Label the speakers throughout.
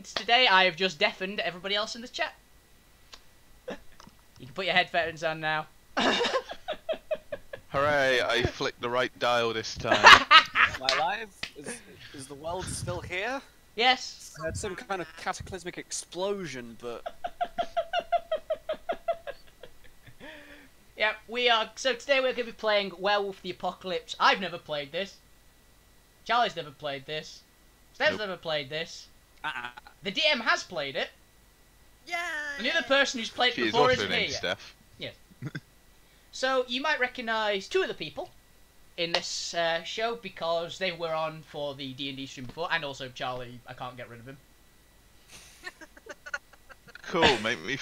Speaker 1: And today I have just deafened everybody else in the chat. You can put your headphones on now.
Speaker 2: Hooray, I flicked the right dial this time.
Speaker 3: Am I alive? Is the world still here?
Speaker 1: Yes.
Speaker 3: I had some kind of cataclysmic explosion, but...
Speaker 1: Yeah, we are. So today we're going to be playing Werewolf the Apocalypse. I've never played this. Charlie's never played this. Steph's never played this. The DM has played it.
Speaker 4: Yeah.
Speaker 1: And the other person who's played it
Speaker 2: She's
Speaker 1: before
Speaker 2: also
Speaker 1: isn't here
Speaker 2: named
Speaker 1: yet.
Speaker 2: Steph.
Speaker 1: Yes. So you might recognise two of the people in this show because they were on for the D&D stream before, and also Charlie. I can't get rid of him.
Speaker 2: Cool, make me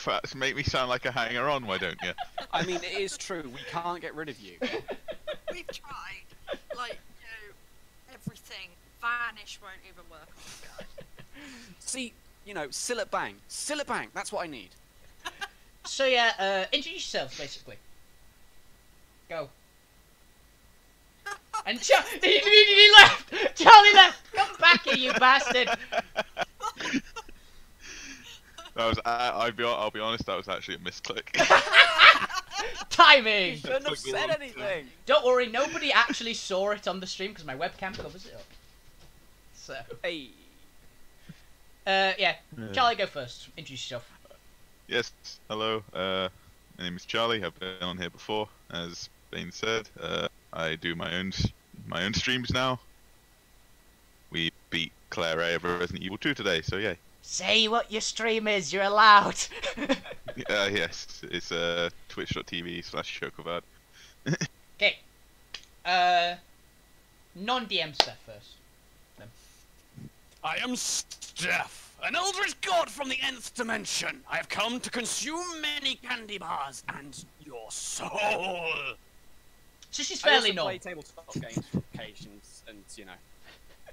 Speaker 2: sound like a hanger-on, why don't you?
Speaker 3: I mean, it is true, we can't get rid of you.
Speaker 4: We've tried. Like, everything. Vanish won't even work on this guy.
Speaker 3: See, Sillet Bang. Sillet Bang, that's what I need.
Speaker 1: So yeah, introduce yourselves basically. Go. And he immediately left. Charlie left. Come back here, you bastard.
Speaker 2: That was, I'll be honest, that was actually a misclick.
Speaker 1: Timing.
Speaker 3: Shouldn't have said anything.
Speaker 1: Don't worry, nobody actually saw it on the stream because my webcam covers it up. So.
Speaker 3: Hey.
Speaker 1: Yeah. Charlie, go first. Introduce yourself.
Speaker 2: Yes, hello, my name is Charlie, I've been on here before, as Bane said. I do my own streams now. We beat Claire A over Resident Evil 2 today, so yay.
Speaker 1: Say what your stream is, you're allowed.
Speaker 2: Yes, it's twitch.tv/Chocovad.
Speaker 1: Okay. Non-DM stuff first.
Speaker 5: I am Steph, an eldritch god from the nth dimension. I have come to consume many candy bars and your soul.
Speaker 1: So she's
Speaker 3: I
Speaker 1: fairly
Speaker 3: also play
Speaker 1: normal.
Speaker 3: tabletop games for occasions, and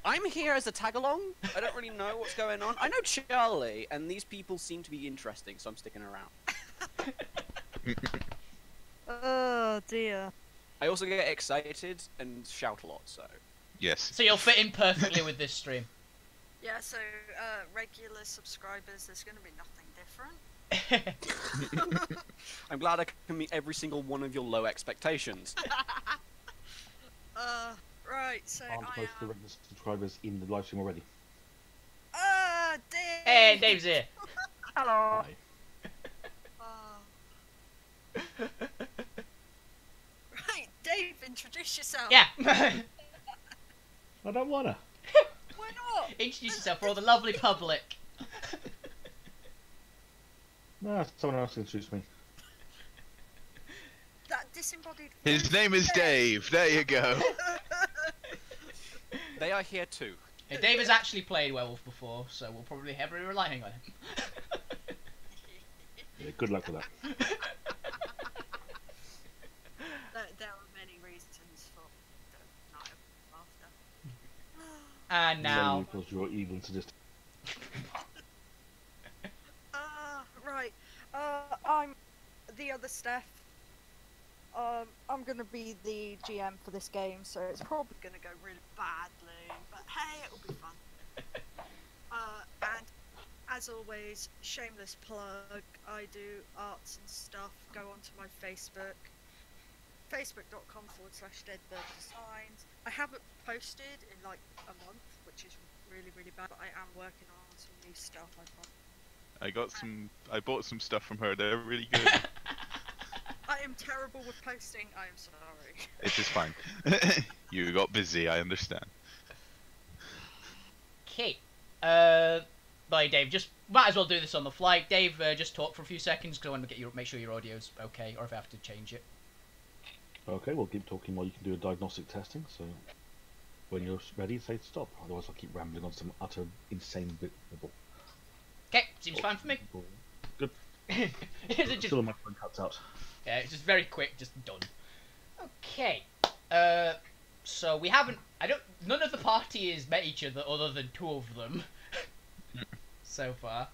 Speaker 3: I'm here as a tag-along. I don't really know what's going on. I know Charlie, and these people seem to be interesting, so I'm sticking around.
Speaker 4: Oh dear.
Speaker 3: I also get excited and shout a lot, so...
Speaker 2: Yes.
Speaker 1: So you'll fit in perfectly with this stream.
Speaker 4: Yeah, so, regular subscribers, there's gonna be nothing different.
Speaker 3: I'm glad I can meet every single one of your low expectations.
Speaker 4: Right, so
Speaker 6: Aren't
Speaker 4: I
Speaker 6: most of the
Speaker 4: am...
Speaker 6: regular subscribers in the live stream already?
Speaker 4: Dave!
Speaker 1: Hey, Dave's here.
Speaker 4: Hello! Right, Dave, introduce yourself!
Speaker 1: Yeah.
Speaker 6: I don't wanna.
Speaker 4: Why not?
Speaker 1: Introduce yourself for all the lovely public.
Speaker 6: No, someone else introduced me.
Speaker 4: That disembodied...
Speaker 2: His name is Dave, there you go.
Speaker 3: They are here too.
Speaker 1: Hey, Dave has actually played Werewolf before, so we'll probably heavily relying on him.
Speaker 6: Yeah, good luck with that.
Speaker 4: There are many reasons for the night of laughter.
Speaker 1: And now...
Speaker 6: Mainly because you're evil and sadistic.
Speaker 4: Right. I'm the other Steph. I'm gonna be the GM for this game, so it's probably gonna go really badly, but hey, it'll be fun. And as always, shameless plug, I do arts and stuff. Go onto my Facebook, facebook.com/deadbirddesigns. I haven't posted in like a month, which is really, really bad, but I am working on some new stuff.
Speaker 2: I bought some stuff from her, they're really good.
Speaker 4: I am terrible with posting, I am sorry.
Speaker 2: It is fine. You got busy, I understand.
Speaker 1: Okay. Bye, Dave. Just might as well do this on the fly. Dave, just talk for a few seconds because I want to make sure your audio's okay, or if I have to change it.
Speaker 6: Okay, we'll keep talking while you can do a diagnostic testing, so when you're ready, say stop. Otherwise I'll keep rambling on some utter insane bit.
Speaker 1: Okay, seems fine for me.
Speaker 6: Good.
Speaker 1: Is it just...
Speaker 6: Still my phone cuts out.
Speaker 1: Yeah, it's just very quick, just done. Okay. So we haven't... None of the party has met each other other than two of them. So far.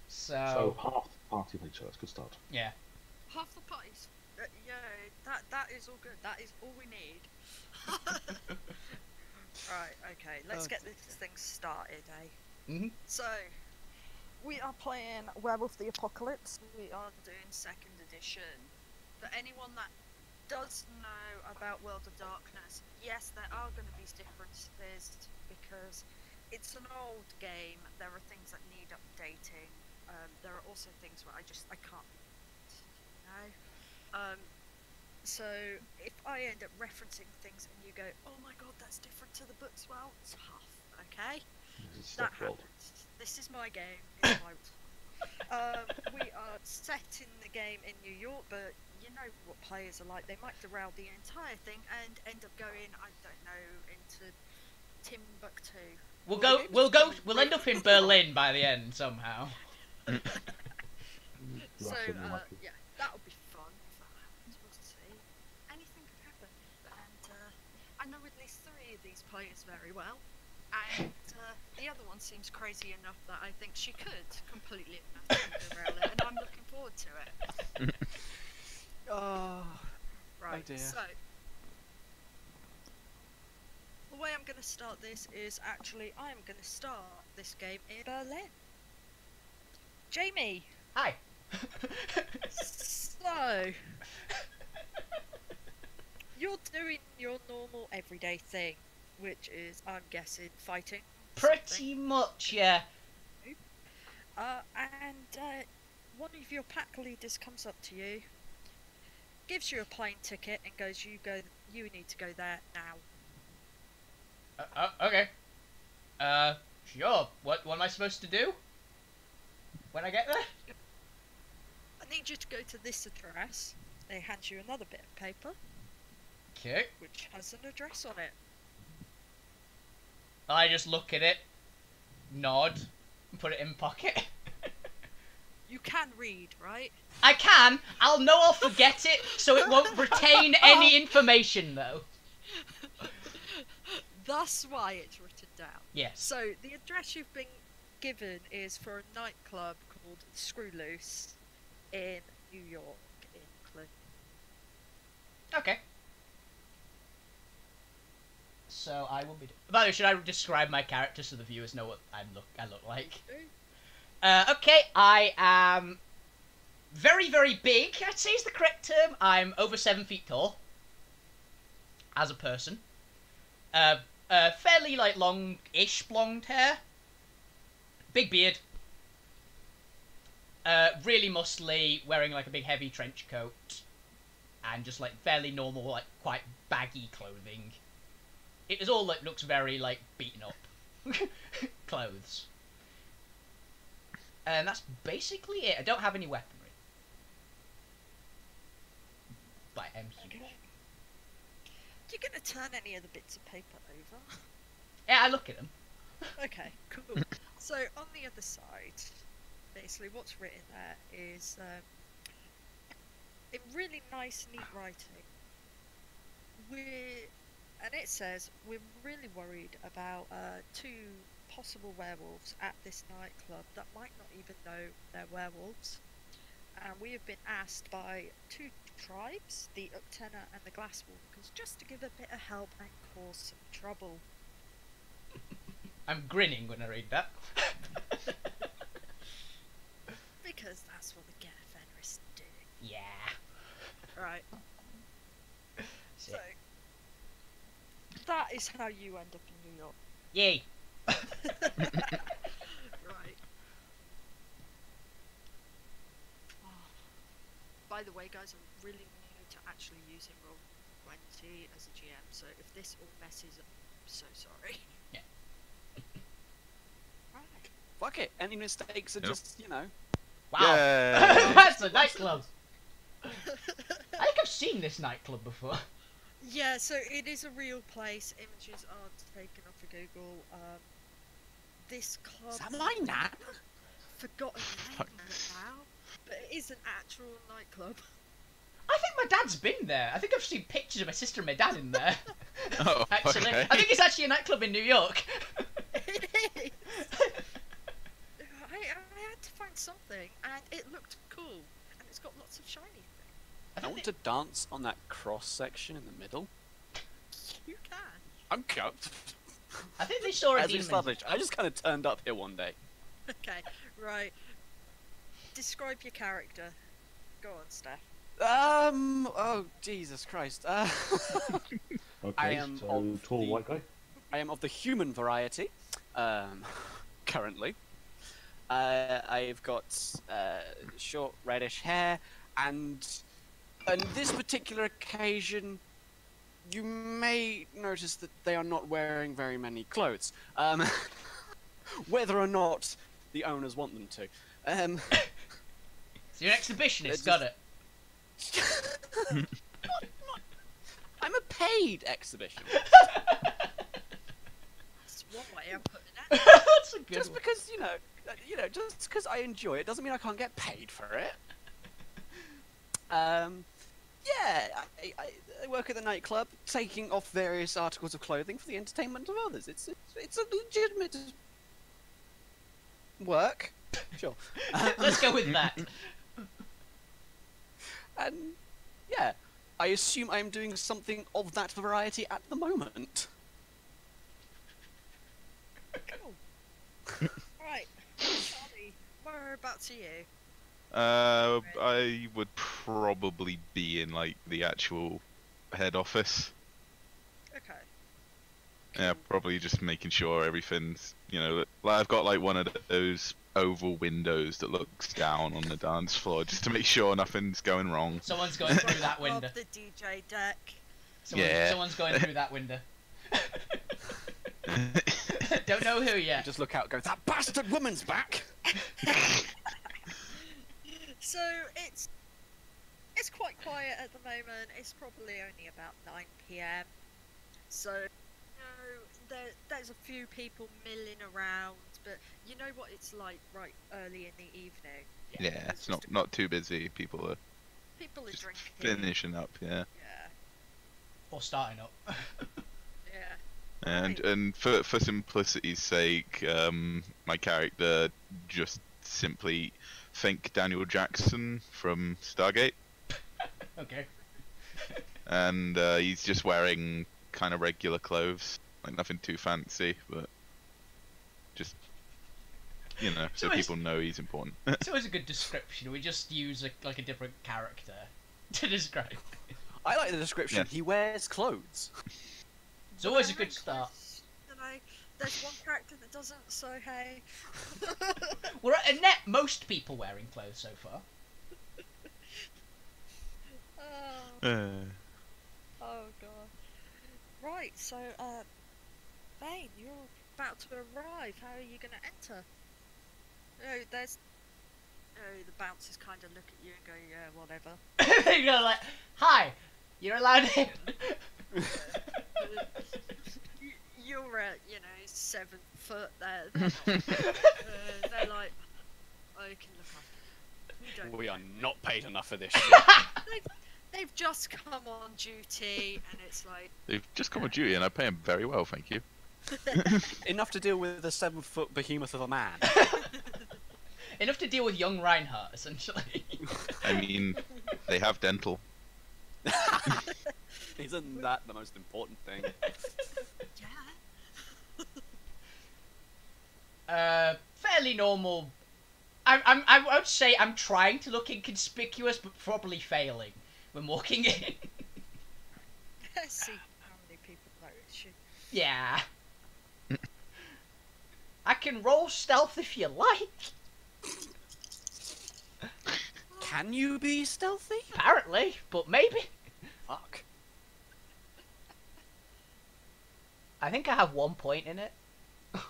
Speaker 6: So half the party with each other, that's a good start.
Speaker 1: Yeah.
Speaker 4: Half the parties. Yeah, that is all good. That is all we need. Right, okay, let's get this thing started, eh?
Speaker 1: Mhm.
Speaker 4: So, we are playing Werewolf the Apocalypse. We are doing 2nd edition. For anyone that does know about World of Darkness, yes, there are going to be differences because it's an old game. There are things that need updating. There are also things where I can't, so if I end up referencing things and you go, oh my god, that's different to the books, well, tough, okay? That happens. This is my game. It's my we are set in the game in New York, but you know what players are like. They might derail the entire thing and end up going, I don't know, into Timbuktu.
Speaker 1: We'll end up in Berlin by the end somehow.
Speaker 4: So yeah, that'll be fun if that happens. We'll see. Anything could happen. And I know at least 3 of these players very well. And the other one seems crazy enough that I think she could completely and utterly derail it, and I'm looking forward to it. Right,
Speaker 3: dear.
Speaker 4: so the way I'm going to start this is actually I am going to start this game in Berlin. Jamie.
Speaker 1: Hi.
Speaker 4: So you're doing your normal everyday thing, which is, I'm guessing, fighting.
Speaker 1: Pretty much, yeah.
Speaker 4: And one of your pack leaders comes up to you, gives you a plane ticket, and goes, "You need to go there now."
Speaker 1: Okay. Sure. What am I supposed to do when I get there?
Speaker 4: I need you to go to this address. They hand you another bit of paper,
Speaker 1: Okay.
Speaker 4: which has an address on it.
Speaker 1: I just look at it, nod, and put it in pocket.
Speaker 4: You can read, right?
Speaker 1: I can. I'll forget it, so it won't retain any information, though.
Speaker 4: That's why it's written down.
Speaker 1: Yes.
Speaker 4: So the address you've been given is for a nightclub called Screw Loose in New York, in Clinton.
Speaker 1: Okay. So I will be. By the way, should I describe my character so the viewers know what I look like? Okay, I am very, very big. I'd say is the correct term. I'm over 7 feet tall as a person. Fairly like long-ish blonde hair, big beard. Really muscly, wearing like a big heavy trench coat, and just like fairly normal, like quite baggy clothing. It is all like looks very like beaten up clothes. And that's basically it. I don't have any weaponry. But I'm huge.
Speaker 4: You gonna turn any of the bits of paper over?
Speaker 1: Yeah, I look at them.
Speaker 4: Okay, cool. So on the other side, basically what's written there is in really nice, neat writing. And it says, we're really worried about 2 possible werewolves at this nightclub that might not even know they're werewolves. And we have been asked by 2 tribes, the Uktena and the Glasswalkers, just to give a bit of help and cause some trouble.
Speaker 1: I'm grinning when I read that.
Speaker 4: Because that's what the Get Fenris do.
Speaker 1: Yeah.
Speaker 4: Right.
Speaker 1: So,
Speaker 4: So, that is how you end up in New York.
Speaker 1: yay.
Speaker 4: Right. By the way, guys, I'm really new to actually using Roll20 as a GM, so if this all messes up, I'm so sorry.
Speaker 1: Yeah.
Speaker 4: Right.
Speaker 3: Fuck it. Any mistakes are
Speaker 2: Yep.
Speaker 3: just, you know.
Speaker 1: Wow.
Speaker 2: Yay.
Speaker 1: That's a nightclub. I think I've seen this nightclub before.
Speaker 4: Yeah, so it is a real place. Images are taken off of Google. This club.
Speaker 3: Is that my nan?
Speaker 4: Forgotten the name of it now, but it is an actual nightclub.
Speaker 1: I think my dad's been there. I think I've seen pictures of my sister and my dad in there.
Speaker 2: Oh,
Speaker 1: Actually,
Speaker 2: okay.
Speaker 1: I think it's actually a nightclub in New York.
Speaker 4: It is. I had to find something, and it looked cool, and it's got lots of shiny things.
Speaker 3: I want to dance on that cross section in the middle.
Speaker 4: You can.
Speaker 3: I'm cupped.
Speaker 1: I think they saw it.
Speaker 3: As established, I just kind of turned up here one day.
Speaker 4: Okay, right. Describe your character. Go on, Steph.
Speaker 3: Oh Jesus Christ.
Speaker 6: Okay,
Speaker 3: I am
Speaker 6: so
Speaker 3: of
Speaker 6: tall
Speaker 3: the-
Speaker 6: white guy.
Speaker 3: I am of the human variety. Currently. I've got short reddish hair, and on this particular occasion, you may notice that they are not wearing very many clothes. Whether or not the owners want them to.
Speaker 1: So you're an exhibitionist,
Speaker 3: It's
Speaker 1: got it.
Speaker 3: I'm a paid exhibition.
Speaker 4: That's one way of putting it.
Speaker 1: That's a good
Speaker 3: Just
Speaker 1: one.
Speaker 3: because just because I enjoy it doesn't mean I can't get paid for it. Yeah, I work at the nightclub, taking off various articles of clothing for the entertainment of others. It's a legitimate work. Sure.
Speaker 1: Let's go with that.
Speaker 3: And yeah, I assume I'm doing something of that variety at the moment.
Speaker 4: Cool. Right, Charlie, whereabouts are you?
Speaker 2: I would probably be in like the actual head office.
Speaker 4: Okay.
Speaker 2: Yeah, probably just making sure everything's, like I've got like one of those oval windows that looks down on the dance floor just to make sure nothing's going wrong.
Speaker 1: Someone's going through that window.
Speaker 4: Above the DJ deck.
Speaker 1: Someone's going through that window. Don't know who yet.
Speaker 3: Just look out, and go, that bastard woman's back.
Speaker 4: So it's quite quiet at the moment. It's probably only about 9 p.m. So there's a few people milling around, but you know what it's like right early in the evening.
Speaker 2: Yeah, it's not too busy. People are
Speaker 4: Just drinking.
Speaker 2: finishing up. Yeah.
Speaker 4: Yeah.
Speaker 1: Or starting up.
Speaker 4: Yeah.
Speaker 2: And for simplicity's sake, my character just simply think Daniel Jackson from Stargate,
Speaker 1: Okay.
Speaker 2: and he's just wearing kind of regular clothes, like nothing too fancy, but just so
Speaker 1: So
Speaker 2: people know he's important.
Speaker 1: It's always a good description. We just use a different character to describe.
Speaker 3: I like the description.
Speaker 2: Yeah.
Speaker 3: He wears clothes.
Speaker 1: It's always a good start.
Speaker 4: You know, there's one character that doesn't, so hey.
Speaker 1: We're at a net most people wearing clothes so far.
Speaker 4: Oh god. Right, so Bane, you're about to arrive. How are you gonna enter? The bouncers kind of look at you and go, yeah, whatever.
Speaker 1: You're like, hi, you're allowed in.
Speaker 4: You're at, 7 foot there. They're like, I can look after you. You don't
Speaker 5: We
Speaker 4: know."
Speaker 5: are not paid enough for this shit.
Speaker 4: They've just come on duty, and it's like,
Speaker 2: They've just come on duty, and I pay him very well, thank you.
Speaker 3: Enough to deal with a 7-foot behemoth of a man.
Speaker 1: Enough to deal with young Reinhardt, essentially.
Speaker 2: I mean, they have dental.
Speaker 3: Isn't that the most important thing?
Speaker 4: yeah.
Speaker 1: Fairly normal. I would say I'm trying to look inconspicuous, but probably failing when walking in.
Speaker 4: Let's see how many people notice you.
Speaker 1: Yeah. I can roll stealth if you like.
Speaker 3: Can you be stealthy?
Speaker 1: Apparently, but maybe.
Speaker 3: Fuck.
Speaker 1: I think I have 1 point in it.
Speaker 4: You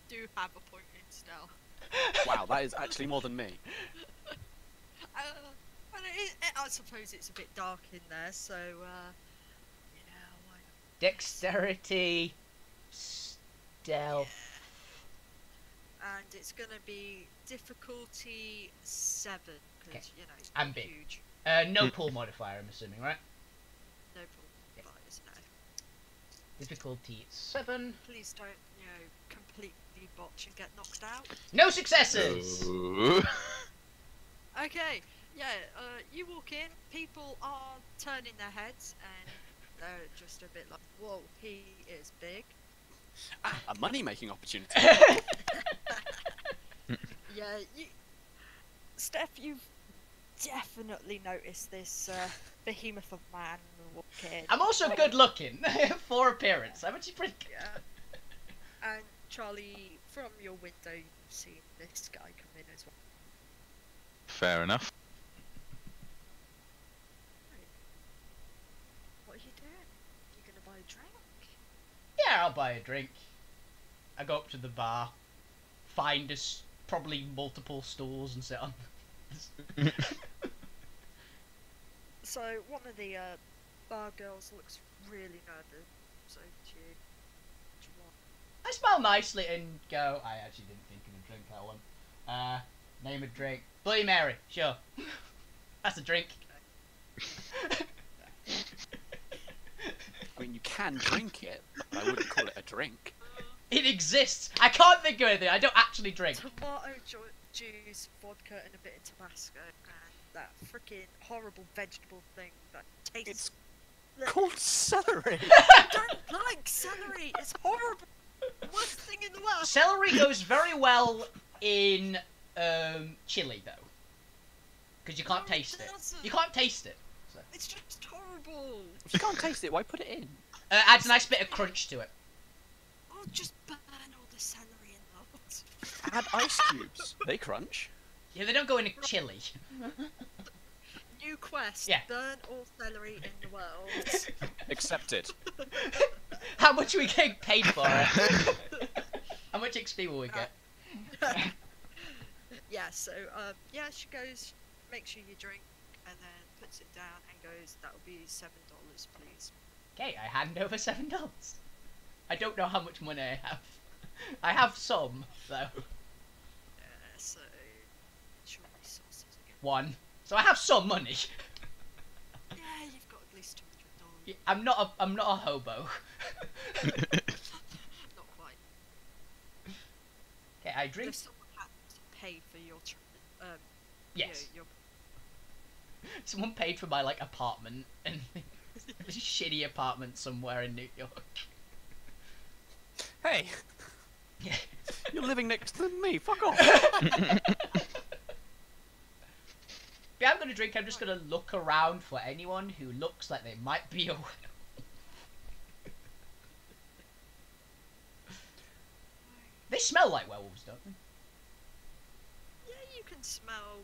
Speaker 4: do have a point in stealth.
Speaker 3: Wow, that is actually more than me.
Speaker 4: And I suppose it's a bit dark in there, so, yeah, why not?
Speaker 1: Dexterity, stealth.
Speaker 4: And it's gonna be difficulty 7, because,
Speaker 1: Okay.
Speaker 4: it's
Speaker 1: I'm
Speaker 4: not
Speaker 1: big.
Speaker 4: huge.
Speaker 1: No pull modifier, I'm assuming, right?
Speaker 4: No problem. Fires, no.
Speaker 1: Difficulty 7.
Speaker 4: Please don't, completely botch and get knocked out.
Speaker 1: No successes!
Speaker 2: Ooh.
Speaker 4: Okay, yeah, you walk in, people are turning their heads, and they're just a bit like, whoa, he is big.
Speaker 3: A money-making opportunity.
Speaker 4: Yeah, Steph, you've definitely noticed this behemoth of man walking.
Speaker 1: I'm also good looking for appearance. I'm actually pretty good.
Speaker 4: Yeah. And Charlie, from your window, you've seen this guy come in as well.
Speaker 2: Fair enough.
Speaker 4: What are you doing? You gonna buy a drink?
Speaker 1: Yeah, I'll buy a drink. I go up to the bar, find us probably multiple stools and sit on.
Speaker 4: So one of the bar girls looks really nervous. So do you want?
Speaker 1: I smile nicely and go, I actually didn't think of a drink I want. Name a drink. Bloody Mary, sure. That's a drink.
Speaker 3: I mean, you can drink it, but I wouldn't call it a drink.
Speaker 1: It exists. I can't think of anything. I don't actually drink.
Speaker 4: Tomato juice, vodka, and a bit of Tabasco, and that freaking horrible vegetable thing that tastes.
Speaker 3: Called celery.
Speaker 4: I don't like celery. It's horrible. Worst thing in the world.
Speaker 1: Celery goes very well in chili though, because you can't
Speaker 4: No, it
Speaker 1: taste it.
Speaker 4: doesn't.
Speaker 1: You can't taste it. So.
Speaker 4: It's just horrible.
Speaker 3: If you can't taste it, why put it in?
Speaker 1: Adds a nice bit of crunch to it.
Speaker 4: Oh, just burn all the celery in that.
Speaker 3: Add ice cubes. They crunch.
Speaker 1: Yeah, they don't go in a chili.
Speaker 4: New quest.
Speaker 1: Yeah.
Speaker 4: Burn all celery in the world.
Speaker 3: Accepted.
Speaker 1: How much are we getting paid for it? How much XP will we get?
Speaker 4: Yeah. So yeah, she goes. Make sure you drink, and then puts it down and goes. That will be $7, please.
Speaker 1: Okay, I hand over $7. I don't know how much money I have. I have some, though.
Speaker 4: So chili sauces again.
Speaker 1: 1. So I have some money.
Speaker 4: Yeah, you've got at least $200.
Speaker 1: Yeah, I'm not a hobo.
Speaker 4: Not quite.
Speaker 1: Okay, I
Speaker 4: If
Speaker 1: drink.
Speaker 4: someone had to pay for your
Speaker 1: Yes.
Speaker 4: your
Speaker 1: Someone paid for my like apartment and this shitty apartment somewhere in New York.
Speaker 3: Hey,
Speaker 1: Yeah.
Speaker 3: you're living next to me. Fuck off.
Speaker 1: Yeah, I'm gonna drink. I'm just gonna look around for anyone who looks like they might be a werewolf. They smell like werewolves, don't they?
Speaker 4: Yeah, you can smell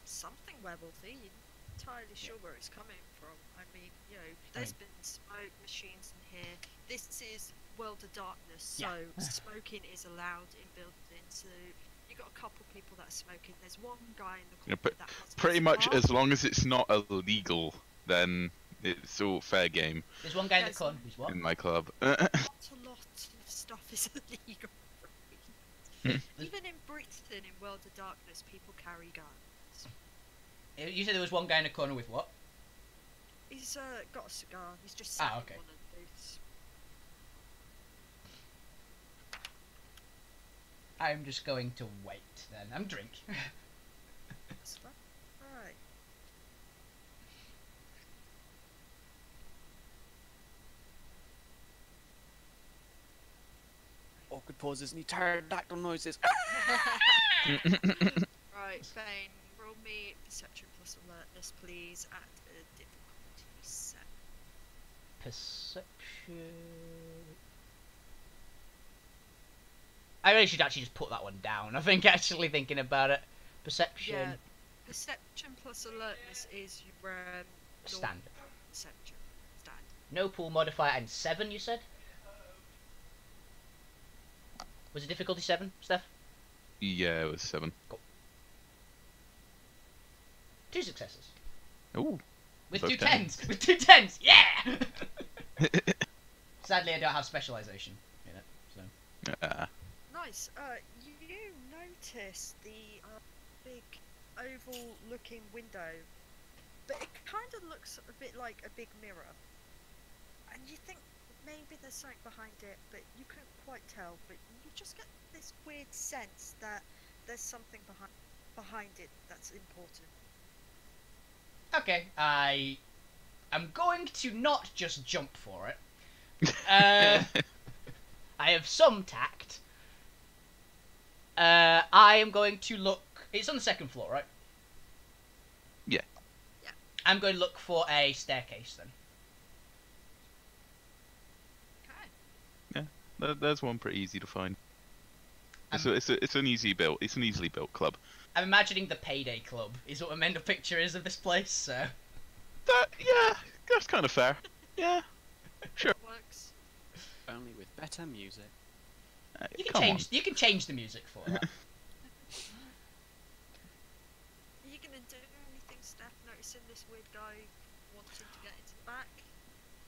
Speaker 4: something werewolfy. You're not entirely sure where it's coming from. I mean, you know, there's been smoke machines in here. This is World of Darkness, so
Speaker 1: Yeah.
Speaker 4: smoking is allowed in buildings. So you got a couple people that are smoking. There's one guy in the
Speaker 2: Yeah,
Speaker 4: corner that has a
Speaker 2: Pretty much
Speaker 4: cigar.
Speaker 2: as long as it's not illegal, then it's all fair game
Speaker 1: There's one guy in the
Speaker 4: Yes.
Speaker 1: corner who's what?
Speaker 2: in my club.
Speaker 4: Not a lot of stuff is illegal. Even in Britain, in World of Darkness, people carry guns.
Speaker 1: You said there was one guy in the corner with what?
Speaker 4: He's got a cigar. He's just
Speaker 1: Ah,
Speaker 4: sat
Speaker 1: okay.
Speaker 4: in one of the booths.
Speaker 1: I'm just going to wait then. I'm drinking.
Speaker 4: That's fine. Alright.
Speaker 3: Awkward pauses and pterodactyl noises.
Speaker 4: Right, Fane, roll me perception plus alertness, please, at a difficulty 7.
Speaker 1: Perception. I really should actually just put that one down. I think actually thinking about it. Perception.
Speaker 4: Yeah, perception plus alertness is your
Speaker 1: Standard.
Speaker 4: perception. Standard.
Speaker 1: No pool modifier and 7, you said? Was it difficulty 7, Steph?
Speaker 2: Yeah, it was 7.
Speaker 1: 2 successes.
Speaker 2: Ooh.
Speaker 1: With
Speaker 2: Both
Speaker 1: 2
Speaker 2: tens.
Speaker 1: 10s. With 2 10s. Yeah! Sadly, I don't have specialization in it, so.
Speaker 4: Nice. You notice the big oval-looking window, but it kind of looks a bit like a big mirror, and you think maybe there's something behind it, but you couldn't quite tell. But you just get this weird sense that there's something behind it that's important.
Speaker 1: Okay, I'm going to not just jump for it. I have some tact. I am going to look... It's on the second floor, right?
Speaker 2: Yeah.
Speaker 4: Yeah.
Speaker 1: I'm going to look for a staircase, then.
Speaker 4: Okay.
Speaker 2: There's one pretty easy to find. It's an easily built club.
Speaker 1: I'm imagining the Payday Club is what a mental picture is of this place, so...
Speaker 2: Yeah, that's kind of fair. Yeah. Sure.
Speaker 4: Works.
Speaker 3: Only with better music.
Speaker 1: You
Speaker 2: Come
Speaker 1: can change the music for that.
Speaker 4: Are you gonna do anything, Steph? Noticing this weird guy wanting to get into the back?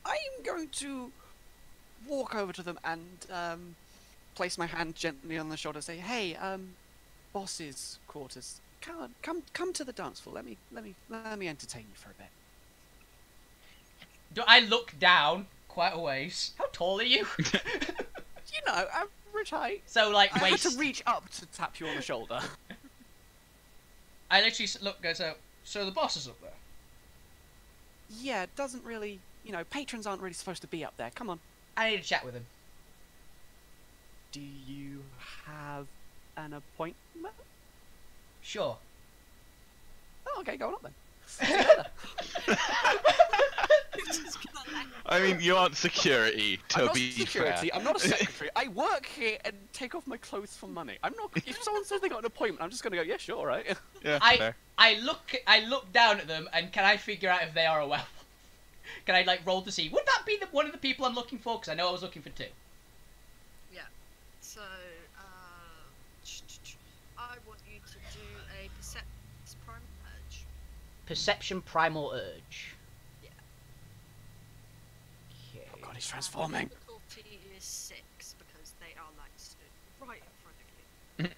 Speaker 3: I'm going to walk over to them and place my hand gently on the shoulder and say, "Hey, boss's quarters. Come to the dance floor. Let me entertain you for a bit."
Speaker 1: Do I look down quite a ways? How tall are you?
Speaker 3: You know, average height.
Speaker 1: So, like,
Speaker 3: I had
Speaker 1: waist.
Speaker 3: to reach up to tap you on the shoulder.
Speaker 1: I literally go, so the boss is up there.
Speaker 3: Yeah, it doesn't really, patrons aren't really supposed to be up there. Come on.
Speaker 1: I need to chat with him.
Speaker 3: Do you have an appointment?
Speaker 1: Sure.
Speaker 3: Oh, okay, go on up then.
Speaker 2: I mean, you aren't security, to
Speaker 3: I'm not
Speaker 2: be
Speaker 3: security.
Speaker 2: fair.
Speaker 3: I'm not a secretary. I work here and take off my clothes for money. I'm not. If someone says they got an appointment, I'm just gonna go, yeah, sure, right?
Speaker 2: Yeah, fair.
Speaker 1: I look down at them, and can I figure out if they are a werewolf? Can I, like, roll to see? Would that be one of the people I'm looking for? Because I know I was looking for 2.
Speaker 4: Yeah. So, I want you to do a perception primal urge.
Speaker 1: Perception primal urge.
Speaker 4: Yeah.
Speaker 1: Okay.
Speaker 3: Oh god, he's transforming.
Speaker 4: Difficulty is 6 because they are like stood right in front of you.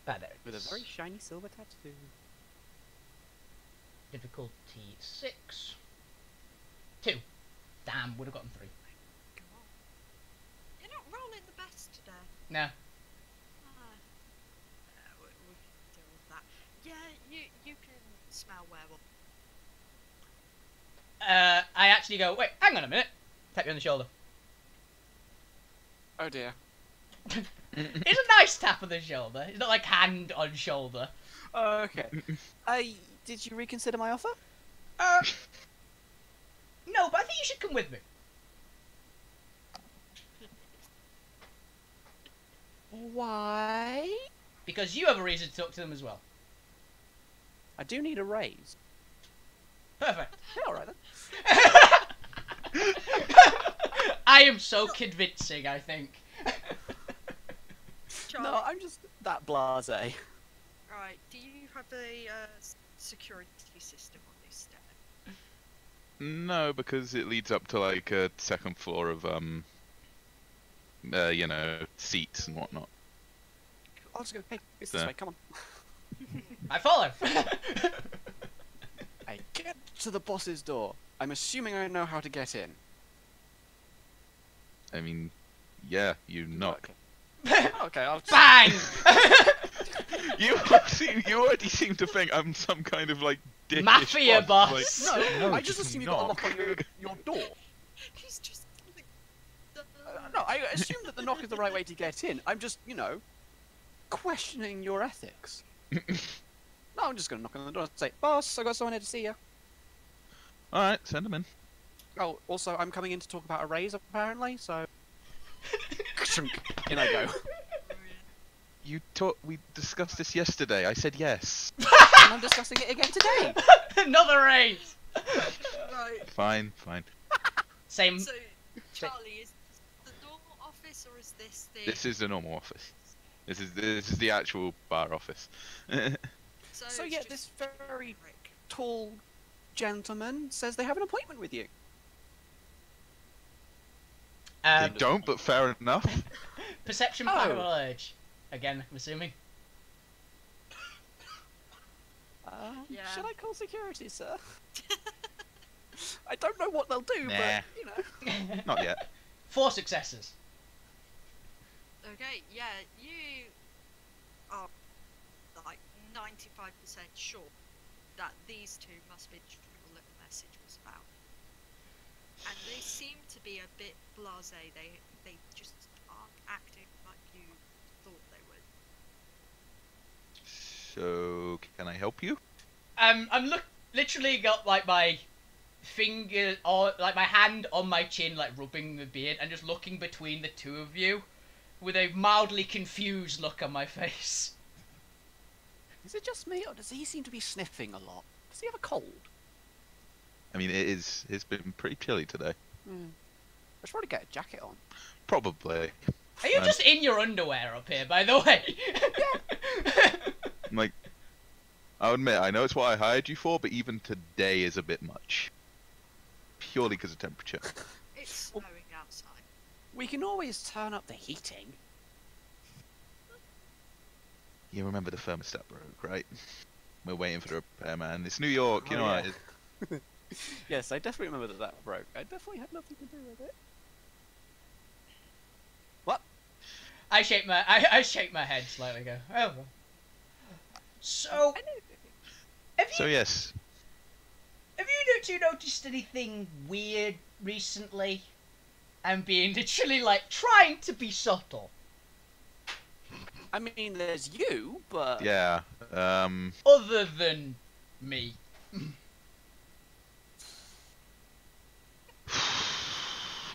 Speaker 1: Ah, there it
Speaker 3: With a
Speaker 1: is.
Speaker 3: very shiny silver tattoo.
Speaker 1: Difficulty 6. 2. Damn, would have gotten 3.
Speaker 4: Come on. You're not rolling the best today.
Speaker 1: No.
Speaker 4: We can deal with that. Yeah, you can smell werewolf.
Speaker 1: I actually go, wait, hang on a minute. Tap you on the shoulder.
Speaker 3: Oh dear.
Speaker 1: It's a nice tap on the shoulder. It's not like hand on shoulder.
Speaker 3: Okay. Did you reconsider my offer?
Speaker 1: No, but I think you should come with me.
Speaker 3: Why?
Speaker 1: Because you have a reason to talk to them as well.
Speaker 3: I do need a raise.
Speaker 1: Perfect.
Speaker 3: Yeah, alright then.
Speaker 1: I am so convincing, I think.
Speaker 4: Charlie,
Speaker 3: No, I'm just that blasé.
Speaker 4: right, do you have a security system on this step?
Speaker 2: No, because it leads up to like a second floor of seats and whatnot.
Speaker 3: I'll just go, hey, it's this
Speaker 2: There.
Speaker 3: way, come on.
Speaker 1: I follow.
Speaker 3: I get to the boss's door. I'm assuming I know how to get in.
Speaker 2: I mean, yeah, you knock.
Speaker 3: Okay, I'll just...
Speaker 1: Bang!
Speaker 2: You already seem to think I'm some kind of like dickish
Speaker 1: Mafia boss.
Speaker 2: Like,
Speaker 3: No,
Speaker 2: No,
Speaker 3: I just
Speaker 2: just
Speaker 3: assume you got a
Speaker 2: knock.
Speaker 3: knock on your door.
Speaker 4: He's just like...
Speaker 3: No, I assume that the knock is the right way to get in. I'm just, questioning your ethics. No, I'm just gonna knock on the door and say, "Boss, I got someone here to see you."
Speaker 2: all right, send them in.
Speaker 3: Oh, also, I'm coming in to talk about a raise, apparently, so... In I go.
Speaker 2: We discussed this yesterday. I said yes.
Speaker 3: And I'm discussing it again today.
Speaker 1: Another raise.
Speaker 4: Right,
Speaker 2: Fine.
Speaker 1: Same.
Speaker 4: so, Charlie, is this the normal office or is this the...
Speaker 2: This is the normal office. This is the actual bar office.
Speaker 3: So
Speaker 4: it's
Speaker 3: yeah,
Speaker 4: just
Speaker 3: this very
Speaker 4: Rick.
Speaker 3: tall gentleman says they have an appointment with you.
Speaker 2: They don't, but fair enough.
Speaker 1: Perception
Speaker 3: Oh.
Speaker 1: primal urge. Again, I'm assuming.
Speaker 4: Yeah.
Speaker 3: Should I call security, sir? I don't know what they'll do,
Speaker 2: Nah.
Speaker 3: but,
Speaker 2: Not yet.
Speaker 1: 4 successes.
Speaker 4: Okay, yeah, you are like 95% sure that these two must be the little message was about. And they seem to be a bit blasé. They just aren't acting like you thought they would.
Speaker 2: So, can I help you?
Speaker 1: I'm literally got like my finger or like my hand on my chin, like rubbing the beard, and just looking between the two of you, with a mildly confused look on my face.
Speaker 3: Is it just me, or does he seem to be sniffing a lot? Does he have a cold?
Speaker 2: I mean, it's been pretty chilly today.
Speaker 3: I should probably get a jacket on.
Speaker 2: Probably.
Speaker 1: Are you just in your underwear up here, by the way?
Speaker 2: Like, I'll admit, I know it's what I hired you for, but even today is a bit much. Purely because of temperature.
Speaker 4: It's snowing outside.
Speaker 3: We can always turn up the heating.
Speaker 2: You remember the thermostat broke, right? We're waiting for the repairman. It's New York, you
Speaker 3: Oh,
Speaker 2: know
Speaker 3: yeah.
Speaker 2: how it is.
Speaker 3: Yes, I definitely remember that broke. I definitely had nothing to do with it. What?
Speaker 1: I shake my head slightly. Go. Oh. Well. So, have
Speaker 2: So
Speaker 1: you
Speaker 2: yes,
Speaker 1: two noticed anything weird recently? I'm being literally like trying to be subtle.
Speaker 3: I mean, there's you, but...
Speaker 2: yeah.
Speaker 1: Other than me.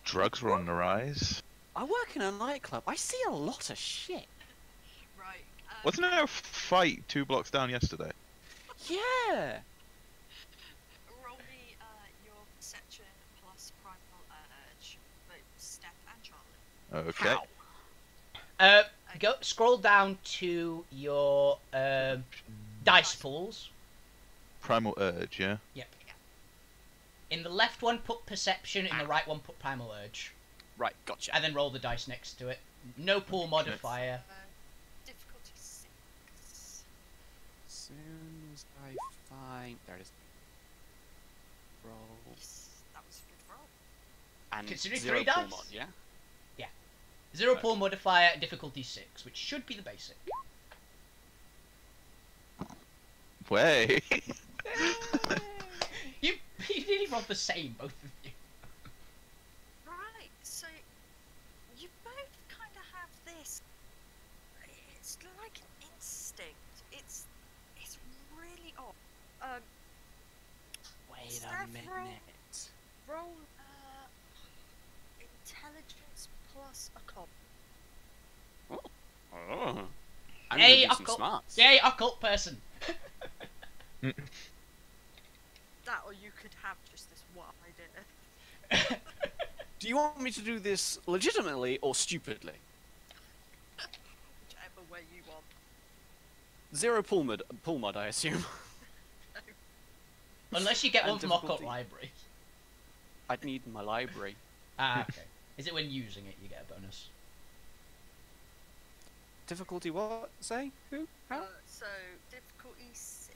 Speaker 2: Drugs were on the rise.
Speaker 3: I work in a nightclub. I see a lot of shit.
Speaker 4: Right.
Speaker 2: Wasn't there a fight 2 blocks down yesterday?
Speaker 3: Yeah.
Speaker 4: Roll me your perception plus primal urge, both Steph and Charlie.
Speaker 2: Okay.
Speaker 3: How?
Speaker 1: Go scroll down to your dice pools.
Speaker 2: Primal urge, yeah.
Speaker 1: Yep. In the left one, put perception. In the right one, put primal urge.
Speaker 3: Right, gotcha.
Speaker 1: And then roll the dice next to it. No pool modifier.
Speaker 4: Difficulty 6.
Speaker 3: Soon as I find... There it is. Roll.
Speaker 4: Yes, that was a good roll.
Speaker 3: And
Speaker 1: Considering
Speaker 3: 0
Speaker 1: 3
Speaker 3: pull
Speaker 1: dice?
Speaker 3: mod, yeah?
Speaker 1: 0 pool modifier, difficulty 6, which should be the basic.
Speaker 2: Way.
Speaker 1: You nearly rolled the same, both of you.
Speaker 4: Right, so you both kind of have this. It's like an instinct. It's really odd.
Speaker 3: Wait
Speaker 4: Steph,
Speaker 3: a minute.
Speaker 4: Roll intelligence plus a con.
Speaker 3: Oh. I'm
Speaker 1: Hey,
Speaker 3: gonna do some
Speaker 1: occult.
Speaker 3: smarts.
Speaker 1: Yay, occult person.
Speaker 4: That, or you could have just this one idea.
Speaker 3: Do you want me to do this legitimately or stupidly?
Speaker 4: Whichever way you want.
Speaker 3: 0 pull mod, I assume.
Speaker 1: Unless you get
Speaker 3: And
Speaker 1: one from occult
Speaker 3: difficulty.
Speaker 1: library.
Speaker 3: I'd need my library.
Speaker 1: Ah, okay. Is it when using it you get a bonus?
Speaker 3: Difficulty what? Say? Who? How?
Speaker 4: So difficulty 6.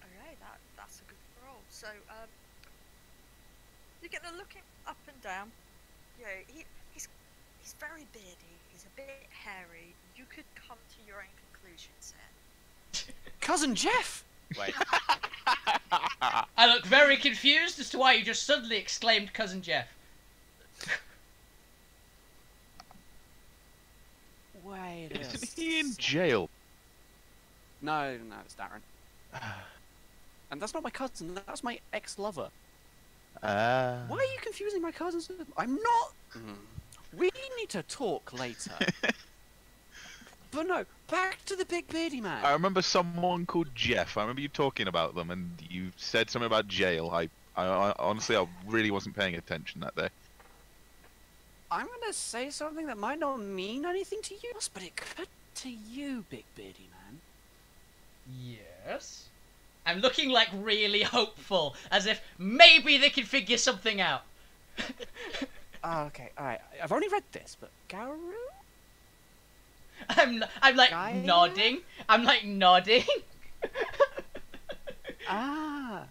Speaker 4: Okay, that's a good roll. So you're gonna look him up and down. Yeah, he's very beardy. He's a bit hairy. You could come to your own conclusions here.
Speaker 3: Cousin Jeff! Wait.
Speaker 1: I look very confused as to why you just suddenly exclaimed Cousin Jeff.
Speaker 3: Wait a
Speaker 2: Isn't he in jail?
Speaker 3: No, it's Darren. And that's not my cousin, that's my ex-lover. Why are you confusing my cousins with... I'm not... We need to talk later. But no, back to the big beardy man.
Speaker 2: I remember someone called Jeff. I remember you talking about them, and you said something about jail. I honestly, I really wasn't paying attention that day.
Speaker 3: I'm gonna say something that might not mean anything to you, but it could to you, big beardy man.
Speaker 1: Yes? I'm looking like really hopeful, as if maybe they can figure something out.
Speaker 3: Okay, alright. I've only read this, but Garu?
Speaker 1: I'm like
Speaker 3: Gaia?
Speaker 1: nodding. I'm like nodding.
Speaker 3: Ah,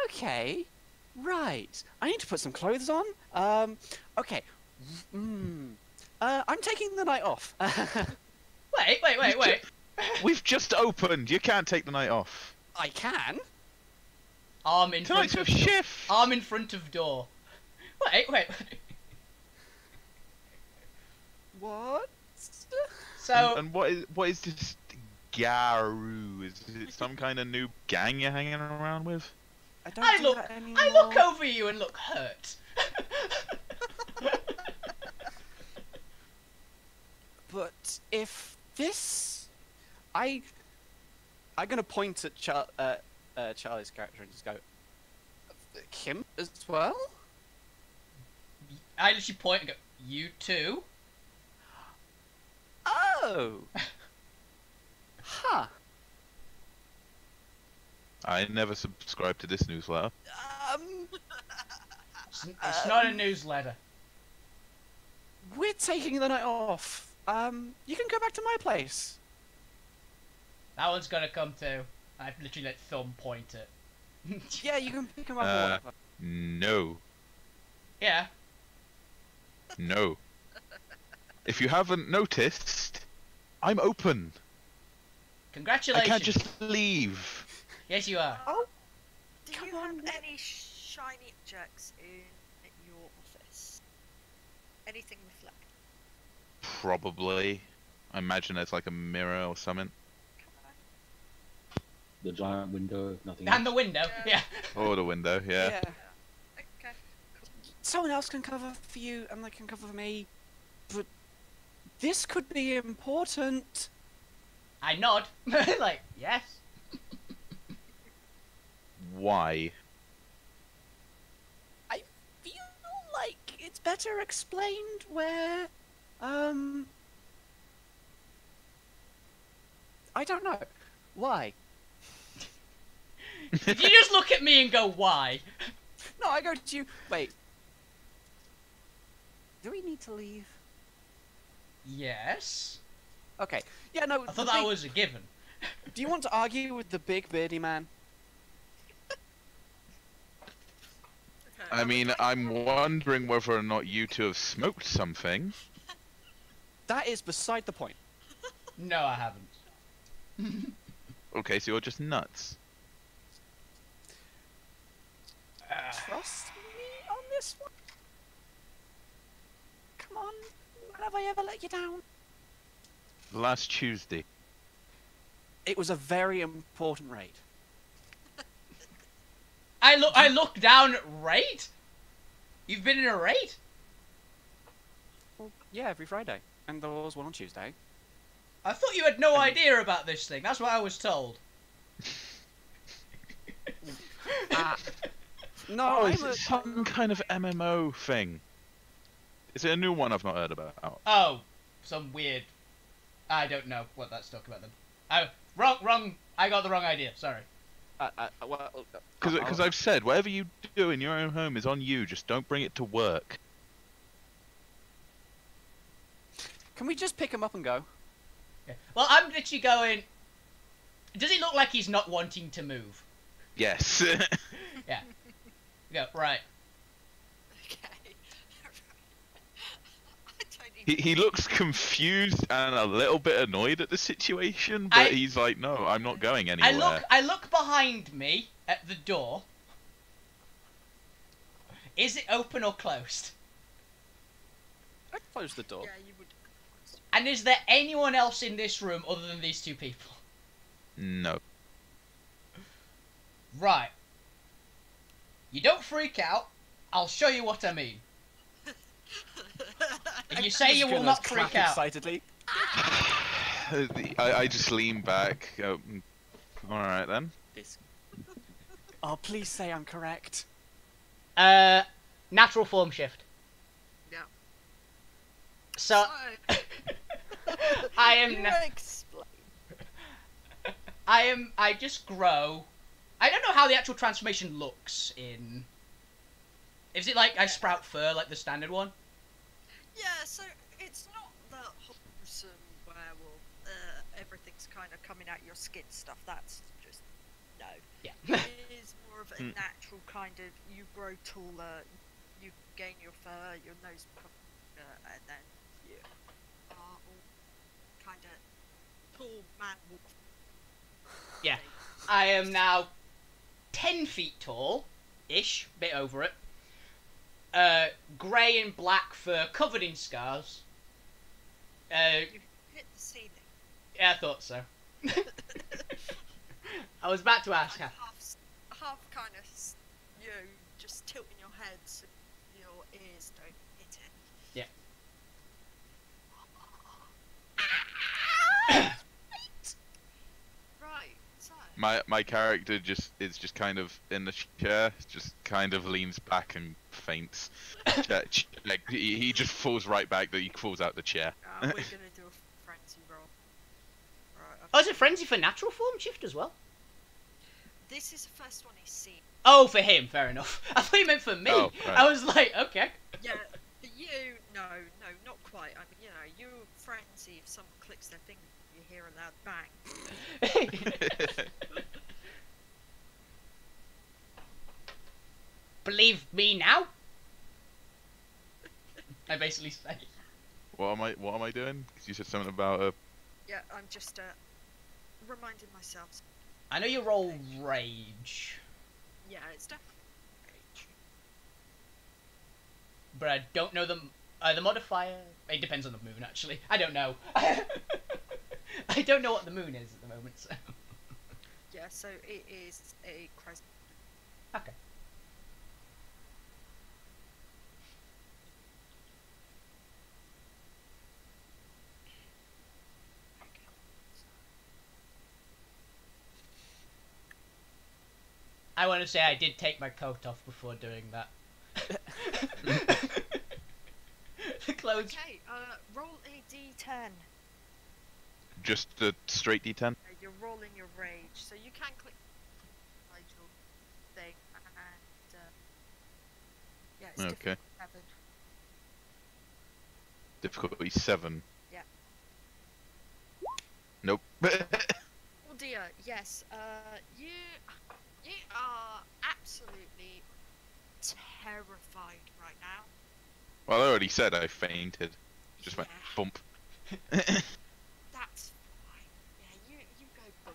Speaker 3: okay. Right. I need to put some clothes on. Okay. I'm taking the night off.
Speaker 1: Wait.
Speaker 2: We've just opened. You can't take the night off.
Speaker 3: I can.
Speaker 1: Arm in front
Speaker 2: Tonight's
Speaker 1: of
Speaker 2: a shift.
Speaker 1: Arm in front of door. Wait.
Speaker 3: What?
Speaker 1: So
Speaker 2: And what is this Garou? Is it some kind of new gang you're hanging around with?
Speaker 3: I don't
Speaker 1: I
Speaker 3: do
Speaker 1: look
Speaker 3: that anymore.
Speaker 1: I look over you and look hurt.
Speaker 3: But if this, I'm gonna point at Charlie's character and just go, him as well.
Speaker 1: I literally point and go, you too?
Speaker 3: Oh. Huh.
Speaker 2: I never subscribed to this newsletter.
Speaker 1: It's not a newsletter.
Speaker 3: We're taking the night off. You can go back to my place.
Speaker 1: That one's gonna come too. I literally let thumb point it.
Speaker 3: Yeah, you can pick him up or whatever.
Speaker 2: No.
Speaker 1: Yeah.
Speaker 2: No. If you haven't noticed, I'm open.
Speaker 1: Congratulations.
Speaker 2: I can't just leave.
Speaker 1: Yes, you are.
Speaker 4: Oh, do
Speaker 3: Come
Speaker 4: you
Speaker 3: on,
Speaker 4: have
Speaker 3: what-
Speaker 4: any shiny objects in your office? Anything reflect?
Speaker 2: Probably. I imagine there's like a mirror or something.
Speaker 6: The giant window, nothing
Speaker 1: And the
Speaker 6: else.
Speaker 1: window. Yeah.
Speaker 2: Or the window, yeah.
Speaker 4: Okay.
Speaker 3: Someone else can cover for you, and they can cover for me. But this could be important.
Speaker 1: I nod. Like, yes.
Speaker 2: Why?
Speaker 3: I feel like it's better explained where, I don't know. Why?
Speaker 1: If you just look at me and go, why?
Speaker 3: No, I go to you. Wait. Do we need to leave?
Speaker 1: Yes.
Speaker 3: Okay. Yeah, no.
Speaker 1: I
Speaker 3: the
Speaker 1: thought that
Speaker 3: big-
Speaker 1: was a given.
Speaker 3: Do you want to argue with the big beardy man?
Speaker 4: Okay.
Speaker 2: I mean, I'm wondering whether or not you two have smoked something.
Speaker 3: That is beside the point.
Speaker 1: No, I haven't.
Speaker 2: Okay, so you're just nuts.
Speaker 3: Trust me on this one. Come on. When have I ever let you down?
Speaker 2: Last Tuesday.
Speaker 3: It was a very important raid.
Speaker 1: I look down at raid? You've been in a raid?
Speaker 3: Well, yeah, every Friday. And there was one on Tuesday.
Speaker 1: I thought you had no idea about this thing. That's what I was told.
Speaker 3: No,
Speaker 2: Oh, is
Speaker 3: I'm
Speaker 2: it some kind of MMO thing? Is it a new one I've not heard about?
Speaker 1: Oh, some weird. I don't know what that's talking about then. Oh, wrong. I got the wrong idea. Sorry.
Speaker 2: Because I've said, whatever you do in your own home is on you, just don't bring it to work.
Speaker 3: Can we just pick him up and go?
Speaker 1: Yeah. Well, I'm literally going. Does he look like he's not wanting to move?
Speaker 2: Yes.
Speaker 1: Yeah. Go right.
Speaker 4: Okay. I don't even.
Speaker 2: He looks confused and a little bit annoyed at the situation, but he's like, no, I'm not going anywhere.
Speaker 1: I look behind me at the door. Is it open or closed?
Speaker 3: I close the door.
Speaker 4: Yeah, you would.
Speaker 1: And is there anyone else in this room other than these two people?
Speaker 2: No.
Speaker 1: Right. You don't freak out. I'll show you what I mean. If you say you will not freak out.
Speaker 3: Excitedly.
Speaker 2: I just lean back. Go, alright then.
Speaker 3: Oh, please say I'm correct.
Speaker 1: Natural form shift.
Speaker 4: Yeah.
Speaker 1: So, I am.
Speaker 4: You explain.
Speaker 1: I just grow. I don't know how the actual transformation looks in. Is it like I sprout fur like the standard one?
Speaker 4: Yeah, so it's not the wholesome werewolf. Everything's kind of coming out your skin stuff. That's just no.
Speaker 1: Yeah.
Speaker 4: It is more of a
Speaker 2: Hmm.
Speaker 4: natural kind of. You grow taller, you gain your fur, your nose becomes bigger, and then you are all kind of tall man wolf.
Speaker 1: Yeah. I am now 10 feet tall, ish, bit over it. Grey and black fur, covered in scars.
Speaker 4: You hit the ceiling.
Speaker 1: Yeah, I thought so. I was about to ask.
Speaker 4: And half kind of you just tilting your head so your ears don't hit it.
Speaker 1: Yeah.
Speaker 4: Right, so.
Speaker 2: My character is just kind of in the chair, just kind of leans back and faints. Like he just falls right back. That he falls out the chair.
Speaker 4: We're gonna do a frenzy roll. Right.
Speaker 1: Oh, is it frenzy for natural form shift as well?
Speaker 4: This is the first one he's seen.
Speaker 1: Oh, for him, fair enough. I thought you meant for me.
Speaker 2: Oh, right.
Speaker 1: I was like, okay.
Speaker 4: Yeah, for you, no, not quite. I mean, you frenzy if someone clicks their finger, you hear a loud bang.
Speaker 1: Believe me now. I basically say.
Speaker 2: What am I doing? Because you said something about
Speaker 4: Yeah, I'm just reminding myself.
Speaker 1: I know you roll rage,
Speaker 4: Yeah, it's definitely rage.
Speaker 1: but I don't know the modifier. It depends on the moon, actually. I don't know. I don't know what the moon is at the moment. So.
Speaker 4: Yeah, so it is a crescent.
Speaker 1: Okay. I want to say I did take my coat off before doing that. The clothes.
Speaker 4: Okay, roll a d10.
Speaker 2: just a straight D10.
Speaker 4: You're rolling your rage, so you can click Nigel thing and yeah, it's
Speaker 2: Okay.
Speaker 4: difficult 7.
Speaker 2: Difficulty 7.
Speaker 4: Yeah.
Speaker 2: Nope.
Speaker 4: Oh dear, yes. You are absolutely terrified right now.
Speaker 2: Well, I already said I fainted. Just went
Speaker 4: Yeah.
Speaker 2: bump.
Speaker 4: That's fine. Yeah, you go boom.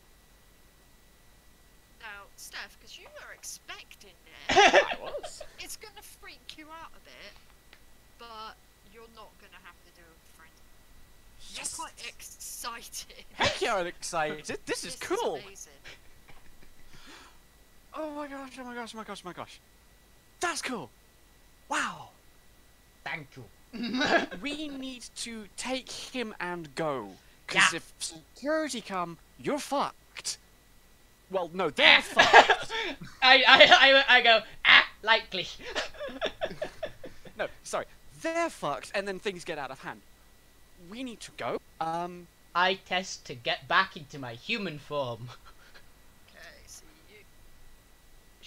Speaker 4: Now, Steph, because you were expecting it,
Speaker 3: I was.
Speaker 4: it's gonna freak you out a bit, but you're not gonna have to do a friend. You're
Speaker 3: Yes.
Speaker 4: quite excited.
Speaker 3: Heck yeah, I'm excited. This is cool.
Speaker 4: amazing.
Speaker 3: Oh my gosh, oh my gosh, oh my gosh, oh my gosh. That's cool. Wow.
Speaker 1: Thank you.
Speaker 3: We need to take him and go. Because
Speaker 1: Yeah.
Speaker 3: if security come, you're fucked. Well, no, they're fucked.
Speaker 1: I go, likely.
Speaker 3: No, sorry. They're fucked, and then things get out of hand. We need to go.
Speaker 1: I test to get back into my human form.
Speaker 4: Okay, so you.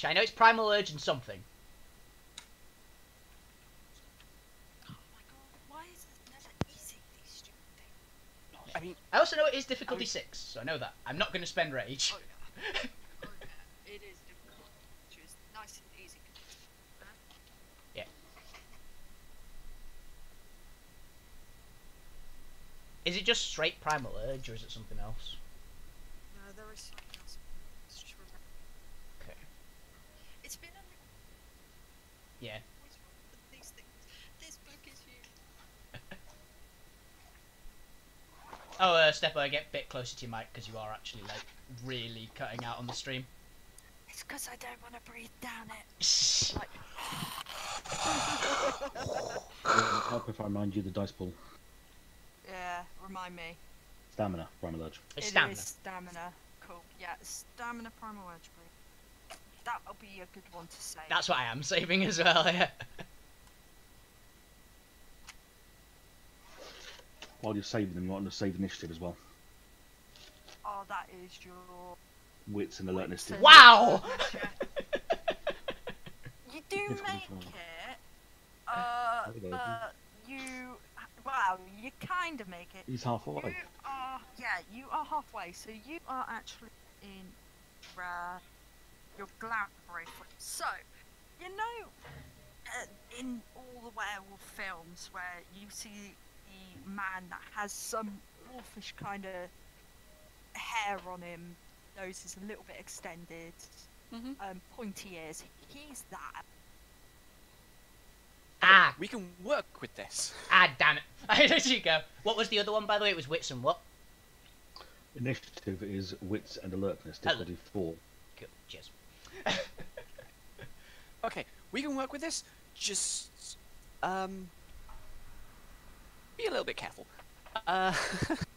Speaker 1: I know it's primal urge and something.
Speaker 4: Oh my god, why is it never easy, these stupid things?
Speaker 3: I mean,
Speaker 1: I also know it is difficulty 6, so I know that. I'm not going to spend rage.
Speaker 4: Oh yeah. Oh yeah, it is difficult, which is nice and easy.
Speaker 1: Is it just straight primal urge, or is it something else?
Speaker 4: No, there is something else. Let's just remember.
Speaker 1: Okay.
Speaker 4: It's been a
Speaker 1: Yeah.
Speaker 4: What's wrong with these things? This book is huge.
Speaker 1: Oh, Steppo, get a bit closer to your mic, because you are actually, like, really cutting out on the stream.
Speaker 4: It's because I don't want to breathe down it. Like,
Speaker 6: Help if I remind you the dice pool.
Speaker 4: yeah, remind me.
Speaker 6: Stamina, primal urge.
Speaker 1: It's
Speaker 4: It
Speaker 1: stamina.
Speaker 4: is stamina. Cool. Yeah, stamina primal urge, please. That'll be a good one to say.
Speaker 1: That's what I am saving as well, yeah.
Speaker 6: While you're saving them, you want to save initiative as well.
Speaker 4: Oh, that is your.
Speaker 6: Wits and alertness.
Speaker 4: Wits and-
Speaker 1: Wow!
Speaker 4: You do
Speaker 6: Difficult
Speaker 4: make
Speaker 6: one.
Speaker 4: it.
Speaker 6: Okay.
Speaker 4: But you. Well, you kind of make it.
Speaker 6: He's halfway.
Speaker 4: You are, yeah, you are halfway. So you are actually in your glam bracelet. So, you know, in all the werewolf films where you see the man that has some wolfish kind of hair on him, nose is a little bit extended, pointy ears. He's that.
Speaker 1: Ah,
Speaker 3: We can work with this.
Speaker 1: damn it. There you go. What was the other one, by the way? It was wits and what?
Speaker 6: Initiative is wits and alertness, difficulty 4.
Speaker 1: Cool. Cheers.
Speaker 3: Okay, we can work with this. Just be a little bit careful.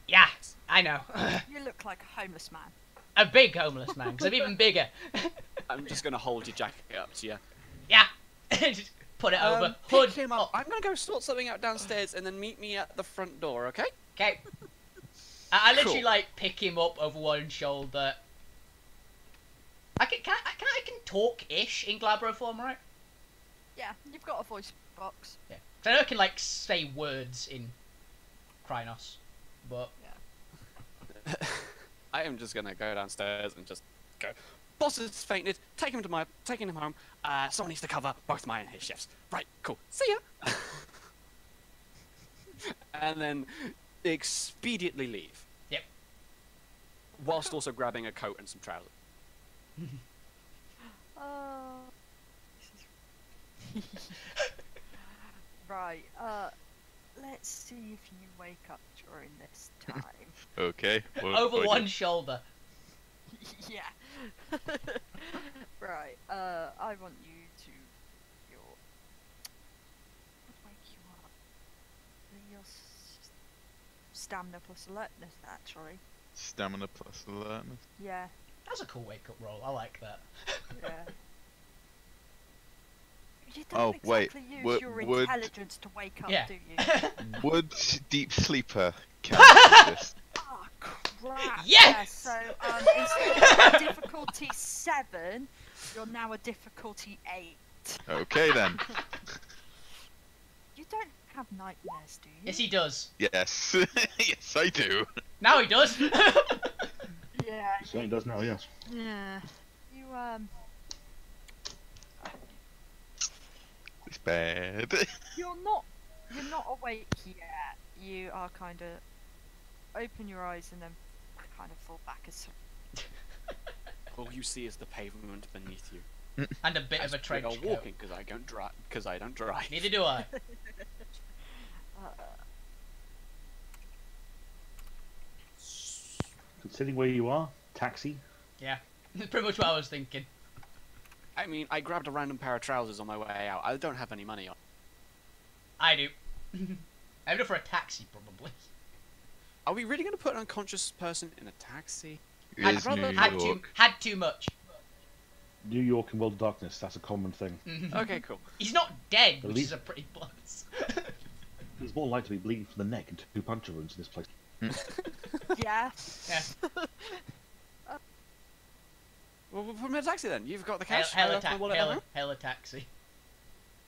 Speaker 1: Yeah, I know.
Speaker 4: You look like a homeless man.
Speaker 1: A big homeless man, because I'm even bigger.
Speaker 3: I'm just gonna hold your jacket up to you.
Speaker 1: Yeah. Just put it over. Hood.
Speaker 3: Pick him up. I'm gonna go sort something out downstairs, and then meet me at the front door. Okay?
Speaker 1: Okay. I literally
Speaker 3: Cool.
Speaker 1: like pick him up over one shoulder. I can talk-ish in Glabro form, right?
Speaker 4: Yeah, you've got a voice box.
Speaker 1: Yeah. So I know I can like say words in Krynos, but
Speaker 3: I am just gonna go downstairs and just go. Boss has fainted. Taking him home. Someone needs to cover both mine and his shifts. Right, cool. See ya. And then expediently leave.
Speaker 1: Yep.
Speaker 3: Whilst also grabbing a coat and some trousers.
Speaker 4: Right, let's see if you wake up during this time.
Speaker 2: Okay.
Speaker 1: over
Speaker 2: what do I
Speaker 1: one
Speaker 2: do?
Speaker 1: shoulder.
Speaker 4: Yeah. Right, I want you to wake you up. Your stamina plus alertness, actually.
Speaker 2: Stamina plus alertness.
Speaker 4: Yeah,
Speaker 1: That's a cool wake-up roll. I like that.
Speaker 4: yeah. You don't
Speaker 2: Oh, wait,
Speaker 4: exactly use
Speaker 2: would-
Speaker 4: your
Speaker 2: would-
Speaker 4: intelligence to wake up,
Speaker 1: Yeah.
Speaker 4: do you?
Speaker 2: Would deep sleeper count this?
Speaker 4: Oh, crap.
Speaker 1: Yes!
Speaker 4: Yeah, so, instead of difficulty 7, you're now a difficulty 8.
Speaker 2: Okay then.
Speaker 4: You don't have nightmares, do you?
Speaker 1: Yes, he does.
Speaker 2: Yes. Yes, I do.
Speaker 1: Now he does.
Speaker 4: Yeah.
Speaker 6: So it does now, yes.
Speaker 4: Yeah. You,
Speaker 2: It's bad.
Speaker 4: you're not awake yet. You are kind of open your eyes and then kind of fall back asleep.
Speaker 3: All you see is the pavement beneath you.
Speaker 1: And a bit of a
Speaker 3: As we
Speaker 1: trench
Speaker 3: are
Speaker 1: coat.
Speaker 3: walking because I don't drive. Because I don't drive.
Speaker 1: Neither do I.
Speaker 6: Considering where you are, taxi.
Speaker 1: Yeah. That's pretty much what I was thinking.
Speaker 3: I mean, I grabbed a random pair of trousers on my way out. I don't have any money on.
Speaker 1: I do. I would for a taxi, probably.
Speaker 3: Are we really going to put an unconscious person in a taxi?
Speaker 2: It
Speaker 1: Had,
Speaker 2: is New
Speaker 1: had
Speaker 2: York.
Speaker 1: too much.
Speaker 6: New York and World of Darkness, that's a common thing.
Speaker 3: Okay, cool.
Speaker 1: He's not dead,
Speaker 6: At
Speaker 1: which
Speaker 6: least-
Speaker 1: is a pretty plus.
Speaker 6: He's more likely to be bleeding from the neck and 2 puncture wounds in this place.
Speaker 4: Yeah.
Speaker 1: Yeah.
Speaker 3: Well, we'll put him in a taxi then. You've got the
Speaker 1: Hail,
Speaker 3: cash. I left my wallet at home.
Speaker 1: hail a taxi.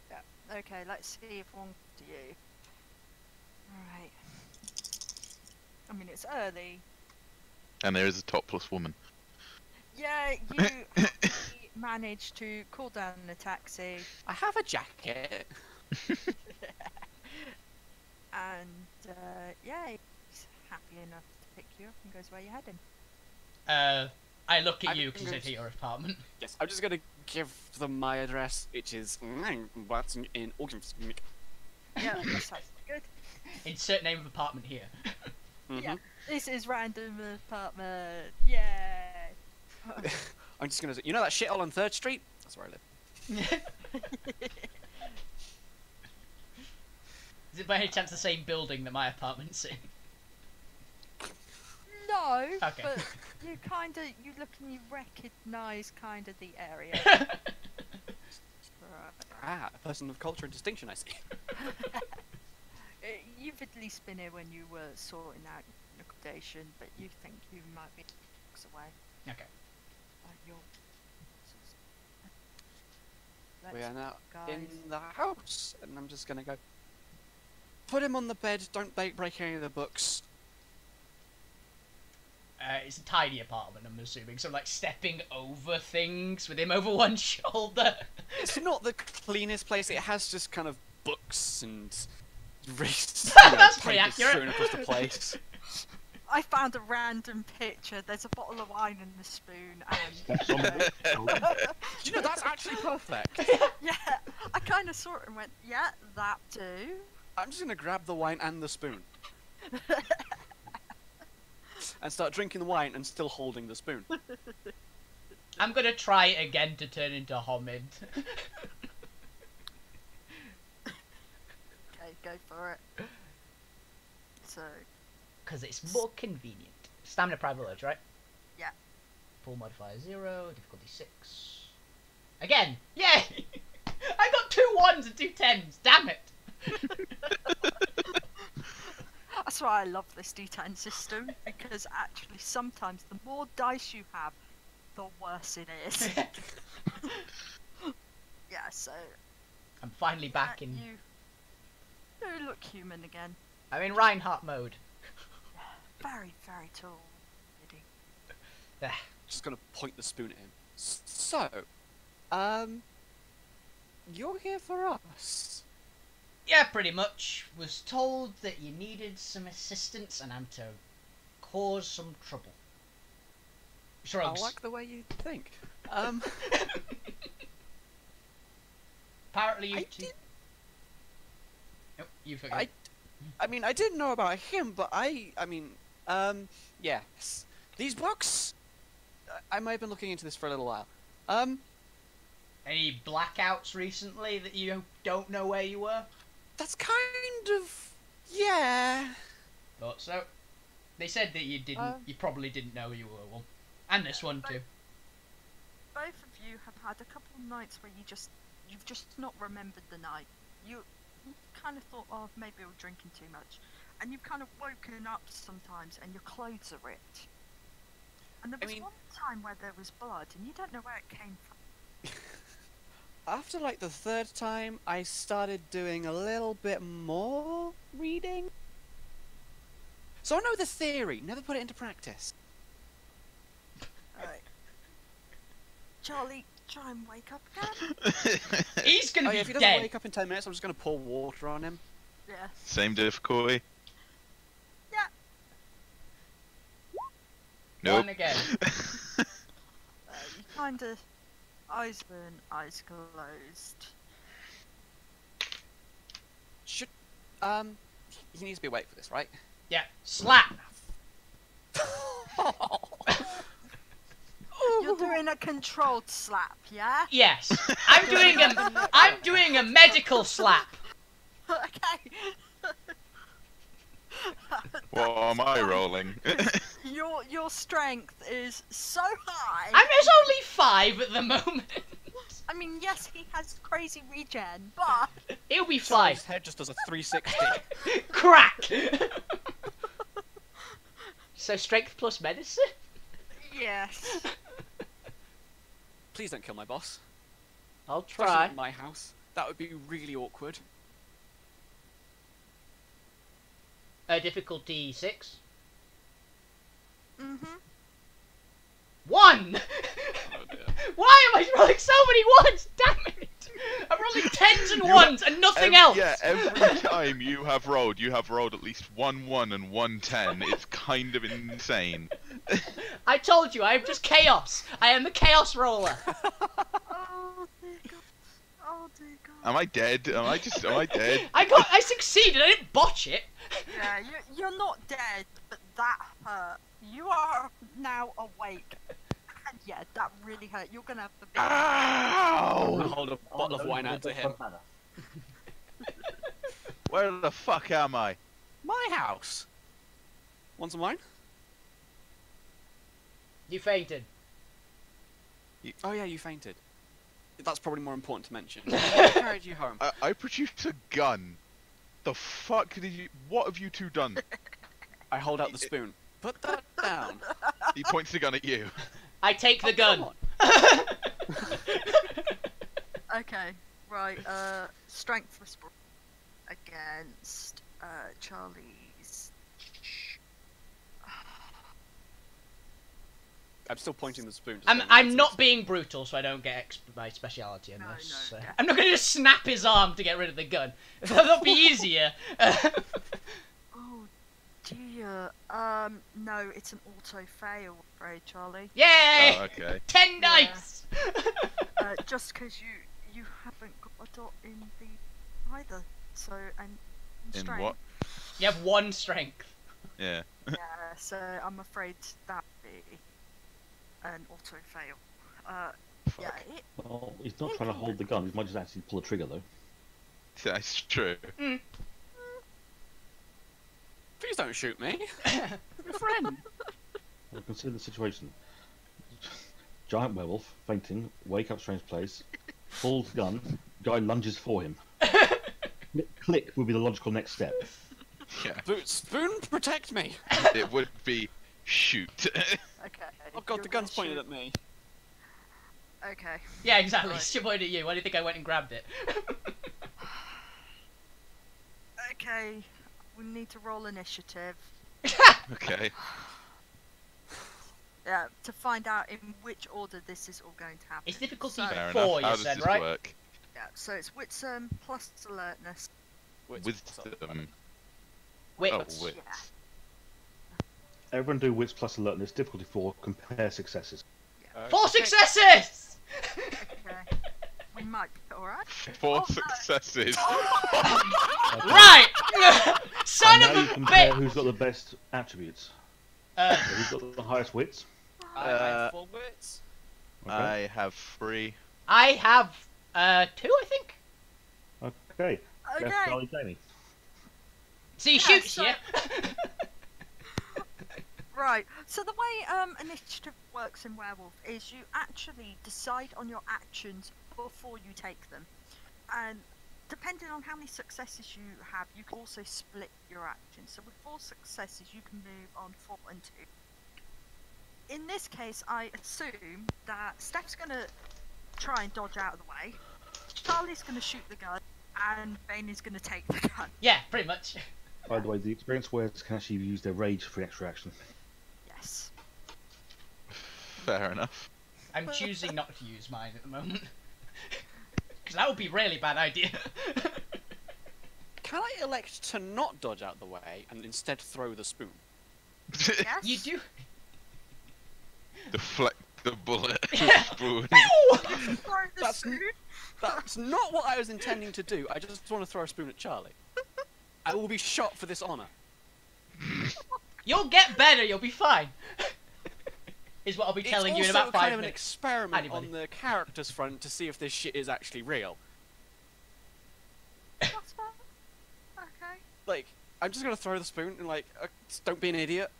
Speaker 4: Yeah. Okay, let's see if one to you. Alright. I mean, it's early.
Speaker 2: And there is a topless woman.
Speaker 4: Yeah, you happily managed to call down the taxi
Speaker 3: I have a jacket.
Speaker 4: and, yeah, he's happy enough to pick you up and goes where you're heading.
Speaker 1: I look at
Speaker 3: I'm
Speaker 1: you because
Speaker 3: gonna-
Speaker 1: it's at your apartment.
Speaker 3: Yes, I'm just gonna give them my address, which is what's in Auckland.
Speaker 4: Yeah, that sounds good.
Speaker 1: Insert name of apartment here.
Speaker 4: Yeah. This is random apartment. Yay!
Speaker 3: I'm just gonna say, you know that shithole on 3rd Street? That's where I live.
Speaker 1: Is it by any chance the same building that my apartment's in?
Speaker 4: No,
Speaker 1: Okay.
Speaker 4: but you look and you recognise kind of the area. Right.
Speaker 3: Ah, a person of culture and distinction, I see.
Speaker 4: You've at least been here when you were sorting out your accommodation, but you think you might be weeks away.
Speaker 1: Okay.
Speaker 4: You're...
Speaker 3: We are now
Speaker 4: guys.
Speaker 3: in the house, and I'm just gonna go. Put him on the bed. Don't break any of the books.
Speaker 1: It's a tiny apartment, I'm assuming. So I'm like stepping over things with him over one shoulder.
Speaker 3: It's not the cleanest place. It has just kind of books and
Speaker 1: That's pretty accurate.
Speaker 3: strewn across the place.
Speaker 4: I found a random picture. There's a bottle of wine and a spoon, and
Speaker 6: That's on the
Speaker 3: You know, that's actually perfect.
Speaker 4: yeah, I kind of saw it and went, yeah, that too.
Speaker 3: I'm just gonna grab the wine and the spoon. And start drinking the wine and still holding the spoon.
Speaker 1: I'm gonna try again to turn into Homid.
Speaker 4: Okay, go for it. So,
Speaker 1: Because it's more convenient. Stamina privilege, right?
Speaker 4: Yeah.
Speaker 1: Pull modifier 0, difficulty 6. Again! Yay! I got 2 1s and 2 10s, damn it!
Speaker 4: that's why I love this D10 system, because actually sometimes the more dice you have, the worse it is. Yeah, so
Speaker 1: I'm finally back in.
Speaker 4: You look human again.
Speaker 1: I'm in Reinhardt mode.
Speaker 4: Very, very tall.
Speaker 3: Just gonna point the spoon at him. So, you're here for us.
Speaker 1: Yeah, pretty much. Was told that you needed some assistance and I'm to cause some trouble. Shrugs.
Speaker 3: I like the way you think.
Speaker 1: Apparently you
Speaker 3: I
Speaker 1: two...
Speaker 3: did-
Speaker 1: Nope, you forgot.
Speaker 3: I mean, I didn't know about him, but yes. These books, I might have been looking into this for a little while.
Speaker 1: Any blackouts recently that you don't know where you were?
Speaker 3: That's kind of, yeah.
Speaker 1: Thought so. They said that you didn't. You probably didn't know you were one, and this one too.
Speaker 4: Both of you have had a couple of nights where you've just not remembered the night. You kind of thought, oh, maybe you're drinking too much, and you've kind of woken up sometimes, and your clothes are ripped. And there was one time where there was blood, and you don't know where it came from.
Speaker 3: After like the third time, I started doing a little bit more reading. So I know the theory, never put it into practice.
Speaker 4: Alright. Charlie, try and wake up again.
Speaker 1: He's gonna
Speaker 3: Oh
Speaker 1: be
Speaker 3: yeah, if he doesn't
Speaker 1: dead.
Speaker 3: wake up in 10 minutes, I'm just gonna pour water on him.
Speaker 4: Yeah.
Speaker 2: Same difficulty.
Speaker 4: Yeah.
Speaker 2: Nope.
Speaker 1: One again.
Speaker 4: You kind of eyes open, eyes closed.
Speaker 3: Should, he needs to be awake for this, right?
Speaker 1: Yeah. Slap.
Speaker 4: You're doing a controlled slap, yeah?
Speaker 1: Yes. I'm doing a medical slap.
Speaker 4: Okay.
Speaker 2: What am I rolling?
Speaker 4: Your strength is so high.
Speaker 1: There's only 5 at the moment.
Speaker 4: I mean, yes, he has crazy regen, but
Speaker 1: He'll be
Speaker 3: His
Speaker 1: 5.
Speaker 3: head just does a 360.
Speaker 1: Crack. So strength plus medicine.
Speaker 4: yes.
Speaker 3: Please don't kill my boss.
Speaker 1: I'll
Speaker 3: Especially
Speaker 1: try.
Speaker 3: in my house. That would be really awkward.
Speaker 1: Difficulty 6.
Speaker 4: Mhm.
Speaker 1: 1.
Speaker 3: Oh dear.
Speaker 1: Why am I rolling so many 1s? Damn it! I'm rolling 10s and 1s and nothing else.
Speaker 2: Yeah, every time you have rolled at least 1 1 and 1 10. It's kind of insane.
Speaker 1: I told you, I am just chaos. I am the chaos roller.
Speaker 4: Oh dear God. Oh dear God.
Speaker 2: Am I dead? Am I dead?
Speaker 1: I succeeded. I didn't botch it.
Speaker 4: Yeah, you're not dead, but that hurt. You are now awake. And yeah, that really hurt. You're gonna have the big...
Speaker 3: I'm gonna
Speaker 2: Ow!
Speaker 3: hold a bottle of wine out to him.
Speaker 2: Where the fuck am I?
Speaker 3: My house! Want some wine?
Speaker 1: You fainted.
Speaker 3: Oh yeah, you fainted. That's probably more important to mention. I carried you home.
Speaker 2: I produced a gun. The fuck did you? What have you two done?
Speaker 3: I hold out the spoon. Put that down.
Speaker 2: He points the gun at you.
Speaker 1: I take the gun.
Speaker 3: Come on.
Speaker 4: Okay, right, strength response against, Charlie's...
Speaker 3: I'm still pointing the spoon.
Speaker 1: I'm not being brutal, so I don't get my speciality in
Speaker 4: No,
Speaker 1: this.
Speaker 4: no, yeah.
Speaker 1: I'm not gonna just snap his arm to get rid of the gun. That'll be easier.
Speaker 4: Oh dear. No, it's an auto fail, I'm afraid, Charlie.
Speaker 1: Yay!
Speaker 2: Oh, okay.
Speaker 1: 10
Speaker 4: Yeah.
Speaker 1: dice!
Speaker 4: Just because you haven't got a dot in the either. So and
Speaker 2: In
Speaker 4: strength.
Speaker 2: what?
Speaker 1: You have 1 strength.
Speaker 2: Yeah.
Speaker 4: Yeah, so I'm afraid that would be an auto fail. Yeah,
Speaker 2: Fuck.
Speaker 6: Well, he's not trying to hold the gun. He might just actually pull the trigger though.
Speaker 2: That's true.
Speaker 3: Please don't shoot me. I'm a friend.
Speaker 6: Well, consider the situation. Giant werewolf, fainting, wake up strange place, pulls gun, guy lunges for him. Click would be the logical next step.
Speaker 2: Yeah.
Speaker 3: Spoon, protect me.
Speaker 2: It would be shoot.
Speaker 4: Okay.
Speaker 3: Oh god,
Speaker 4: you're
Speaker 3: the gun's
Speaker 4: gonna
Speaker 3: pointed
Speaker 4: shoot.
Speaker 3: at me.
Speaker 4: Okay.
Speaker 1: Yeah, exactly.
Speaker 4: Right.
Speaker 1: It's pointed at you. Why do you think I went and grabbed it?
Speaker 4: Okay. We need to roll initiative.
Speaker 2: Okay.
Speaker 4: Yeah, to find out in which order this is all going to happen.
Speaker 1: It's difficulty
Speaker 4: So,
Speaker 2: Fair
Speaker 1: 4,
Speaker 2: enough.
Speaker 1: you
Speaker 2: How does
Speaker 1: said,
Speaker 2: this
Speaker 1: right?
Speaker 2: work?
Speaker 4: yeah, so it's Witsum plus alertness.
Speaker 2: Wisdom.
Speaker 1: Wait,
Speaker 2: Oh, wit.
Speaker 4: Yeah.
Speaker 6: Everyone do wits plus alertness, difficulty 4, compare successes.
Speaker 1: 4 successes!
Speaker 4: Okay. We might be alright.
Speaker 2: 4
Speaker 4: Oh, no.
Speaker 2: successes.
Speaker 1: Right! Son
Speaker 6: And now
Speaker 1: of
Speaker 6: you
Speaker 1: a
Speaker 6: compare
Speaker 1: bitch!
Speaker 6: who's got the best attributes.
Speaker 1: Uh,
Speaker 6: So who's got the highest wits?
Speaker 3: I have 4 wits.
Speaker 6: Okay.
Speaker 2: I have 3.
Speaker 1: I have 2, I think.
Speaker 6: Okay. Jeff,
Speaker 4: Okay.
Speaker 6: Charlie, Jamie.
Speaker 1: So he
Speaker 4: Yeah,
Speaker 1: shoots
Speaker 4: so-
Speaker 1: you.
Speaker 4: Right. So the way initiative works in Werewolf is you actually decide on your actions before you take them, and depending on how many successes you have, you can also split your actions. So with 4 successes, you can move on 4 and 2. In this case, I assume that Steph's gonna try and dodge out of the way. Charlie's gonna shoot the gun, and Bane is gonna take the gun.
Speaker 1: Yeah, pretty much.
Speaker 6: By the way, the experienced wearers can actually use their rage for extra action.
Speaker 4: Yes.
Speaker 2: Fair enough.
Speaker 1: I'm choosing not to use mine at the moment. Because that would be a really bad idea.
Speaker 3: Can I elect to not dodge out the way and instead throw the spoon?
Speaker 4: Yes.
Speaker 1: You do.
Speaker 2: Deflect the bullet.
Speaker 1: Yeah.
Speaker 2: Spoon.
Speaker 1: Ow!
Speaker 4: Throw the
Speaker 3: That's
Speaker 4: spoon.
Speaker 3: That's not what I was intending to do. I just want to throw a spoon at Charlie. I will be shot for this honor.
Speaker 1: You'll get better, you'll be fine. Is what I'll be telling you in
Speaker 3: It's also
Speaker 1: about 5
Speaker 3: kind of an
Speaker 1: minutes.
Speaker 3: experiment
Speaker 1: Anybody.
Speaker 3: on the characters front to see if this shit is actually real.
Speaker 4: That's fine. Okay.
Speaker 3: Like, I'm just gonna throw the spoon and like, just don't be an idiot.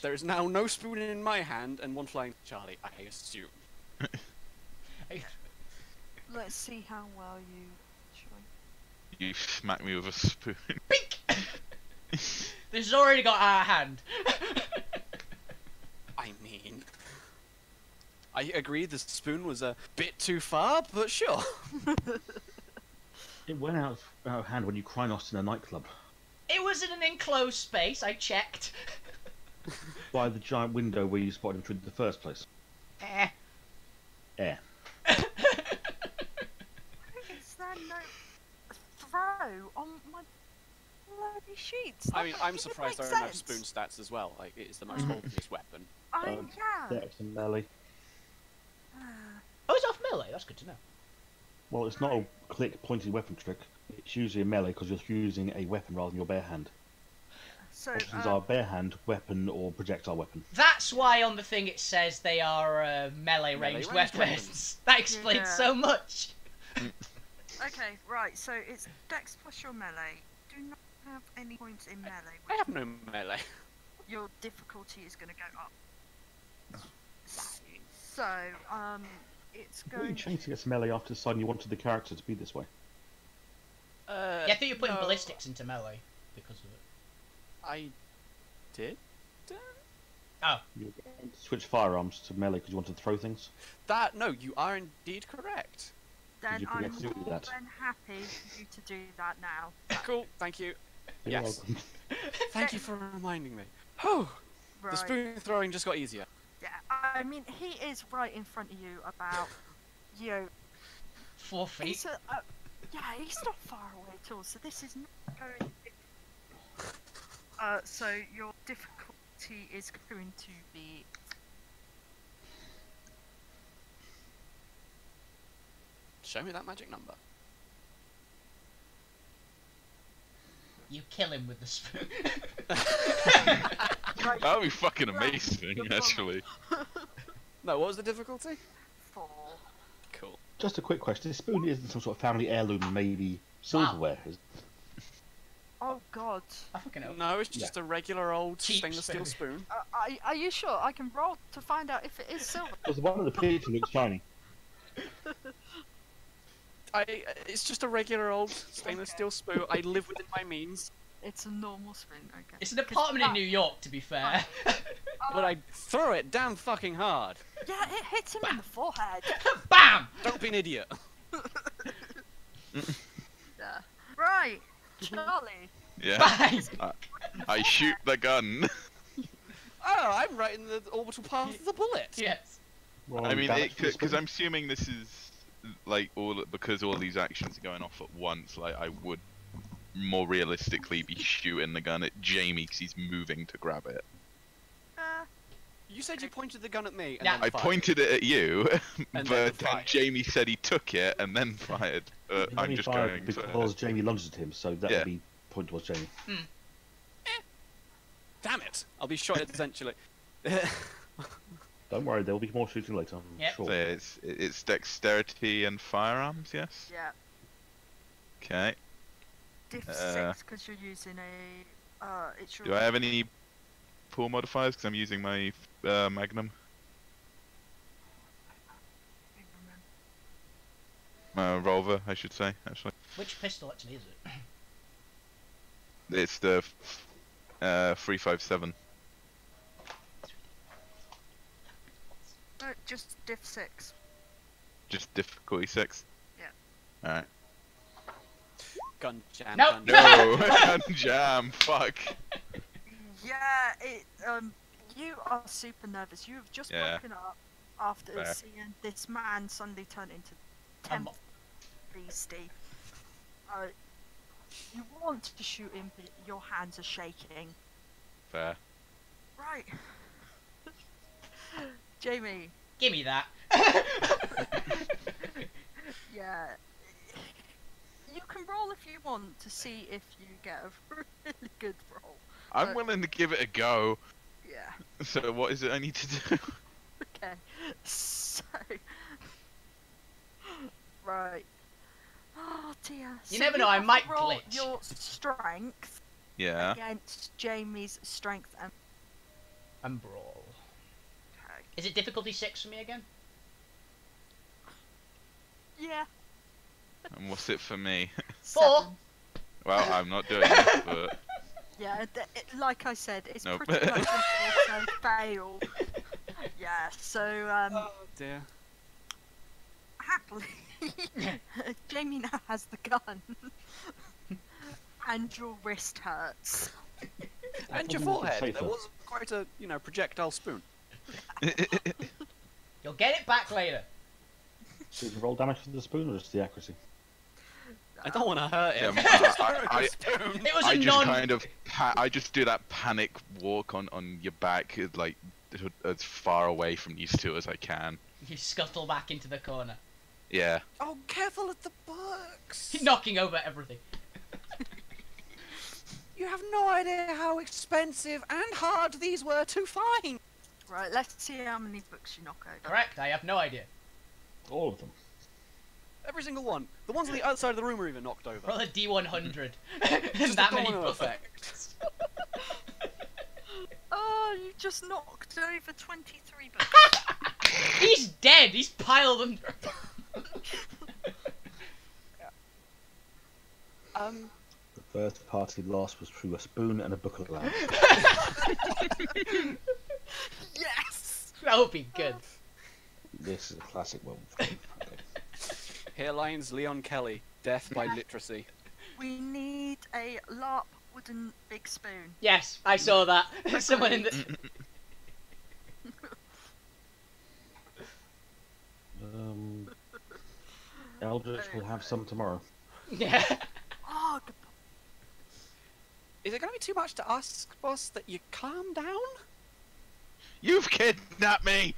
Speaker 3: There is now no spoon in my hand and 1 flying to Charlie, I assume.
Speaker 4: Let's see how well you.
Speaker 2: You smack me with a spoon.
Speaker 1: Bink! This has already got out of hand.
Speaker 3: I mean, I agree the spoon was a bit too far, but sure.
Speaker 6: It went out of hand when you crynosed in a nightclub
Speaker 1: It was in an enclosed space, I checked.
Speaker 6: by the giant window where you spotted him through the first place.
Speaker 1: Eh.
Speaker 6: Air.
Speaker 4: Is there no throw on my bloody sheets?
Speaker 3: I mean,
Speaker 4: That
Speaker 3: I'm
Speaker 4: doesn't
Speaker 3: surprised there
Speaker 4: make
Speaker 3: are enough
Speaker 4: sense.
Speaker 3: spoon stats as well. Like, it is the most obvious weapon.
Speaker 4: Yeah.
Speaker 6: Dex and melee.
Speaker 1: Oh, it's off melee, that's good to know.
Speaker 6: Well, it's not a click pointed weapon trick. It's usually a melee because you're using a weapon rather than your bare hand.
Speaker 4: So,
Speaker 6: Options are bare hand, weapon, or projectile weapon.
Speaker 1: That's why on the thing it says they are melee ranged
Speaker 3: ranged
Speaker 1: weapons.
Speaker 3: weapons.
Speaker 1: That explains
Speaker 4: Yeah.
Speaker 1: so much.
Speaker 4: okay, right. So it's Dex plus your melee. Do not have any points in melee.
Speaker 3: I have no melee.
Speaker 4: Your difficulty is going to go up. So, it's
Speaker 6: What are you
Speaker 4: going.
Speaker 6: changing its melee after deciding you wanted the character to be this way?
Speaker 1: Yeah, I think you're putting
Speaker 3: no,
Speaker 1: ballistics into melee because of it.
Speaker 3: I did?
Speaker 1: Oh,
Speaker 6: You switch firearms to melee because you wanted to throw things?
Speaker 3: That, no, you are indeed correct.
Speaker 4: Then
Speaker 6: you
Speaker 4: I'm
Speaker 6: forget to do
Speaker 4: more
Speaker 6: that?
Speaker 4: than happy for you to do that now.
Speaker 3: Cool, thank you.
Speaker 6: You're
Speaker 3: Yes.
Speaker 6: welcome.
Speaker 3: Thank you for reminding me. Whew,
Speaker 4: Right.
Speaker 3: the spoon throwing just got easier.
Speaker 4: Yeah, I mean, he is right in front of you about,
Speaker 1: 4 feet.
Speaker 4: he's yeah, he's not far away at all, so this is not going So your difficulty is going to be.
Speaker 3: Show me that magic number.
Speaker 1: You kill him with the spoon.
Speaker 2: That would be fucking amazing, actually.
Speaker 3: No, what was the difficulty?
Speaker 4: 4.
Speaker 3: Cool.
Speaker 6: Just a quick question. This spoon isn't some sort of family heirloom, maybe silverware. Is
Speaker 4: Oh God.
Speaker 1: I fucking know.
Speaker 3: No, it's just a regular old
Speaker 1: Cheap
Speaker 3: stainless steel spoon.
Speaker 4: Are you sure? I can roll to find out if it is silver.
Speaker 6: Because one of the pictures looks shiny.
Speaker 3: It's just a regular old stainless steel spoon. I live within my means.
Speaker 4: It's a normal spoon. Okay.
Speaker 1: It's an apartment in New York, to be fair.
Speaker 3: But I throw it damn fucking hard.
Speaker 4: Yeah, it hits him in the forehead.
Speaker 1: BAM!
Speaker 3: Don't be an idiot.
Speaker 4: Yeah. Right, Charlie.
Speaker 2: Yeah.
Speaker 1: Bang!
Speaker 2: I shoot the gun.
Speaker 3: Oh, I'm right in the orbital path of the bullet.
Speaker 1: Yes.
Speaker 2: I mean, because I'm assuming this is like because all these actions are going off at once. Like, I would more realistically be shooting the gun at Jamie because he's moving to grab it.
Speaker 3: You said you pointed the gun at me. And
Speaker 1: Yeah.
Speaker 3: then
Speaker 2: I
Speaker 3: fired.
Speaker 2: pointed it at you,
Speaker 3: And then
Speaker 2: but
Speaker 3: fired.
Speaker 2: Jamie said he took it and then fired. I'm
Speaker 6: Only
Speaker 2: just
Speaker 6: fired
Speaker 2: going.
Speaker 6: because Jamie lunged at him, so that
Speaker 2: Yeah.
Speaker 6: would be point towards Jamie.
Speaker 3: Damn it! I'll be shot at eventually.
Speaker 6: Don't worry, there will be more shooting later. I'm
Speaker 1: Yep.
Speaker 6: sure.
Speaker 2: So it's dexterity and firearms, yes.
Speaker 4: Yeah.
Speaker 2: Okay.
Speaker 4: Diff 6 because you're using a. It's your.
Speaker 2: Do I have any pool modifiers? Because I'm using my Magnum. Revolver, I should say, actually.
Speaker 1: Which pistol actually is it?
Speaker 2: It's the 357.
Speaker 4: No, just diff 6.
Speaker 2: Just difficulty 6.
Speaker 4: Yeah.
Speaker 2: Alright.
Speaker 3: Gun jam.
Speaker 1: Nope.
Speaker 3: Gun jam.
Speaker 2: No! Gun jam! Fuck!
Speaker 4: Yeah, you are super nervous. You have just
Speaker 2: Yeah.
Speaker 4: woken up after
Speaker 2: Fair.
Speaker 4: seeing this man suddenly turn into temp beastie. You want to shoot him, but your hands are shaking.
Speaker 2: Fair.
Speaker 4: Right. Jamie.
Speaker 1: Give me that.
Speaker 4: Yeah. You can roll if you want to see if you get a really good roll.
Speaker 2: I'm willing to give it a go.
Speaker 4: Yeah.
Speaker 2: So what is it I need to do?
Speaker 4: Okay. So. Right. Oh dear.
Speaker 1: You
Speaker 4: So
Speaker 1: never know, I
Speaker 4: have to
Speaker 1: might
Speaker 4: roll
Speaker 1: glitch.
Speaker 4: your strength
Speaker 2: Yeah.
Speaker 4: against Jamie's strength and.
Speaker 1: And brawl.
Speaker 4: Okay.
Speaker 1: Is it difficulty 6 for me again?
Speaker 4: Yeah.
Speaker 2: And what's it for me?
Speaker 1: 4.
Speaker 4: 7.
Speaker 2: Well, I'm not doing it, but
Speaker 4: Yeah, like I said, it's
Speaker 2: Nope.
Speaker 4: pretty much an auto fail. Yeah, so
Speaker 3: Oh dear.
Speaker 4: happily, Jamie now has the gun, and your wrist hurts.
Speaker 3: And your
Speaker 6: Probably make it
Speaker 3: forehead.
Speaker 6: safer.
Speaker 3: There was quite a, projectile spoon.
Speaker 1: You'll get it back later.
Speaker 6: So you can roll damage for the spoon or just the accuracy?
Speaker 3: I don't want to hurt him.
Speaker 2: Yeah,
Speaker 3: Just
Speaker 2: I-
Speaker 3: throw it
Speaker 2: I-
Speaker 3: with a spoon.
Speaker 1: It was
Speaker 2: I
Speaker 1: a
Speaker 2: just
Speaker 1: non.
Speaker 2: kind of I just do that panic walk on your back, like as far away from these two as I can.
Speaker 1: You scuttle back into the corner.
Speaker 2: Yeah.
Speaker 3: Oh, careful of the books.
Speaker 1: Knocking over everything.
Speaker 3: You have no idea how expensive and hard these were to find.
Speaker 4: Right, let's see how many books you knock over.
Speaker 1: Correct, I have no idea.
Speaker 6: All of them.
Speaker 3: Every single one. The ones on the outside of the room are even knocked over.
Speaker 1: Roll a D100.
Speaker 3: Just
Speaker 1: that
Speaker 3: a
Speaker 1: many
Speaker 3: domino
Speaker 1: books.
Speaker 3: effect.
Speaker 4: Oh, you just knocked over 23 books.
Speaker 1: He's dead. He's piled under.
Speaker 6: The first party loss was through a spoon and a book of land.
Speaker 4: Yes!
Speaker 1: That would be good.
Speaker 6: This is a classic Werewolf game. Okay.
Speaker 3: Here lies Leon Kelly, death by literacy.
Speaker 4: We need a LARP wooden big spoon.
Speaker 1: Yes, I saw that. Someone in the.
Speaker 6: Eldritch will have some tomorrow.
Speaker 1: Yeah.
Speaker 4: Oh, good.
Speaker 3: Is it going to be too much to ask, boss, that you calm down?
Speaker 2: You've kidnapped me!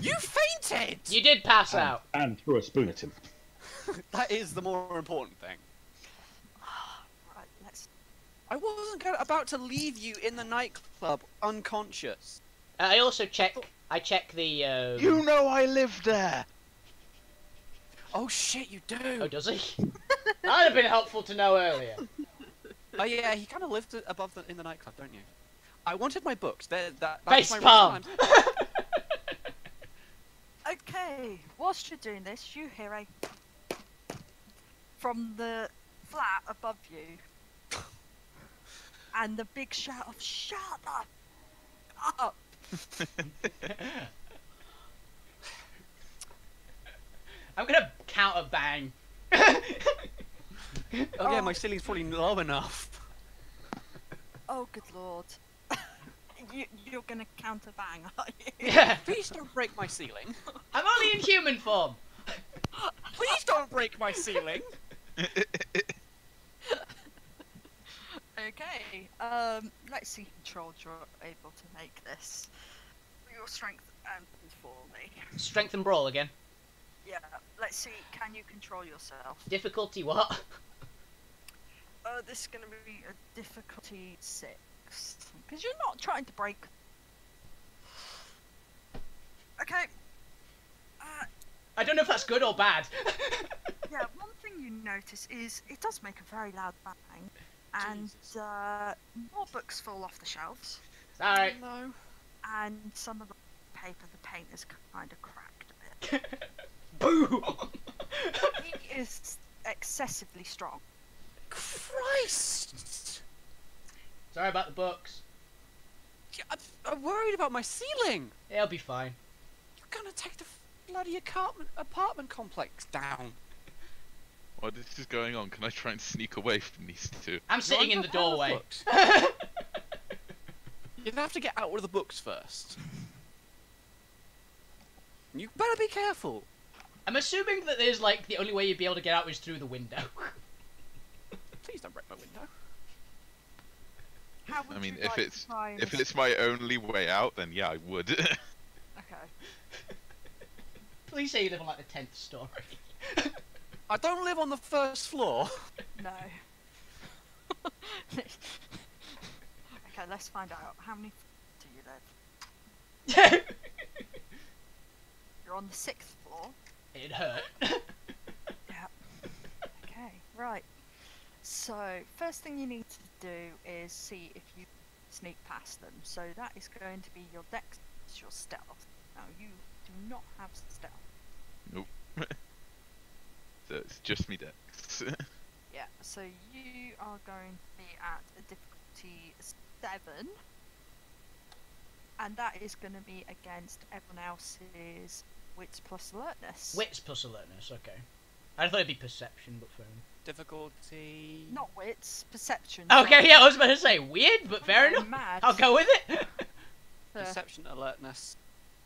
Speaker 3: You fainted!
Speaker 1: You did pass out.
Speaker 6: And threw a spoon at him.
Speaker 3: That is the more important thing.
Speaker 4: Right, let's.
Speaker 3: I wasn't about to leave you in the nightclub unconscious.
Speaker 1: I also check. I check the.
Speaker 2: You know I live there!
Speaker 3: Oh shit, you do!
Speaker 1: Oh, does he? That'd have been helpful to know earlier.
Speaker 3: Oh yeah, he kind of lived above in the nightclub, don't you? I wanted my books. That's
Speaker 1: Face
Speaker 3: my
Speaker 1: palm.
Speaker 3: reason
Speaker 4: Okay, whilst you're doing this, you hear a from the flat above you, and the big shout of "Shut up!" Up.
Speaker 1: I'm gonna counter bang.
Speaker 3: Oh yeah,
Speaker 4: Oh.
Speaker 3: my ceiling's probably low enough.
Speaker 4: Oh, good lord! You're gonna counter bang, are you?
Speaker 1: Yeah.
Speaker 3: Please don't break my ceiling.
Speaker 1: I'm only in human form.
Speaker 3: Please don't break my ceiling.
Speaker 4: Okay. Let's see how controlled you're able to make this. Your strength and for me.
Speaker 1: Strength and brawl again.
Speaker 4: Yeah. Let's see. Can you control yourself?
Speaker 1: Difficulty what?
Speaker 4: This is gonna be a difficulty 6 because you're not trying to break. Okay.
Speaker 1: I don't know if that's good or bad.
Speaker 4: Yeah. One thing you notice is it does make a very loud bang, and
Speaker 3: Jesus.
Speaker 4: more books fall off the shelves,
Speaker 1: Alright.
Speaker 3: No.
Speaker 4: and some of the paper, the paint is kind of cracked a bit.
Speaker 1: Boo!
Speaker 4: He is excessively strong.
Speaker 3: Christ!
Speaker 1: Sorry about the books.
Speaker 3: Yeah, I'm worried about my ceiling.
Speaker 1: It'll be fine.
Speaker 3: You're gonna take the bloody apartment complex down.
Speaker 2: While this is going on, can I try and sneak away from these two?
Speaker 1: I'm sitting in
Speaker 3: You're
Speaker 1: the
Speaker 3: under
Speaker 1: doorway.
Speaker 3: books. You'd have to get out with the books first. You better be careful.
Speaker 1: I'm assuming that there's like the only way you'd be able to get out is through the window.
Speaker 3: Please don't break my window.
Speaker 4: How would
Speaker 2: I mean,
Speaker 4: you
Speaker 2: if
Speaker 4: like
Speaker 2: it's
Speaker 4: to try and
Speaker 2: if it's my only way out, then yeah, I would.
Speaker 4: Okay.
Speaker 1: Please say you live on like the 10th story.
Speaker 3: I don't live on the first floor.
Speaker 4: No. Okay, let's find out. How many do you live? You're on the 6th floor.
Speaker 1: It hurt.
Speaker 4: Yeah. Okay, right. So, first thing you need to do is see if you sneak past them. So that is going to be your dex, your stealth. Now you do not have stealth.
Speaker 2: So it's just me dex.
Speaker 4: Yeah, so you are going to be at a difficulty 7. And that is going to be against everyone else's wits plus alertness.
Speaker 1: Wits plus alertness, okay. I thought it'd be perception, but fair enough.
Speaker 3: Difficulty.
Speaker 4: Not wits, perception.
Speaker 1: Okay, yeah, I was about to say weird, but fair
Speaker 4: Okay,
Speaker 1: enough.
Speaker 4: mad.
Speaker 1: I'll go with it.
Speaker 3: Perception, alertness.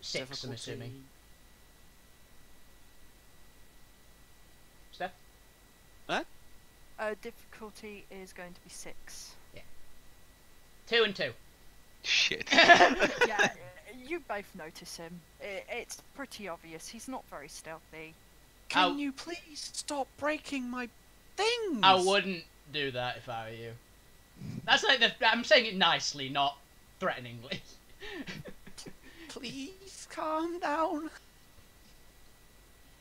Speaker 1: 6, I'm
Speaker 3: difficulty.
Speaker 1: assuming. Steph?
Speaker 4: Difficulty is going to be 6.
Speaker 1: 2 and 2.
Speaker 2: Shit.
Speaker 4: Yeah, you both notice him. It's pretty obvious. He's not very stealthy.
Speaker 3: Can
Speaker 1: Ow.
Speaker 3: you please stop breaking my things?
Speaker 1: I wouldn't do that if I were you. That's like I'm saying it nicely, not threateningly.
Speaker 3: Please calm down.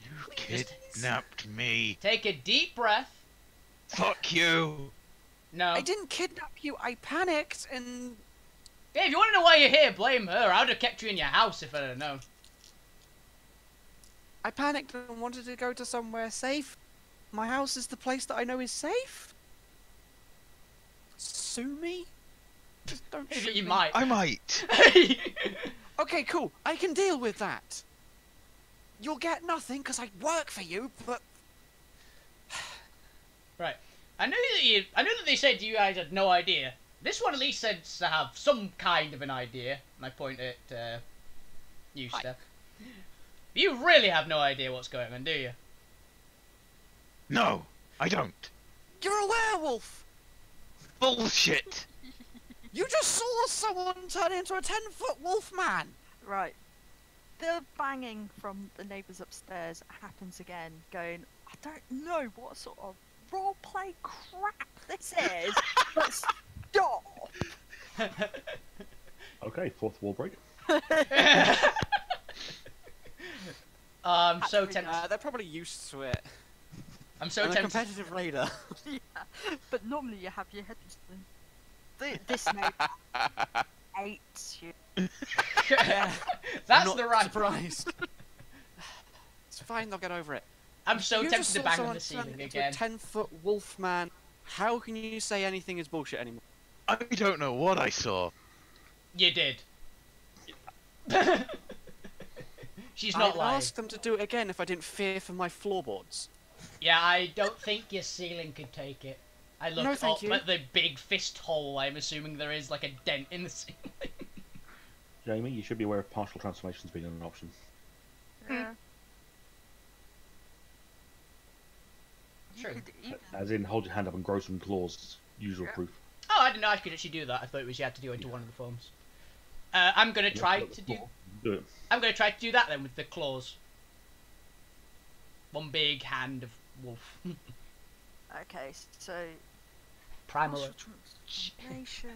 Speaker 2: You kidnapped me.
Speaker 1: Take a deep breath.
Speaker 2: Fuck you.
Speaker 1: No.
Speaker 3: I didn't kidnap you. I panicked and
Speaker 1: Yeah, if you want to know why you're here, blame her. I would have kept you in your house if I'd have known.
Speaker 3: I panicked and wanted to go to somewhere safe. My house is the place that I know is safe. Sue me? Just don't shoot
Speaker 1: You
Speaker 3: me.
Speaker 1: might.
Speaker 2: I might.
Speaker 3: Okay, cool. I can deal with that. You'll get nothing because I work for you, but
Speaker 1: Right. I knew that they said you guys had no idea. This one at least says to have some kind of an idea. And I point at you,
Speaker 3: Hi.
Speaker 1: Steph. You really have no idea what's going on, do you?
Speaker 2: No, I don't.
Speaker 3: you're a werewolf.
Speaker 2: Bullshit.
Speaker 3: You just saw someone turn into a 10-foot wolf man!
Speaker 4: Right. The banging from the neighbours upstairs happens again, going, I don't know what sort of roleplay crap this is, but stop!
Speaker 6: Okay, fourth wall break.
Speaker 1: So
Speaker 3: Actually,
Speaker 1: tempted.
Speaker 3: they're probably used to it.
Speaker 1: I'm so
Speaker 3: I'm a
Speaker 1: tempted.
Speaker 3: competitive raider.
Speaker 4: Yeah, but normally you have your head in this neighbour hates you.
Speaker 3: Yeah,
Speaker 1: That's
Speaker 3: not
Speaker 1: the right.
Speaker 3: surprised. It's fine, they'll get over it.
Speaker 1: I'm so
Speaker 3: You
Speaker 1: tempted
Speaker 3: just
Speaker 1: to
Speaker 3: saw
Speaker 1: bang on
Speaker 3: someone
Speaker 1: the
Speaker 3: turn
Speaker 1: ceiling
Speaker 3: into
Speaker 1: again.
Speaker 3: a 10-foot wolf man. How can you say anything is bullshit anymore?
Speaker 2: I don't know what I saw.
Speaker 1: You did. She's not
Speaker 3: I'd
Speaker 1: lying.
Speaker 3: ask them to do it again if I didn't fear for my floorboards.
Speaker 1: Yeah, I don't think your ceiling could take it. I
Speaker 3: No,
Speaker 1: looked
Speaker 3: thank
Speaker 1: up
Speaker 3: you.
Speaker 1: at the big fist hole. I'm assuming there is like a dent in the ceiling.
Speaker 6: Jamie, you should be aware of partial transformations being an option.
Speaker 4: Yeah.
Speaker 1: True.
Speaker 6: As in, hold your hand up and grow some claws. Usual
Speaker 4: Yeah.
Speaker 6: proof.
Speaker 1: Oh, I didn't know I could actually do that. I thought it was you had to do it into one of the forms. I'm gonna try to do.
Speaker 6: Do it.
Speaker 1: I'm gonna try to do that then with the claws. One big hand of wolf.
Speaker 4: Okay, so
Speaker 1: Primal.
Speaker 4: partial transformation,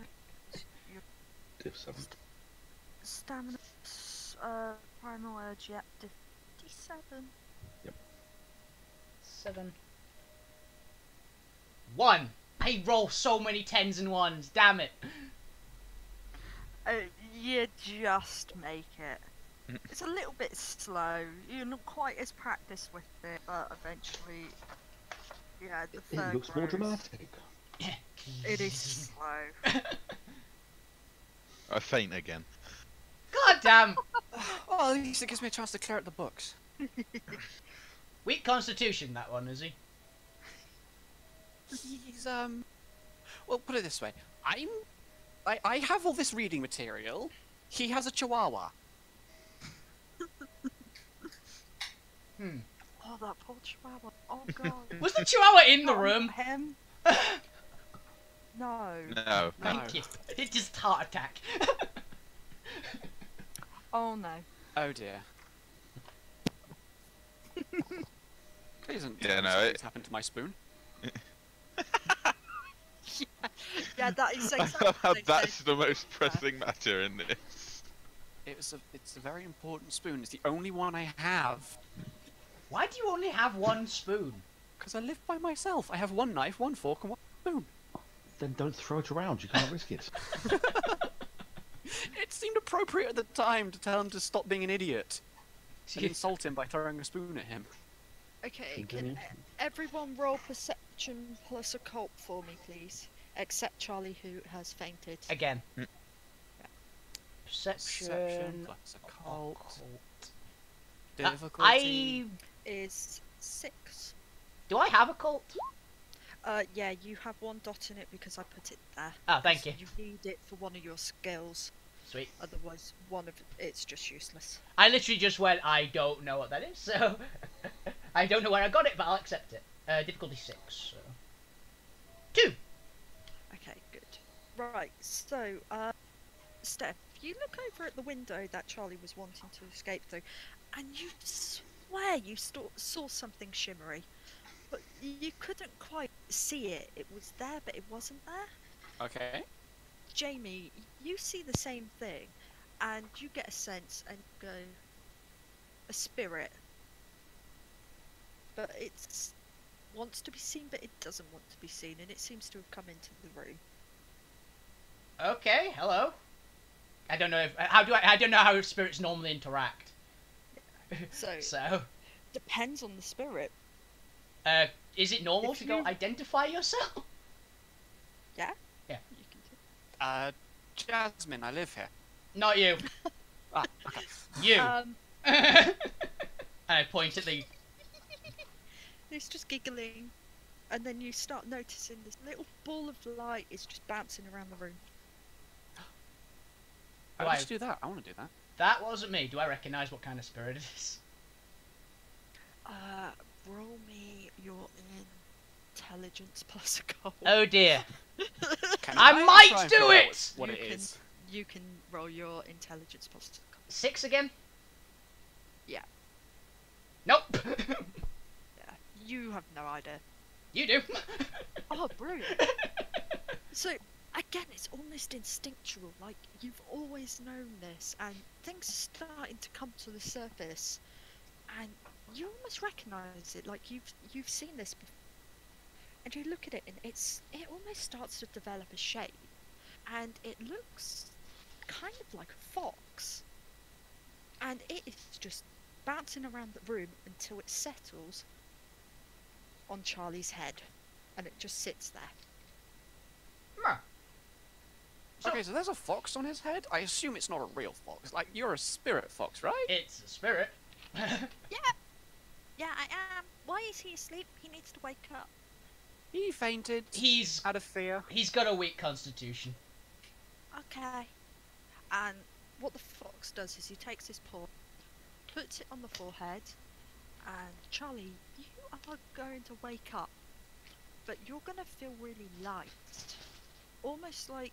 Speaker 4: your
Speaker 6: Div 7.
Speaker 4: stamina, primal urge, yeah, 57.
Speaker 1: 7. 1. I roll so many 10s and 1s. Damn it.
Speaker 4: You just make it. It's a little bit slow. You're not quite as practiced with it, but eventually, yeah, the
Speaker 6: It
Speaker 4: third
Speaker 6: looks more
Speaker 4: grows.
Speaker 6: dramatic.
Speaker 4: It is slow.
Speaker 2: I faint again.
Speaker 1: God damn.
Speaker 3: Well, at least it gives me a chance to clear out the books.
Speaker 1: Weak constitution, that one, is he?
Speaker 3: He's, well, put it this way. I have all this reading material. He has a chihuahua.
Speaker 4: Oh, that poor chihuahua. Oh, God.
Speaker 1: Was the chihuahua in the
Speaker 4: Not
Speaker 1: room?
Speaker 4: Him? No.
Speaker 2: No.
Speaker 1: Thank you. It just heart attack.
Speaker 4: Oh, no.
Speaker 3: Oh dear. Please don't
Speaker 2: Yeah,
Speaker 3: tell me
Speaker 2: no,
Speaker 3: something's
Speaker 2: it-
Speaker 3: happened to my spoon.
Speaker 4: Yeah, that is
Speaker 2: I love
Speaker 4: exactly
Speaker 2: how
Speaker 4: the
Speaker 2: that's
Speaker 4: same.
Speaker 2: the most pressing matter in this.
Speaker 3: It's a very important spoon. It's the only one I have.
Speaker 1: Why do you only have one spoon?
Speaker 3: Because I live by myself. I have one knife, one fork, and one spoon.
Speaker 6: Then don't throw it around. You can't risk it.
Speaker 3: It seemed appropriate at the time to tell him to stop being an idiot. And insult him by throwing a spoon at him.
Speaker 4: Okay,
Speaker 6: Continue.
Speaker 4: can everyone roll perception plus occult for me, please? Except Charlie, who has fainted.
Speaker 1: Again.
Speaker 2: Mm.
Speaker 1: Perception.
Speaker 3: Perception plus occult.
Speaker 1: Uh,
Speaker 3: Difficulty.
Speaker 4: Is 6.
Speaker 1: Do I have a cult?
Speaker 4: Yeah, you have one dot in it because I put it there.
Speaker 1: Oh, thank you.
Speaker 4: You need it for one of your skills.
Speaker 1: Sweet.
Speaker 4: Otherwise, one of it's just useless.
Speaker 1: I literally just went, I don't know what that is, so... I don't know where I got it, but I'll accept it. Difficulty 6, so... 2!
Speaker 4: Okay, good. Right, so, Steph, you look over at the window that Charlie was wanting to escape through, and you swear you saw something shimmery, but you couldn't quite see it. It was there, but it wasn't there.
Speaker 3: Okay.
Speaker 4: Jamie, you see the same thing, and you get a sense and go, a spirit. But it's wants to be seen, but it doesn't want to be seen, and it seems to have come into the room.
Speaker 1: Okay, hello. I don't know if... I don't know how spirits normally interact.
Speaker 4: So,
Speaker 1: So...
Speaker 4: depends on the spirit.
Speaker 1: Is it normal
Speaker 4: If
Speaker 1: to go
Speaker 4: you-
Speaker 1: identify yourself?
Speaker 4: Yeah?
Speaker 1: Yeah.
Speaker 4: You can do.
Speaker 3: Jasmine, I live here.
Speaker 1: Not you.
Speaker 3: Ah, okay.
Speaker 1: You. And I point at the...
Speaker 4: It's just giggling, and then you start noticing this little ball of light is just bouncing around the room.
Speaker 3: How
Speaker 1: Why?
Speaker 3: did you do that? I want to do that.
Speaker 1: That wasn't me. Do I recognise what kind of spirit it is?
Speaker 4: Roll me your intelligence plus a gold.
Speaker 1: Oh dear.
Speaker 3: Can
Speaker 1: I might
Speaker 3: try and
Speaker 1: do
Speaker 3: figure out
Speaker 1: it!
Speaker 3: What
Speaker 4: You
Speaker 3: it
Speaker 4: can-
Speaker 3: is.
Speaker 4: You can roll your intelligence plus a gold.
Speaker 1: 6 again?
Speaker 4: Yeah.
Speaker 1: Nope.
Speaker 4: Yeah. You have no idea.
Speaker 1: You do.
Speaker 4: Oh, brilliant. So, again, it's almost instinctual. Like, you've always known this, and things are starting to come to the surface, and you almost recognise it. Like, you've seen this before. And you look at it, and it almost starts to develop a shape, and it looks kind of like a fox. And it is just bouncing around the room until it settles on Charlie's head, and it just sits there.
Speaker 1: Huh. So-
Speaker 3: Okay, so there's a fox on his head? I assume it's not a real fox. Like, you're a spirit fox, right?
Speaker 1: It's a spirit.
Speaker 4: Yeah, I am. Why is he asleep? He needs to wake up.
Speaker 3: He fainted
Speaker 1: He's
Speaker 3: out of fear.
Speaker 1: got a weak constitution.
Speaker 4: Okay. And what the fox does is he takes his paw, puts it on the forehead, and Charlie, you are going to wake up, but you're going to feel really light. Almost like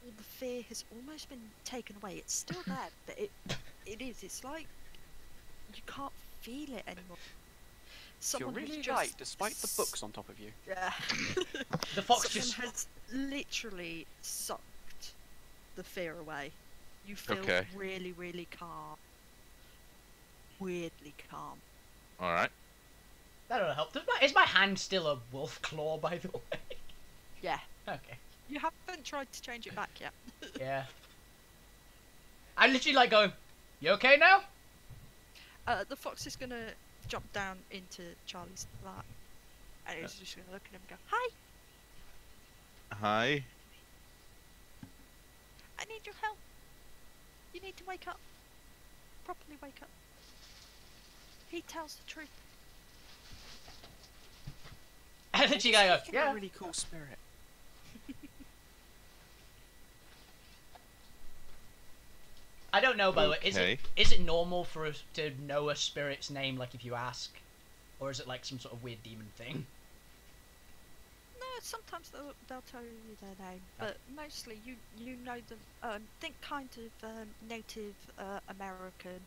Speaker 4: all the fear has almost been taken away. It's still there, but it's like you can't feel it anymore.
Speaker 3: You're
Speaker 4: Someone has
Speaker 3: really
Speaker 4: just
Speaker 3: light, despite the books on top of you.
Speaker 4: Yeah.
Speaker 1: The fox
Speaker 4: Someone
Speaker 1: just
Speaker 4: has literally sucked the fear away. You feel
Speaker 2: Okay.
Speaker 4: really, really calm. Weirdly calm.
Speaker 2: Alright.
Speaker 1: that'll help. Is my hand still a wolf claw, by the way?
Speaker 4: Yeah.
Speaker 1: Okay.
Speaker 4: You haven't tried to change it back yet.
Speaker 1: Yeah. I literally like going, you okay now?
Speaker 4: The fox is gonna jump down into Charlie's lap, and he's just gonna look at him and go, "Hi,
Speaker 2: Hi.
Speaker 4: I need your help. You need to wake up. Properly wake up. He tells the truth."
Speaker 1: And then she goes,
Speaker 3: You're a
Speaker 1: yeah.
Speaker 3: really cool spirit.
Speaker 1: I don't know, by the way.
Speaker 2: Okay.
Speaker 1: Is it normal for us to know a spirit's name, like if you ask? Or is it like some sort of weird demon thing?
Speaker 4: No, sometimes they'll tell you their name, but mostly you know them. Think kind of Native American,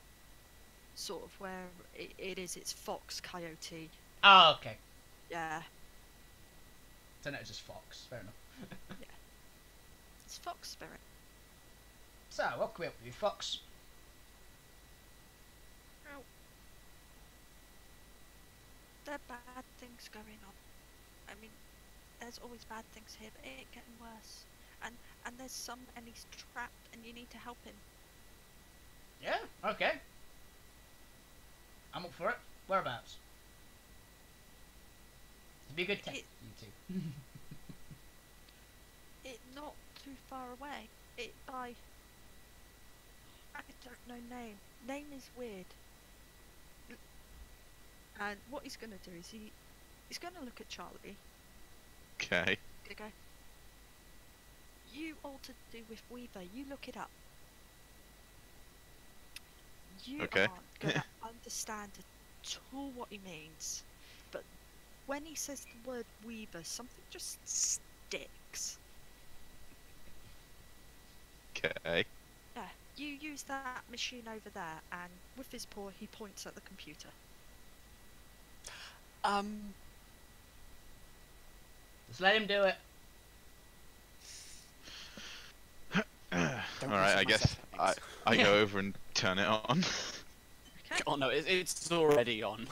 Speaker 4: sort of where it's fox, coyote.
Speaker 1: Oh, okay.
Speaker 4: Yeah,
Speaker 1: So no, it's just fox. Fair enough.
Speaker 4: it's fox spirit.
Speaker 1: So, what can we help with you, fox?
Speaker 4: Oh, there are bad things going on. I mean, there's always bad things here, but it's getting worse. And there's some, and he's trapped, and you need to help him.
Speaker 1: Yeah, okay. I'm up for it. Whereabouts? To be a good test, you two.
Speaker 4: It's not too far away. It by. I don't know name. Name is weird. And what he's gonna do is he's gonna look at Charlie.
Speaker 2: Okay.
Speaker 4: Gonna go. You all to do with Weaver. You look it up. You
Speaker 2: Okay.
Speaker 4: aren't gonna understand at all what he means, but when he says the word Weaver, something just sticks.
Speaker 2: Okay.
Speaker 4: Yeah, you use that machine over there, and with his paw, he points at the computer.
Speaker 1: Just let him do it.
Speaker 2: Alright, I guess I go over and turn it on.
Speaker 4: Okay.
Speaker 3: Oh no, it's already on.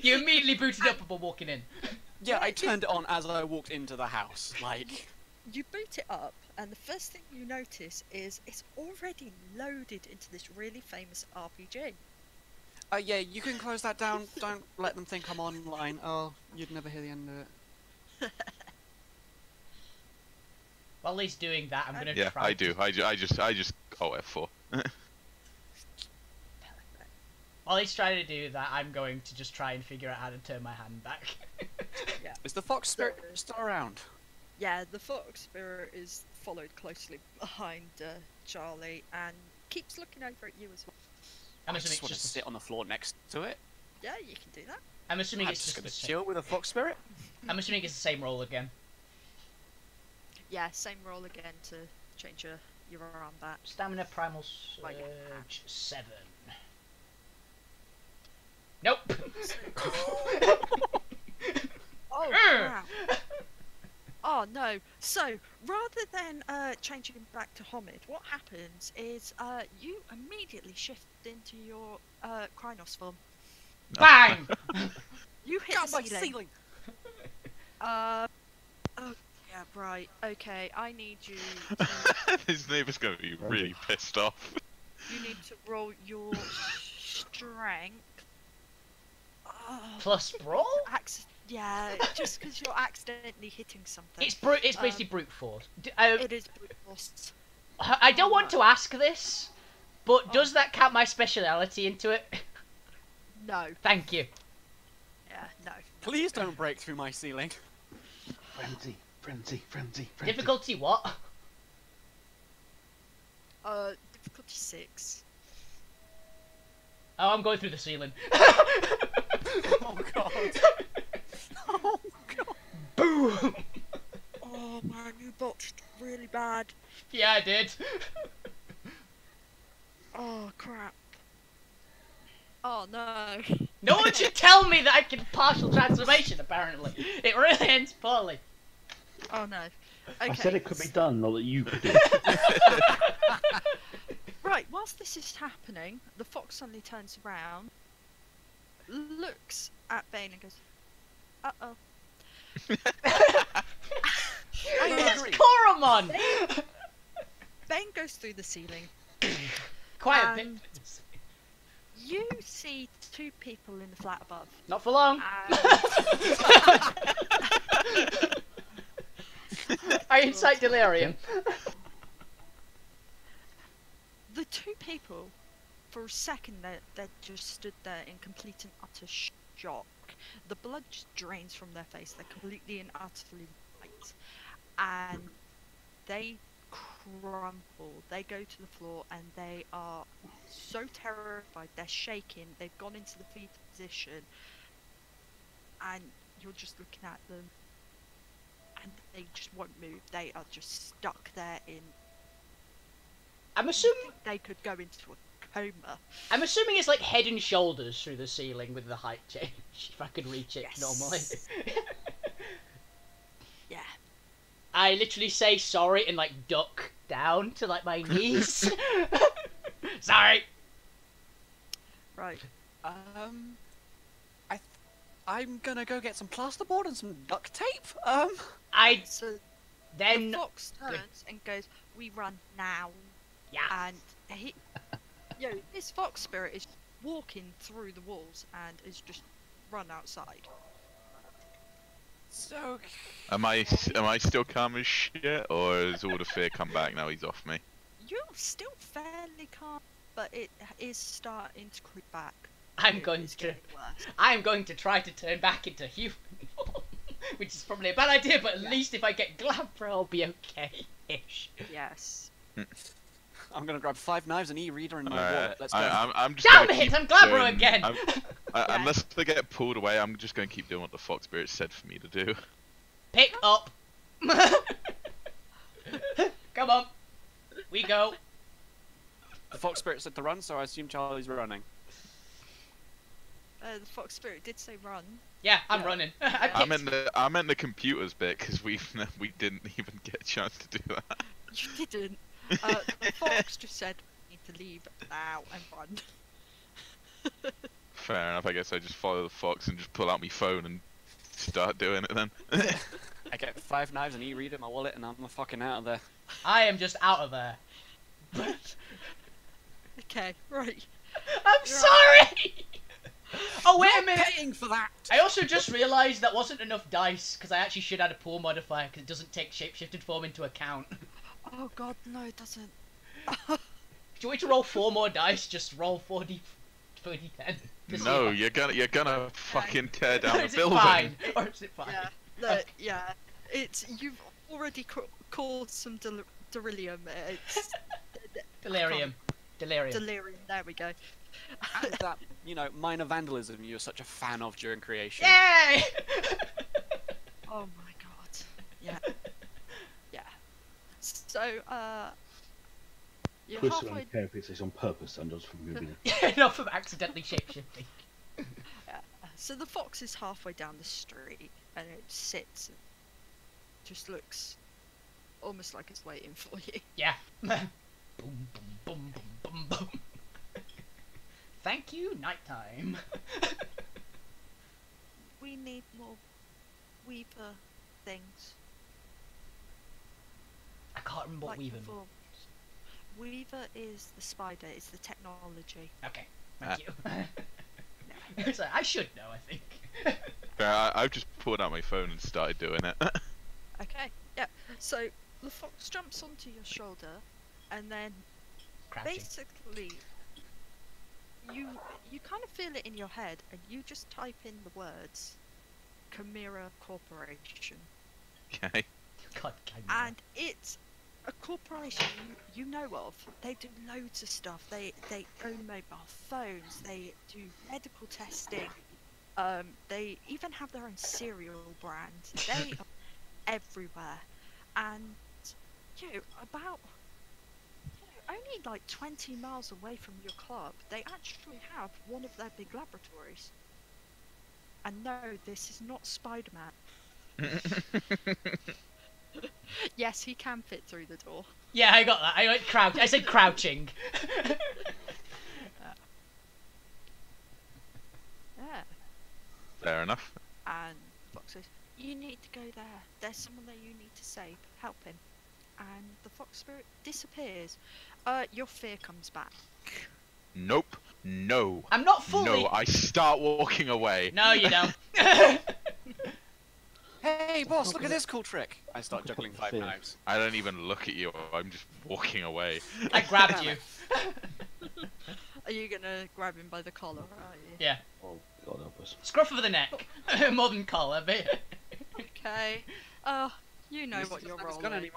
Speaker 1: You immediately booted up upon walking in.
Speaker 3: Yeah, I turned it on as I walked into the house. Like,
Speaker 4: You boot it up, and the first thing you notice is it's already loaded into this really famous RPG.
Speaker 3: yeah, you can close that down. Don't let them think I'm online. Oh, you'd never hear the end of it.
Speaker 1: While he's doing that, I'm gonna
Speaker 2: Yeah,
Speaker 1: try.
Speaker 2: I do. I just Alt F4.
Speaker 1: While he's trying to do that, I'm going to just try and figure out how to turn my hand back.
Speaker 3: Is the fox spirit still around?
Speaker 4: Yeah, the fox spirit is followed closely behind Charlie and keeps looking over at you as well.
Speaker 1: I'm
Speaker 3: I
Speaker 1: assuming
Speaker 3: just want
Speaker 1: it's
Speaker 3: to
Speaker 1: just
Speaker 3: sit on the floor next to it.
Speaker 4: Yeah, you can do that.
Speaker 1: I'm assuming
Speaker 3: I'm
Speaker 1: it's
Speaker 3: just
Speaker 1: just
Speaker 3: gonna
Speaker 1: the same.
Speaker 3: chill with a fox spirit.
Speaker 1: I'm assuming it's the same roll again.
Speaker 4: Yeah, same roll again to change your arm back.
Speaker 1: Stamina primal
Speaker 4: Like a
Speaker 1: surge 7. Nope.
Speaker 4: Oh crap! Oh no. So rather than changing back to Homid, what happens is you immediately shift into your Krynos form.
Speaker 1: Bang!
Speaker 4: You hit
Speaker 3: Got
Speaker 4: the
Speaker 3: my
Speaker 4: ceiling.
Speaker 3: ceiling.
Speaker 4: Oh yeah, right. Okay, I need you. To,
Speaker 2: His neighbour's gonna be really pissed off.
Speaker 4: you need to roll your strength.
Speaker 1: Plus brawl?
Speaker 4: Yeah, just because you're accidentally hitting something.
Speaker 1: It's brute. It's basically brute force. I
Speaker 4: It is brute force.
Speaker 1: don't want to ask this, but does that count my speciality into it?
Speaker 4: No.
Speaker 1: Thank you.
Speaker 4: Yeah, no.
Speaker 3: Please don't break through my ceiling.
Speaker 6: Frenzy, frenzy, frenzy, frenzy.
Speaker 1: Difficulty what?
Speaker 4: Difficulty 6.
Speaker 1: Oh, I'm going through the ceiling.
Speaker 3: Oh god. Oh god.
Speaker 1: Boom!
Speaker 4: Oh man, you botched really bad.
Speaker 1: Yeah, I did.
Speaker 4: Oh crap. Oh no.
Speaker 1: No one should tell me that I can partial transformation, apparently. It really ends poorly.
Speaker 4: Oh no. Okay.
Speaker 6: I said it could be done, not that you could do it.
Speaker 4: Right, whilst this is happening, the fox suddenly turns around, looks at Bane and goes, uh-oh.
Speaker 1: It's Koromon!
Speaker 4: Bane goes through the ceiling.
Speaker 1: Quite a bit.
Speaker 4: And you see 2 people in the flat above.
Speaker 1: Not for long. I incite delirium.
Speaker 4: The 2 people, for a second, they just stood there in complete and utter shock. The blood just drains from their face. They're completely and utterly white. And they crumple. They go to the floor and they are so terrified. They're shaking. They've gone into the fetal position. And you're just looking at them. And they just won't move. They are just stuck there in...
Speaker 1: I'm assuming
Speaker 4: they could go into a coma.
Speaker 1: it's like head and shoulders through the ceiling with the height change. If I could reach it
Speaker 4: Yes.
Speaker 1: normally.
Speaker 4: Yeah.
Speaker 1: I literally say sorry and like duck down to like my knees. Sorry.
Speaker 4: Right.
Speaker 3: I'm gonna go get some plasterboard and some duct tape.
Speaker 1: I
Speaker 4: So
Speaker 1: then
Speaker 4: the fox turns and goes, "We run now."
Speaker 1: yeah.
Speaker 4: And he, this fox spirit is walking through the walls and is just run outside.
Speaker 3: So
Speaker 2: Am I still calm as shit, or has all the fear come back now he's off me?
Speaker 4: You're still fairly calm, but it is starting to creep back.
Speaker 1: I'm going
Speaker 4: It's
Speaker 1: to
Speaker 4: getting worse.
Speaker 1: I'm going to try to turn back into human form, which is probably a bad idea, but at least if I get Glabra, I'll be okay-ish.
Speaker 4: Yes.
Speaker 3: I'm gonna grab 5 knives and e-reader and my
Speaker 2: Alright,
Speaker 3: wallet. Let's go.
Speaker 2: I'm just
Speaker 1: Damn
Speaker 2: gonna
Speaker 1: it,
Speaker 2: keep
Speaker 1: I'm Glabra
Speaker 2: doing-
Speaker 1: again!
Speaker 2: Unless they get pulled away, I'm just going to keep doing what the Fox Spirit said for me to do.
Speaker 1: Pick up! Come on! We go!
Speaker 3: The fox spirit said to run, so I assume Charlie's running.
Speaker 4: The fox spirit did say run.
Speaker 1: Yeah, I'm
Speaker 3: Yeah.
Speaker 1: running.
Speaker 2: I meant the computers bit because we didn't even get a chance to do that.
Speaker 4: You didn't. The fox just said, "We need to leave now and run."
Speaker 2: Fair enough. I guess I just follow the fox and just pull out my phone and start doing it then.
Speaker 3: I get 5 knives and e-reader in my wallet, and I'm fucking out of there.
Speaker 1: I am just out of there.
Speaker 4: Okay, right.
Speaker 1: I'm sorry! Oh, wait a minute!
Speaker 3: Paying for that.
Speaker 1: I also just realised that wasn't enough dice, because I actually should add a pool modifier, because it doesn't take shapeshifted form into account.
Speaker 4: Oh god, no, it doesn't.
Speaker 1: Do you want me to roll 4 more dice? Just roll 4d10.
Speaker 2: No, you're gonna fucking tear down
Speaker 1: Or
Speaker 2: the
Speaker 1: is it
Speaker 2: building.
Speaker 1: fine? Or is it fine?
Speaker 4: Yeah, no, yeah. It's you've already caused some delirium. It's
Speaker 1: Delirium. Delirium.
Speaker 4: delirium. There we go.
Speaker 3: And that, minor vandalism you're such a fan of during creation.
Speaker 1: Yay!
Speaker 4: Oh my god. Yeah. Yeah. So, you're
Speaker 6: Twist
Speaker 4: halfway.
Speaker 6: around care pieces on purpose and just from moving.
Speaker 1: Not from accidentally shapeshifting.
Speaker 4: Yeah. So the fox is halfway down the street, and it sits and just looks almost like it's waiting for you.
Speaker 1: Yeah. Boom, boom, boom, boom, boom, boom. Thank you, nighttime.
Speaker 4: We need more Weaver things.
Speaker 1: I can't remember what
Speaker 4: like
Speaker 1: Weaver
Speaker 4: before. Weaver is the spider, it's the technology.
Speaker 1: Okay, thank you. It's like, I should know, I think.
Speaker 2: Yeah, I've just pulled out my phone and started doing it.
Speaker 4: Okay, yeah. So the fox jumps onto your shoulder, and then
Speaker 1: Crouching.
Speaker 4: basically you kind of feel it in your head, and you just type in the words Chimera Corporation.
Speaker 2: Okay.
Speaker 1: God, Chimera.
Speaker 4: And it's a corporation you know of. They do loads of stuff. They own mobile phones. They do medical testing. They even have their own cereal brand. They are everywhere. And about only like 20 miles away from your club, they actually have one of their big laboratories. And no, this is not Spider-Man. Yes, he can fit through the door.
Speaker 1: Yeah, I got that. I went crouch. I said crouching.
Speaker 4: Yeah.
Speaker 2: Fair enough.
Speaker 4: And Fox says, "You need to go there. There's someone that you need to save. Help him." And the fox spirit disappears. Your fear comes back.
Speaker 2: Nope. No.
Speaker 1: I'm not fully.
Speaker 2: No, I start walking away.
Speaker 1: No, you don't.
Speaker 3: Hey, boss, look at this cool trick. I start juggling 5
Speaker 6: Fear.
Speaker 3: knives.
Speaker 2: I don't even look at you. I'm just walking away.
Speaker 1: I grabbed you.
Speaker 4: Are you gonna grab him by the collar? Are you?
Speaker 1: Yeah.
Speaker 6: Oh, God help us.
Speaker 1: Scruff of the neck. More than collar, but.
Speaker 4: Okay. You know what you're rolling.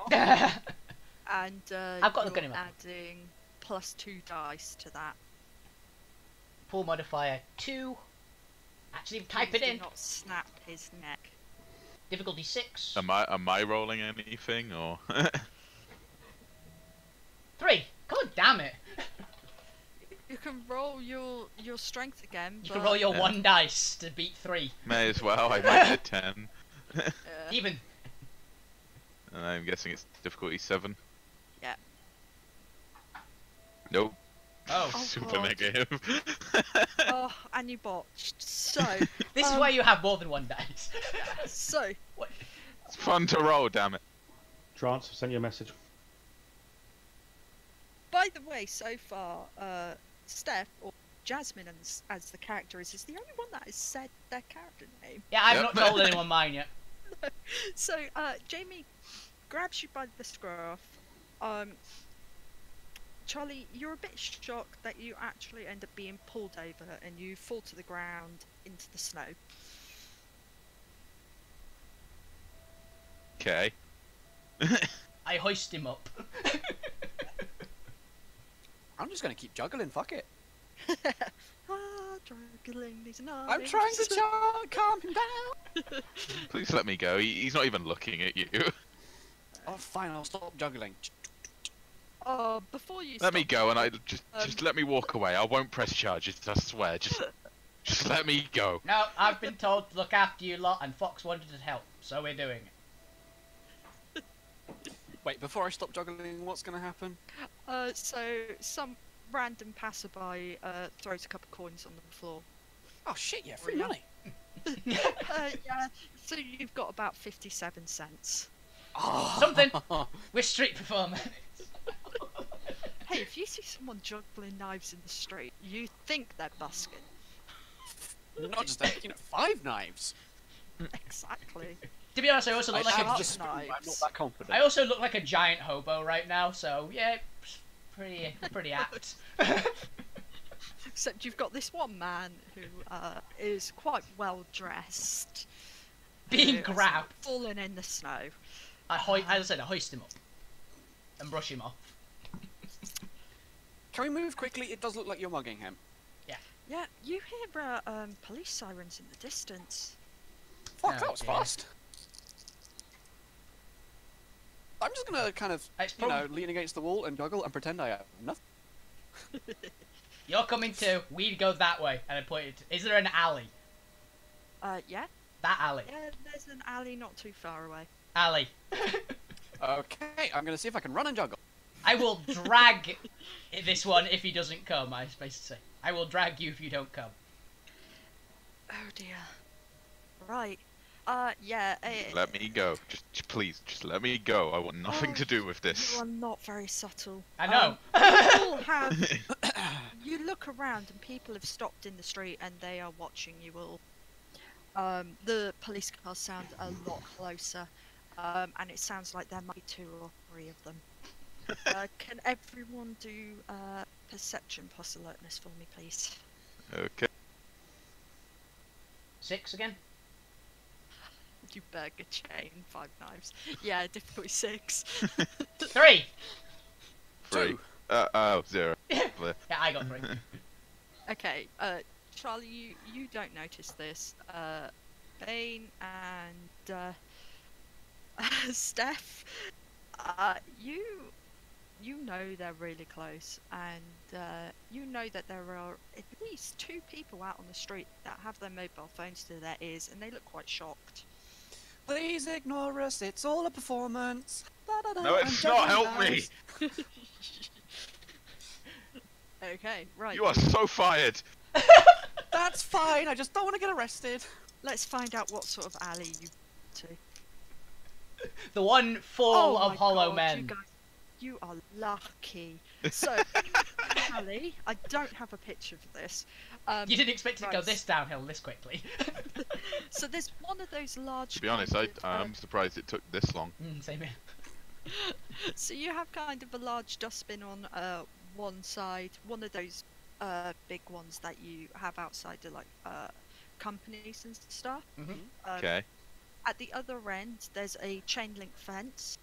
Speaker 4: And
Speaker 1: I've got the
Speaker 4: you're
Speaker 1: gun in my hand.
Speaker 4: adding +2 dice to that.
Speaker 1: Pull modifier 2. Actually, type it
Speaker 4: Please
Speaker 1: in.
Speaker 4: do not snap his neck.
Speaker 1: Difficulty 6.
Speaker 2: Am I rolling anything or?
Speaker 1: 3. God damn it.
Speaker 4: You can roll your strength again.
Speaker 1: You
Speaker 4: but,
Speaker 1: can roll your
Speaker 2: Yeah.
Speaker 1: 1 dice to beat 3.
Speaker 2: May as well. I might get 10.
Speaker 1: Even.
Speaker 2: And I'm guessing it's difficulty 7.
Speaker 4: Yeah.
Speaker 2: Nope.
Speaker 1: Oh.
Speaker 2: Super
Speaker 4: God.
Speaker 2: negative.
Speaker 4: Oh, and you botched. So,
Speaker 1: This is why you have more than 1 dice.
Speaker 4: so
Speaker 2: It's fun to roll, damn it.
Speaker 6: Trance, I've sent you a message.
Speaker 4: by the way, so far, Steph or Jasmine as the character is the only one that has said their character name.
Speaker 1: Yeah, I've
Speaker 2: Yep.
Speaker 1: not told anyone mine yet.
Speaker 4: So, Jamie grabs you by the scruff. Charlie, you're a bit shocked that you actually end up being pulled over and you fall to the ground into the snow.
Speaker 2: Okay.
Speaker 1: I hoist him up.
Speaker 3: I'm just gonna keep juggling, fuck it.
Speaker 4: Juggling these knives.
Speaker 3: I'm trying to calm him down.
Speaker 2: Please let me go. He's not even looking at you.
Speaker 3: Oh, fine, I'll stop juggling.
Speaker 4: Before you
Speaker 2: Let me
Speaker 4: stop-
Speaker 2: go, and I just let me walk away. I won't press charges. I swear. Just let me go.
Speaker 1: No, I've been told to look after you lot, and Fox wanted to help, so we're doing it.
Speaker 3: Wait, before I stop juggling, what's gonna happen?
Speaker 4: So some random passerby throws a couple coins on the floor.
Speaker 3: Oh shit, yeah, free
Speaker 4: Yeah.
Speaker 3: money.
Speaker 4: Yeah, so you've got about 57 cents.
Speaker 3: Oh.
Speaker 1: Something. We're street performers.
Speaker 4: Hey, if you see someone juggling knives in the street, you think they're busking.
Speaker 3: Not just that, 5 knives.
Speaker 4: Exactly.
Speaker 1: To be honest, I also look like
Speaker 3: have
Speaker 1: a.
Speaker 3: the spoon, but I'm not
Speaker 4: knives.
Speaker 3: that confident.
Speaker 1: I also look like a giant hobo right now, so yeah, it's pretty apt.
Speaker 4: Except you've got this one man who is quite well dressed.
Speaker 1: Being
Speaker 4: who has
Speaker 1: grabbed.
Speaker 4: fallen in the snow.
Speaker 1: As I said, I hoist him up and brush him off.
Speaker 3: Can we move quickly? It does look like you're mugging him.
Speaker 4: Yeah, you hear police sirens in the distance.
Speaker 3: Fuck,
Speaker 1: Oh,
Speaker 3: that was
Speaker 1: dear.
Speaker 3: fast. I'm just gonna kind of,
Speaker 1: It's
Speaker 3: you know,
Speaker 1: prob-
Speaker 3: lean against the wall and juggle and pretend I have nothing.
Speaker 1: You're coming too. We go that way, and I pointed. Is there an alley?
Speaker 4: Yeah.
Speaker 1: That alley.
Speaker 4: Yeah, there's an alley not too far away.
Speaker 1: Alley.
Speaker 3: Okay, I'm gonna see if I can run and juggle.
Speaker 1: I will drag this one if he doesn't come. I was supposed to say. I will drag you if you don't come.
Speaker 4: Oh dear. Right. Yeah.
Speaker 2: Let me go. Please, just let me go. I want nothing
Speaker 4: Oh,
Speaker 2: to do with this.
Speaker 4: You are not very subtle.
Speaker 1: I know.
Speaker 4: You all have. You look around and people have stopped in the street and they are watching you all. The police cars sound a lot closer, and it sounds like there might be 2 or 3 of them. Can everyone do perception plus alertness for me, please?
Speaker 2: Okay.
Speaker 1: 6 again.
Speaker 4: You burger chain, 5 knives. Yeah, difficulty 6.
Speaker 1: 3.
Speaker 2: 3.
Speaker 3: 2.
Speaker 2: Oh, 0.
Speaker 1: Yeah, I got 3.
Speaker 4: Okay, Charlie, you don't notice this. Bane and Steph, you know they're really close, and you know that there are at least 2 people out on the street that have their mobile phones to their ears, and they look quite shocked.
Speaker 3: Please ignore us, it's all a performance.
Speaker 2: No, it's not. Help me.
Speaker 4: Okay, right.
Speaker 2: You are so fired.
Speaker 3: That's fine, I just don't want to get arrested.
Speaker 4: Let's find out what sort of alley you to.
Speaker 1: The one full
Speaker 4: Oh
Speaker 1: of
Speaker 4: my
Speaker 1: hollow
Speaker 4: God,
Speaker 1: men.
Speaker 4: You guys, you are lucky. So, alley, I don't have a picture for this.
Speaker 1: You didn't expect it to go
Speaker 4: right.
Speaker 1: this downhill this quickly.
Speaker 4: So there's one of those large.
Speaker 2: To be honest, I'm surprised it took this long.
Speaker 1: Same here.
Speaker 4: So you have kind of a large dustbin on one side, one of those big ones that you have outside of like companies and stuff.
Speaker 1: Mhm.
Speaker 2: Okay.
Speaker 4: At the other end, there's a chain link fence.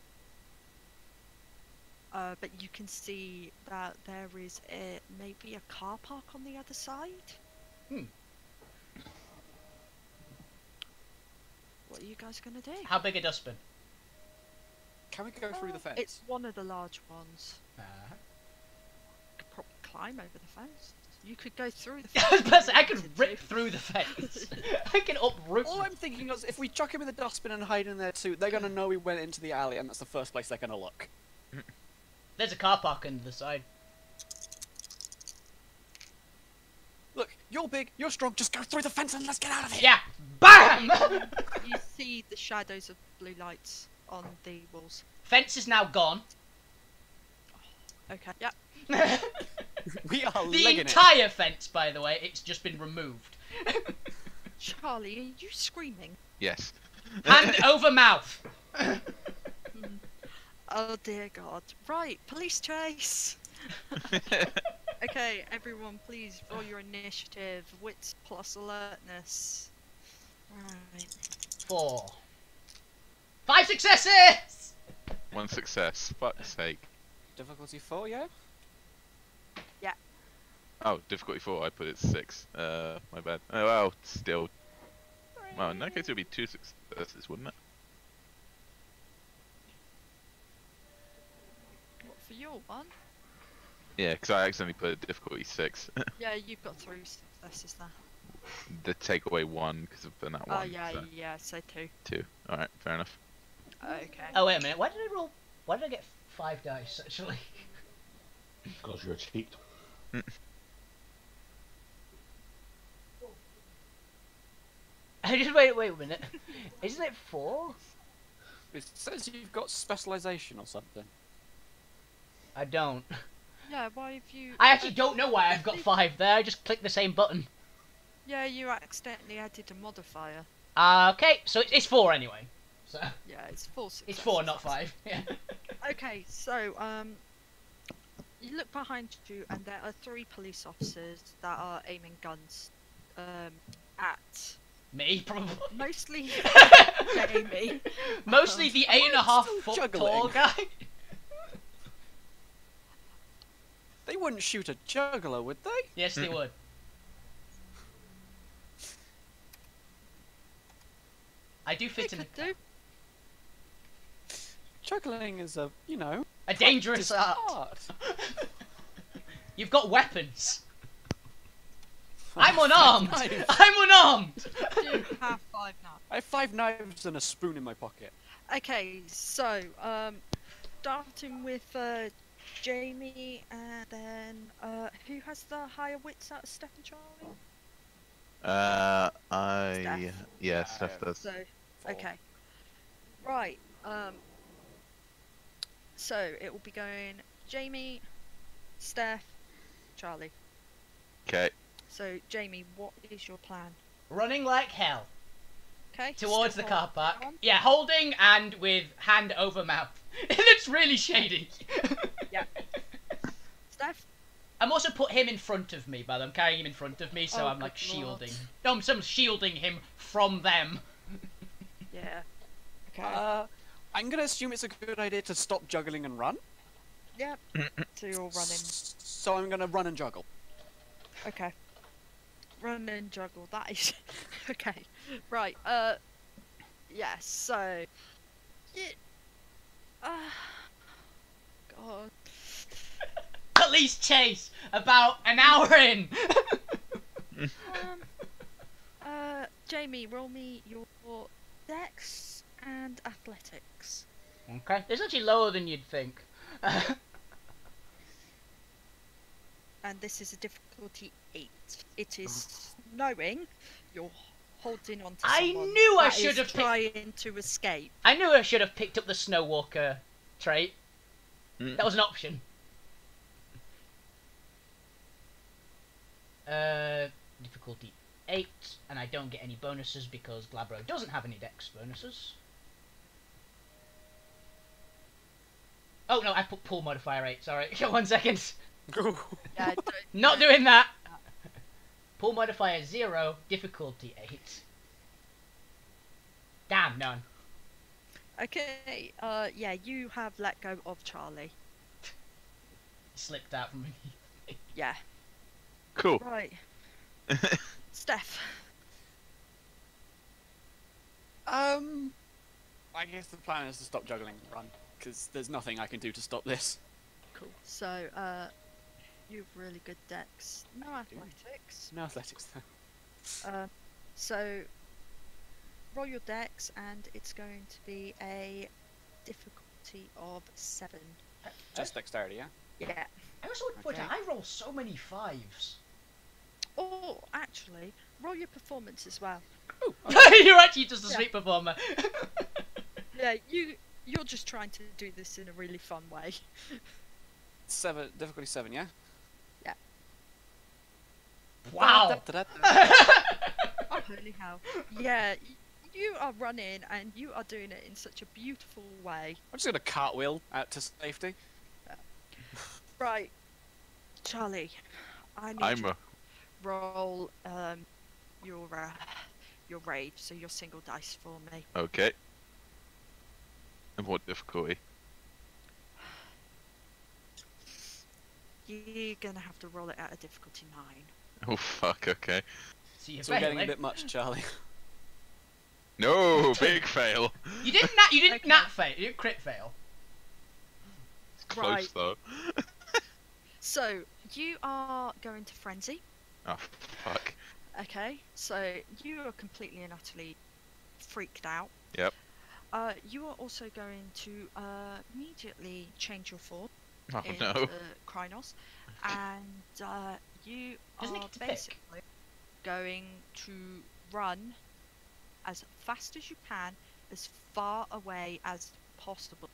Speaker 4: But you can see that there is maybe a car park on the other side. What are you guys gonna do?
Speaker 1: How big a dustbin?
Speaker 3: Can we go through the fence?
Speaker 4: It's one of the large ones.
Speaker 1: Uh,
Speaker 4: You could probably climb over the fence. You could go through the
Speaker 1: I
Speaker 4: fence.
Speaker 1: was about to say, I
Speaker 4: if you
Speaker 1: could
Speaker 4: wanted
Speaker 1: rip
Speaker 4: to.
Speaker 1: through the fence. I can uproot.
Speaker 3: All I'm thinking is, if we chuck him in the dustbin and hide in there too, they're gonna know we went into the alley, and that's the first place they're gonna look.
Speaker 1: There's a car park on the side.
Speaker 3: Look, you're big, you're strong, just go through the fence and let's get out of here!
Speaker 1: Yeah. BAM!
Speaker 4: You see the shadows of blue lights on the walls.
Speaker 1: Fence is now gone.
Speaker 4: Okay. Yep.
Speaker 3: We are
Speaker 1: The
Speaker 3: legging
Speaker 1: entire fence, by the way, it's just been removed.
Speaker 4: Charlie, are you screaming?
Speaker 2: Yes.
Speaker 1: Hand over mouth.
Speaker 4: Oh dear God. Right, police chase. Okay, everyone, please roll your initiative. Wits plus alertness. Right.
Speaker 1: 4. 5 successes!
Speaker 2: 1 success. Fuck's sake.
Speaker 3: it. Difficulty 4, yeah?
Speaker 2: Oh, difficulty 4. I put it 6. My bad. Oh well, still. Well, in that case, it would be 2 successes, wouldn't it?
Speaker 4: What for your one?
Speaker 2: Yeah, because I accidentally put difficulty 6.
Speaker 4: Yeah, you've got 3 successes there.
Speaker 2: The take away 1 because of the nat 1.
Speaker 4: Oh yeah,
Speaker 2: so
Speaker 4: yeah, so 2.
Speaker 2: 2. Alright, fair enough.
Speaker 4: Okay.
Speaker 1: Oh, wait a minute. Why did I roll? Why did I get 5 dice, actually?
Speaker 6: Because you're a cheat.
Speaker 1: I just wait a minute. Isn't it 4?
Speaker 3: It says you've got specialization or something.
Speaker 1: I don't.
Speaker 4: Yeah, why have you...
Speaker 1: I actually don't know why I've got 5 there. I just clicked the same button.
Speaker 4: Yeah, you accidentally added a modifier.
Speaker 1: Okay, so it's 4 anyway. So
Speaker 4: Yeah, it's 4 successes.
Speaker 1: it's 4, not 5. Yeah.
Speaker 4: Okay, so, you look behind you and there are 3 police officers that are aiming guns, at
Speaker 1: Me, probably.
Speaker 4: mostly Jamie.
Speaker 1: Mostly the 8.5
Speaker 3: still
Speaker 1: foot
Speaker 3: juggling.
Speaker 1: tall guy.
Speaker 3: They wouldn't shoot a juggler, would they?
Speaker 1: Yes, they would. I do fit in
Speaker 4: could do.
Speaker 3: Juggling is a, you know,
Speaker 1: a dangerous art. You've got weapons. I'm unarmed.
Speaker 3: Knives.
Speaker 1: I'm unarmed.
Speaker 4: You have 5 now.
Speaker 3: I have 5 knives and a spoon in my pocket.
Speaker 4: Okay, so starting with Jamie, and then who has the higher wits out of Steph and Charlie? Steph.
Speaker 2: Yeah, Steph does.
Speaker 4: So
Speaker 3: 4.
Speaker 4: okay, right. So it will be going Jamie, Steph, Charlie.
Speaker 2: Okay.
Speaker 4: So Jamie, what is your plan?
Speaker 1: Running like hell
Speaker 4: Okay.
Speaker 1: towards the
Speaker 4: still
Speaker 1: car
Speaker 4: hold
Speaker 1: park.
Speaker 4: on.
Speaker 1: Yeah, holding and with hand over mouth. It looks really shady.
Speaker 4: Yeah. Steph.
Speaker 1: I'm also put him in front of me, but I'm carrying him in front of me, so
Speaker 4: Oh,
Speaker 1: I'm like
Speaker 4: good lord.
Speaker 1: shielding. No, I'm shielding him from them.
Speaker 4: Yeah. Okay.
Speaker 3: I'm gonna assume it's a good idea to stop juggling and run.
Speaker 4: Yep. So you're running.
Speaker 3: So I'm gonna run and juggle.
Speaker 4: Okay. Run and juggle. That is okay. Right. Yeah. So. Yeah. God.
Speaker 1: Police chase about an hour in.
Speaker 4: Jamie, roll me your dex and athletics.
Speaker 1: Okay, it's actually lower than you'd think.
Speaker 4: And this is a difficulty 8. It is knowing you're holding on to
Speaker 1: I
Speaker 4: someone
Speaker 1: knew I
Speaker 4: that
Speaker 1: should
Speaker 4: is
Speaker 1: have picked-
Speaker 4: trying to escape.
Speaker 1: I knew I should have picked up the Snowwalker trait.
Speaker 2: Mm.
Speaker 1: That was an option. Difficulty 8, and I don't get any bonuses because Glabro doesn't have any dex bonuses. Oh no, I put pull modifier 8, sorry. 1 second.
Speaker 4: Yeah,
Speaker 1: Not doing that! Pull modifier 0, difficulty 8. Damn, none.
Speaker 4: okay, yeah, you have let go of Charlie.
Speaker 1: Slipped out from me.
Speaker 4: Yeah.
Speaker 2: Cool.
Speaker 4: Right. Steph.
Speaker 3: I guess the plan is to stop juggling and run, because there's nothing I can do to stop this.
Speaker 4: Cool. So, you've really good dex. No athletics.
Speaker 3: No athletics though.
Speaker 4: So, roll your dex, and it's going to be a difficulty of 7.
Speaker 3: Just dexterity, yeah?
Speaker 4: Yeah.
Speaker 1: I also want to point out,
Speaker 3: Okay.
Speaker 1: I roll so many 5s.
Speaker 4: Oh, actually, roll your performance as well.
Speaker 1: You're actually just a
Speaker 4: Yeah.
Speaker 1: sweet performer.
Speaker 4: Yeah, you're just trying to do this in a really fun way.
Speaker 3: 7, difficulty 7, yeah?
Speaker 1: Wow.
Speaker 3: Da-da-da-da.
Speaker 4: Oh, holy hell. Yeah, you are running, and you are doing it in such a beautiful way.
Speaker 3: I'm just gonna cartwheel out to safety.
Speaker 4: Right, Charlie, I need
Speaker 2: I'm
Speaker 4: you
Speaker 2: a.
Speaker 4: to roll your rage, so your single dice for me.
Speaker 2: Okay. And what difficulty?
Speaker 4: You're gonna have to roll it at a difficulty 9.
Speaker 2: Oh fuck. Okay.
Speaker 1: So you're
Speaker 3: So we're getting a
Speaker 1: failing.
Speaker 3: bit much, Charlie.
Speaker 2: No, big fail.
Speaker 1: You didn't nat. You didn't
Speaker 4: Okay.
Speaker 1: nat fail. You didn't crit fail.
Speaker 2: It's close
Speaker 4: Right.
Speaker 2: though.
Speaker 4: So you are going to frenzy.
Speaker 2: Oh fuck.
Speaker 4: Okay, so you are completely and utterly freaked out.
Speaker 2: Yep.
Speaker 4: You are also going to immediately change your form
Speaker 2: Oh
Speaker 4: into
Speaker 2: no.
Speaker 4: Krynos, and you
Speaker 1: Doesn't it
Speaker 4: are
Speaker 1: get to pick?
Speaker 4: basically going to run as fast as you can, as far away as possible.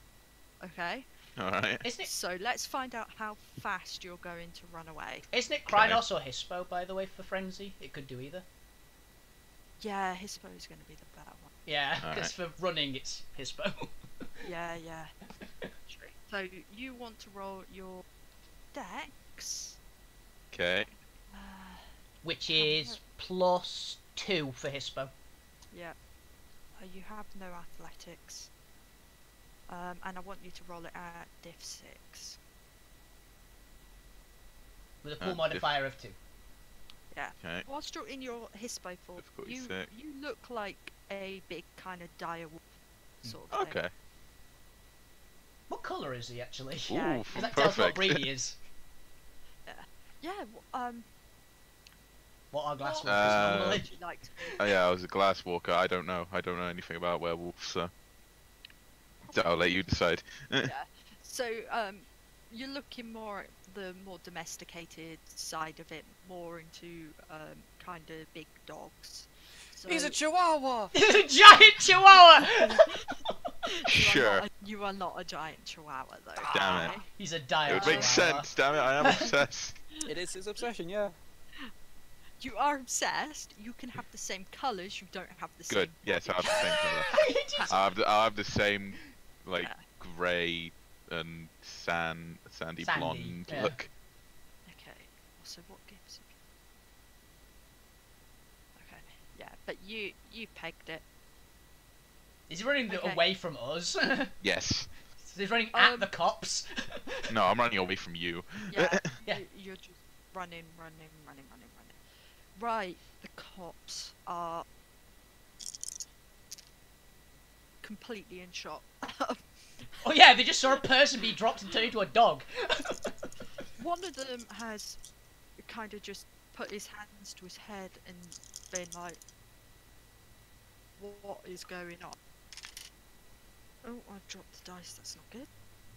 Speaker 4: Okay,
Speaker 2: Alright.
Speaker 1: Isn't it?
Speaker 4: so let's find out how fast you're going to run away.
Speaker 1: Isn't it Krynos or Hispo, by the way, for frenzy? It could do either.
Speaker 4: Yeah, Hispo is going to be the better one.
Speaker 1: Yeah,
Speaker 2: Alright.
Speaker 1: because for running it's Hispo.
Speaker 4: Yeah, yeah. True. So you want to roll your dex.
Speaker 2: Okay.
Speaker 4: Uh,
Speaker 1: Which is +2 for Hispo.
Speaker 4: yeah. You have no athletics. And I want you to roll it at diff 6.
Speaker 1: With a pull
Speaker 2: Diff-
Speaker 1: modifier of 2.
Speaker 4: Yeah.
Speaker 2: Okay.
Speaker 4: Whilst you're in your Hispo form,
Speaker 2: Difficulty
Speaker 4: you
Speaker 2: 6.
Speaker 4: you look like a big kind of dire wolf sort of thing.
Speaker 2: Okay.
Speaker 1: What colour is he actually?
Speaker 4: Yeah,
Speaker 2: Ooh,
Speaker 1: 'Cause that tells what
Speaker 2: perfect.
Speaker 1: breed he is.
Speaker 4: Yeah.
Speaker 1: What our glass wolf
Speaker 2: Uh,
Speaker 1: is normally.
Speaker 4: Would you like to be?
Speaker 2: Oh, yeah, I was a glass walker. I don't know. I don't know anything about werewolves, so I'll let you decide.
Speaker 4: So, you're looking more at the more domesticated side of it, more into kind of big dogs. So
Speaker 3: He's a chihuahua!
Speaker 1: Giant chihuahua!
Speaker 2: Sure.
Speaker 4: You are not a giant chihuahua, though.
Speaker 2: Damn it.
Speaker 4: okay?
Speaker 1: He's a
Speaker 2: It
Speaker 1: dire
Speaker 2: would make
Speaker 1: chihuahua.
Speaker 2: sense. Damn it, I am obsessed.
Speaker 3: It is his obsession, yeah.
Speaker 4: You are obsessed. You can have the same colours. You don't have the
Speaker 2: Good.
Speaker 4: same.
Speaker 2: Yes, I have the same colour. I'll have the same, like,
Speaker 4: Yeah.
Speaker 2: grey and sandy blonde
Speaker 1: yeah.
Speaker 2: look.
Speaker 4: Okay. So what gives? Okay. Yeah, but you pegged it.
Speaker 1: Is he running
Speaker 4: Okay.
Speaker 1: away from us?
Speaker 2: Yes.
Speaker 1: So he's running at
Speaker 4: Um,
Speaker 1: the cops.
Speaker 2: No, I'm running away from you.
Speaker 4: Yeah.
Speaker 1: Yeah.
Speaker 4: You're just running. Right. The cops are completely in shock.
Speaker 1: Oh yeah, they just saw a person be dropped and turned into a dog.
Speaker 4: One of them has kind of just put his hands to his head and been like, "What is going on?" Oh, I dropped the dice. That's not good.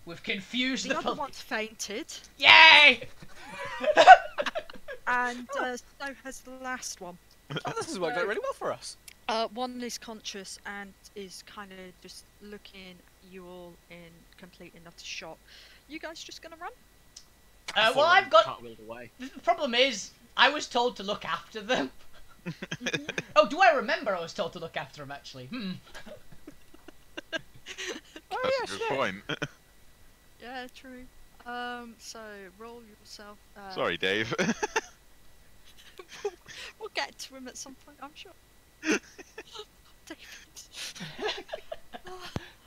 Speaker 1: We've confused
Speaker 4: The
Speaker 1: the
Speaker 4: other
Speaker 1: police.
Speaker 4: one's fainted,
Speaker 1: Yay!
Speaker 4: and so has the last one.
Speaker 3: Oh, this has worked out really well for us.
Speaker 4: One is conscious and is kind of just looking at you all in complete and utter shock. You guys just gonna run?
Speaker 1: Well, I've got.
Speaker 3: Cartwheeled away.
Speaker 1: The problem is, I was told to look after them. Oh, do I remember I was told to look after them actually?
Speaker 4: Oh
Speaker 2: That's a good point.
Speaker 4: yeah, true. So roll yourself.
Speaker 2: Sorry, Dave.
Speaker 4: We'll get to him at some point, I'm sure. David.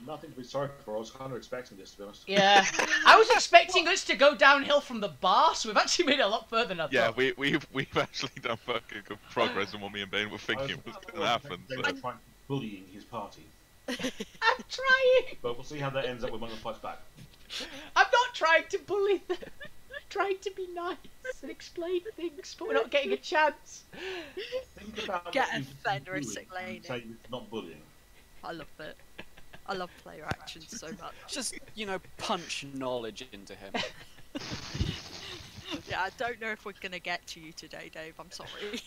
Speaker 6: Nothing to be sorry for. I was kind of expecting this, to be honest.
Speaker 1: Yeah, I was expecting us to go downhill from the bar, so we've actually made it a lot further than I
Speaker 2: Yeah,
Speaker 1: thought.
Speaker 2: we've actually done fucking good progress on what me and Bane were thinking was going to happen.
Speaker 6: They
Speaker 2: So.
Speaker 6: were trying bullying his party.
Speaker 1: I'm trying.
Speaker 6: But we'll see how that ends up when one of them fights back.
Speaker 1: I'm not trying to bully them. I'm trying to be nice and explain things, but we're not getting a chance.
Speaker 6: Think about
Speaker 4: Get
Speaker 6: what
Speaker 4: a
Speaker 6: you can
Speaker 4: fender and
Speaker 6: do
Speaker 4: sick
Speaker 6: and
Speaker 4: lady.
Speaker 6: say it's not bullying.
Speaker 4: I love it. I love player actions so much.
Speaker 3: Just, punch knowledge into him.
Speaker 4: Yeah, I don't know if we're gonna get to you today, Dave. I'm sorry.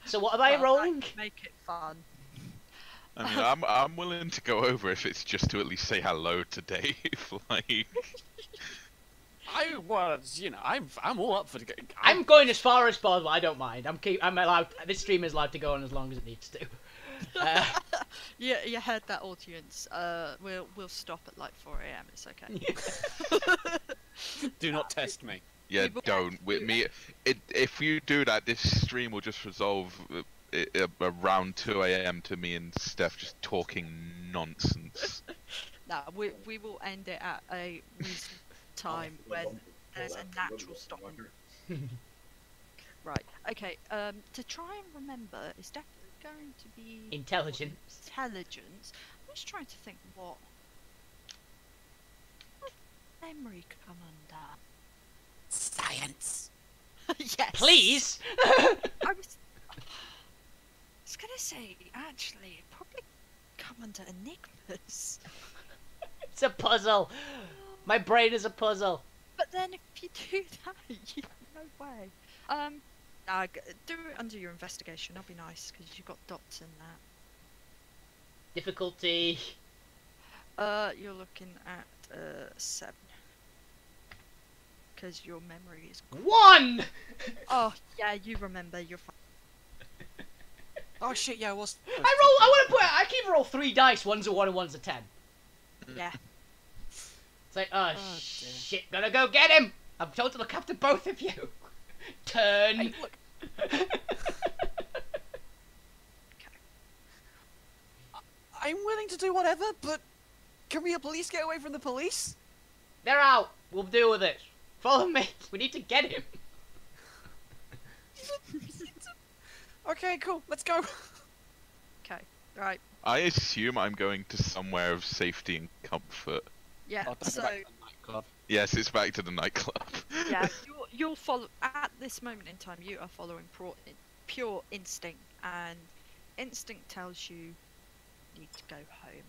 Speaker 1: So what am I
Speaker 4: Well,
Speaker 1: rolling?
Speaker 4: Make it fun.
Speaker 2: I mean, I'm willing to go over if it's just to at least say hello to Dave. Like,
Speaker 3: I was, I'm all up for the game.
Speaker 1: I'm going as far as possible. I don't mind. I'm allowed. This stream is allowed to go on as long as it needs to.
Speaker 4: Yeah, you heard that, audience. We'll stop at like 4 AM. It's okay.
Speaker 3: Do not test me.
Speaker 2: yeah,
Speaker 4: People-
Speaker 2: don't. With me, if you do that, this stream will just resolve around 2 AM to me and Steph just talking nonsense.
Speaker 4: Nah, we will end it at a reasonable time when there's a natural stopping. Right. Okay. To try and remember, it's definitely going to be
Speaker 1: Intelligence.
Speaker 4: intelligence. I'm just trying to think what memory could come under.
Speaker 3: Science.
Speaker 4: Yes.
Speaker 1: Please.
Speaker 4: I was gonna say actually it probably come under enigmas.
Speaker 1: It's a puzzle. My brain is a puzzle.
Speaker 4: But then if you do that, no way. Do it under your investigation. That'll be nice because you've got dots in that.
Speaker 1: Difficulty.
Speaker 4: You're looking at 7 because your memory is.
Speaker 1: 1.
Speaker 4: Oh yeah, you remember. You're fine.
Speaker 3: Oh shit, yeah, I was.
Speaker 1: I keep roll 3 dice. One's a 1 and one's a 10.
Speaker 4: Yeah.
Speaker 1: It's like, oh,
Speaker 3: dear.
Speaker 1: shit, gotta go get him. I'm told to look after both of you. Turn.
Speaker 3: Hey, look. I'm willing to do whatever, but can we at least get away from the police?
Speaker 1: They're out. We'll deal with it. Follow me. We need to get him.
Speaker 3: Okay, cool. Let's go.
Speaker 4: Right.
Speaker 2: I assume I'm going to somewhere of safety and comfort.
Speaker 4: Yeah.
Speaker 3: Oh, don't
Speaker 4: So
Speaker 3: go back to the nightclub.
Speaker 2: Yes, it's back to the nightclub.
Speaker 4: yeah, you'll follow at this moment in time. You are following pure instinct, and instinct tells you need to go home.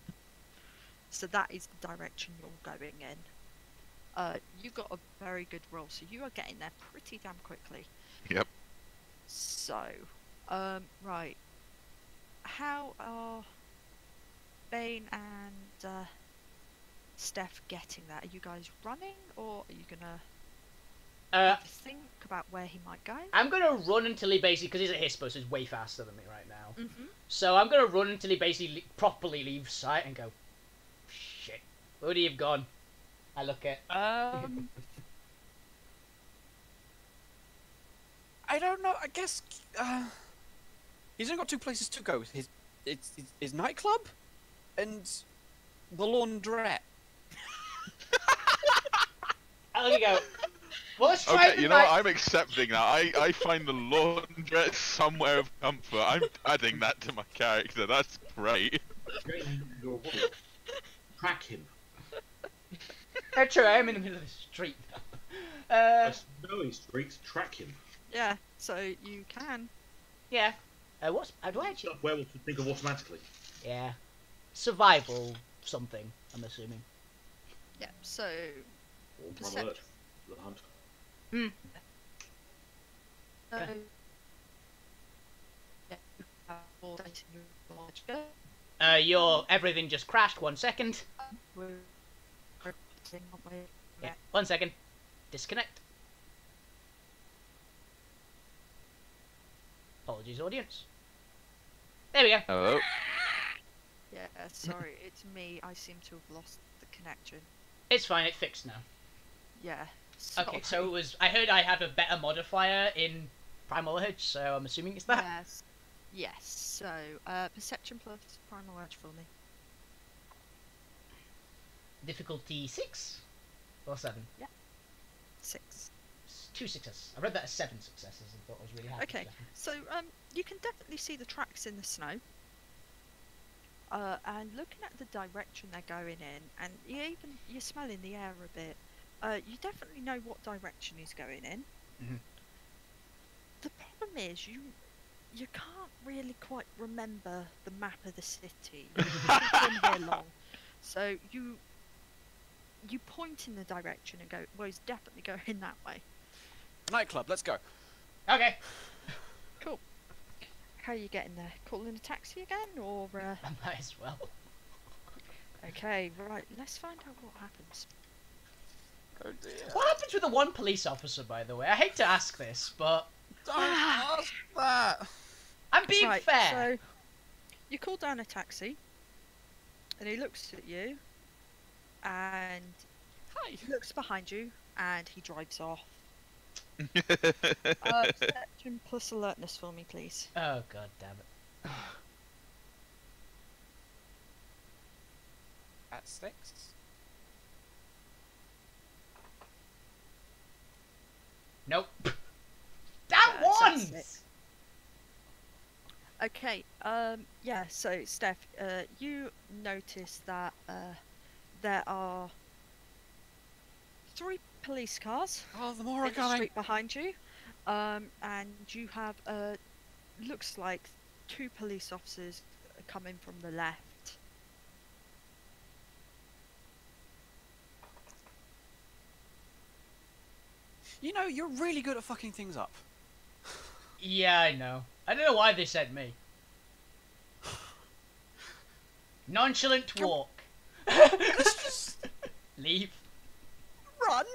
Speaker 4: So that is the direction you're going in. You got a very good roll, so you are getting there pretty damn quickly.
Speaker 2: Yep.
Speaker 4: So, right. How are Bane and Steph getting there? Are you guys running, or are you gonna think about where he might go?
Speaker 1: I'm gonna run until he basically, because he's a Hispo, so he's way faster than me right now.
Speaker 4: Mm-hmm.
Speaker 1: So I'm gonna run until he basically properly leaves sight and go, shit, where would he have gone? I look at.
Speaker 3: I don't know. I guess he's only got two places to go. His nightclub and the laundrette.
Speaker 1: I look and go. Well, let's try.
Speaker 2: Okay, you know what? I'm accepting that. I find the laundrette somewhere of comfort. I'm adding that to my character. That's great.
Speaker 6: Track him.
Speaker 1: That's true. I am in the middle of the street now.
Speaker 6: Snowy streets, track him.
Speaker 4: Yeah, so you can.
Speaker 1: Yeah. What's? Do I actually?
Speaker 6: Werewolf would think of automatically.
Speaker 1: Yeah. Survival something. I'm assuming.
Speaker 4: Yeah, so
Speaker 6: Or
Speaker 4: Perception.
Speaker 6: alert. The hunt.
Speaker 4: so
Speaker 1: Okay.
Speaker 4: yeah, you have all dice in your large go.
Speaker 1: Everything just crashed. 1 second.
Speaker 4: We're recording, aren't we?
Speaker 1: Yeah. 1 second. Disconnect. Apologies, audience. There we go.
Speaker 2: Hello.
Speaker 4: Yeah, sorry, it's me. I seem to have lost the connection.
Speaker 1: It's fine. It's fixed now.
Speaker 4: Yeah.
Speaker 1: Okay, so
Speaker 4: sorry.
Speaker 1: it was. I heard I have a better modifier in Primal Urge, so I'm assuming it's that.
Speaker 4: Yes. Yes. So, perception plus primal urge for me.
Speaker 1: Difficulty 6 or 7.
Speaker 4: 6.
Speaker 1: 2 successes. I read that as 7 successes and thought I was really happy.
Speaker 4: Okay, so you can definitely see the tracks in the snow. And looking at the direction they're going in, and you're smelling the air a bit. You definitely know what direction he's going in.
Speaker 1: Mhm.
Speaker 4: The problem is you can't really quite remember the map of the city. You haven't been here long, so you point in the direction and go, well, he's definitely going that way.
Speaker 3: Nightclub. Let's go.
Speaker 1: Okay.
Speaker 4: Cool. How are you getting there? Calling a taxi again, or?
Speaker 1: I might as well.
Speaker 4: Okay, right. Let's find out what happens.
Speaker 3: Oh dear.
Speaker 1: What happens with the one police officer, by the way? I hate to ask this, but
Speaker 3: Don't ask that.
Speaker 1: I'm being
Speaker 4: Right,
Speaker 1: fair.
Speaker 4: so you call down a taxi, and he looks at you, and
Speaker 3: Hi.
Speaker 4: he looks behind you, and he drives off. Perception plus alertness for me, please.
Speaker 1: Oh god damn it.
Speaker 3: At 6.
Speaker 1: Nope. Damn
Speaker 4: That's
Speaker 1: ones!
Speaker 4: it. Okay, yeah, so Steph, you notice that there are 3 police cars
Speaker 3: Oh, the more are
Speaker 4: in the
Speaker 3: coming.
Speaker 4: street behind you, and you have, looks like 2 police officers coming from the left.
Speaker 3: You know, you're really good at fucking things up.
Speaker 1: Yeah, I know. I don't know why they sent me. Nonchalant walk.
Speaker 3: Let's just
Speaker 1: Leave.
Speaker 3: run.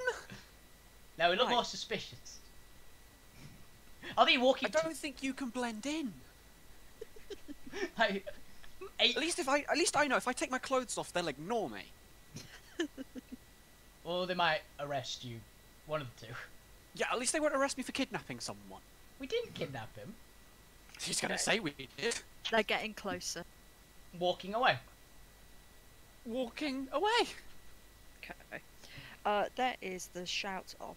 Speaker 1: Now we look
Speaker 3: Right.
Speaker 1: more suspicious. Are they
Speaker 3: I
Speaker 1: walking?
Speaker 3: don't think you can blend in.
Speaker 1: Like,
Speaker 3: At least I know if I take my clothes off, they'll ignore me.
Speaker 1: Or they might arrest you. One of the two.
Speaker 3: Yeah, at least they won't arrest me for kidnapping someone.
Speaker 1: We didn't kidnap him.
Speaker 3: He's gonna say we did.
Speaker 4: They're getting closer.
Speaker 1: Walking away.
Speaker 3: Walking away.
Speaker 4: Okay. There is the shout of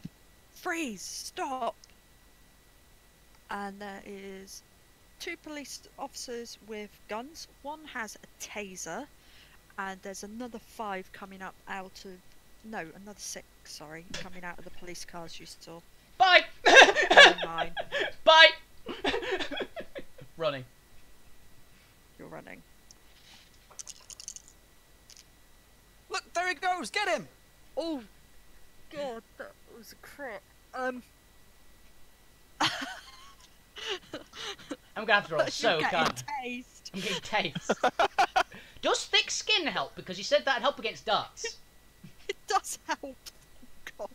Speaker 4: freeze, stop, and there is two police officers with guns. One has a taser, and there's another 5 coming up out of. No, another 6, sorry, coming out of the police cars you saw.
Speaker 1: Bye!
Speaker 4: Never mind.
Speaker 1: Bye! Running.
Speaker 4: You're running.
Speaker 3: Look, there he goes. Get him.
Speaker 4: Oh, God, that was a crit.
Speaker 1: I'm gonna have to roll so
Speaker 4: You're getting
Speaker 1: can't I?
Speaker 4: tased.
Speaker 1: I'm getting tased. Does thick skin help? Because you said that'd help against darts.
Speaker 4: It does help. God.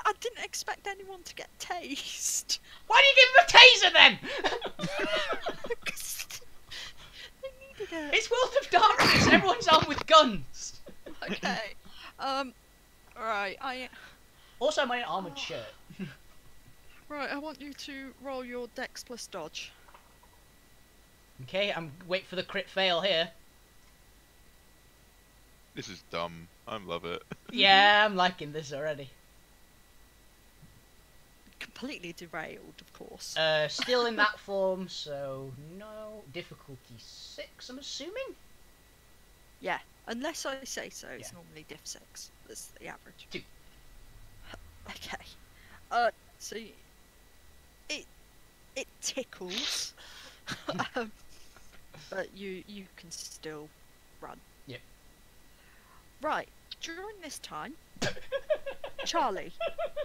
Speaker 4: I didn't expect anyone to get tased.
Speaker 1: Why do you give him a taser then?
Speaker 4: Because they needed it.
Speaker 1: It's World of Darkness. Everyone's armed with guns.
Speaker 4: Okay. Right.
Speaker 1: Also, I'm wearing an armored shirt.
Speaker 4: Right. I want you to roll your Dex plus Dodge.
Speaker 1: Okay, I'm wait for the crit fail here.
Speaker 2: This is dumb. I love it.
Speaker 1: Yeah, I'm liking this already.
Speaker 4: Completely derailed, of course.
Speaker 1: Still in that form, so no difficulty 6. I'm assuming.
Speaker 4: Yeah. Unless I say so, it's
Speaker 1: Yeah.
Speaker 4: normally diff 6. That's the average.
Speaker 1: 2.
Speaker 4: Okay. So it tickles, but you can still run.
Speaker 1: Yep.
Speaker 4: Right. During this time, Charlie.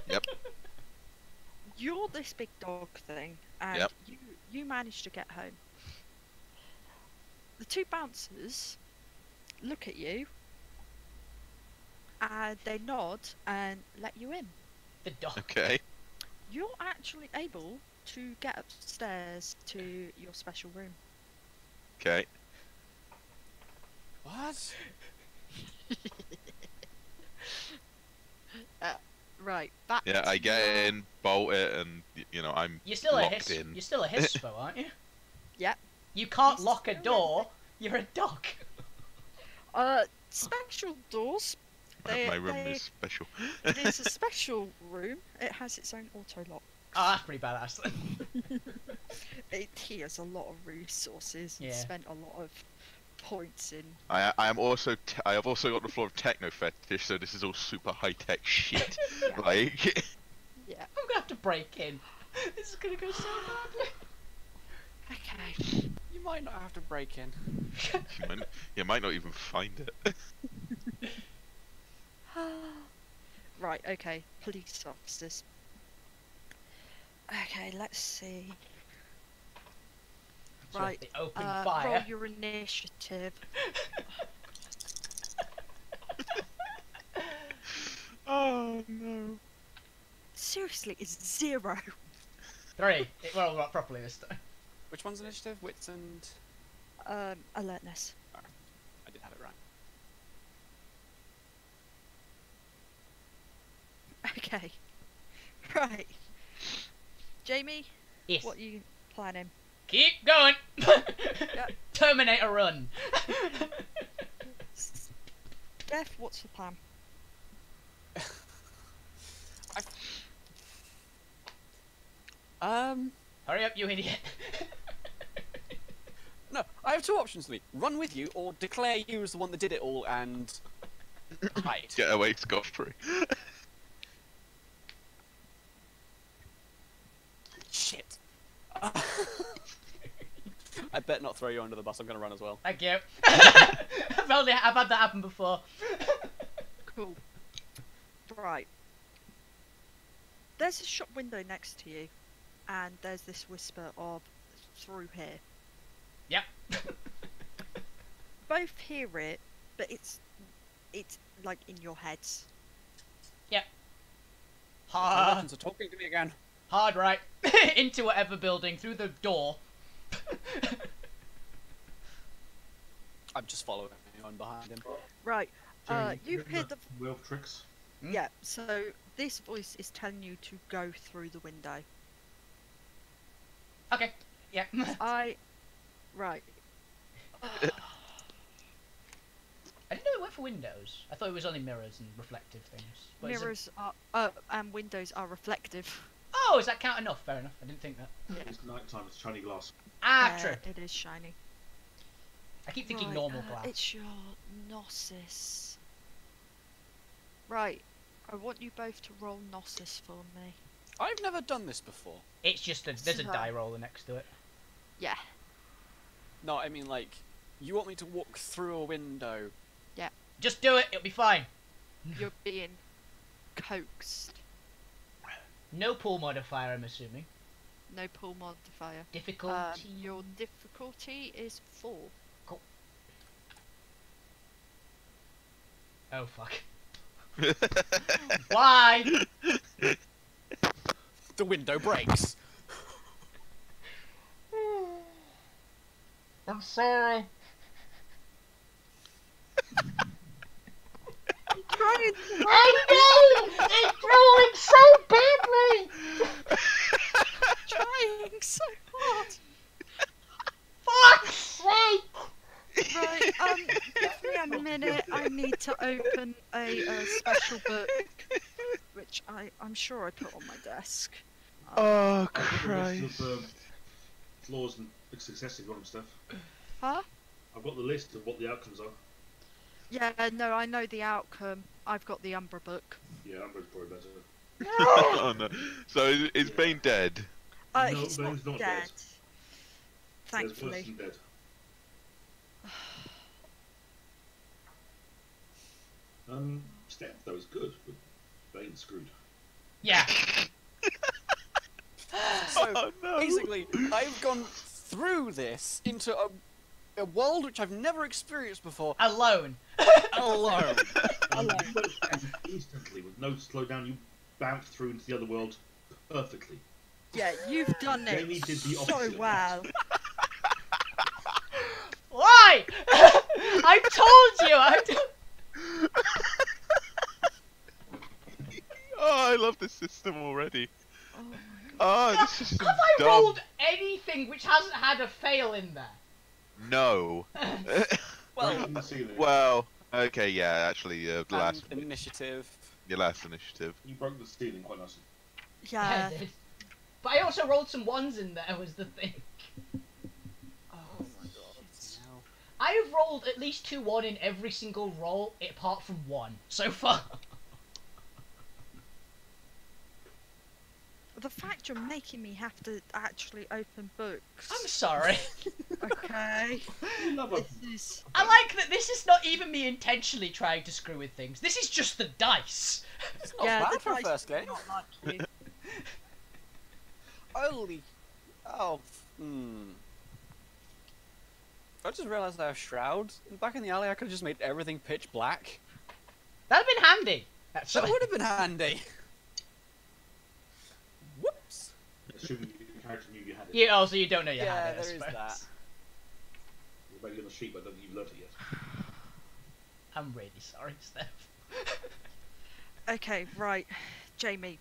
Speaker 2: Yep.
Speaker 4: You're this big dog thing, and
Speaker 2: Yep.
Speaker 4: you managed to get home. The 2 bouncers look at you, and they nod and let you in.
Speaker 1: The dog.
Speaker 2: Okay.
Speaker 4: You're actually able to get upstairs to your special room.
Speaker 2: Okay.
Speaker 3: What?
Speaker 4: Right, back
Speaker 2: Yeah,
Speaker 4: to
Speaker 2: I get
Speaker 4: your-
Speaker 2: in, bolt it, and you know I'm
Speaker 1: You're still a
Speaker 2: locked
Speaker 1: hiss.
Speaker 2: in.
Speaker 1: You're still a hisspo, aren't you?
Speaker 4: Yep.
Speaker 1: You can't
Speaker 4: He's
Speaker 1: lock a
Speaker 4: still
Speaker 1: door. You're a dog.
Speaker 4: Special doors.
Speaker 2: My room
Speaker 4: they-
Speaker 2: is special.
Speaker 4: It is a special room. It has its own auto lock.
Speaker 1: Oh, that's pretty badass.
Speaker 4: He has a lot of resources. And
Speaker 1: Yeah.
Speaker 4: spent a lot of points in.
Speaker 2: I have also got the floor of techno fetish, so this is all super high tech shit. Like,
Speaker 4: Yeah.
Speaker 1: I'm gonna have to break in. This is gonna go so badly.
Speaker 4: Okay.
Speaker 3: You might not have to break in.
Speaker 2: you might not even find it.
Speaker 4: Right. Okay. Police officers. Okay. Let's see.
Speaker 1: So
Speaker 4: Right.
Speaker 1: they open
Speaker 4: Roll
Speaker 1: fire.
Speaker 4: your initiative.
Speaker 2: Oh no.
Speaker 4: Seriously, it's 0.
Speaker 1: 3. It rolled right properly this time.
Speaker 3: Which one's initiative? Wits and...
Speaker 4: Alertness.
Speaker 3: I did have it right.
Speaker 4: Okay. Right. Jamie,
Speaker 1: Yes.
Speaker 4: what you planning?
Speaker 1: Keep going. Terminator run.
Speaker 4: Steph, what's the plan?
Speaker 1: Hurry up, you idiot.
Speaker 3: No, I have 2 options, Lee. Run with you, or declare you as the one that did it all and hide.
Speaker 2: Get away scot-free.
Speaker 3: Shit. I better not throw you under the bus. I'm gonna run as well.
Speaker 1: Thank you. I've had that happen before.
Speaker 4: Cool. Right. There's a shop window next to you, and there's this whisper of through here.
Speaker 1: Yep.
Speaker 4: Both hear it, but it's like in your heads.
Speaker 3: My
Speaker 1: Hard,
Speaker 3: weapons are talking to me again.
Speaker 1: hard right. Into whatever building, through the door.
Speaker 3: I'm just following on behind him.
Speaker 4: Right.
Speaker 6: Jamie,
Speaker 4: You hear the
Speaker 6: Wolf tricks.
Speaker 1: Hmm?
Speaker 4: yeah. So this voice is telling you to go through the window.
Speaker 1: Okay. Yeah.
Speaker 4: Right.
Speaker 1: I didn't know it went for windows. I thought it was only mirrors and reflective things. But is it-
Speaker 4: Mirrors are and windows are reflective.
Speaker 1: Oh, does that count enough? Fair enough. I didn't think that.
Speaker 6: It's night time. It's shiny glass.
Speaker 1: Ah,
Speaker 4: Yeah,
Speaker 1: true.
Speaker 4: it is shiny.
Speaker 1: I keep thinking
Speaker 4: Right,
Speaker 1: normal glass.
Speaker 4: It's your Gnosis. Right. I want you both to roll Gnosis for me.
Speaker 3: I've never done this before.
Speaker 1: It's just there's a
Speaker 4: So-
Speaker 1: die roller next to it.
Speaker 4: Yeah.
Speaker 3: No, I mean like, you want me to walk through a window?
Speaker 1: Just do it. It'll be fine.
Speaker 4: You're being coaxed.
Speaker 1: No pull modifier, I'm assuming.
Speaker 4: No pull modifier.
Speaker 1: Difficulty.
Speaker 4: Your difficulty is 4.
Speaker 1: Oh fuck. Why?
Speaker 3: The window breaks.
Speaker 1: I'm sorry. I know! It's rolling so badly!
Speaker 4: Trying so hard.
Speaker 1: Fuck's sake!
Speaker 4: Right, give me a minute. I need to open a special book, which I'm sure I put on my desk.
Speaker 2: Oh
Speaker 6: I've got the
Speaker 2: Christ!
Speaker 6: list of flaws and successes on and stuff.
Speaker 4: Huh?
Speaker 6: I've got the list of what the outcomes are.
Speaker 4: Yeah, no, I know the outcome. I've got the Umbra book.
Speaker 6: Yeah, Umbra's probably better.
Speaker 2: Oh no! So is Bane dead?
Speaker 6: No,
Speaker 4: He's
Speaker 6: Bane's not
Speaker 4: dead.
Speaker 6: dead. There's worse
Speaker 4: Thankfully.
Speaker 6: than dead. Step though is good, but Bane's screwed.
Speaker 1: Yeah.
Speaker 3: So
Speaker 2: Oh no!
Speaker 3: basically, I've gone through this into a world which I've never experienced before
Speaker 1: Alone.
Speaker 3: alone.
Speaker 6: Instantly, with no slowdown, you bounce through into the other world perfectly.
Speaker 4: Yeah, you've done it
Speaker 6: Jamie did the
Speaker 4: so
Speaker 6: opposite of
Speaker 4: well.
Speaker 1: Why? I told you.
Speaker 2: Oh, I love this system already.
Speaker 4: Oh my
Speaker 2: Oh, this system's
Speaker 1: Have I
Speaker 2: dumb.
Speaker 1: rolled anything which hasn't had a fail in there?
Speaker 2: No.
Speaker 3: Well,
Speaker 6: Breaking the ceiling.
Speaker 2: Well, okay, yeah, actually, the
Speaker 3: and
Speaker 2: last
Speaker 3: initiative.
Speaker 2: your last initiative.
Speaker 6: You broke the ceiling quite nicely.
Speaker 4: Yeah.
Speaker 1: I did. But I also rolled some ones in there, was the thing.
Speaker 3: Oh my god.
Speaker 1: I have rolled at least 2-1 in every single roll, apart from one, so far.
Speaker 4: The fact you're making me have to actually open books.
Speaker 1: I'm sorry.
Speaker 4: Okay.
Speaker 6: You love
Speaker 4: This
Speaker 6: it.
Speaker 4: is.
Speaker 1: I like that this is not even me intentionally trying to screw with things. This is just the dice.
Speaker 3: It's not
Speaker 4: Yeah,
Speaker 3: bad
Speaker 4: the
Speaker 3: for a
Speaker 4: dice
Speaker 3: first
Speaker 4: do
Speaker 3: game.
Speaker 4: not like you.
Speaker 3: Holy. Oh. I just realised I have shrouds. Back in the alley, I could have just made everything pitch black.
Speaker 1: That'd have been handy.
Speaker 3: That
Speaker 1: Actually.
Speaker 3: would have been handy. Whoops.
Speaker 6: Assuming the character knew you had it.
Speaker 1: Yeah, also you don't know you
Speaker 3: Yeah,
Speaker 1: had it, I
Speaker 3: there is
Speaker 1: suppose.
Speaker 3: that.
Speaker 6: You're maybe on the sheet, but I don't think you've learnt it yet.
Speaker 1: I'm really sorry, Steph.
Speaker 4: Okay, right, Jamie.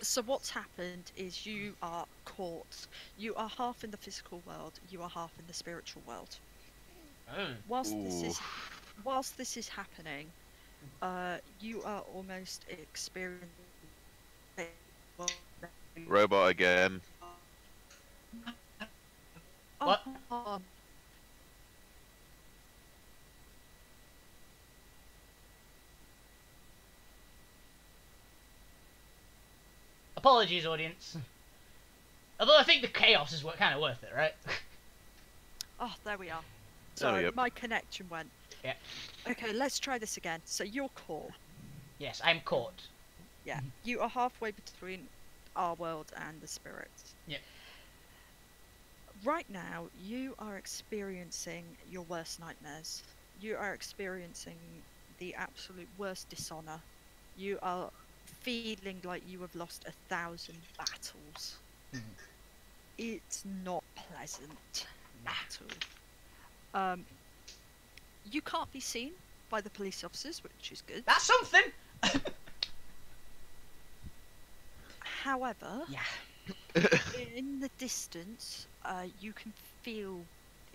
Speaker 4: So what's happened is you are caught. You are half in the physical world. You are half in the spiritual world. Whilst this is happening, you are almost experiencing.
Speaker 2: Robot again.
Speaker 1: What?
Speaker 4: Oh,
Speaker 1: Apologies, audience. Although I think the chaos is kind of worth it, right?
Speaker 4: oh, there we are.
Speaker 2: Oh,
Speaker 4: Sorry,
Speaker 2: yep.
Speaker 4: my connection went.
Speaker 1: Yeah.
Speaker 4: Okay, let's try this again. So you're caught.
Speaker 1: Yes, I'm caught.
Speaker 4: Yeah, you are halfway between our world and the spirits.
Speaker 1: Yeah.
Speaker 4: Right now, you are experiencing your worst nightmares. You are experiencing the absolute worst dishonor. You are feeling like you have lost 1,000 battles.
Speaker 1: Mhm.
Speaker 4: It's not pleasant at all. You can't be seen by the police officers, which is good.
Speaker 1: That's something.
Speaker 4: However,
Speaker 1: Yeah.
Speaker 4: in the distance, you can feel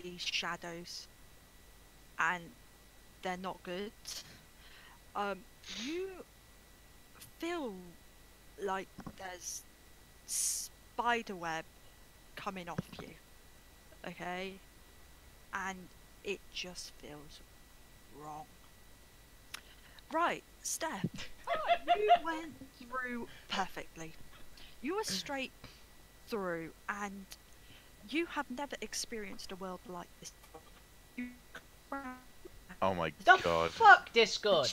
Speaker 4: these shadows, and they're not good. You feel like there's spider web coming off you. Okay? And it just feels wrong. Right, Steph, you went through perfectly. You were straight through, and you have never experienced a world like this. You
Speaker 2: Oh my
Speaker 1: The
Speaker 2: god.
Speaker 1: fuck, Discord?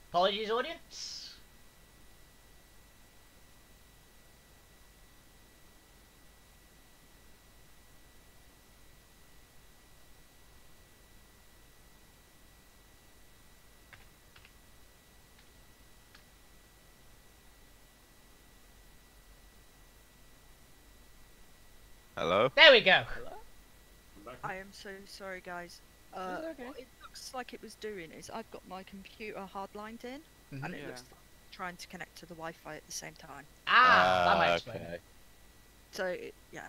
Speaker 1: Apologies, audience.
Speaker 2: Hello?
Speaker 1: There we go.
Speaker 4: I am so sorry, guys.
Speaker 3: okay.
Speaker 4: What it looks like it was doing is I've got my computer hardlined in, and it
Speaker 3: Yeah.
Speaker 4: looks like trying to connect to the Wi-Fi at the same time.
Speaker 1: That might explain it.
Speaker 4: So yeah.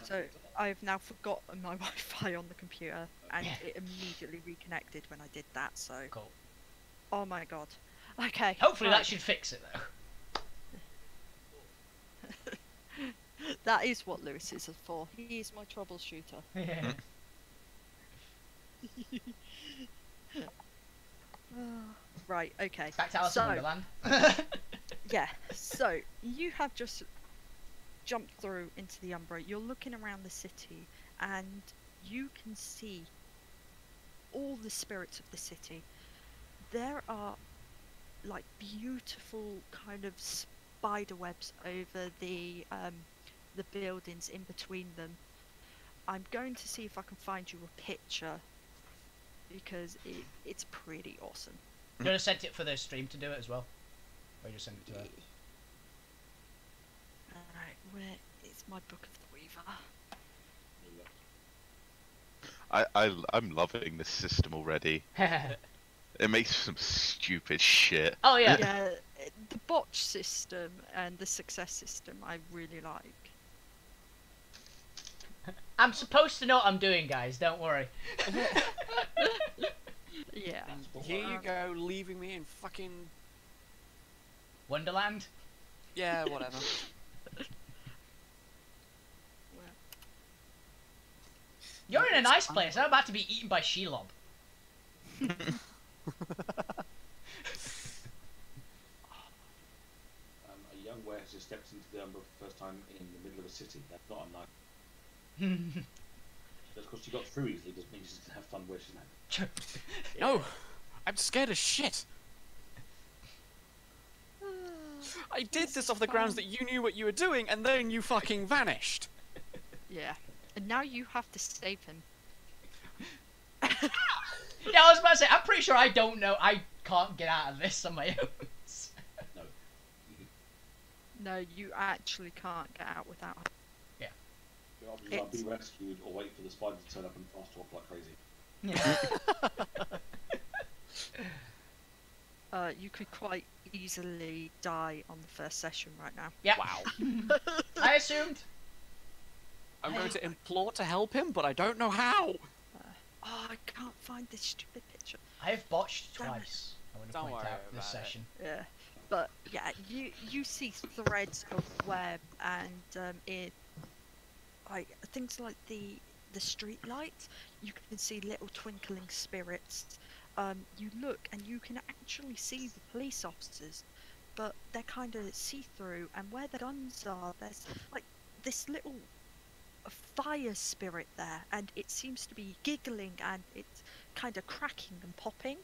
Speaker 4: So I've now forgotten my Wi-Fi on the computer, and it immediately reconnected when I did that. So
Speaker 1: Cool.
Speaker 4: oh my god. Okay.
Speaker 1: Hopefully
Speaker 4: right.
Speaker 1: that should fix it though.
Speaker 4: That is what Lewis is for. He is my troubleshooter.
Speaker 1: Yeah.
Speaker 4: Right. Okay.
Speaker 1: Back to Alice in
Speaker 4: So
Speaker 1: Wonderland.
Speaker 4: yeah. So you have just jumped through into the Umbra. You're looking around the city, and you can see all the spirits of the city. There are like beautiful kind of spider webs over the buildings in between them. I'm going to see if I can find you a picture because it's pretty awesome.
Speaker 1: You want to send it for the stream to do it as well? Or you just send it to her?
Speaker 4: Alright, where is my Book of the Weaver?
Speaker 2: I'm loving this system already. It makes some stupid shit.
Speaker 1: Oh yeah.
Speaker 4: Yeah, the botch system and the success system I really like.
Speaker 1: I'm supposed to know what I'm doing, guys. Don't worry.
Speaker 4: Yeah.
Speaker 3: Here you go, leaving me in fucking
Speaker 1: Wonderland.
Speaker 3: yeah, whatever.
Speaker 1: You're in a nice place. I'm about to be eaten by Shelob.
Speaker 6: A young were has just stepped into the Umbra for the first time in the middle of a city. That's not unlike. Just because she got through easily doesn't mean she's gonna have fun where she's at.
Speaker 3: No, I'm scared as shit. I did this off the grounds that you knew what you were doing, and then you fucking vanished.
Speaker 4: Yeah. And now you have to save him.
Speaker 1: Yeah, I was about to say. I'm pretty sure I don't know. I can't get out of this on my own.
Speaker 6: No.
Speaker 4: No, you actually can't get out without him.
Speaker 6: You'll either be rescued or wait for the spider to turn up and fast talk like crazy.
Speaker 4: You could quite easily die on the first session right now.
Speaker 1: Yeah.
Speaker 3: Wow.
Speaker 1: I assumed.
Speaker 3: I'm going to implore to help him, but I don't know how.
Speaker 4: Oh, I can't find this stupid picture.
Speaker 1: I have botched
Speaker 4: Damn it.
Speaker 1: twice. I want to
Speaker 3: Don't
Speaker 1: point
Speaker 3: worry
Speaker 1: out this
Speaker 3: about it.
Speaker 1: session.
Speaker 4: Yeah. But yeah, you see threads of web and it like things like the street lights. You can see little twinkling spirits. You look and you can actually see the police officers, but they're kind of see-through. And where the guns are, there's like this little a fire spirit there, and it seems to be giggling and it's kind of cracking and popping.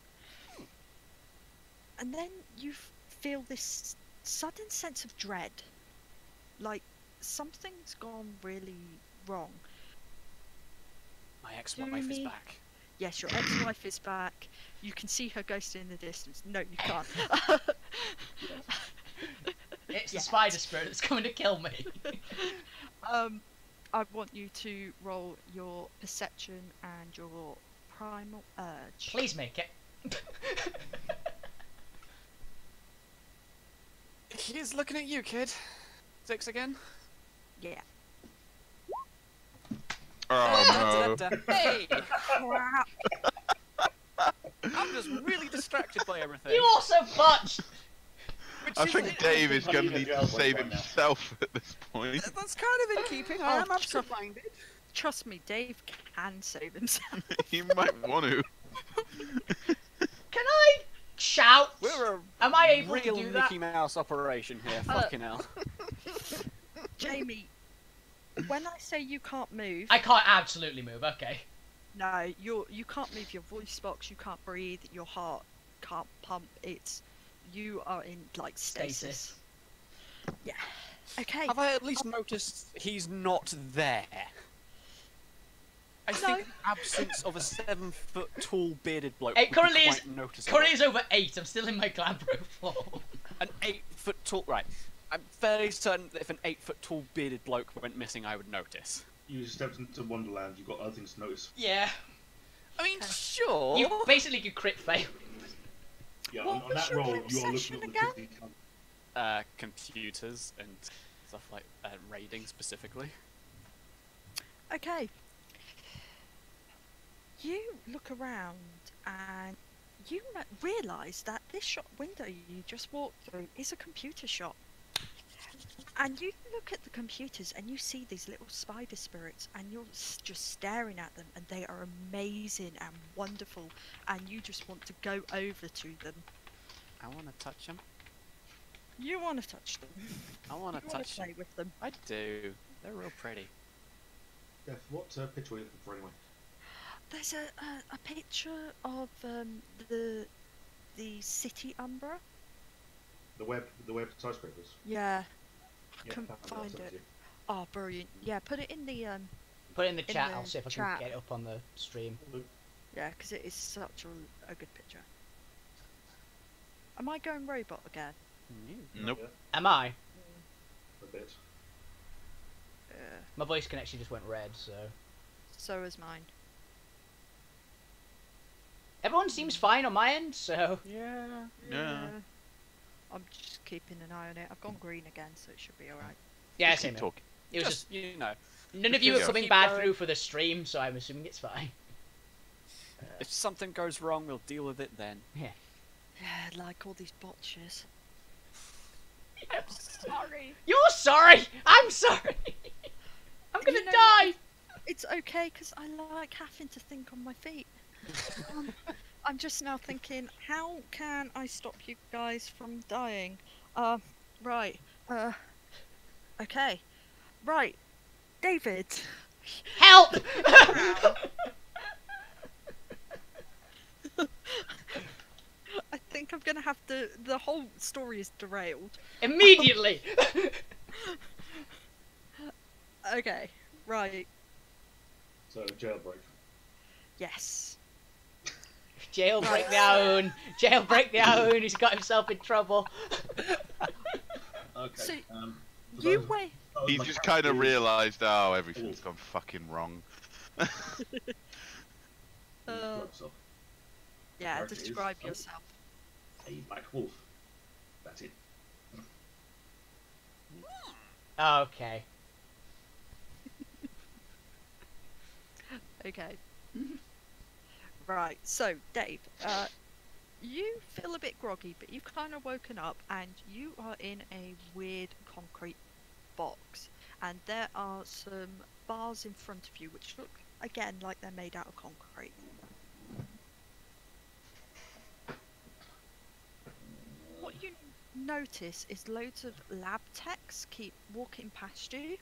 Speaker 4: And then you feel this sudden sense of dread, like something's gone really wrong.
Speaker 3: My ex-wife is back.
Speaker 4: Yes, your ex-wife is back. You can see her ghost in the distance. No, you can't.
Speaker 1: It's the spider spirit that's coming to kill me.
Speaker 4: I want you to roll your perception and your primal urge.
Speaker 1: Please make it.
Speaker 3: He's looking at you, kid. 6 again?
Speaker 4: Yeah.
Speaker 2: Oh no.
Speaker 3: Hey!
Speaker 4: Crap.
Speaker 3: I'm just really distracted by everything.
Speaker 1: You also botched.
Speaker 3: Which
Speaker 2: I
Speaker 3: is-
Speaker 2: think Dave is going to
Speaker 6: Honey,
Speaker 2: need
Speaker 6: you're
Speaker 2: to
Speaker 6: jailbreak
Speaker 2: save
Speaker 6: right now.
Speaker 2: himself at this point.
Speaker 3: That's kind of in keeping. I am
Speaker 4: Oh,
Speaker 3: absent-minded.
Speaker 4: Trust me, Dave can save himself.
Speaker 2: He might want to.
Speaker 1: Can I shout?
Speaker 3: We're a
Speaker 1: Am I able
Speaker 3: real
Speaker 1: to do that?
Speaker 3: Mickey Mouse operation here. Fucking hell.
Speaker 4: Jamie, when I say you can't move,
Speaker 1: I can't absolutely move. Okay.
Speaker 4: no, you can't move your voice box, you can't breathe, your heart can't pump. You are in like stasis. Yeah. Okay.
Speaker 3: Have I at least noticed he's not there? I think the absence of a 7-foot tall bearded bloke
Speaker 1: It
Speaker 3: would
Speaker 1: currently
Speaker 3: be
Speaker 1: is-
Speaker 3: quite noticeable.
Speaker 1: Curry is over 8. I'm still in my Glabro form.
Speaker 3: An 8-foot tall... Right. I'm fairly certain that if an 8-foot tall bearded bloke went missing, I would notice.
Speaker 6: You stepped into Wonderland. You've got other things to notice.
Speaker 1: Yeah.
Speaker 3: I mean, sure.
Speaker 1: You basically could crit fail.
Speaker 6: Yeah,
Speaker 4: What
Speaker 6: on
Speaker 4: was
Speaker 6: that
Speaker 4: your
Speaker 6: roll, you are
Speaker 4: obsession
Speaker 6: looking at the
Speaker 4: again?
Speaker 6: 50
Speaker 3: Computers and stuff like raiding specifically.
Speaker 4: Okay. You look around and you realise that this shop window you just walked through is a computer shop. And you look at the computers and you see these little spider spirits and you're just staring at them and they are amazing and wonderful and you just want to go over to them.
Speaker 3: I want to touch him.
Speaker 4: You want to touch them.
Speaker 3: I want
Speaker 4: You
Speaker 3: to
Speaker 4: want
Speaker 3: touch
Speaker 4: to
Speaker 3: him.
Speaker 4: play with them.
Speaker 3: I do. They're real pretty.
Speaker 6: Death, what picture are you looking for anyway?
Speaker 4: There's a picture of the city Umbra.
Speaker 6: The web skyscrapers.
Speaker 4: Yeah. I
Speaker 6: Yeah,
Speaker 4: couldn't
Speaker 6: found
Speaker 4: find
Speaker 6: I'll send
Speaker 4: it.
Speaker 6: you.
Speaker 4: Oh, brilliant. Yeah, put it in the
Speaker 1: Put it in the
Speaker 4: In
Speaker 1: chat.
Speaker 4: the
Speaker 1: I'll see if I
Speaker 4: chat.
Speaker 1: can get it up on the stream.
Speaker 4: yeah, because it is such a good picture. Am I going robot again?
Speaker 2: Nope.
Speaker 6: Yeah,
Speaker 1: Am I?
Speaker 6: a bit.
Speaker 1: My voice connection just went red, so.
Speaker 4: So is mine.
Speaker 1: Everyone seems fine on my end, so.
Speaker 3: Yeah.
Speaker 2: Yeah.
Speaker 4: I'm just keeping an eye on it. I've gone green again, so it should be alright.
Speaker 1: Yeah,
Speaker 2: Keep
Speaker 1: same here.
Speaker 2: talking.
Speaker 1: It was just.
Speaker 3: you know,
Speaker 1: None of you are
Speaker 3: just
Speaker 1: coming
Speaker 3: keep
Speaker 1: bad
Speaker 3: going.
Speaker 1: through for the stream, so I'm assuming it's fine.
Speaker 3: if something goes wrong, we'll deal with it then.
Speaker 4: Yeah, like all these botches.
Speaker 1: Sorry. You're sorry! I'm sorry! I'm gonna
Speaker 4: You know-
Speaker 1: die!
Speaker 4: It's okay, because I like having to think on my feet. I'm just now thinking, how can I stop you guys from dying? Right. Okay. Right. David.
Speaker 1: Help!
Speaker 4: I think I'm gonna have to. The whole story is derailed.
Speaker 1: Immediately!
Speaker 4: Okay. Right.
Speaker 6: So jailbreak.
Speaker 4: Yes.
Speaker 1: Jailbreak the own! Jailbreak the own! He's got himself in trouble.
Speaker 6: Okay.
Speaker 4: So,
Speaker 6: for
Speaker 4: You
Speaker 6: those-
Speaker 4: wait.
Speaker 2: He's
Speaker 6: my
Speaker 2: just kind of
Speaker 6: character is-
Speaker 2: realised, oh, everything's gone fucking wrong.
Speaker 6: So,
Speaker 4: Yeah.
Speaker 6: character is-
Speaker 4: Describe yourself.
Speaker 6: a black wolf. That's it.
Speaker 1: Okay.
Speaker 4: Okay. Right, so Dave, you feel a bit groggy, but you've kind of woken up and you are in a weird concrete box. And there are some bars in front of you which look, again, like they're made out of concrete. What you notice is loads of lab techs keep walking past you.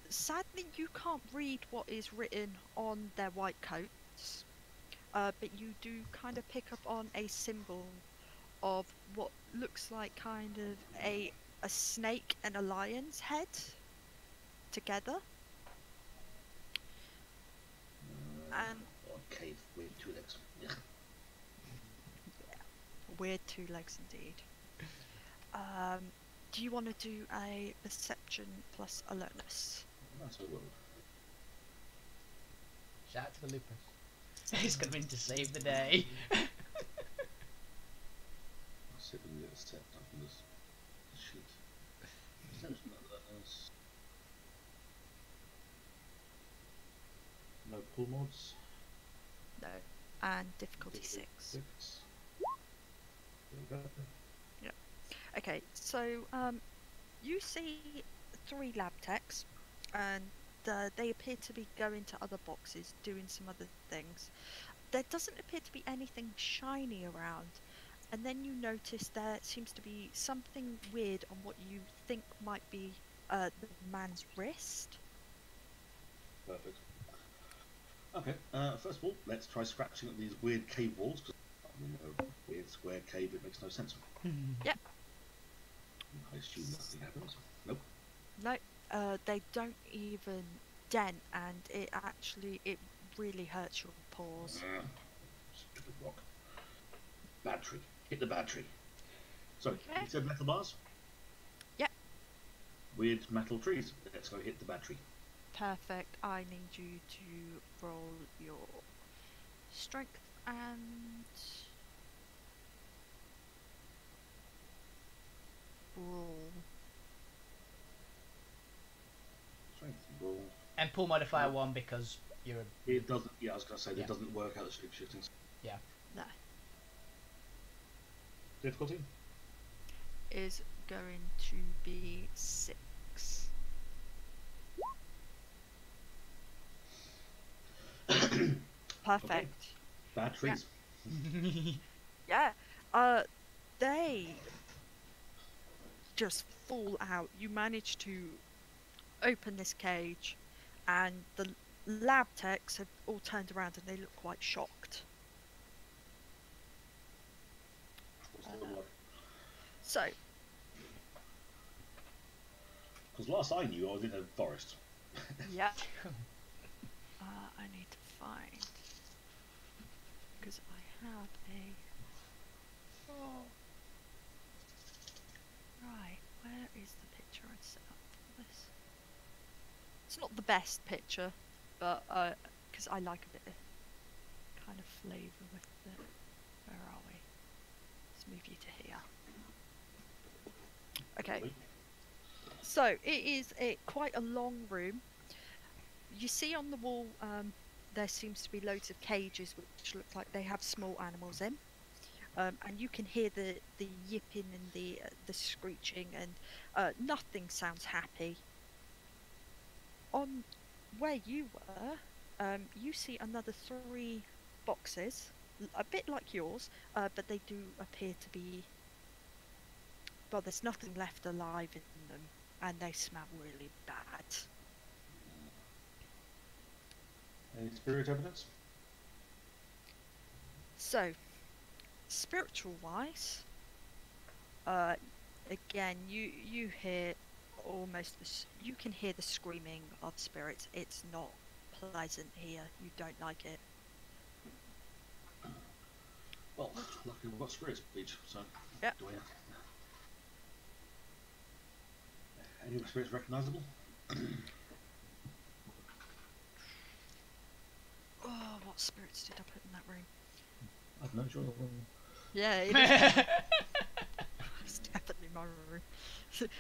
Speaker 4: sadly, you can't read what is written on their white coats, but you do kind of pick up on a symbol of what looks like kind of a snake and a lion's head together. And
Speaker 6: Cave with 2 legs. Yeah.
Speaker 4: weird 2 legs indeed. Do you want to do a perception plus alertness?
Speaker 6: That's a will.
Speaker 1: Shout out to the loopers. He's coming to save the day.
Speaker 6: I'll see if we can get a step up on this sheet. Perception alertness. No pull mods.
Speaker 4: No. And difficulty 6.
Speaker 6: 6. There we go.
Speaker 4: Okay, so you see 3 lab techs, and they appear to be going to other boxes, doing some other things. There doesn't appear to be anything shiny around, and then you notice there seems to be something weird on what you think might be the man's wrist.
Speaker 6: Perfect. Okay, first of all, let's try scratching at these weird cave walls, because weird square cave, it makes no sense.
Speaker 4: Yep.
Speaker 6: I assume nothing happens. Nope.
Speaker 4: No, they don't even dent, and it really hurts your paws.
Speaker 6: Stupid rock. Battery. Hit the battery. Sorry,
Speaker 4: Okay.
Speaker 6: you said metal bars?
Speaker 4: Yep.
Speaker 6: Weird metal trees. Let's go hit the battery.
Speaker 4: Perfect. I need you to roll your strength and roll.
Speaker 6: Strength roll.
Speaker 1: And pull modifier 1 because you're a...
Speaker 6: It doesn't, yeah, I was going to say,
Speaker 1: Yeah.
Speaker 6: it doesn't work out the shape shifting.
Speaker 4: No.
Speaker 6: Difficulty?
Speaker 4: Is going to be 6. Perfect.
Speaker 6: Batteries.
Speaker 4: Yeah. They just fall out. You manage to open this cage, and the lab techs have all turned around and they look quite shocked. So,
Speaker 6: Because last I knew, I was in a forest.
Speaker 4: yeah. I need to find, because I have a. Oh. Right, where is the picture I set up for this? It's not the best picture, but because I like a bit of kind of flavour with it. Where are we? Let's move you to here. Okay. So it is quite a long room. You see on the wall, there seems to be loads of cages which look like they have small animals in, and you can hear the yipping and the screeching, and nothing sounds happy. On where you were, you see another 3 boxes, a bit like yours, but they do appear to be. Well, there's nothing left alive in them, and they smell really bad.
Speaker 6: Any spirit evidence?
Speaker 4: So, spiritual wise, again, you hear almost you can hear the screaming of spirits. It's not pleasant here. You don't like it.
Speaker 6: Well, luckily we've got spirit speech, so.
Speaker 4: Yeah.
Speaker 6: Do we have... Any spirits recognisable?
Speaker 4: Oh, what spirits did I put in that room?
Speaker 6: I don't know, sure.
Speaker 4: Yeah, it is. It's definitely my room.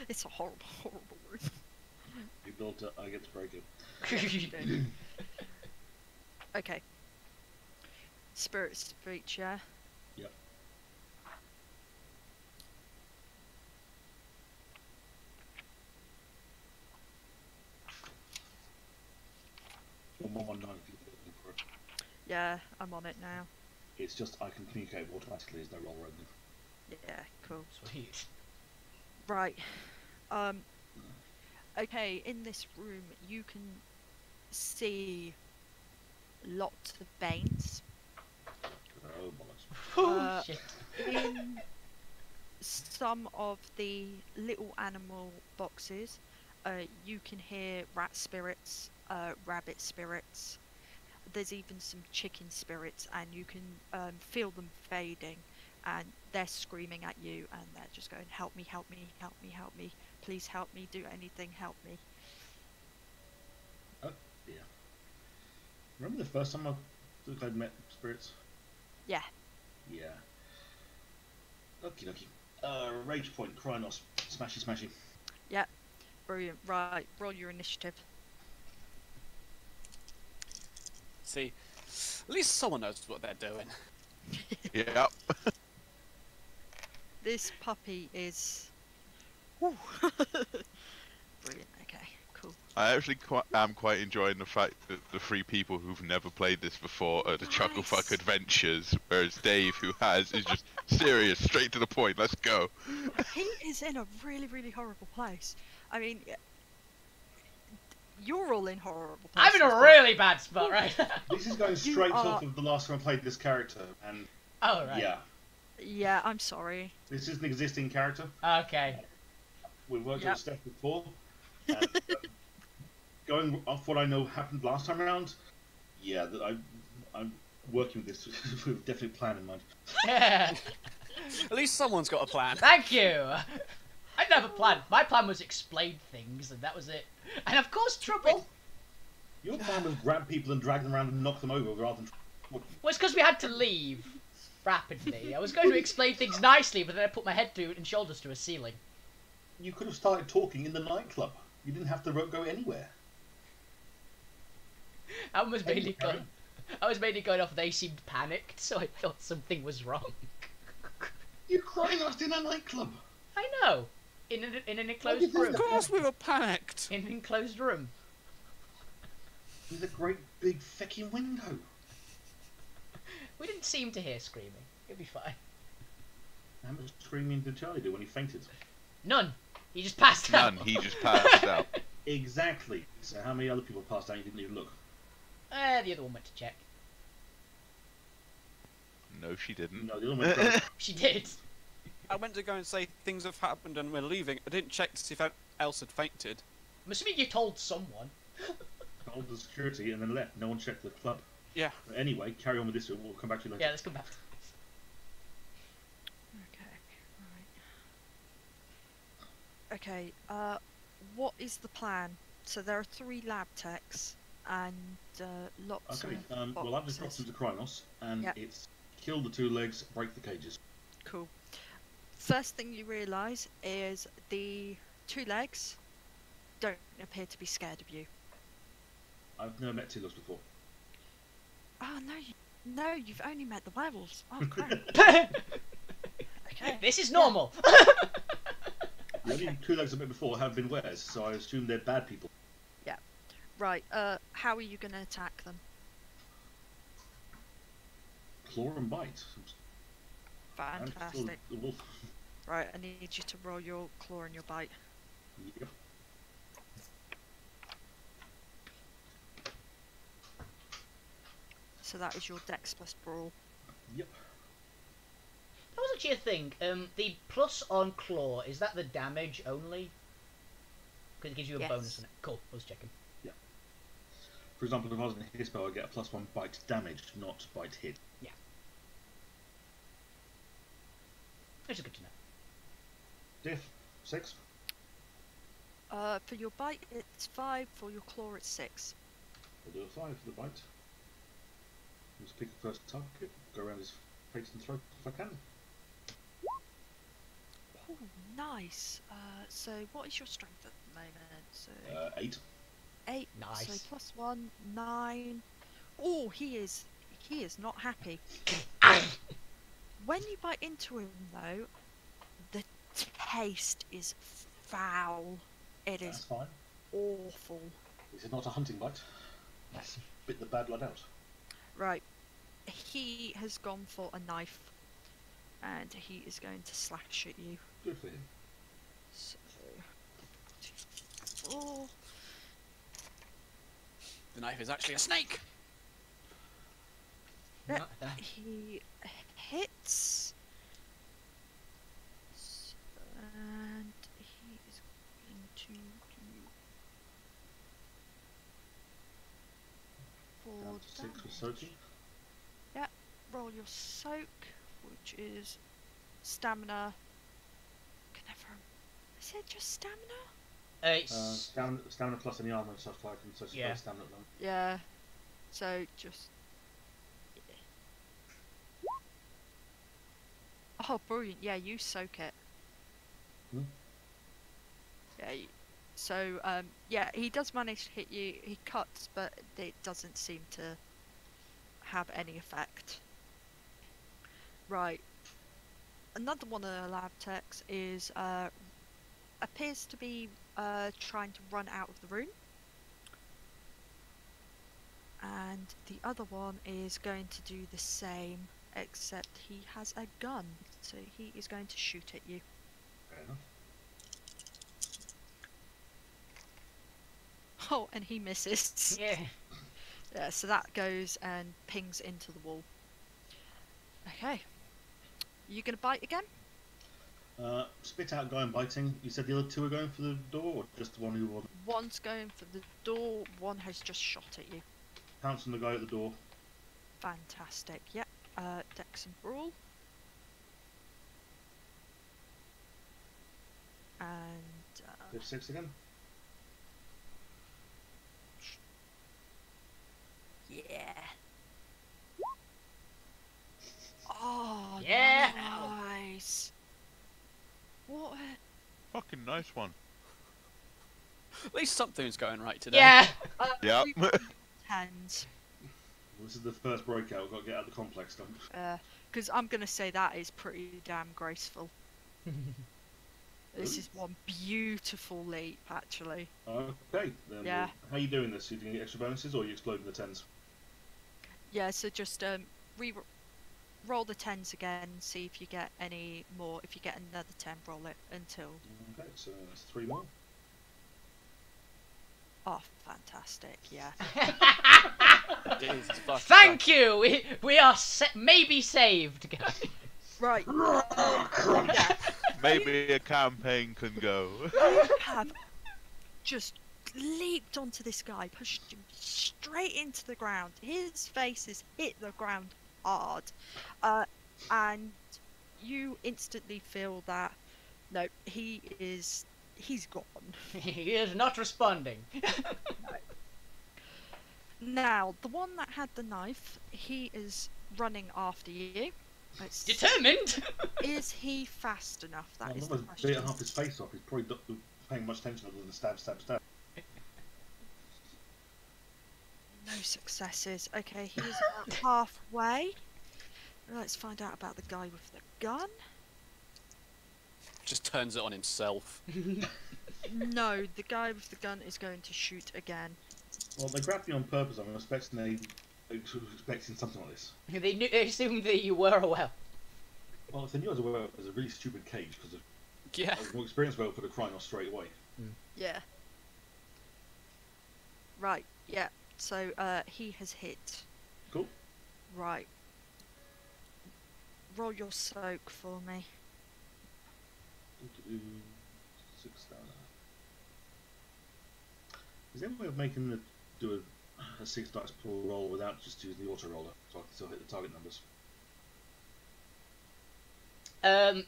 Speaker 4: It's a horrible, horrible room.
Speaker 6: You built it, I get to break it.
Speaker 4: Okay. Spirit speech, yeah?
Speaker 6: Yep. One more 1 9 if you're looking for it.
Speaker 4: Yeah, I'm on it now.
Speaker 6: It's just I can communicate automatically, there's no roll or anything.
Speaker 4: Yeah, cool.
Speaker 1: Sweet.
Speaker 4: Right. Okay, in this room you can see lots of veins.
Speaker 6: Oh, bollocks.
Speaker 1: Oh,
Speaker 4: Uh,
Speaker 1: shit.
Speaker 4: In some of the little animal boxes, you can hear rat spirits, rabbit spirits. There's even some chicken spirits, and you can feel them fading, and they're screaming at you, and they're just going, "Help me! Help me! Help me! Help me! Please help me! Do anything! Help me!"
Speaker 6: Oh, dear. Remember the first time I'd met spirits?
Speaker 4: Yeah.
Speaker 6: Yeah. Okie dokie. Rage point, Krynos. Smashy, smashy.
Speaker 4: Yep. Brilliant. Right. Roll your initiative.
Speaker 5: See, at least someone knows what they're doing.
Speaker 2: Yep.
Speaker 4: This puppy is. Woo. Brilliant. Okay. Cool.
Speaker 2: I actually am quite enjoying the fact that the three people who've never played this before are the Chucklefuck
Speaker 4: Nice.
Speaker 2: Adventures, whereas Dave, who has, is just serious, straight to the point. Let's go.
Speaker 4: He is in a really, really horrible place. I mean, you're all in horrible places.
Speaker 1: I'm in a
Speaker 4: but-
Speaker 1: really bad spot right now.
Speaker 6: This is going straight off of the last time I played this character, and
Speaker 1: Oh, right.
Speaker 6: yeah,
Speaker 4: Yeah, I'm sorry.
Speaker 6: this is an existing character.
Speaker 1: Okay.
Speaker 6: We've worked
Speaker 4: Yep.
Speaker 6: with Steph before. And, going off what I know happened last time around, yeah, that I'm working with this with definitely a plan in mind.
Speaker 1: Yeah.
Speaker 5: At least someone's got a plan.
Speaker 1: Thank you. I didn't have a plan. My plan was explain things, and that was it. And of course, trouble.
Speaker 6: Your plan was grab people and drag them around and knock them over rather than.
Speaker 1: Well, it's because we had to leave rapidly. I was going to explain things nicely, but then I put my head through and shoulders to a ceiling.
Speaker 6: You could have started talking in the nightclub. You didn't have to go anywhere.
Speaker 1: I was mainly
Speaker 6: Carry
Speaker 1: going. I was mainly going off. They seemed panicked, so I thought something was wrong.
Speaker 6: You're crying out in a nightclub.
Speaker 1: I know. In an enclosed
Speaker 6: did
Speaker 1: room.
Speaker 5: Of course we were panicked.
Speaker 1: In an enclosed room.
Speaker 6: With a great big fucking window.
Speaker 1: We didn't seem to hear screaming. It'll be fine.
Speaker 6: How much screaming did Charlie do when he fainted?
Speaker 1: None. He just passed out.
Speaker 2: None. He just passed out.
Speaker 6: Exactly. So how many other people passed out? You didn't even look.
Speaker 1: The other one went to check.
Speaker 2: No, she didn't.
Speaker 6: No, the other one went drunk.
Speaker 1: She did.
Speaker 5: I went to go and say things have happened and we're leaving. I didn't check to see if anyone else had fainted.
Speaker 1: I'm assuming you told someone.
Speaker 6: Told the security and then left. No one checked the club.
Speaker 5: Yeah.
Speaker 6: But anyway, carry on with this. We'll come back to you later.
Speaker 1: Yeah, let's come back to this.
Speaker 4: Okay, what is the plan? So there are 3 lab techs and lots
Speaker 6: Okay.
Speaker 4: of
Speaker 6: Well, I've just got
Speaker 4: boxes.
Speaker 6: them to Krynos, and
Speaker 4: Yep.
Speaker 6: it's kill the 2 legs, break the cages.
Speaker 4: Cool. First thing you realise is the 2 legs don't appear to be scared of you.
Speaker 6: I've never met 2 legs before.
Speaker 4: Oh no, you've only met the werewolves. Oh crap. Okay.
Speaker 1: This is normal.
Speaker 6: The only 2 legs I've met before have been wares, so I assume they're bad people.
Speaker 4: Right. How are you going to attack them?
Speaker 6: Claw and bite. And kill
Speaker 4: Fantastic.
Speaker 6: the wolf.
Speaker 4: Right, I need you to roll your claw and your bite.
Speaker 6: Yep.
Speaker 4: So that is your dex plus brawl.
Speaker 6: Yep.
Speaker 1: That was actually a thing. The plus on claw, is that the damage only? Because it gives you a
Speaker 4: Yes.
Speaker 1: bonus on it. Cool, I was checking.
Speaker 6: For example, if I was in his spell, I get a +1 bite damage, not bite hit.
Speaker 1: Which is good to know.
Speaker 6: Diff, 6.
Speaker 4: For your bite, it's 5. For your claw, it's 6.
Speaker 6: I'll do a 5 for the bite. Just pick the first target, go around his face and throat if I can.
Speaker 4: Oh, nice. So what is your strength at the moment? So
Speaker 6: 8.
Speaker 4: 8.
Speaker 1: Nice.
Speaker 4: So +1, 9. Oh, he is not happy. When you bite into him, though, the taste is foul. It
Speaker 6: That's
Speaker 4: is
Speaker 6: fine.
Speaker 4: awful.
Speaker 6: This is not a hunting bite. Bit the bad blood out.
Speaker 4: Right. He has gone for a knife. And he is going to slash at you.
Speaker 6: Good for him.
Speaker 4: So, Oh,
Speaker 5: The knife is actually a snake.
Speaker 4: yeah,
Speaker 1: Not that.
Speaker 4: he hits. And he is going to do
Speaker 6: Down
Speaker 4: 4
Speaker 6: to 6 for
Speaker 4: damage.
Speaker 6: soaking.
Speaker 4: Roll your soak, which is stamina. Can never. Is it just stamina?
Speaker 1: It's
Speaker 6: Stamina plus any armor and stuff like that, so she's
Speaker 1: Yeah.
Speaker 6: got stamina at the moment.
Speaker 4: Yeah. So just. Oh, brilliant! Yeah, you soak it.
Speaker 6: Hmm.
Speaker 4: Yeah. So yeah, he does manage to hit you. He cuts, but it doesn't seem to have any effect. Right. Another one of the lab techs is appears to be trying to run out of the room. And the other one is going to do the same, except he has a gun, so he is going to shoot at you.
Speaker 6: Fair enough.
Speaker 4: Oh, and he misses.
Speaker 1: yeah.
Speaker 4: Yeah, so that goes and pings into the wall. Okay. You gonna bite again?
Speaker 6: Spit out guy and biting. You said the other 2 are going for the door, or just the one who wasn't?
Speaker 4: One's going for the door, one has just shot at you.
Speaker 6: Pounce on the guy at the door.
Speaker 4: Fantastic. Yep. Dex and Brawl. And
Speaker 6: 6 again.
Speaker 4: yeah. Oh,
Speaker 1: Yeah.
Speaker 4: nice. What?
Speaker 2: Fucking nice one.
Speaker 3: At least something's going right today.
Speaker 1: Yeah.
Speaker 2: Yep.
Speaker 4: Hands.
Speaker 6: This is the first breakout. We've got to get out of the complex.
Speaker 4: Because I'm gonna say that is pretty damn graceful. This is one beautiful leap, actually.
Speaker 6: Okay. Then
Speaker 4: Yeah.
Speaker 6: how are you doing this? Are you doing extra bonuses, or are you exploding the 10s?
Speaker 4: Yeah. So just roll the 10s again. See if you get any more. If you get another 10, roll it until.
Speaker 6: Okay, so that's 3 more.
Speaker 4: Oh, fantastic! Yeah.
Speaker 3: Jesus fuck.
Speaker 1: Thank you. We are maybe saved, guys.
Speaker 4: Right. Yeah.
Speaker 2: Maybe a campaign can go.
Speaker 4: You have just leaped onto this guy, pushed him straight into the ground. His face has hit the ground hard, and you instantly feel that no, he's gone.
Speaker 1: He is not responding.
Speaker 4: Now, the one that had the knife, he is running after you.
Speaker 1: Determined.
Speaker 4: Is he fast enough? That
Speaker 6: I'm
Speaker 4: is the
Speaker 6: almost bit
Speaker 4: question.
Speaker 6: half his face off. He's probably not paying much attention other than stab, stab, stab.
Speaker 4: No successes. Okay, he's about halfway. Let's find out about the guy with the gun.
Speaker 3: Just turns it on himself.
Speaker 4: No, the guy with the gun is going to shoot again.
Speaker 6: Well, they grabbed me on purpose. I'm expecting expecting something like this.
Speaker 1: They assumed that you were a well.
Speaker 6: Well, if they knew I was aware it was a really stupid cage, because
Speaker 3: Yeah.
Speaker 6: I was more experienced, well, put a crying off straight away.
Speaker 4: Yeah. Right, yeah. So, he has hit.
Speaker 6: Cool.
Speaker 4: Right. Roll your soak for me.
Speaker 6: 6 down. Is there any way of making the do a 6 dice pool roll without just using the auto roller, so I can still hit the target numbers?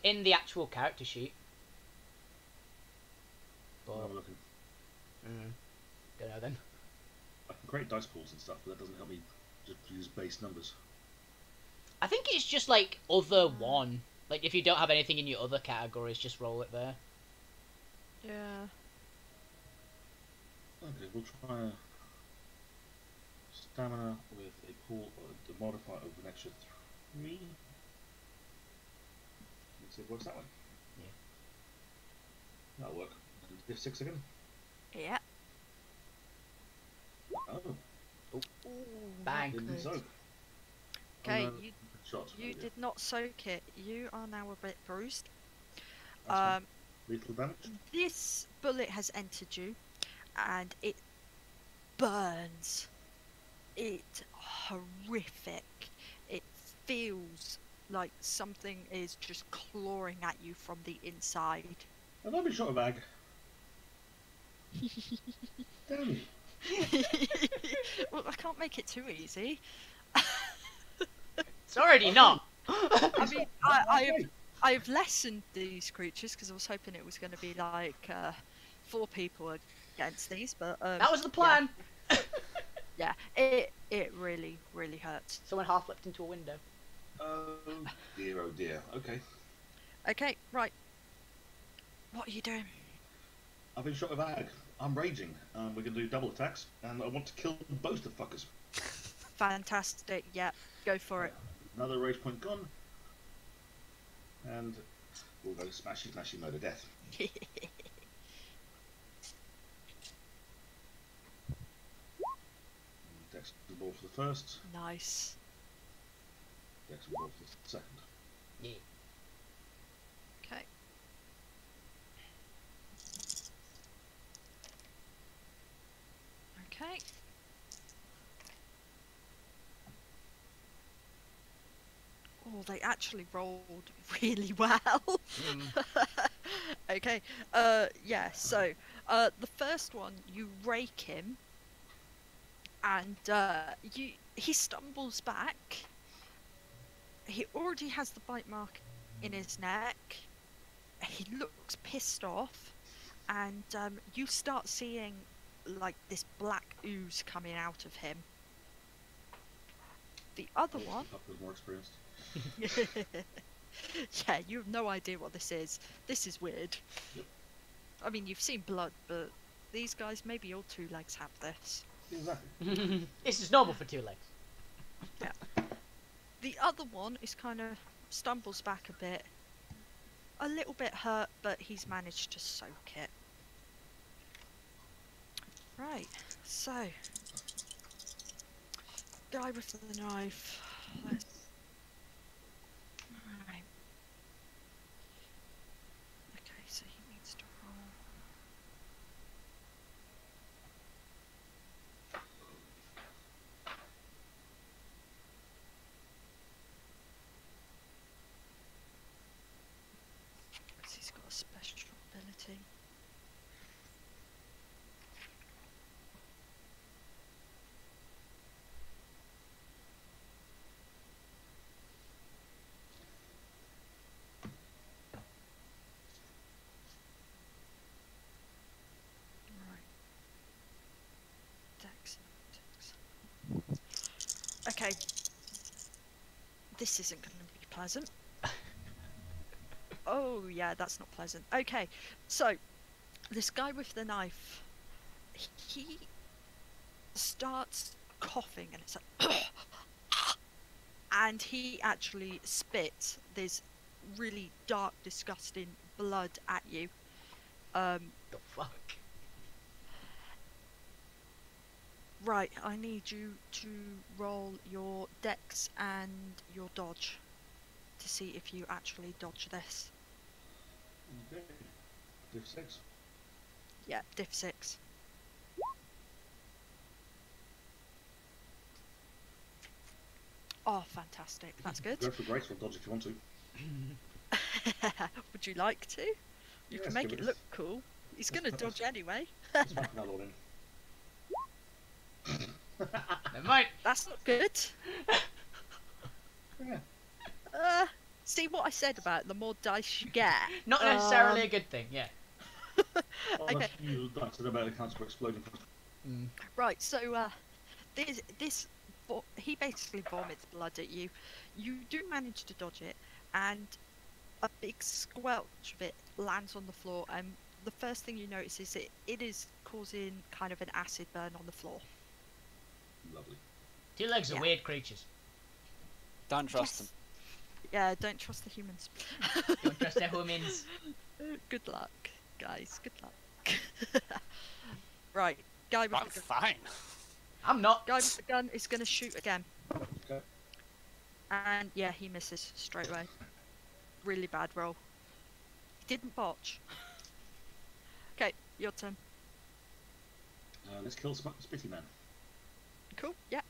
Speaker 1: In the actual character sheet.
Speaker 6: I'm
Speaker 1: But
Speaker 6: looking.
Speaker 1: don't know then.
Speaker 6: I can create dice pools and stuff, but that doesn't help me just use base numbers.
Speaker 1: I think it's just like other one. Like if you don't have anything in your other categories, just roll it there.
Speaker 4: Yeah.
Speaker 6: Okay, we'll try a stamina with a pool, the modifier of an extra 3. Let's see if it works that way.
Speaker 1: Yeah.
Speaker 6: That'll work. Div 6 again.
Speaker 4: Yeah.
Speaker 6: Oh,
Speaker 4: Ooh,
Speaker 1: Bang.
Speaker 6: didn't
Speaker 4: good.
Speaker 6: soak.
Speaker 4: Okay,
Speaker 6: Oh, no.
Speaker 4: you
Speaker 6: Shot.
Speaker 4: you did not soak it. You are now a bit bruised.
Speaker 6: That's fine. Lethal damage.
Speaker 4: This bullet has entered you. and it burns. It's horrific. It feels like something is just clawing at you from the inside.
Speaker 6: Have I been shot a bag? Damn you.
Speaker 4: Well, I can't make it too easy.
Speaker 1: It's already not.
Speaker 4: I mean, I've lessened these creatures because I was hoping it was going to be like 4 people against these, but
Speaker 1: That was the plan.
Speaker 4: Yeah, it really hurts.
Speaker 1: Someone half flipped into a window.
Speaker 6: Oh dear. Okay.
Speaker 4: Okay, right. What are you doing?
Speaker 6: I've been shot a bag. I'm raging. We're going to do double attacks, and I want to kill both the fuckers.
Speaker 4: Fantastic. Yeah, go for it.
Speaker 6: Another rage point gone. And we'll go smashy mode of death. Dex the ball for the first.
Speaker 4: Nice.
Speaker 6: Dex the ball for the second.
Speaker 1: Yeah.
Speaker 4: Okay. Okay. Oh, they actually rolled really well. Okay. Yeah. So, the first one, you rake him, and he stumbles back. He already has the bite mark in his neck. He looks pissed off, and you start seeing like this black ooze coming out of him. The other one.
Speaker 6: Was more experienced.
Speaker 4: Yeah, you have no idea what this is. This is weird.
Speaker 6: Yep.
Speaker 4: I mean, you've seen blood, but these guys, maybe all 2 legs have this.
Speaker 6: Exactly.
Speaker 1: This is normal for 2 legs.
Speaker 4: Yeah. The other one is kind of stumbles back a bit. A little bit hurt, but he's managed to soak it. Right, so. Guy with the knife. Let's... Right. Okay, so he needs to roll. Because he's got a special ability. Okay. This isn't going to be pleasant. Oh, yeah, that's not pleasant. Okay, so, this guy with the knife, he starts coughing, and it's like... and he actually spits this really dark, disgusting blood at you.
Speaker 1: The fuck?
Speaker 4: Right, I need you to roll your dex and your dodge to see if you actually dodge this.
Speaker 6: Okay. Div 6.
Speaker 4: Yeah, diff 6. Oh, fantastic. That's good.
Speaker 6: Go for graceful dodge if you want to.
Speaker 4: Would you like to? You
Speaker 6: Yes,
Speaker 4: can make
Speaker 6: give
Speaker 4: it
Speaker 6: it
Speaker 4: look cool. He's going to dodge anyway.
Speaker 6: Let's whack another one in.
Speaker 1: Never mind.
Speaker 4: That's not good.
Speaker 6: Yeah.
Speaker 4: See what I said about the more dice you get?
Speaker 1: Not necessarily a good thing, yeah.
Speaker 6: Unless you that's about the counts for exploding.
Speaker 4: Right, so he basically vomits blood at you. You do manage to dodge it, and a big squelch of it lands on the floor, and the first thing you notice is it is causing kind of an acid burn on the floor.
Speaker 6: Lovely.
Speaker 1: 2 legs are
Speaker 4: Yeah.
Speaker 1: weird creatures.
Speaker 3: Don't trust them.
Speaker 4: Yeah, don't trust the humans.
Speaker 1: Don't trust their humans.
Speaker 4: Good luck, guys. Good luck. Right, guy with
Speaker 5: I'm
Speaker 4: the gun.
Speaker 5: fine.
Speaker 1: I'm not.
Speaker 4: Guy with the gun is going to shoot again.
Speaker 6: Okay.
Speaker 4: And yeah, he misses straight away. Really bad roll. He didn't botch. Okay, your turn.
Speaker 6: Let's kill Spitty Man.
Speaker 4: Cool. Yeah.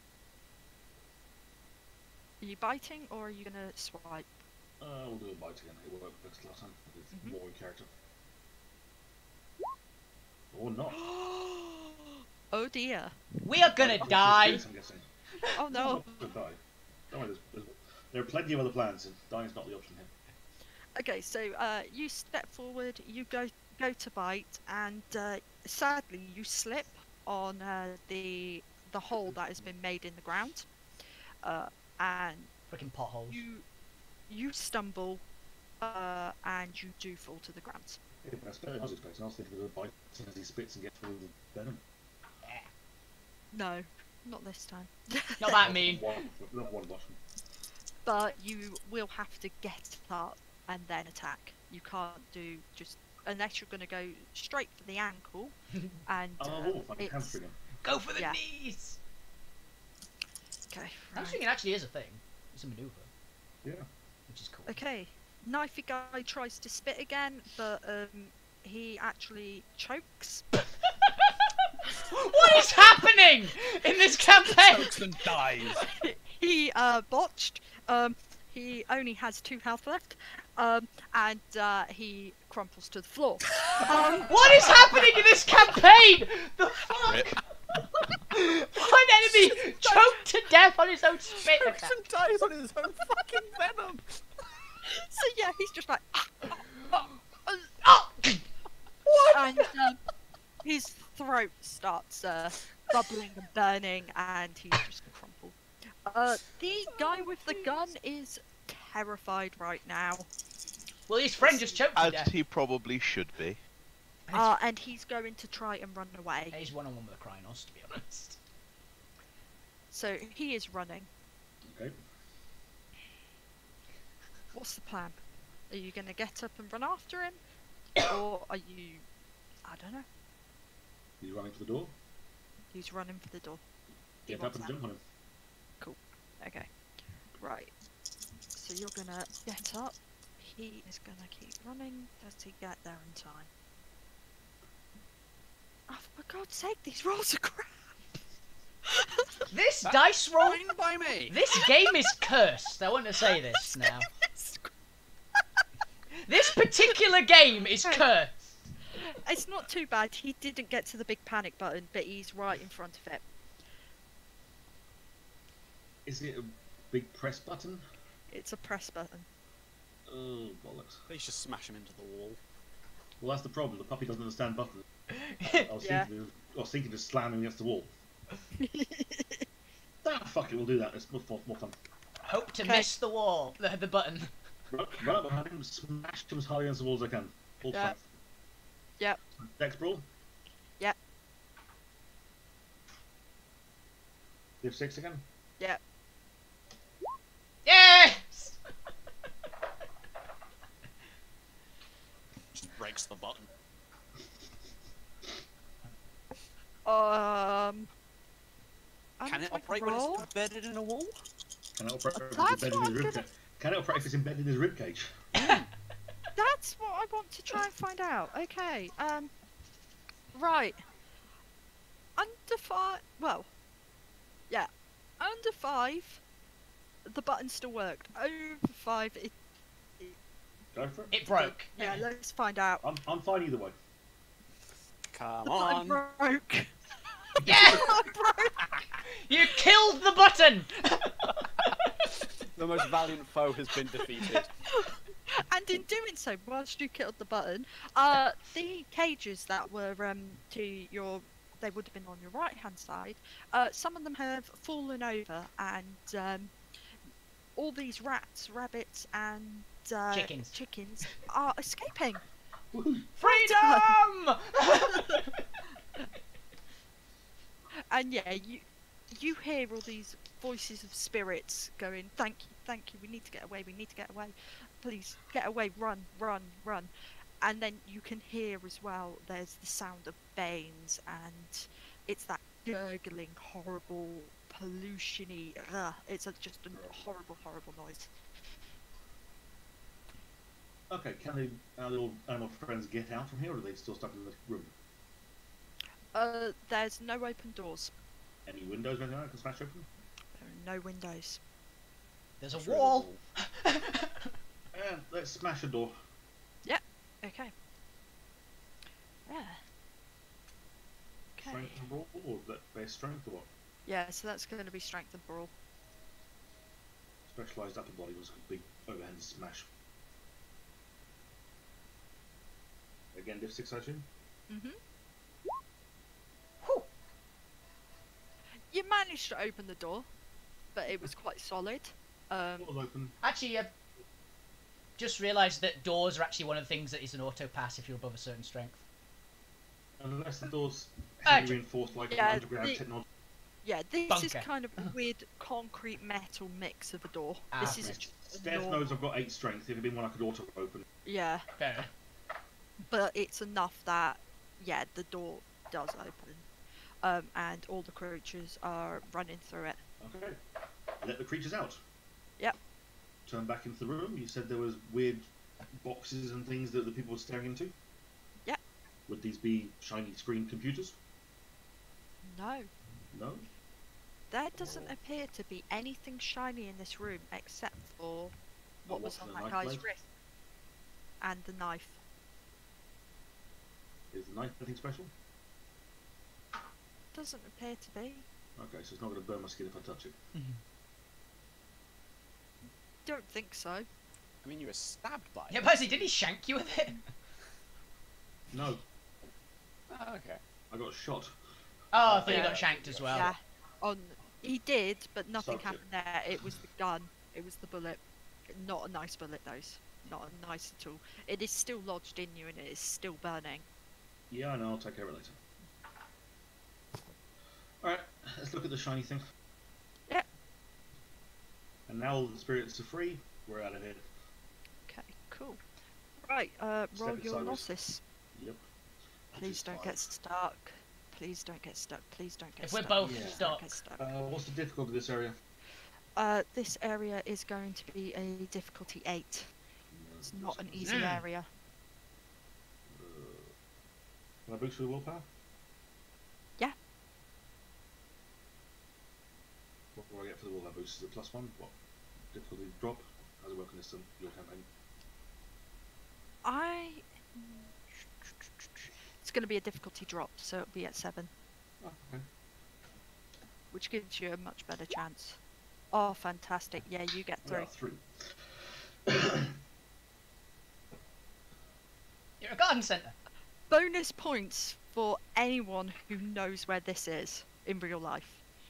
Speaker 4: Are you biting or are you gonna swipe?
Speaker 6: We'll do a bite again. It worked best last time. It's more in character. Or not.
Speaker 4: Oh dear.
Speaker 1: We are gonna die.
Speaker 6: I'm guessing.
Speaker 4: Oh no.
Speaker 6: I'm not gonna die. Don't worry, there are plenty of other plans, and dying's not the option here.
Speaker 4: Okay, so you step forward, you go to bite, and sadly you slip on the hole that has been made in the ground, and
Speaker 1: Freaking potholes.
Speaker 4: you stumble, and you do fall to the ground.
Speaker 6: Yeah, but that's better than I was expecting. I was thinking of a bite as he spits and gets through the venom.
Speaker 4: No, not this time.
Speaker 1: Not that mean.
Speaker 6: Not one bottom.
Speaker 4: But you will have to get up and then attack. You can't do just unless you're going to go straight for the ankle, and
Speaker 6: Wolf, I can hamstring him.
Speaker 1: Go for the
Speaker 4: Yeah.
Speaker 1: knees.
Speaker 4: Okay, right.
Speaker 1: Hamstring actually is a thing. It's a maneuver,
Speaker 6: Yeah.
Speaker 1: which is cool.
Speaker 4: Okay, knifey guy tries to spit again, but he actually chokes.
Speaker 1: What is happening in this campaign?
Speaker 5: Chokes and dies.
Speaker 4: He botched. He only has 2 health left, and he crumples to the floor.
Speaker 1: What is happening in this campaign? The fuck? One enemy choked to death on his own spit
Speaker 3: Chokes
Speaker 1: attack.
Speaker 3: and dies on his own fucking venom.
Speaker 4: So yeah, he's just like,
Speaker 1: Oh!
Speaker 4: and his throat starts bubbling and burning, and he's just crumpled. The guy with the gun is terrified right now,
Speaker 1: Well, his friend just choked to
Speaker 2: As
Speaker 1: death.
Speaker 2: he probably should be.
Speaker 4: and he's going to try and run away.
Speaker 1: He's one-on-one with a Krynos, to be honest.
Speaker 4: So he is running.
Speaker 6: Okay.
Speaker 4: What's the plan? Are you going to get up and run after him, or are you? I don't know.
Speaker 6: He's running for the door.
Speaker 4: He's running for the door. He
Speaker 6: Get up
Speaker 4: wants
Speaker 6: and
Speaker 4: that.
Speaker 6: jump on him.
Speaker 4: Okay. Right. So you're gonna get up. He is gonna keep running. Does he get there in time? Oh, for God's sake, these rolls are crap.
Speaker 1: This dice roll,
Speaker 3: Fine by me.
Speaker 1: this game is cursed. I want to say this now. This particular game is cursed.
Speaker 4: It's not too bad. He didn't get to the big panic button, but he's right in front of it.
Speaker 6: Is it a big press button?
Speaker 4: It's a press button.
Speaker 6: Oh, bollocks.
Speaker 3: They should smash him into the wall.
Speaker 6: Well, that's the problem. The puppy doesn't understand buttons. I was
Speaker 4: Yeah.
Speaker 6: thinking of slamming against the wall. Fuck it, we'll do that. It's more fun.
Speaker 1: Hope to
Speaker 4: Okay.
Speaker 1: miss the wall, the button.
Speaker 6: Run up behind him, smash him as hard against the wall as I can. Full
Speaker 4: Yeah.
Speaker 6: strength.
Speaker 4: Yep.
Speaker 6: Dex brawl?
Speaker 4: Yep.
Speaker 6: Div 6 again?
Speaker 4: Yep.
Speaker 1: Yes!
Speaker 5: Just breaks the button.
Speaker 3: Can it
Speaker 4: I'm
Speaker 3: operate
Speaker 4: trying
Speaker 3: when
Speaker 4: to roll.
Speaker 3: it's embedded in a wall?
Speaker 6: Can it operate if it's
Speaker 4: That's
Speaker 6: embedded in
Speaker 4: what
Speaker 6: his
Speaker 4: I'm
Speaker 6: ribcage? Can it operate if it's embedded in his ribcage?
Speaker 4: That's what I want to try and find out. Okay. Right. Under 5. Well. Yeah. Under 5. The button still worked. Over 5.
Speaker 6: Go for it.
Speaker 1: It broke.
Speaker 4: Yeah. Let's find out.
Speaker 6: I'm fine either way.
Speaker 3: Come
Speaker 4: The button
Speaker 3: on.
Speaker 4: broke.
Speaker 1: Yeah!
Speaker 4: The button broke.
Speaker 1: You killed the button!
Speaker 3: The most valiant foe has been defeated.
Speaker 4: And in doing so, whilst you killed the button, the cages that were to your, they would have been on your right hand side, some of them have fallen over, and all these rats, rabbits, and
Speaker 1: Chickens.
Speaker 4: are escaping.
Speaker 6: Woohoo!
Speaker 1: Freedom!
Speaker 4: And yeah, you hear all these voices of spirits going, thank you, we need to get away, please get away, run. And then you can hear as well, there's the sound of veins, and it's that gurgling, horrible, pollution-y, it's just a horrible noise.
Speaker 6: Okay, can our little animal friends get out from here, or are they still stuck in the room?
Speaker 4: There's no open doors.
Speaker 6: Any windows or anything like that can smash open?
Speaker 4: There are no windows.
Speaker 1: There's a
Speaker 6: Sure
Speaker 1: wall.
Speaker 6: And let's smash a door.
Speaker 4: Okay. Yeah. Okay.
Speaker 6: Strength and brawl, or that base strength, or what?
Speaker 4: Yeah, so that's going to be strength and brawl.
Speaker 6: Specialised upper body was a big overhand smash. Again, div 6 action.
Speaker 4: Mhm.
Speaker 1: Whew.
Speaker 4: You managed to open the door, but it was quite solid.
Speaker 6: Door was open.
Speaker 1: Actually, just realised that doors are actually one of the things that is an auto pass if you're above a certain strength.
Speaker 6: Unless the door's
Speaker 1: Ah,
Speaker 6: heavily reinforced like
Speaker 4: yeah,
Speaker 6: underground
Speaker 4: the-
Speaker 6: technology.
Speaker 4: Yeah, this is
Speaker 1: Bunker.
Speaker 4: kind of a weird concrete metal mix of a door.
Speaker 1: Ah,
Speaker 4: This is
Speaker 1: right.
Speaker 4: just a
Speaker 6: Steph
Speaker 4: normal-
Speaker 6: knows I've got 8 strength. If it'd been one I could auto open.
Speaker 4: Yeah,
Speaker 1: Fair enough.
Speaker 4: but it's enough that, yeah, the door does open. And all the creatures are running through it.
Speaker 6: Okay. Let the creatures out.
Speaker 4: Yep.
Speaker 6: Turn back into the room. You said there was weird boxes and things that the people were staring into.
Speaker 4: Yep.
Speaker 6: Would these be shiny screen computers?
Speaker 4: No,
Speaker 6: No.
Speaker 4: there doesn't appear to be anything shiny in this room except for what was
Speaker 6: what's
Speaker 4: on
Speaker 6: the
Speaker 4: that
Speaker 6: knife
Speaker 4: guy's
Speaker 6: blade?
Speaker 4: wrist. And the knife.
Speaker 6: Is the knife anything special?
Speaker 4: Doesn't appear to be.
Speaker 6: Okay, so it's not going to burn my skin if I touch it.
Speaker 4: Don't think so.
Speaker 3: I mean, you were stabbed by
Speaker 1: Yeah,
Speaker 3: it.
Speaker 1: Buzzy, did he shank you with it?
Speaker 6: No,
Speaker 3: Oh, okay.
Speaker 6: I got shot.
Speaker 1: Oh, I thought you
Speaker 4: Yeah.
Speaker 1: got shanked as well.
Speaker 4: Yeah. He did, but nothing
Speaker 6: Soaked it.
Speaker 4: happened there. It was the gun. It was the bullet. Not a nice bullet, those. Not a nice at all. It is still lodged in you and it is still burning.
Speaker 6: Yeah, I know, I'll take care of it later. Alright, let's look at the shiny thing.
Speaker 4: Yep.
Speaker 6: And now all the spirits are free, we're out of here.
Speaker 4: Okay, cool. Right, roll
Speaker 6: it
Speaker 4: your
Speaker 6: sideways.
Speaker 4: losses.
Speaker 6: Yep.
Speaker 4: Please
Speaker 6: is
Speaker 4: don't
Speaker 6: 5.
Speaker 4: get stuck. Please don't get stuck. Please don't get
Speaker 1: If
Speaker 4: stuck.
Speaker 1: we're both
Speaker 6: Yeah.
Speaker 4: Please
Speaker 1: stuck.
Speaker 4: don't get stuck.
Speaker 6: What's the difficulty of this area?
Speaker 4: This area is going to be a difficulty 8. It's not an easy
Speaker 1: Mm.
Speaker 4: area.
Speaker 6: Can I boost for the willpower?
Speaker 4: Yeah.
Speaker 6: What do I get for the willpower boost? Is it +1? What? Difficulty drop? How's it work on this your campaign?
Speaker 4: It's going to be a difficulty drop, so it'll be at 7,
Speaker 6: Oh, okay.
Speaker 4: which gives you a much better chance. Oh, fantastic! Yeah, you get
Speaker 6: I
Speaker 4: 3.
Speaker 6: got 3.
Speaker 1: You're a garden centre.
Speaker 4: Bonus points for anyone who knows where this is in real life,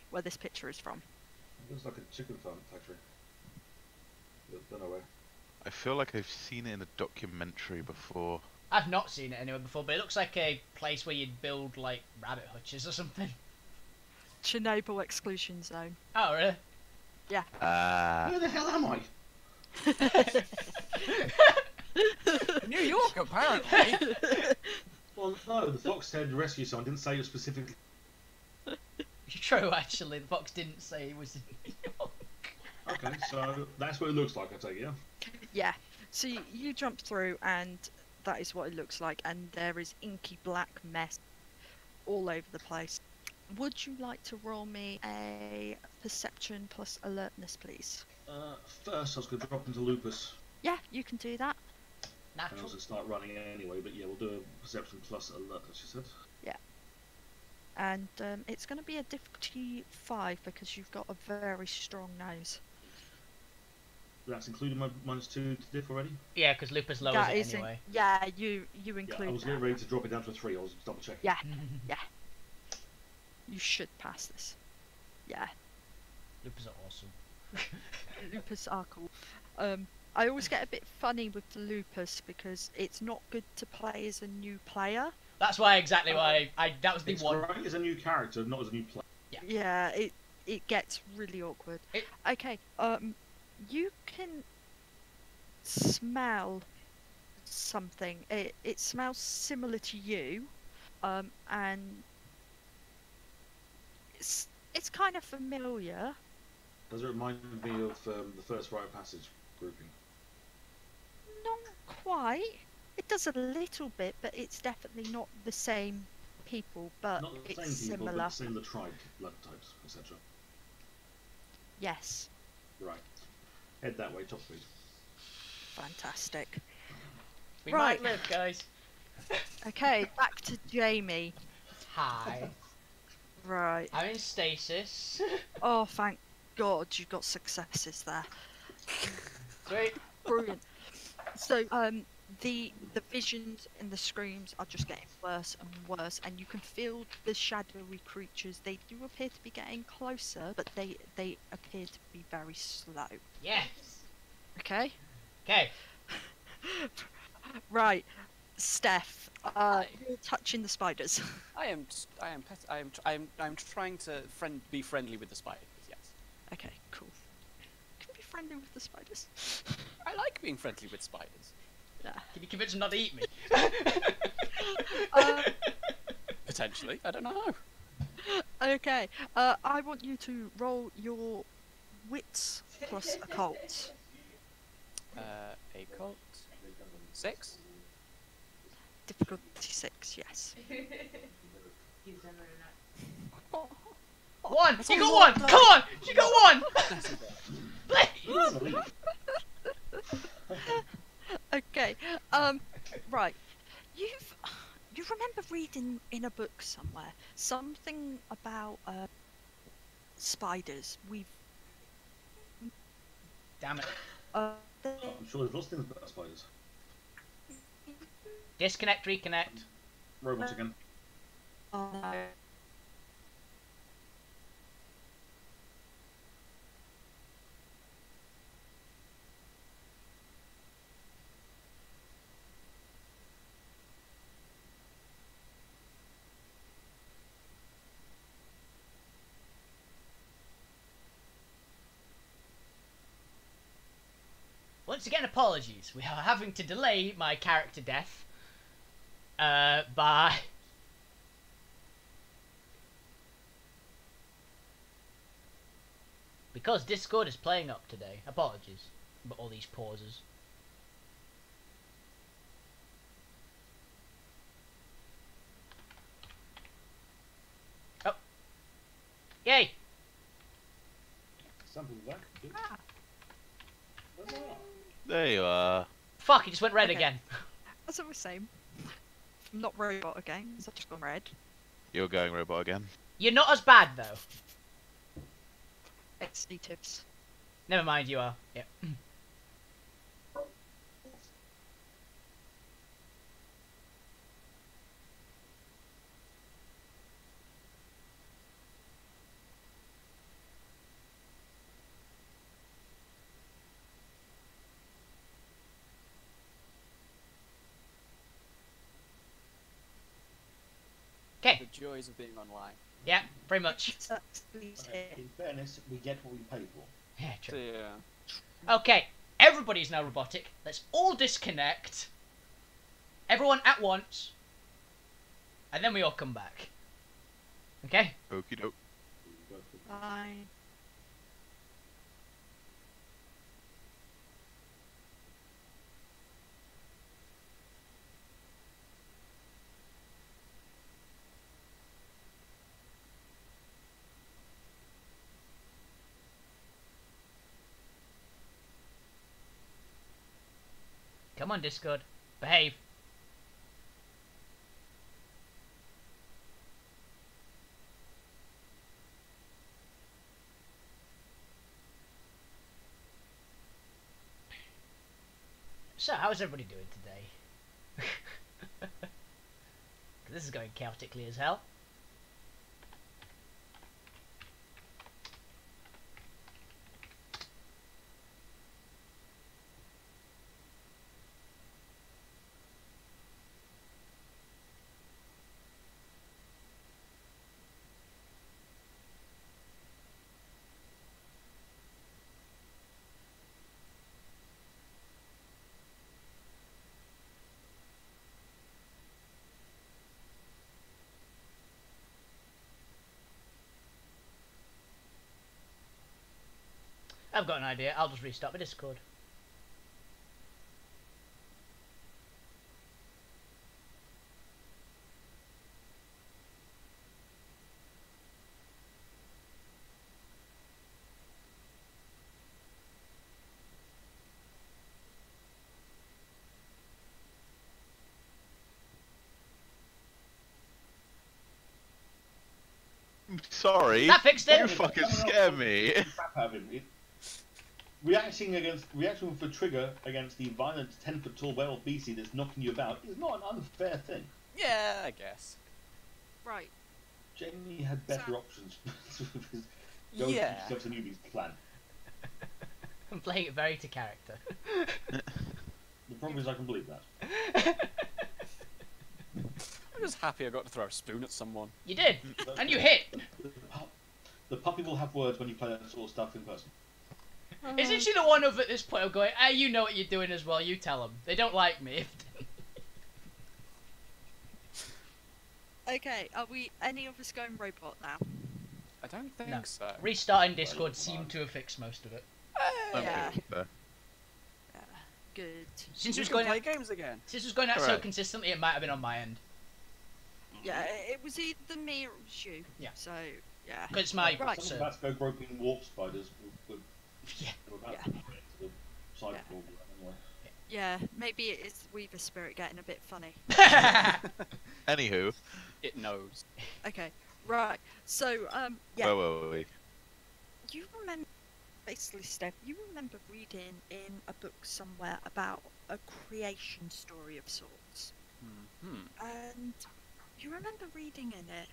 Speaker 4: where this picture is from.
Speaker 6: It looks like a chicken farm factory. Don't know where.
Speaker 2: I feel like I've seen it in a documentary before.
Speaker 1: I've not seen it anywhere before, but it looks like a place where you'd build, like, rabbit hutches or something.
Speaker 4: Chernobyl exclusion zone.
Speaker 1: Oh, really?
Speaker 6: Where the hell am I?
Speaker 3: New York, apparently.
Speaker 6: Well, no, the Foxhead rescue sign didn't say it specifically.
Speaker 1: True, actually. The fox didn't say it was in New York.
Speaker 6: Okay, so that's what it looks like, I take it, yeah?
Speaker 4: Yeah. So you jump through, and that is what it looks like, and there is inky black mess all over the place. Would you like to roll me a perception plus alertness, please?
Speaker 6: First, I was going to drop into Lupus,
Speaker 4: Yeah, you can do that.
Speaker 6: and I
Speaker 1: Natural.
Speaker 6: was going to start running anyway, but yeah, we'll do a perception plus alert, as she said.
Speaker 4: And it's going to be a difficulty 5 because you've got a very strong nose.
Speaker 6: That's including my -2 to diff already?
Speaker 1: Yeah, because Lupus lowers
Speaker 4: That
Speaker 1: it
Speaker 4: is in-
Speaker 1: anyway.
Speaker 4: yeah, you
Speaker 6: Yeah, I
Speaker 4: include
Speaker 6: was
Speaker 4: that.
Speaker 6: getting ready to drop it down to a 3, I was double checking.
Speaker 4: Yeah, you should pass this. Yeah,
Speaker 1: Lupus are awesome.
Speaker 4: lupus are cool. I always get a bit funny with the lupus because it's not good to play as a new player.
Speaker 1: That's why exactly why that was the
Speaker 6: It's
Speaker 1: one.
Speaker 6: great as a new character, not as a new player.
Speaker 4: Yeah, it gets really awkward. Okay, you can smell something. It smells similar to you, and it's kind of familiar.
Speaker 6: Does it remind me of the first rite of passage grouping?
Speaker 4: Not quite. It does a little bit, but it's definitely not the same people, but
Speaker 6: Not the
Speaker 4: it's
Speaker 6: same people,
Speaker 4: similar.
Speaker 6: but similar tribe, blood types, etc.
Speaker 4: Yes.
Speaker 6: Right. Head that way, top speed.
Speaker 4: Fantastic.
Speaker 1: We
Speaker 4: Right.
Speaker 1: might live, guys.
Speaker 4: Okay, back to Jamie.
Speaker 1: Hi.
Speaker 4: Right.
Speaker 1: I'm in stasis.
Speaker 4: Oh, thank God you've got successes there.
Speaker 1: Sweet.
Speaker 4: Brilliant. So, the visions and the screams are just getting worse and worse, and you can feel the shadowy creatures. They do appear to be getting closer, but they appear to be very slow.
Speaker 1: Yes.
Speaker 4: Okay.
Speaker 1: Okay.
Speaker 4: Right, Steph. You're touching the spiders.
Speaker 3: I'm trying to be friendly with the spiders. Yes.
Speaker 4: Okay, cool. Can be friendly with the spiders.
Speaker 3: I like being friendly with spiders.
Speaker 4: Yeah.
Speaker 1: Can you convince them not to eat me?
Speaker 3: Potentially. I don't know.
Speaker 4: Okay. I want you to roll your wits plus occult.
Speaker 3: Occult. 6.
Speaker 4: Difficulty 6. Yes.
Speaker 1: One! You got one! Come on! You got one! Please!
Speaker 4: Okay. Right. You remember reading in a book somewhere something about spiders.
Speaker 1: Damn it.
Speaker 6: I'm sure there's lots of things about spiders.
Speaker 1: Disconnect, reconnect.
Speaker 6: Robots again.
Speaker 1: Once again, apologies. We are having to delay my character death. By... Because Discord is playing up today. Apologies about all these pauses. Oh. Yay!
Speaker 6: Something back.
Speaker 2: There you are.
Speaker 1: Fuck, it just went red
Speaker 4: Okay.
Speaker 1: again.
Speaker 4: As I was saying, I'm not robot again. I've just gone red.
Speaker 2: You're going robot again.
Speaker 1: You're not as bad, though.
Speaker 4: Expletives.
Speaker 1: Never mind, you are. Yep. Okay.
Speaker 3: The joys of being online.
Speaker 1: Yeah, very much.
Speaker 6: In fairness, we get what we pay for.
Speaker 1: Yeah, true.
Speaker 3: Yeah.
Speaker 1: Okay, everybody's now robotic. Let's all disconnect. Everyone at once. And then we all come back. Okay?
Speaker 2: Okie doke.
Speaker 4: Bye.
Speaker 1: Come on, Discord. Behave. So, how's everybody doing today? This is going chaotically as hell. I've got an idea. I'll just restart my Discord.
Speaker 2: I'm sorry.
Speaker 1: That fixed it.
Speaker 2: You fucking scare me.
Speaker 6: Crap out of him. Reacting for trigger against the violent 10-foot tall werewolf beastie that's knocking you about is not an unfair thing.
Speaker 3: Yeah, I guess.
Speaker 4: Right.
Speaker 6: Jamie had better options. Go
Speaker 3: Yeah.
Speaker 6: to the newbie's plan.
Speaker 1: I'm playing it very to character.
Speaker 6: The problem is I can believe that.
Speaker 3: I'm just happy I got to throw a spoon at someone.
Speaker 1: You did, and you hit.
Speaker 6: The puppy will have words when you play that sort of stuff in person.
Speaker 1: Isn't she the one of at this point of going, "Hey, you know what you're doing as well. You tell them. They don't like me."
Speaker 4: Okay, are we any of us going robot now?
Speaker 3: I don't think
Speaker 1: No.
Speaker 3: so.
Speaker 1: Restarting Discord seemed to have fixed most of it.
Speaker 2: I'm
Speaker 4: Yeah.
Speaker 2: good there.
Speaker 4: Good.
Speaker 1: Since it
Speaker 3: We
Speaker 1: was
Speaker 3: can
Speaker 1: going
Speaker 3: play
Speaker 1: out,
Speaker 3: games again.
Speaker 1: since it was going out so
Speaker 2: Correct.
Speaker 1: consistently, it might have been on my end.
Speaker 4: Yeah, it was either me or it was you.
Speaker 1: Yeah.
Speaker 4: So, yeah.
Speaker 1: Because it's my
Speaker 4: Right.
Speaker 6: Something
Speaker 1: so,
Speaker 6: about to go groping warp spiders. We're
Speaker 1: Yeah.
Speaker 6: about
Speaker 4: Yeah.
Speaker 6: to get to the side
Speaker 4: Yeah.
Speaker 6: anyway.
Speaker 4: Yeah, maybe it is Weaver Spirit getting a bit funny.
Speaker 2: Anywho,
Speaker 3: It knows.
Speaker 4: Okay, right. So, yeah.
Speaker 2: whoa.
Speaker 4: You remember, basically, Steph, you remember reading in a book somewhere about a creation story of sorts. And you remember reading in it,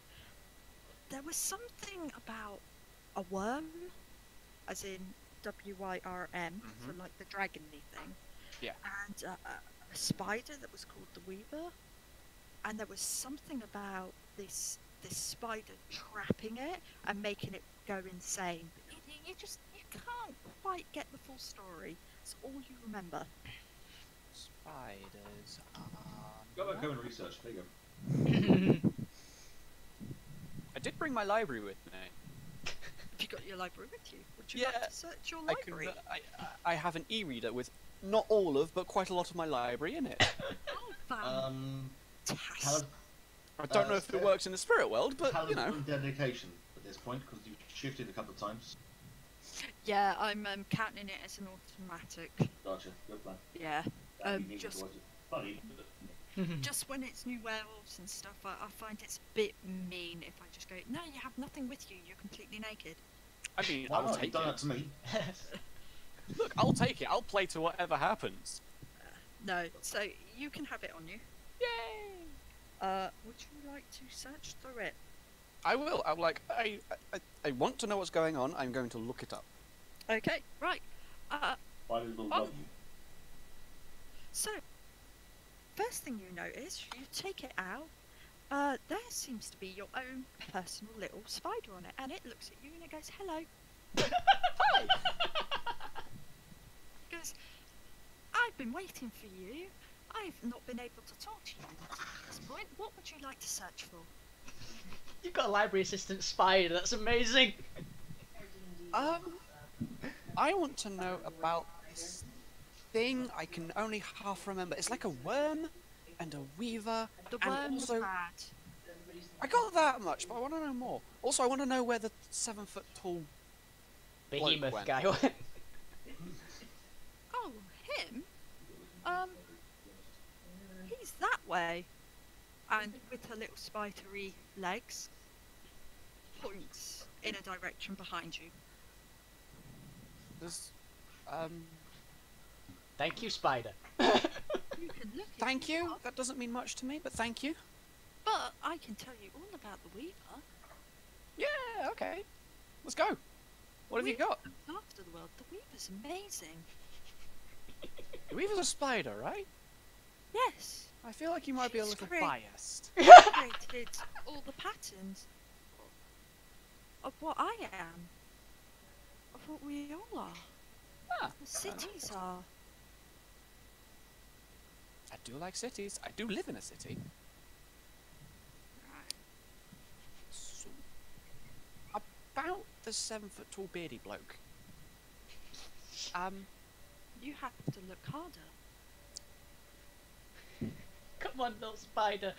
Speaker 4: there was something about a worm, as in WYRM, so like the dragony thing.
Speaker 3: Yeah.
Speaker 4: And a spider that was called the Weaver. And there was something about this spider trapping it and making it go insane. But you can't quite get the full story. It's all you remember.
Speaker 3: Spiders
Speaker 6: Go back home and research. There you go.
Speaker 3: I did bring my library with me.
Speaker 4: Have you got your library with you? Would you
Speaker 3: Yeah,
Speaker 4: like to search your
Speaker 3: I can.
Speaker 4: library?
Speaker 3: I have an e-reader with not all of, but quite a lot of my library in it.
Speaker 4: Oh, fantastic.
Speaker 3: I don't know if it works in the spirit world, but you know.
Speaker 6: Dedication at this point because you've shifted a couple of times.
Speaker 4: Yeah, I'm counting it as an automatic.
Speaker 6: Gotcha. Good plan.
Speaker 4: Yeah.
Speaker 6: That'd be neat
Speaker 4: Just
Speaker 6: to watch it. Funny, but
Speaker 4: just when it's new werewolves and stuff, I find it's a bit mean if I just go, no, you have nothing with you, you're completely naked.
Speaker 3: I mean,
Speaker 6: why
Speaker 3: I'll
Speaker 6: not? You've
Speaker 3: take
Speaker 6: done that
Speaker 3: it.
Speaker 6: to me.
Speaker 3: Look, I'll take it. I'll play to whatever happens.
Speaker 4: No, so you can have it on you.
Speaker 3: Yay!
Speaker 4: Would you like to search through it?
Speaker 3: I will. I'm like, I want to know what's going on. I'm going to look it up.
Speaker 4: Okay, right.
Speaker 6: Spiders will
Speaker 4: Oh.
Speaker 6: love you.
Speaker 4: So, first thing you notice, you take it out. There seems to be your own personal little spider on it, and it looks at you and it goes, "Hello."
Speaker 3: Hi!
Speaker 4: It goes, "I've been waiting for you. I've not been able to talk to you at this point. What would you like to search for?"
Speaker 1: You've got a library assistant spider. That's amazing.
Speaker 3: I want to know about this thing I can only half remember. It's like a worm and a weaver.
Speaker 4: The
Speaker 3: and
Speaker 4: worm's
Speaker 3: also,
Speaker 4: bad.
Speaker 3: I got that much, but I want to know more. Also, I want to know where the 7-foot tall
Speaker 1: Behemoth
Speaker 3: went.
Speaker 1: guy.
Speaker 4: Oh, him? He's that way. And with her little spidery legs, points in a direction behind you.
Speaker 3: There's,
Speaker 1: Thank you, spider.
Speaker 4: You can look at
Speaker 3: thank
Speaker 4: it,
Speaker 3: you. That doesn't mean much to me, but thank you.
Speaker 4: but I can tell you all about the Weaver.
Speaker 3: Yeah, okay. Let's go. What have you got?
Speaker 4: After the world, the Weaver's amazing.
Speaker 3: The weaver's a spider, right?
Speaker 4: Yes,
Speaker 3: I feel like you might be a
Speaker 4: She's
Speaker 3: little
Speaker 4: great.
Speaker 3: biased.
Speaker 4: created all the patterns of what I am, of what we all are,
Speaker 3: Ah,
Speaker 4: the cities are.
Speaker 3: I do like cities. I do live in a city. So, about the 7-foot tall beardy bloke.
Speaker 4: You have to look harder.
Speaker 1: Come on, little spider.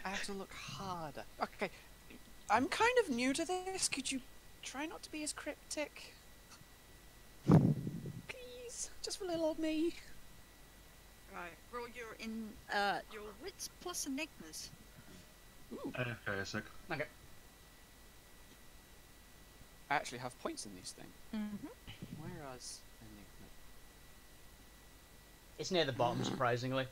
Speaker 3: I have to look harder. Okay, I'm kind of new to this. Could you try not to be as cryptic? Please, just for little old me.
Speaker 4: Right, roll your wits plus enigmas.
Speaker 3: Ooh.
Speaker 6: Okay, a sec.
Speaker 1: Okay.
Speaker 3: I actually have points in these things.
Speaker 4: Mm-hmm.
Speaker 3: Whereas Enigma.
Speaker 1: It's near the bottom, surprisingly.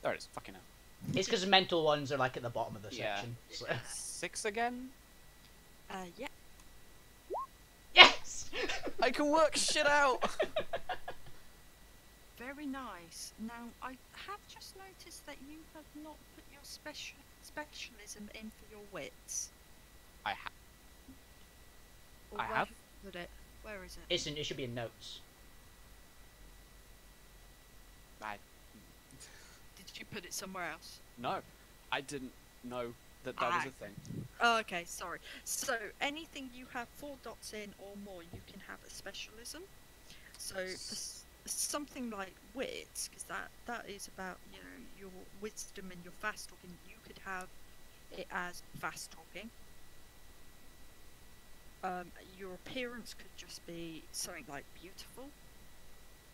Speaker 3: There it is. Fucking hell.
Speaker 1: It's because mental ones are like at the bottom of the
Speaker 3: Yeah.
Speaker 1: section. So.
Speaker 3: 6 again.
Speaker 4: Yeah.
Speaker 1: Yes!
Speaker 3: I can work shit out.
Speaker 4: Very nice. Now, I have just noticed that you have not put your specialism in for your wits.
Speaker 3: I have.
Speaker 4: Or
Speaker 3: I
Speaker 4: where
Speaker 3: have.
Speaker 4: you put it? Where is it?
Speaker 1: It should be in notes.
Speaker 4: Did you put it somewhere else?
Speaker 3: No, I didn't know that was a thing.
Speaker 4: Oh, okay, sorry. So, anything you have 4 dots in or more, you can have a specialism. So, something like wits, because that is about, you know, your wisdom and your fast talking, you could have it as fast talking. Your appearance could just be something like beautiful.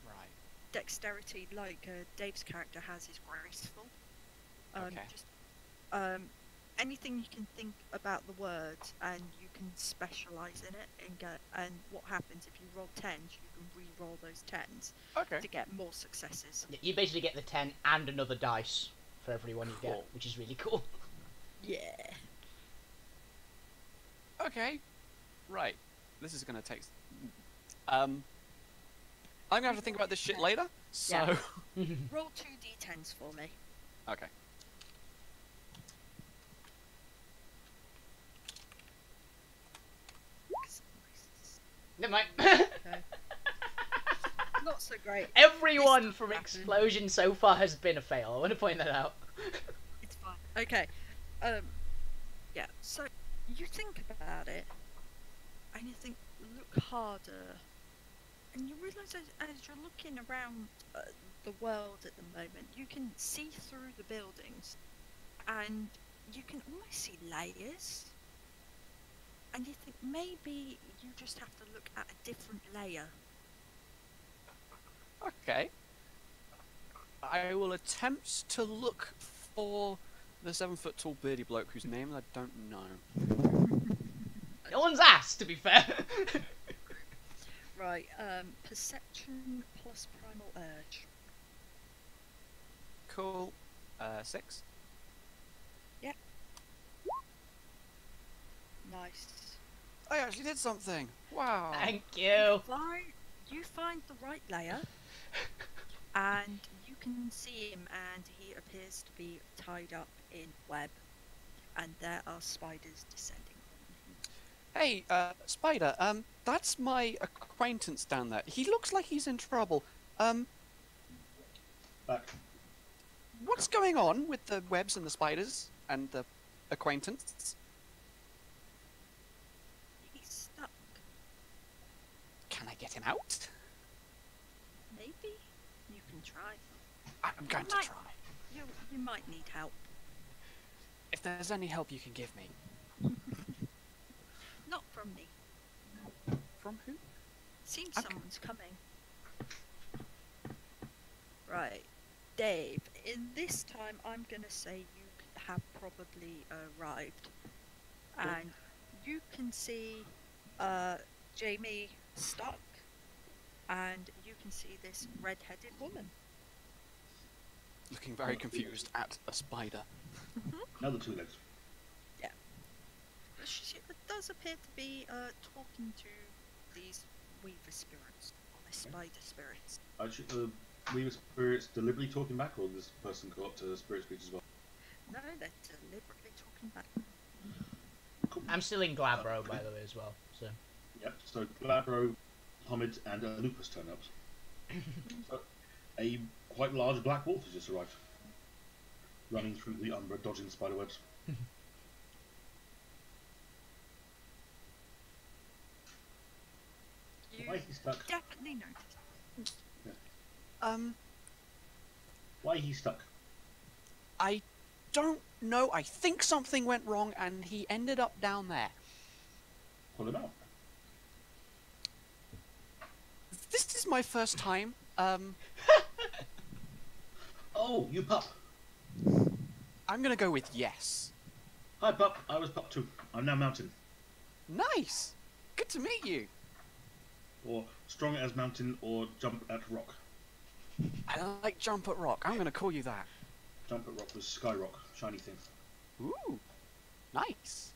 Speaker 3: Right.
Speaker 4: Dexterity, like Dave's character has, is graceful.
Speaker 3: Okay.
Speaker 4: Just anything you can think about the words, and you can specialize in it and get. And what happens if you roll 10s? You can re-roll those 10s
Speaker 3: Okay.
Speaker 4: to get more successes.
Speaker 1: You basically get the 10 and another dice for every one you get,
Speaker 3: Cool.
Speaker 1: which is really cool.
Speaker 4: Yeah.
Speaker 3: Okay. Right. This is gonna take. I'm gonna have to think about this shit later. So.
Speaker 4: Yeah. Roll 2 d10s for me.
Speaker 3: Okay.
Speaker 1: Never mind.
Speaker 4: Not so great.
Speaker 1: Everyone
Speaker 4: This
Speaker 1: from
Speaker 4: doesn't happen.
Speaker 1: Explosion so far has been a fail. I want to point that out.
Speaker 4: It's fine. Okay. Yeah. So you think about it, and you think, look harder, and you realise as you're looking around the world at the moment, you can see through the buildings, and you can almost see layers. And you think maybe you just have to look at a different layer.
Speaker 3: Okay. I will attempt to look for the 7-foot-tall beardy bloke whose name I don't know.
Speaker 1: No one's asked, to be fair.
Speaker 4: Right. Perception plus primal urge.
Speaker 3: Cool. 6.
Speaker 4: Nice.
Speaker 3: I actually did something. Wow.
Speaker 1: Thank you.
Speaker 4: You find the right layer, and you can see him, and he appears to be tied up in web, and there are spiders descending on him.
Speaker 3: Hey, Spider. That's my acquaintance down there. He looks like he's in trouble.
Speaker 6: Back.
Speaker 3: What's going on with the webs and the spiders and the acquaintance?
Speaker 4: He's stuck.
Speaker 3: Can I get him out?
Speaker 4: Maybe you can try.
Speaker 3: I'm going to
Speaker 4: Might-
Speaker 3: try.
Speaker 4: You might need help.
Speaker 3: If there's any help you can give me.
Speaker 4: Not from me.
Speaker 3: From who?
Speaker 4: Seems
Speaker 3: Okay.
Speaker 4: someone's coming. Right, Dave. In this time, I'm gonna say you have probably arrived, and you can see Jamie stuck, and you can see this red-headed woman.
Speaker 3: Looking very confused at a spider.
Speaker 6: Another 2 legs.
Speaker 4: She does appear to be talking to these weaver spirits, or the spider spirits.
Speaker 6: Should the Weaver spirits deliberately talking back, or this person got spirit speech as well?
Speaker 4: No, they're deliberately talking back.
Speaker 6: Cool.
Speaker 1: I'm still in Glabro, by the way, as well. So.
Speaker 6: Yep, so Glabro, Hamid, and Lupus turn up. So, a quite large black wolf has just arrived, running through the umbra, dodging spider webs.
Speaker 4: You
Speaker 6: Why he's stuck?
Speaker 4: definitely noticed.
Speaker 6: Why he's stuck?
Speaker 3: I don't know. I think something went wrong and he ended up down there.
Speaker 6: Pull him out.
Speaker 3: This is my first time.
Speaker 6: Oh, you pup!
Speaker 3: I'm gonna go with yes.
Speaker 6: Hi, Pup. I was Pup 2. I'm now Mountain.
Speaker 3: Nice. Good to meet you.
Speaker 6: Or Strong as Mountain, or Jump at Rock.
Speaker 3: I like Jump at Rock. I'm gonna call you that.
Speaker 6: Jump at Rock was Sky Rock, shiny thing.
Speaker 3: Ooh. Nice.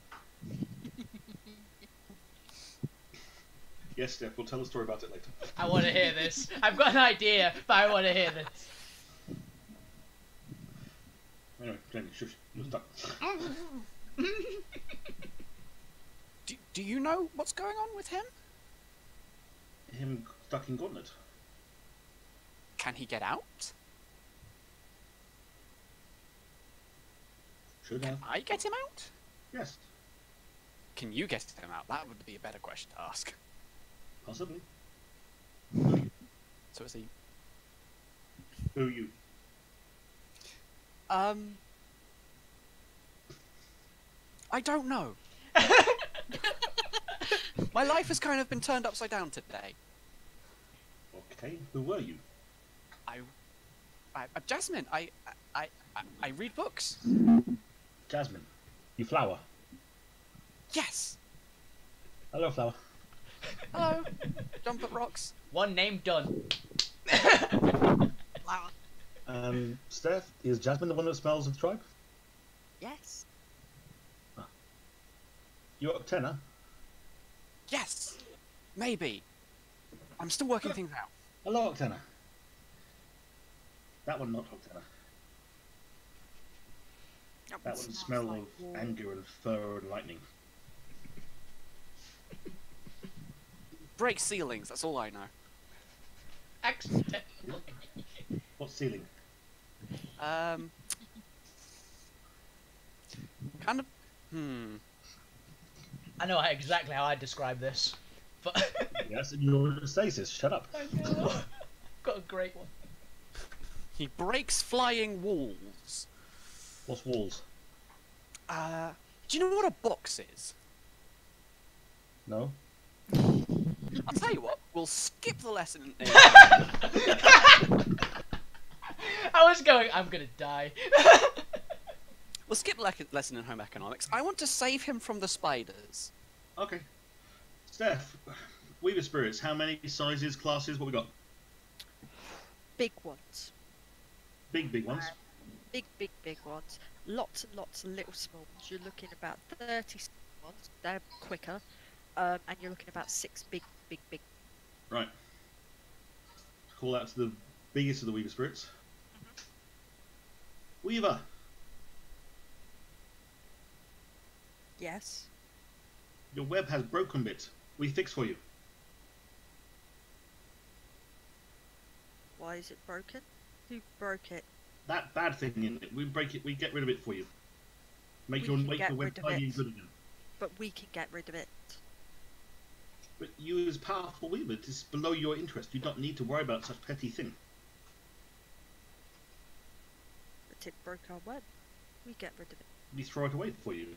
Speaker 6: Yes, Steph, we'll tell a story about it later.
Speaker 1: I want to hear this. I've got an idea, but I want to hear this.
Speaker 6: Anyway, Jenny, shush. You're stuck.
Speaker 3: Do you know what's going on with him?
Speaker 6: Him stuck in Gauntlet.
Speaker 3: Can he get out?
Speaker 6: Should have.
Speaker 3: I get him out?
Speaker 6: Yes,
Speaker 3: Can you get him out? That would be a better question to ask.
Speaker 6: possibly.
Speaker 3: So is he...
Speaker 6: Who are you?
Speaker 3: I don't know. My life has kind of been turned upside down today.
Speaker 6: Okay, who were you?
Speaker 3: Jasmine, I read books.
Speaker 6: Jasmine. You flower.
Speaker 3: Yes.
Speaker 6: Hello, flower.
Speaker 3: Hello. Jump at rocks.
Speaker 1: One name done.
Speaker 4: Flower.
Speaker 6: Steph, is Jasmine the one that smells of the tribe?
Speaker 4: Yes.
Speaker 6: You're Octena?
Speaker 3: Yes. Maybe. I'm still working things out.
Speaker 6: Hello, Octena. That one, not Octena. That one smell of anger and fur and lightning.
Speaker 3: Break ceilings, that's all I know.
Speaker 6: What ceiling?
Speaker 3: Kind of...
Speaker 1: I know exactly how I describe this, but
Speaker 6: Yes, you're in stasis. Shut up.
Speaker 1: I know. Got a great one.
Speaker 3: He breaks flying walls.
Speaker 6: What's walls?
Speaker 3: Do you know what a box is?
Speaker 6: No?
Speaker 3: I'll tell you what, we'll skip the lesson.
Speaker 1: I was going, I'm gonna die.
Speaker 3: We'll skip the lesson in home economics. I want to save him from the spiders.
Speaker 6: Okay. Steph, Weaver Spirits, how many sizes, classes, what we got?
Speaker 4: Big ones.
Speaker 6: Big ones.
Speaker 4: Big ones. Lots and lots of little small ones. You're looking about 30 small ones. They're quicker. And you're looking about 6 big.
Speaker 6: Right. Call out to the biggest of the Weaver Spirits. Weaver!
Speaker 4: Yes.
Speaker 6: Your web has broken bits. We fix for you.
Speaker 4: Why is it broken? Who broke it?
Speaker 6: That bad thing in it. We break it. We get rid of it for you. Make
Speaker 4: We
Speaker 6: your
Speaker 4: can
Speaker 6: web
Speaker 4: get rid of
Speaker 6: tidy
Speaker 4: it.
Speaker 6: and good again.
Speaker 4: But we can get rid of it.
Speaker 6: But you, as powerful Weaver, it is below your interest. You don't need to worry about such petty thing.
Speaker 4: But it broke our web. We get rid of it.
Speaker 6: We throw it away for you.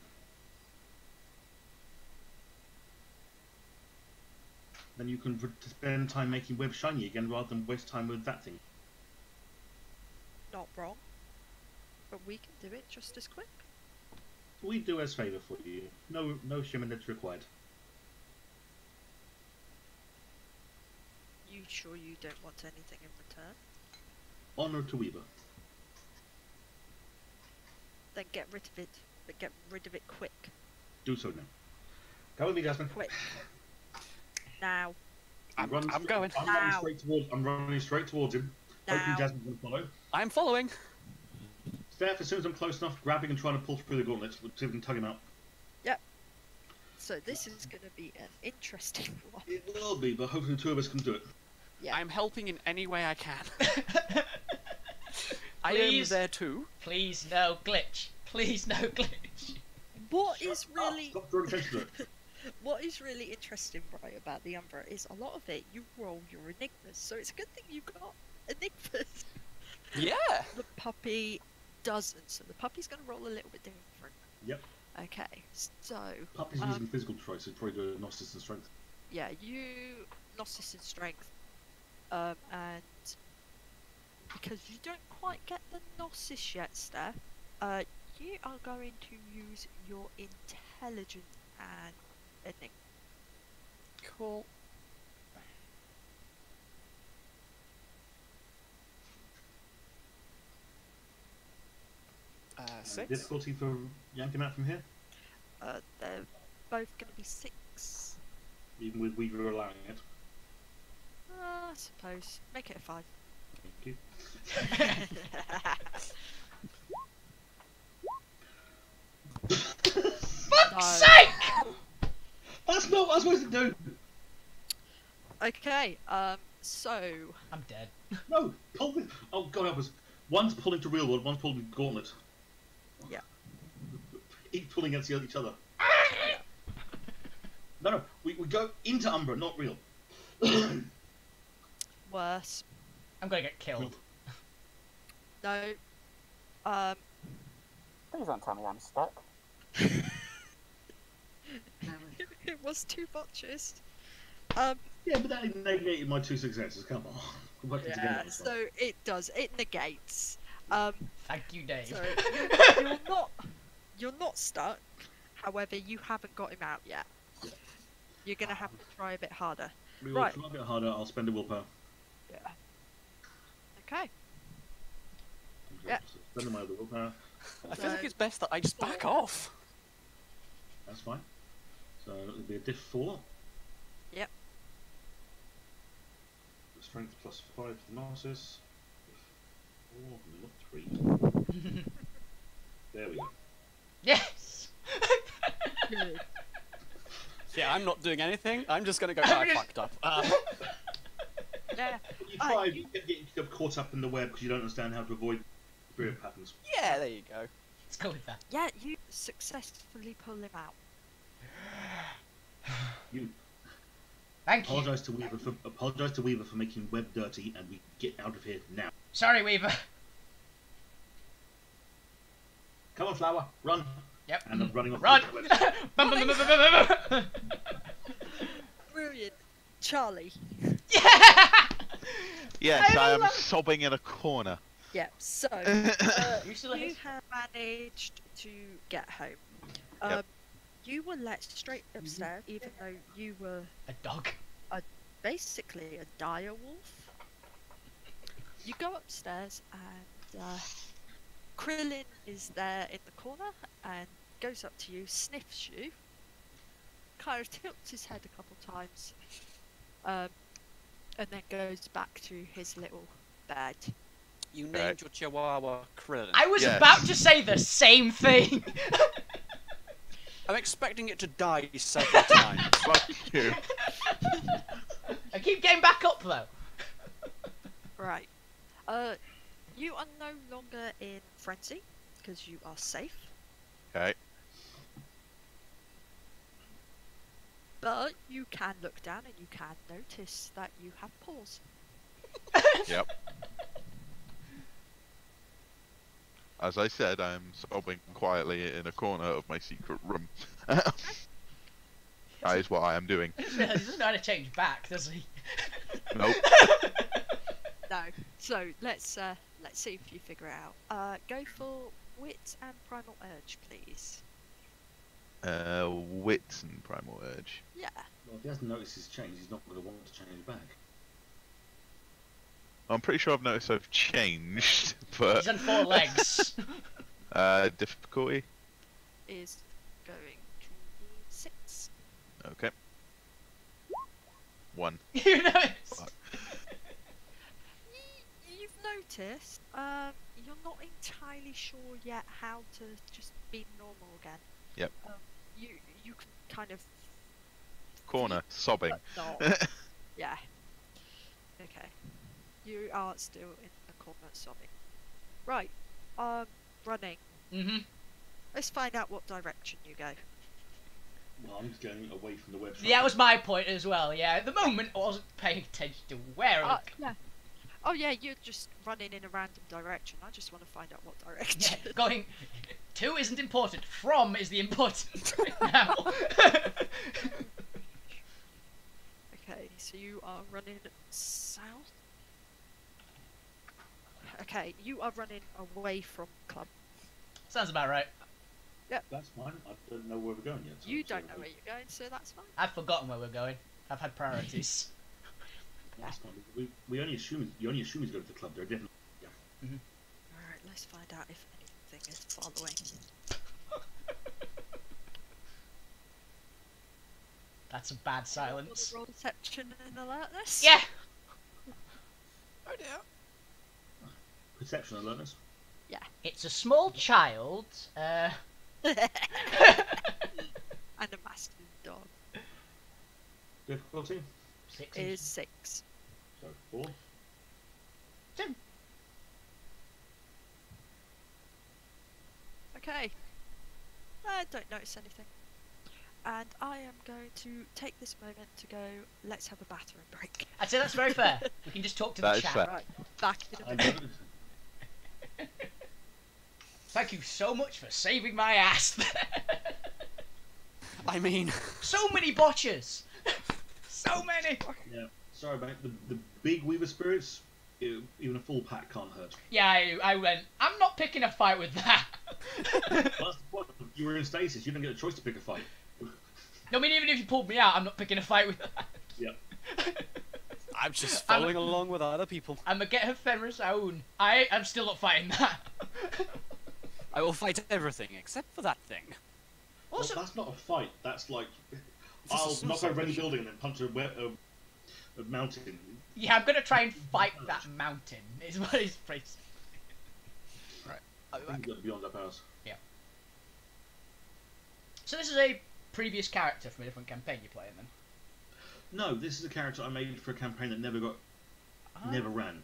Speaker 6: Then you can spend time making web shiny again rather than waste time with that thing.
Speaker 4: Not wrong. But we can do it just as quick.
Speaker 6: We do us favour for you. No shimmer that's required.
Speaker 4: You sure you don't want anything in return?
Speaker 6: Honour to Weaver.
Speaker 4: Then get rid of it. But get rid of it quick.
Speaker 6: Do so now. Come with me, Jasmine.
Speaker 4: Quick. Now.
Speaker 3: I'm going.
Speaker 6: I'm running straight towards him. Hoping
Speaker 4: Now.
Speaker 6: Jasmine's going to follow.
Speaker 3: I'm following.
Speaker 6: Steph, as soon as I'm close enough, grabbing and trying to pull through the gauntlet, we'll see if we can tug him out.
Speaker 4: So this is going to be an interesting one.
Speaker 6: It will be, but hopefully the two of us can do it.
Speaker 4: Yeah.
Speaker 3: I'm helping in any way I can. I am
Speaker 1: Please.
Speaker 3: there too.
Speaker 1: Please no glitch. Please no glitch.
Speaker 4: What is really
Speaker 6: Stop drawing attention to it.
Speaker 4: what is really interesting, right, about the Umbra is a lot of it you roll your enigmas, so it's a good thing you got enigmas.
Speaker 3: Yeah.
Speaker 4: The puppy doesn't, so the puppy's going to roll a little bit different.
Speaker 6: Yep.
Speaker 4: Okay, so
Speaker 6: Puppy's using physical choice, so probably do Gnosis and Strength.
Speaker 4: yeah, you Gnosis and Strength, and because you don't quite get the Gnosis yet, Steph, you are going to use your intelligence and enigma.
Speaker 3: Cool. Six.
Speaker 6: Difficulty for yanking out from here,
Speaker 4: They're both going to be 6.
Speaker 6: even with Weaver allowing it.
Speaker 4: I suppose. Make it a 5.
Speaker 6: Thank you.
Speaker 1: Fuck's sake!
Speaker 6: That's not what I was supposed to do.
Speaker 4: Okay, so
Speaker 1: I'm dead.
Speaker 6: No, pull the. Oh God, I was. One's pulling to real world, one's pulling to gauntlet.
Speaker 4: Yeah.
Speaker 6: Each pulling against each other. No, we go into Umbra, not real.
Speaker 4: worse.
Speaker 1: I'm gonna get killed.
Speaker 4: No.
Speaker 3: Please don't tell me I'm stuck.
Speaker 4: It was 2 botches.
Speaker 6: Yeah, but that negated my 2 successes. Come on. We're working
Speaker 4: Yeah,
Speaker 6: together.
Speaker 4: so it does. It negates.
Speaker 1: Thank you, Dave.
Speaker 4: So you're not stuck. However, you haven't got him out yet. You're gonna have to try a bit harder.
Speaker 6: We
Speaker 4: Right.
Speaker 6: will try a bit harder. I'll spend a willpower.
Speaker 4: Yeah. Okay.
Speaker 6: I'm
Speaker 4: Yeah.
Speaker 6: Spending my other willpower.
Speaker 3: I feel like it's best that I just back off.
Speaker 6: That's fine. So it'll be a diff 4.
Speaker 4: Yep.
Speaker 6: Strength plus 5 for the Narcissus. 4, not 3. There we go.
Speaker 1: Yes!
Speaker 4: Good.
Speaker 3: Yeah, I'm not doing anything. I'm just gonna go. I fucked up.
Speaker 4: Yeah.
Speaker 6: You try, you get caught up in the web because you don't understand how to avoid spirit patterns.
Speaker 3: Yeah, there you go.
Speaker 1: Let's go with that.
Speaker 4: Yeah, you successfully pull him out.
Speaker 6: You
Speaker 1: Thank you.
Speaker 6: apologise to Weaver for making web dirty, and we get out of here now.
Speaker 1: Sorry, Weaver.
Speaker 6: Come on, Flower, run!
Speaker 1: Yep.
Speaker 6: And I'm running off.
Speaker 1: Run!
Speaker 6: The web.
Speaker 1: Bum, bum, bum, bum, bum, bum, bum.
Speaker 4: Brilliant. Charlie.
Speaker 1: Yeah!
Speaker 2: Yes, I am
Speaker 1: love-
Speaker 2: sobbing in a corner.
Speaker 4: Yeah, so
Speaker 1: You still
Speaker 4: you
Speaker 1: hit?
Speaker 4: have managed to get home.
Speaker 2: Yep.
Speaker 4: You were let straight upstairs, even though you were
Speaker 1: A dog.
Speaker 4: basically a dire wolf. You go upstairs and Krillin is there in the corner and goes up to you, sniffs you, kind of tilts his head a couple times, and then goes back to his little bed.
Speaker 3: You named
Speaker 2: Right.
Speaker 3: your Chihuahua Krillin.
Speaker 1: I was
Speaker 2: Yes.
Speaker 1: about to say the same thing.
Speaker 3: I'm expecting it to die several times.
Speaker 2: Fuck you.
Speaker 1: I keep getting back up though.
Speaker 4: Right. You are no longer in frenzy because you are safe.
Speaker 2: Okay.
Speaker 4: But you can look down and you can notice that you have paws.
Speaker 2: Yep. As I said, I'm sobbing quietly in a corner of my secret room. That is what I am doing.
Speaker 1: He doesn't know how to change back, does he?
Speaker 2: Nope.
Speaker 4: No. So let's see if you figure it out. Go for wit and primal urge, please.
Speaker 2: Wits and primal urge.
Speaker 4: Yeah.
Speaker 6: Well, if he hasn't noticed his change, he's not going to want to change back.
Speaker 2: I'm pretty sure I've noticed I've changed, but
Speaker 1: He's on 4 legs.
Speaker 2: difficulty.
Speaker 4: Is going to be 6.
Speaker 2: Okay. 1.
Speaker 1: You know it.
Speaker 2: Fuck.
Speaker 4: You've noticed. You're not entirely sure yet how to just be normal again.
Speaker 2: Yep.
Speaker 4: You can kind of
Speaker 2: Corner, sobbing.
Speaker 4: but not. Yeah. Okay. You are still in a corner sobbing. Right. Running.
Speaker 1: Mhm.
Speaker 4: Let's find out what direction you go.
Speaker 6: Well, I'm just going away from the web.
Speaker 1: Yeah, that was my point as well. Yeah, at the moment I wasn't paying attention to where.
Speaker 4: Yeah. Oh yeah, you're just running in a random direction. I just want to find out what
Speaker 1: Yeah,
Speaker 4: direction.
Speaker 1: going. 2 isn't important. From is the important right now.
Speaker 4: Okay, so you are running south. Okay, you are running away from club.
Speaker 1: Sounds about right.
Speaker 6: That's fine. I don't know where we're going yet. So
Speaker 4: You don't know where you're going, so that's fine.
Speaker 1: I've forgotten where we're going. I've had priorities.
Speaker 6: That's fine. We only assume you only assume he's going to the club. They're definitely.
Speaker 4: Alright, let's find out if anything is following.
Speaker 1: That's a bad silence.
Speaker 4: Roll deception and alertness?
Speaker 1: Yeah!
Speaker 3: Oh dear.
Speaker 6: Perception alertness.
Speaker 1: It's a small child.
Speaker 4: And a mastiff dog.
Speaker 6: Difficulty.
Speaker 1: 6
Speaker 4: Is 6.
Speaker 6: So 4.
Speaker 1: 2.
Speaker 4: Okay. I don't notice anything. And I am going to take this moment to go, let's have a bathroom break.
Speaker 1: I'd say that's very fair. We can just talk to
Speaker 2: That
Speaker 1: the
Speaker 2: is
Speaker 1: chat.
Speaker 2: fair.
Speaker 4: Right, back in a
Speaker 6: I
Speaker 4: bit.
Speaker 6: don't-
Speaker 1: Thank you so much for saving my ass.
Speaker 3: I mean,
Speaker 1: So many botches. So many.
Speaker 6: Yeah. Sorry, mate. The big Weaver spirits, even a full pack can't hurt.
Speaker 1: Yeah, I went, I'm not picking a fight with that.
Speaker 6: Well, that's the point. You were in stasis. You didn't get a choice to pick a fight.
Speaker 1: No, I mean, even if you pulled me out, I'm not picking a fight with that.
Speaker 6: Yeah.
Speaker 3: I'm just following along with other people.
Speaker 1: I'm a get her Fenris own. I'm still not fighting that.
Speaker 3: I will fight everything except for that thing.
Speaker 1: Also,
Speaker 6: Well, that's not a fight. That's like
Speaker 3: This
Speaker 6: I'll
Speaker 3: is
Speaker 6: knock
Speaker 3: suicide
Speaker 6: over any
Speaker 3: mission.
Speaker 6: building and then punch a mountain.
Speaker 1: yeah, I'm gonna try and fight that mountain. Is what he's phrased.
Speaker 6: I think you've got beyond our powers.
Speaker 1: So this is a previous character from a different campaign you're playing then?
Speaker 6: No, this is a character I made for a campaign that never
Speaker 1: Ah.
Speaker 6: ran.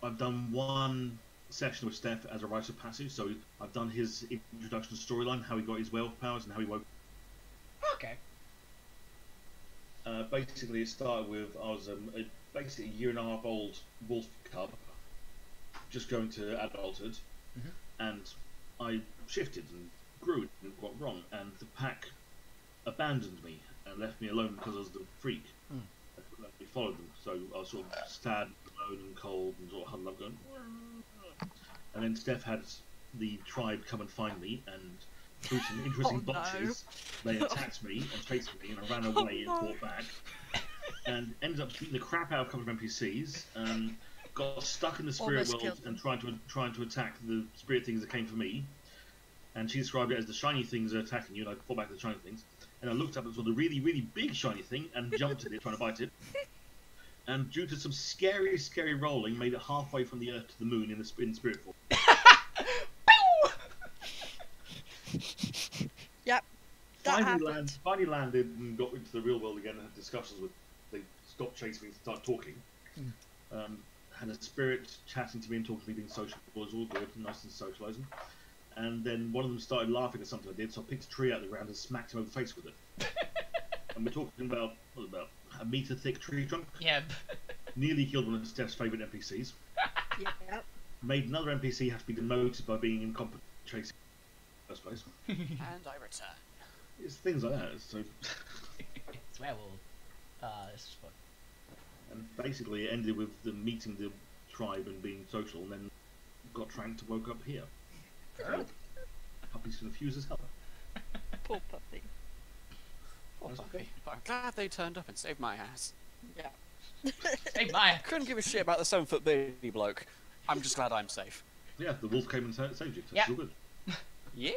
Speaker 6: I've done one session with Steph as a rite of passage, so I've done his introduction storyline, how he got his werewolf powers and how he woke.
Speaker 1: Okay.
Speaker 6: Basically, it started with I was basically a 1.5-year old wolf cub, just going to adulthood, and I shifted and grew and got wrong, and the pack abandoned me and left me alone because I was the freak. We followed them, so I was sort of sad, alone and cold, and sort of huddled up going. And then Steph had the tribe come and find me, and through some interesting
Speaker 4: Oh, no.
Speaker 6: botches, they attacked me and chased me, and I ran away and fought back, and ended up beating the crap out of a couple of NPCs. Got stuck in the spirit
Speaker 4: Almost
Speaker 6: world
Speaker 4: killed them.
Speaker 6: and trying to attack the spirit things that came for me. And she described it as the shiny things are attacking you, and I fought back the shiny things. And I looked up and saw the really, really big shiny thing and jumped at it, trying to bite it. And due to some scary, scary rolling, made it halfway from the Earth to the Moon in spirit form.
Speaker 4: Yep. That happened.
Speaker 6: Finally landed and got into the real world again and had discussions with. They stopped chasing me and started talking. Had a spirit chatting to me and talking to me, being sociable. It was all good, nice and socialising. And then one of them started laughing at something I did, so I picked a tree out of the ground and smacked him over the face with it. And we're talking about a metre thick tree trunk.
Speaker 1: Yeah.
Speaker 6: Nearly killed one of Steph's favourite NPCs.
Speaker 4: Yep.
Speaker 6: Made another NPC have to be demoted by being incompetent chasing in the first place.
Speaker 3: And I return.
Speaker 6: It's things like that. So,
Speaker 1: It's werewolf. This is fun.
Speaker 6: and basically it ended with them meeting the tribe and being social, and then got tranked and woke up here. So, puppy's confused as hell.
Speaker 4: Poor puppy.
Speaker 3: Poor
Speaker 6: That's
Speaker 3: puppy.
Speaker 6: okay.
Speaker 3: But I'm glad they turned up and saved my ass.
Speaker 4: Yeah.
Speaker 1: Hey, Maya.
Speaker 3: Couldn't give a shit about the 7-foot baby bloke. I'm just glad I'm safe.
Speaker 6: Yeah, the wolf came and saved you. So
Speaker 1: Yeah.
Speaker 6: it's all good.
Speaker 3: Yeah.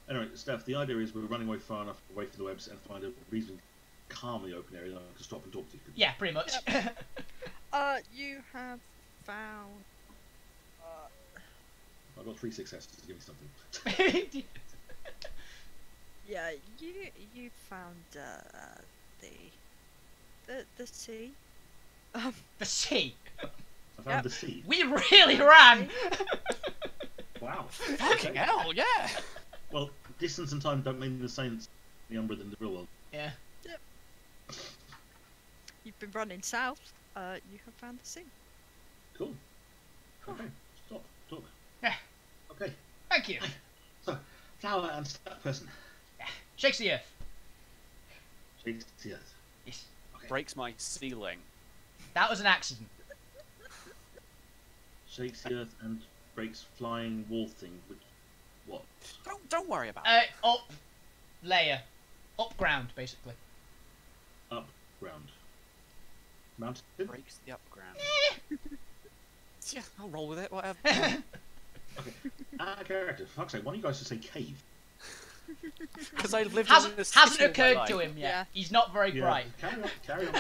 Speaker 6: Anyway, Steph, the idea is we're running away far enough away from the webs and find a reasonably calmly open area that I can stop and talk to you.
Speaker 1: Yeah, pretty much.
Speaker 4: You have found.
Speaker 6: I've got 3 successes to give me something.
Speaker 4: Yeah, you found the sea.
Speaker 1: The sea.
Speaker 6: I found the seed.
Speaker 1: We really ran.
Speaker 6: Wow.
Speaker 3: Fucking
Speaker 6: Okay.
Speaker 3: hell, yeah.
Speaker 6: Well, distance and time don't mean the same in the Umbra than the real world.
Speaker 1: Yeah.
Speaker 4: You've been running south. You have found the sea.
Speaker 6: Cool. Okay. Stop. Talk.
Speaker 1: Yeah.
Speaker 6: Okay.
Speaker 1: Thank you.
Speaker 6: So, flower and stuck person.
Speaker 1: Shakes the earth.
Speaker 6: Shakes the earth.
Speaker 1: Yes.
Speaker 6: Okay.
Speaker 3: Breaks my ceiling.
Speaker 1: That was an accident.
Speaker 6: Shakes the earth and breaks flying wall thing. Which, what?
Speaker 3: Don't worry about it.
Speaker 1: Up layer, up ground, basically.
Speaker 6: Up ground. Mountain.
Speaker 3: Breaks the up ground. Yeah, I'll roll with it. Whatever.
Speaker 6: Okay. Character. Fuck's sake, why don't you guys just say cave?
Speaker 3: Because I've lived
Speaker 1: Hasn't
Speaker 3: in this
Speaker 1: hasn't
Speaker 3: city all my
Speaker 1: occurred
Speaker 3: life.
Speaker 1: to him yet.
Speaker 4: Yeah.
Speaker 1: He's not very
Speaker 6: Yeah,
Speaker 1: bright.
Speaker 6: Carry on. Carry on.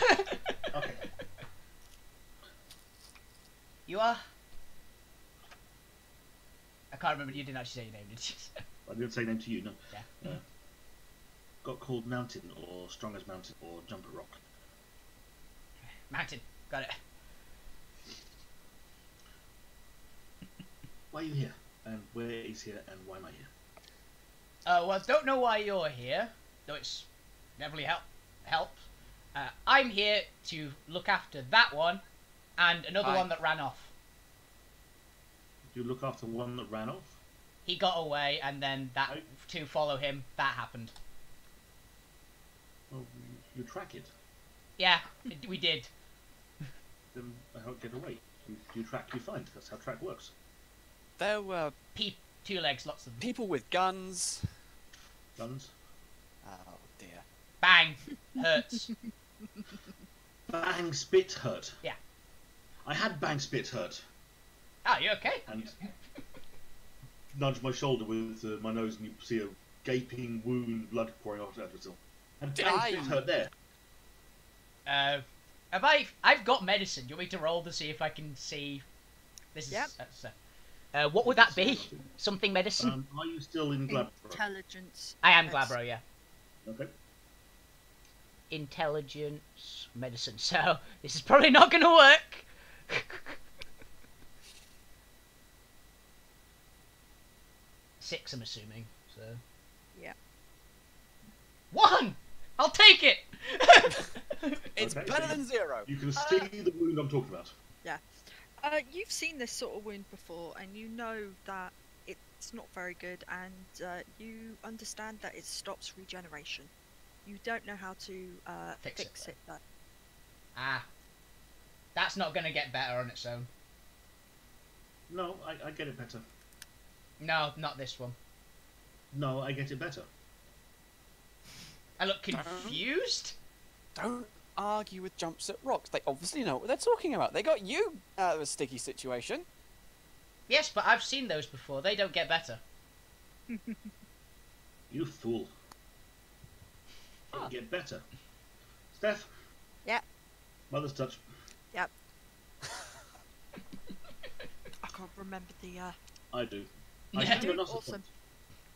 Speaker 6: Okay.
Speaker 1: You are. I can't remember. You didn't actually say your name, did you?
Speaker 6: I didn't say name to you. No.
Speaker 1: Yeah.
Speaker 6: Got called Mountain or Strong as Mountain or Jumper Rock.
Speaker 1: Mountain. Got it.
Speaker 6: Why are you here? And where is here? And why am I here?
Speaker 1: Well, I don't know why you're here, though it's definitely helps. I'm here to look after that one, and another
Speaker 3: Hi.
Speaker 1: one that ran off.
Speaker 6: You look after one that ran off.
Speaker 1: He got away, and then that
Speaker 6: I-
Speaker 1: to follow him, that happened.
Speaker 6: Well, you track it.
Speaker 1: Yeah, we did.
Speaker 6: Then how it get away? You track, you find. That's how track works.
Speaker 3: There were
Speaker 1: Two legs, lots of them.
Speaker 3: people with guns.
Speaker 6: Guns.
Speaker 3: Oh dear.
Speaker 1: Bang! Hurts.
Speaker 6: Bang spit hurt.
Speaker 1: Yeah.
Speaker 6: I had bang spit hurt
Speaker 1: Oh, you okay?
Speaker 6: and nudge my shoulder with my nose, and you see a gaping wound, blood pouring out of it still. And
Speaker 3: Did
Speaker 6: bang
Speaker 3: I-
Speaker 6: spit hurt there.
Speaker 1: I've got medicine. Do you want me to roll to see if I can see? This is.
Speaker 4: Yep.
Speaker 1: What would that be? Something medicine?
Speaker 6: Are you still in Glabro?
Speaker 4: Intelligence.
Speaker 1: I am
Speaker 4: That's-
Speaker 1: Glabro, yeah.
Speaker 6: Okay.
Speaker 1: Intelligence medicine. So this is probably not going to work. Six, I'm assuming. So.
Speaker 4: Yeah.
Speaker 1: 1. I'll take it.
Speaker 3: It's
Speaker 6: Okay,
Speaker 3: better
Speaker 6: so
Speaker 3: than 0.
Speaker 6: You can see the wound I'm talking about.
Speaker 4: You've seen this sort of wound before, and you know that it's not very good, and you understand that it stops regeneration. You don't know how to
Speaker 1: Fix it,
Speaker 4: fix it, though.
Speaker 1: Ah. That's not going to get better on its own.
Speaker 6: No, I get it better.
Speaker 1: No, not this one.
Speaker 6: No, I get it better.
Speaker 1: I look confused.
Speaker 3: Don't argue with jumps at rocks. They obviously know what they're talking about. They got you out of a sticky situation.
Speaker 1: Yes, but I've seen those before. They don't get better.
Speaker 6: You fool.
Speaker 3: Ah.
Speaker 6: Get better. Steph?
Speaker 4: Yeah.
Speaker 6: Mother's touch.
Speaker 4: Yep. I can't remember the.
Speaker 6: I do.
Speaker 1: Yeah.
Speaker 6: I spend
Speaker 4: Do?
Speaker 6: a Gnostic
Speaker 4: Awesome.
Speaker 6: point.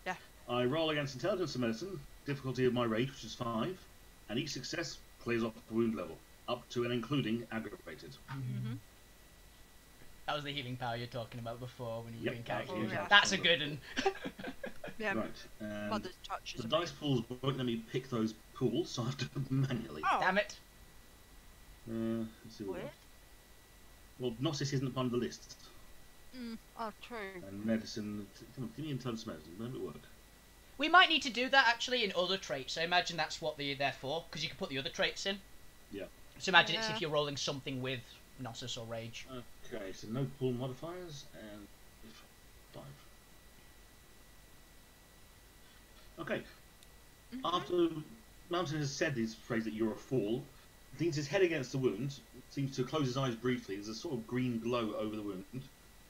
Speaker 4: Yeah.
Speaker 6: I roll against intelligence and medicine, difficulty of my rage, which is 5, and each success clears off the wound level, up to and including aggravated.
Speaker 4: Mm-hmm.
Speaker 1: That was the healing power you're talking about before when you were
Speaker 6: Yep,
Speaker 1: doing
Speaker 6: that was
Speaker 1: character.
Speaker 4: the
Speaker 6: healing
Speaker 4: yeah.
Speaker 6: power.
Speaker 1: That's a good one.
Speaker 4: Yeah.
Speaker 6: Right. And
Speaker 4: Mother's touch is
Speaker 6: the dice pools won't let me pick those pools, so I have to do them manually.
Speaker 4: Oh,
Speaker 1: Damn it.
Speaker 6: Let's see what
Speaker 4: weird.
Speaker 6: Well, Gnosis isn't on the list.
Speaker 4: Oh, true.
Speaker 6: And medicine. Come on, give me intelligence medicine. Let it work.
Speaker 1: We might need to do that actually in other traits. So imagine that's what they're for, because you can put the other traits in.
Speaker 6: Yeah.
Speaker 1: So imagine it's
Speaker 4: Yeah.
Speaker 1: if you're rolling something with Gnosis or Rage.
Speaker 6: Okay, so no pool modifiers and 5. Okay. After Mountain has said this phrase that you're a fool, leans his head against the wound, seems to close his eyes briefly. There's a sort of green glow over the wound.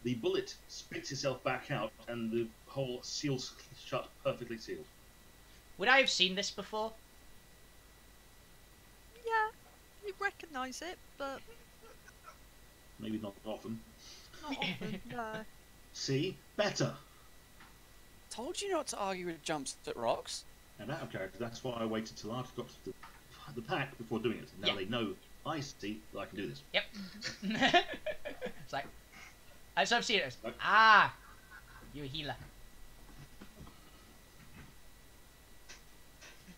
Speaker 6: The bullet spits itself back out, and the hole seals shut, perfectly sealed.
Speaker 1: Would I have seen this before?
Speaker 4: Yeah, you recognise it, but
Speaker 6: Maybe not often.
Speaker 4: not often. No.
Speaker 6: See? Better!
Speaker 3: Told you not to argue with jumps at rocks.
Speaker 6: And out of character, that's why I waited till after I got to the pack before doing it. Now
Speaker 1: Yeah.
Speaker 6: they know I see that I can do this.
Speaker 1: Yep. It's like, so I've seen it.
Speaker 6: Right.
Speaker 1: Ah, you're a healer.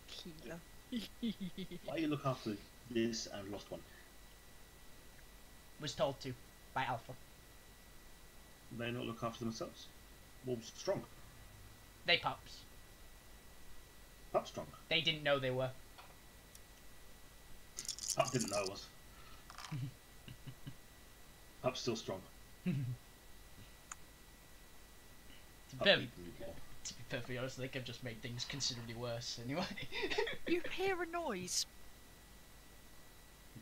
Speaker 4: Keeler.
Speaker 6: Why you look after this and lost one?
Speaker 1: Was told to by Alpha.
Speaker 6: They not look after themselves. Wolves strong.
Speaker 1: They pups.
Speaker 6: Pup strong.
Speaker 1: They didn't know they were.
Speaker 6: Pup didn't know I was. Pup's still strong.
Speaker 1: Them.
Speaker 6: Upbeat and more.
Speaker 1: To be perfectly honest, I think I've just made things considerably worse anyway.
Speaker 4: You hear a noise.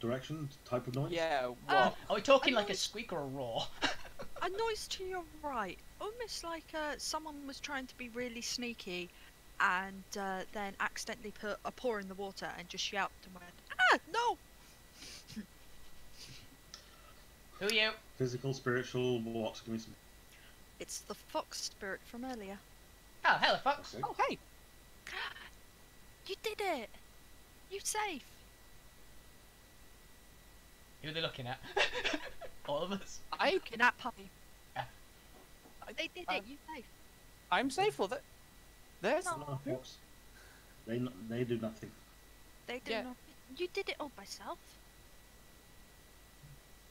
Speaker 6: Direction, type of noise?
Speaker 3: Yeah,
Speaker 4: Uh,
Speaker 3: what?
Speaker 1: Are we talking
Speaker 4: A
Speaker 1: like a
Speaker 4: noise.
Speaker 1: squeak or a roar?
Speaker 4: A noise to your right, almost like someone was trying to be really sneaky, and then accidentally put a paw in the water and just shouted and went, "Ah, no!"
Speaker 1: Who are you?
Speaker 6: Physical, spiritual, what? Give me some.
Speaker 4: It's the fox spirit from earlier.
Speaker 1: Oh, hello, Fox.
Speaker 6: Okay.
Speaker 3: Oh, hey.
Speaker 4: You did it. You safe.
Speaker 1: Who are they looking at? All of us.
Speaker 4: In that puppy.
Speaker 1: Yeah.
Speaker 4: They did
Speaker 3: Um,
Speaker 4: it. You safe.
Speaker 3: I'm safe with it. There's.
Speaker 4: No.
Speaker 6: No, Fox. They do nothing.
Speaker 4: They did
Speaker 3: Yeah.
Speaker 4: not. You did it all by yourself.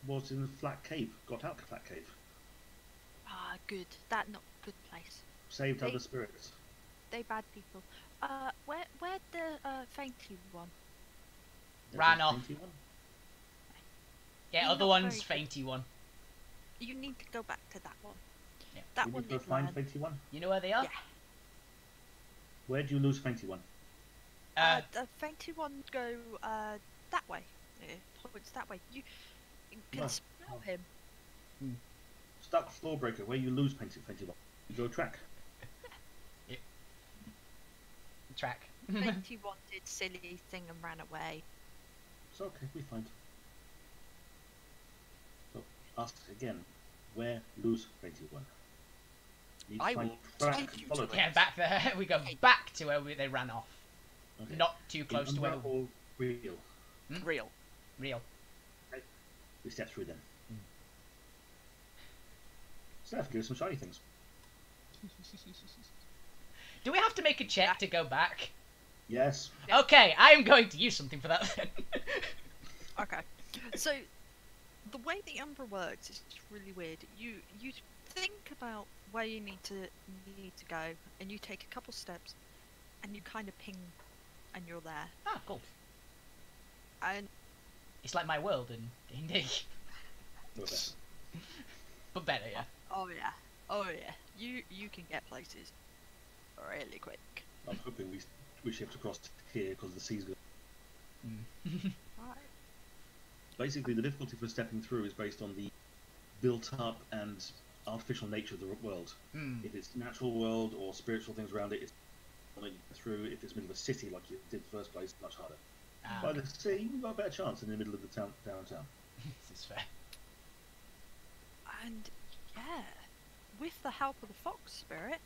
Speaker 6: Was in the flat cave. Got out of flat cave.
Speaker 4: Ah, good. That not good place.
Speaker 6: Saved
Speaker 4: They-
Speaker 6: other spirits.
Speaker 4: They bad people. Where'd the fainty one?
Speaker 1: Ran
Speaker 6: That
Speaker 1: off.
Speaker 6: was 21.
Speaker 1: Yeah,
Speaker 4: You're
Speaker 1: other
Speaker 4: not
Speaker 1: one's
Speaker 4: very
Speaker 1: fainty one.
Speaker 4: You need to go back to that one.
Speaker 1: Yeah.
Speaker 4: That
Speaker 6: We
Speaker 4: one
Speaker 6: need to go
Speaker 4: did
Speaker 6: find
Speaker 4: land.
Speaker 6: Fainty One.
Speaker 1: You know where they are?
Speaker 4: Yeah.
Speaker 6: Where do you lose Fainty One?
Speaker 4: The fainty one go that way. Points that way. You can
Speaker 6: No.
Speaker 4: smell him.
Speaker 6: Stuck Floorbreaker, where you lose Fainty One. You go track.
Speaker 1: Track.
Speaker 4: Fainty one did silly thing and ran away.
Speaker 6: It's okay, we find. So, ask again. Where lose Fainty One? Need to
Speaker 3: I
Speaker 6: find
Speaker 3: will
Speaker 6: track,
Speaker 3: take you
Speaker 6: follow
Speaker 3: to
Speaker 6: track.
Speaker 1: Yeah, back there. We go back to where they ran off.
Speaker 6: Okay.
Speaker 1: Not too close
Speaker 6: In
Speaker 1: to where
Speaker 6: Umbra or real?
Speaker 3: Real.
Speaker 1: real.
Speaker 6: We step through then.
Speaker 1: Mm.
Speaker 6: Steph, give us some shiny things.
Speaker 1: Do we have to make a check to go back?
Speaker 6: Yes.
Speaker 1: Okay, I am going to use something for that then.
Speaker 4: Okay. So the way the Umbra works is really weird. You think about where you need to go, and you take a couple steps, and you kind of ping, and you're there.
Speaker 1: Ah, cool.
Speaker 4: And
Speaker 1: It's like my world in D&D.
Speaker 6: No better.
Speaker 1: But better, yeah.
Speaker 4: oh yeah, you can get places really quick.
Speaker 6: I'm hoping we shift across here because the sea's good.
Speaker 4: Right.
Speaker 6: Basically, the difficulty for stepping through is based on the built-up and artificial nature of the world.
Speaker 1: Mm.
Speaker 6: If it's natural world or spiritual things around it, it's not through. If it's middle of a city like you did in the first place, much harder.
Speaker 1: Ah,
Speaker 6: By the sea, we've got a better chance in the middle of the downtown.
Speaker 1: this is fair.
Speaker 4: And yeah, with the help of the fox spirit,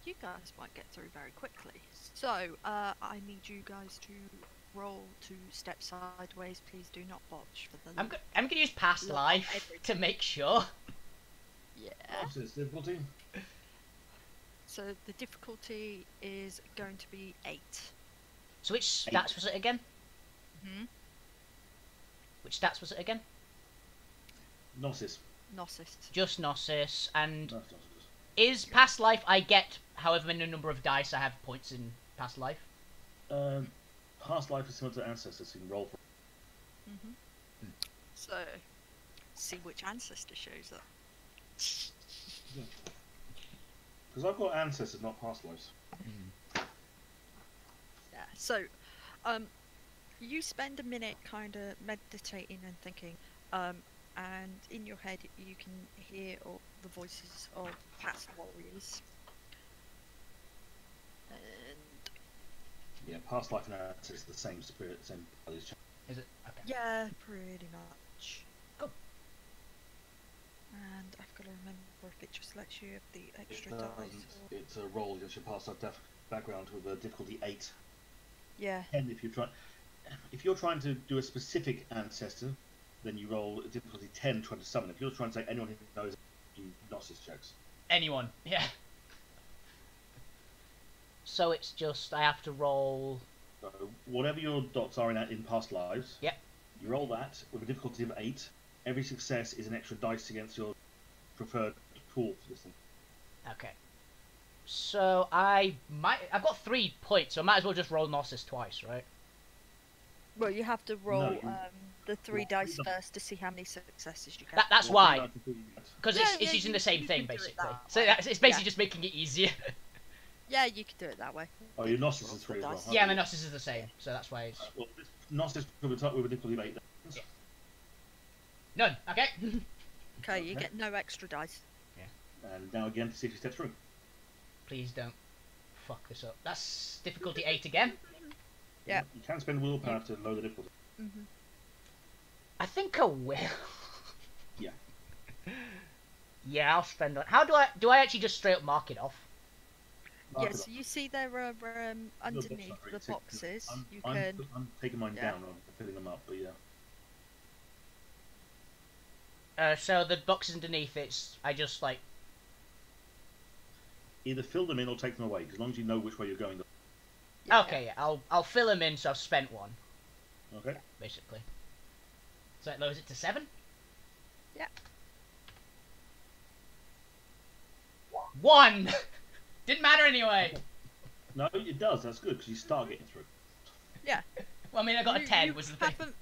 Speaker 4: you guys might get through very quickly. So, I need you guys to roll to step sideways. Please do not botch for the.
Speaker 1: I'm gonna use past
Speaker 4: Look,
Speaker 1: life
Speaker 4: everything.
Speaker 1: to make sure.
Speaker 4: Yeah.
Speaker 6: What's this difficulty?
Speaker 4: So the difficulty is going to be 8.
Speaker 1: So which stats was it again?
Speaker 4: Hmm.
Speaker 1: Which stats was it again?
Speaker 6: Gnosis.
Speaker 4: Gnosis.
Speaker 1: Just Gnosis. And
Speaker 6: No, it's not.
Speaker 1: is past life I get however many number of dice I have points in past life?
Speaker 6: Past life is similar to ancestors, so you can roll for.
Speaker 4: So, see which ancestor shows up.
Speaker 6: Because I've got ancestors, not past lives.
Speaker 4: Yeah. So, you spend a minute kind of meditating and thinking, and in your head you can hear all the voices of past warriors. And
Speaker 6: Yeah, past life and ancestors are the same spirit, same values.
Speaker 1: Is it? Okay.
Speaker 4: yeah, pretty much.
Speaker 1: Cool.
Speaker 4: And I've got to remember if it just lets you have the extra
Speaker 6: It
Speaker 4: dice.
Speaker 6: doesn't.
Speaker 4: Or...
Speaker 6: It's a roll against your past life background with a difficulty 8.
Speaker 4: Yeah.
Speaker 6: 10 if you try. If you're trying to do a specific ancestor, then you roll a difficulty 10 trying to summon. If you're trying to say anyone who knows, do Gnosis checks.
Speaker 1: Anyone, yeah. So it's just I have to roll.
Speaker 6: So whatever your dots are in past lives,
Speaker 1: Yep.
Speaker 6: you roll that with a difficulty of 8. Every success is an extra dice against your preferred pool for this thing.
Speaker 1: Okay. So I've got 3 points, so I might as well just roll Gnosis twice, right?
Speaker 4: Well, you have to roll.
Speaker 6: you-
Speaker 4: the 3
Speaker 6: Well,
Speaker 4: dice
Speaker 6: you don't-
Speaker 4: first to see how many successes you get.
Speaker 1: That's
Speaker 6: Well,
Speaker 1: why.
Speaker 6: I can do that.
Speaker 1: Because
Speaker 4: Yeah,
Speaker 1: it's
Speaker 4: yeah,
Speaker 1: using
Speaker 4: you-
Speaker 1: the same
Speaker 4: you
Speaker 1: thing,
Speaker 4: can do it
Speaker 1: basically.
Speaker 4: that
Speaker 1: So
Speaker 4: way.
Speaker 1: it's basically
Speaker 4: Yeah.
Speaker 1: just making it easier.
Speaker 4: Yeah, you could do it that way.
Speaker 6: Oh, your Gnosis is 3 as well.
Speaker 4: Dice.
Speaker 1: Yeah, my Gnosis is the same, so that's why it's...
Speaker 6: Well, this Gnosis with a difficulty of 8.
Speaker 1: Yeah. None, okay?
Speaker 4: Okay, you
Speaker 6: Okay.
Speaker 4: get no extra dice.
Speaker 6: And now again to see if you step through.
Speaker 1: Please don't fuck this up. That's difficulty 8 again.
Speaker 4: Yeah.
Speaker 6: You can spend willpower to lower the difficulty.
Speaker 4: Mm-hmm.
Speaker 1: I think I will.
Speaker 6: Yeah.
Speaker 1: Yeah, I'll spend it. How do I actually just straight up mark it off?
Speaker 6: Mark
Speaker 4: Yeah,
Speaker 6: it
Speaker 4: so
Speaker 6: up.
Speaker 4: you see there are underneath
Speaker 6: Sorry,
Speaker 4: the
Speaker 6: it's-
Speaker 4: boxes.
Speaker 6: I'm,
Speaker 4: You
Speaker 6: I'm,
Speaker 4: can.
Speaker 6: I'm taking mine
Speaker 4: Yeah.
Speaker 6: down rather than filling them up, but yeah.
Speaker 1: So the boxes underneath it's I just like
Speaker 6: Either fill them in or take them away, as long as you know which way you're going.
Speaker 1: okay, yeah, I'll fill them in so I've spent one,
Speaker 6: Okay.
Speaker 1: basically. So it lowers it to 7?
Speaker 4: Yeah.
Speaker 1: 1! Didn't matter anyway.
Speaker 6: No, it does. That's good because you start getting through.
Speaker 1: Well, I mean, I got a
Speaker 4: You-
Speaker 1: 10
Speaker 4: you
Speaker 1: was the thing.
Speaker 4: haven't,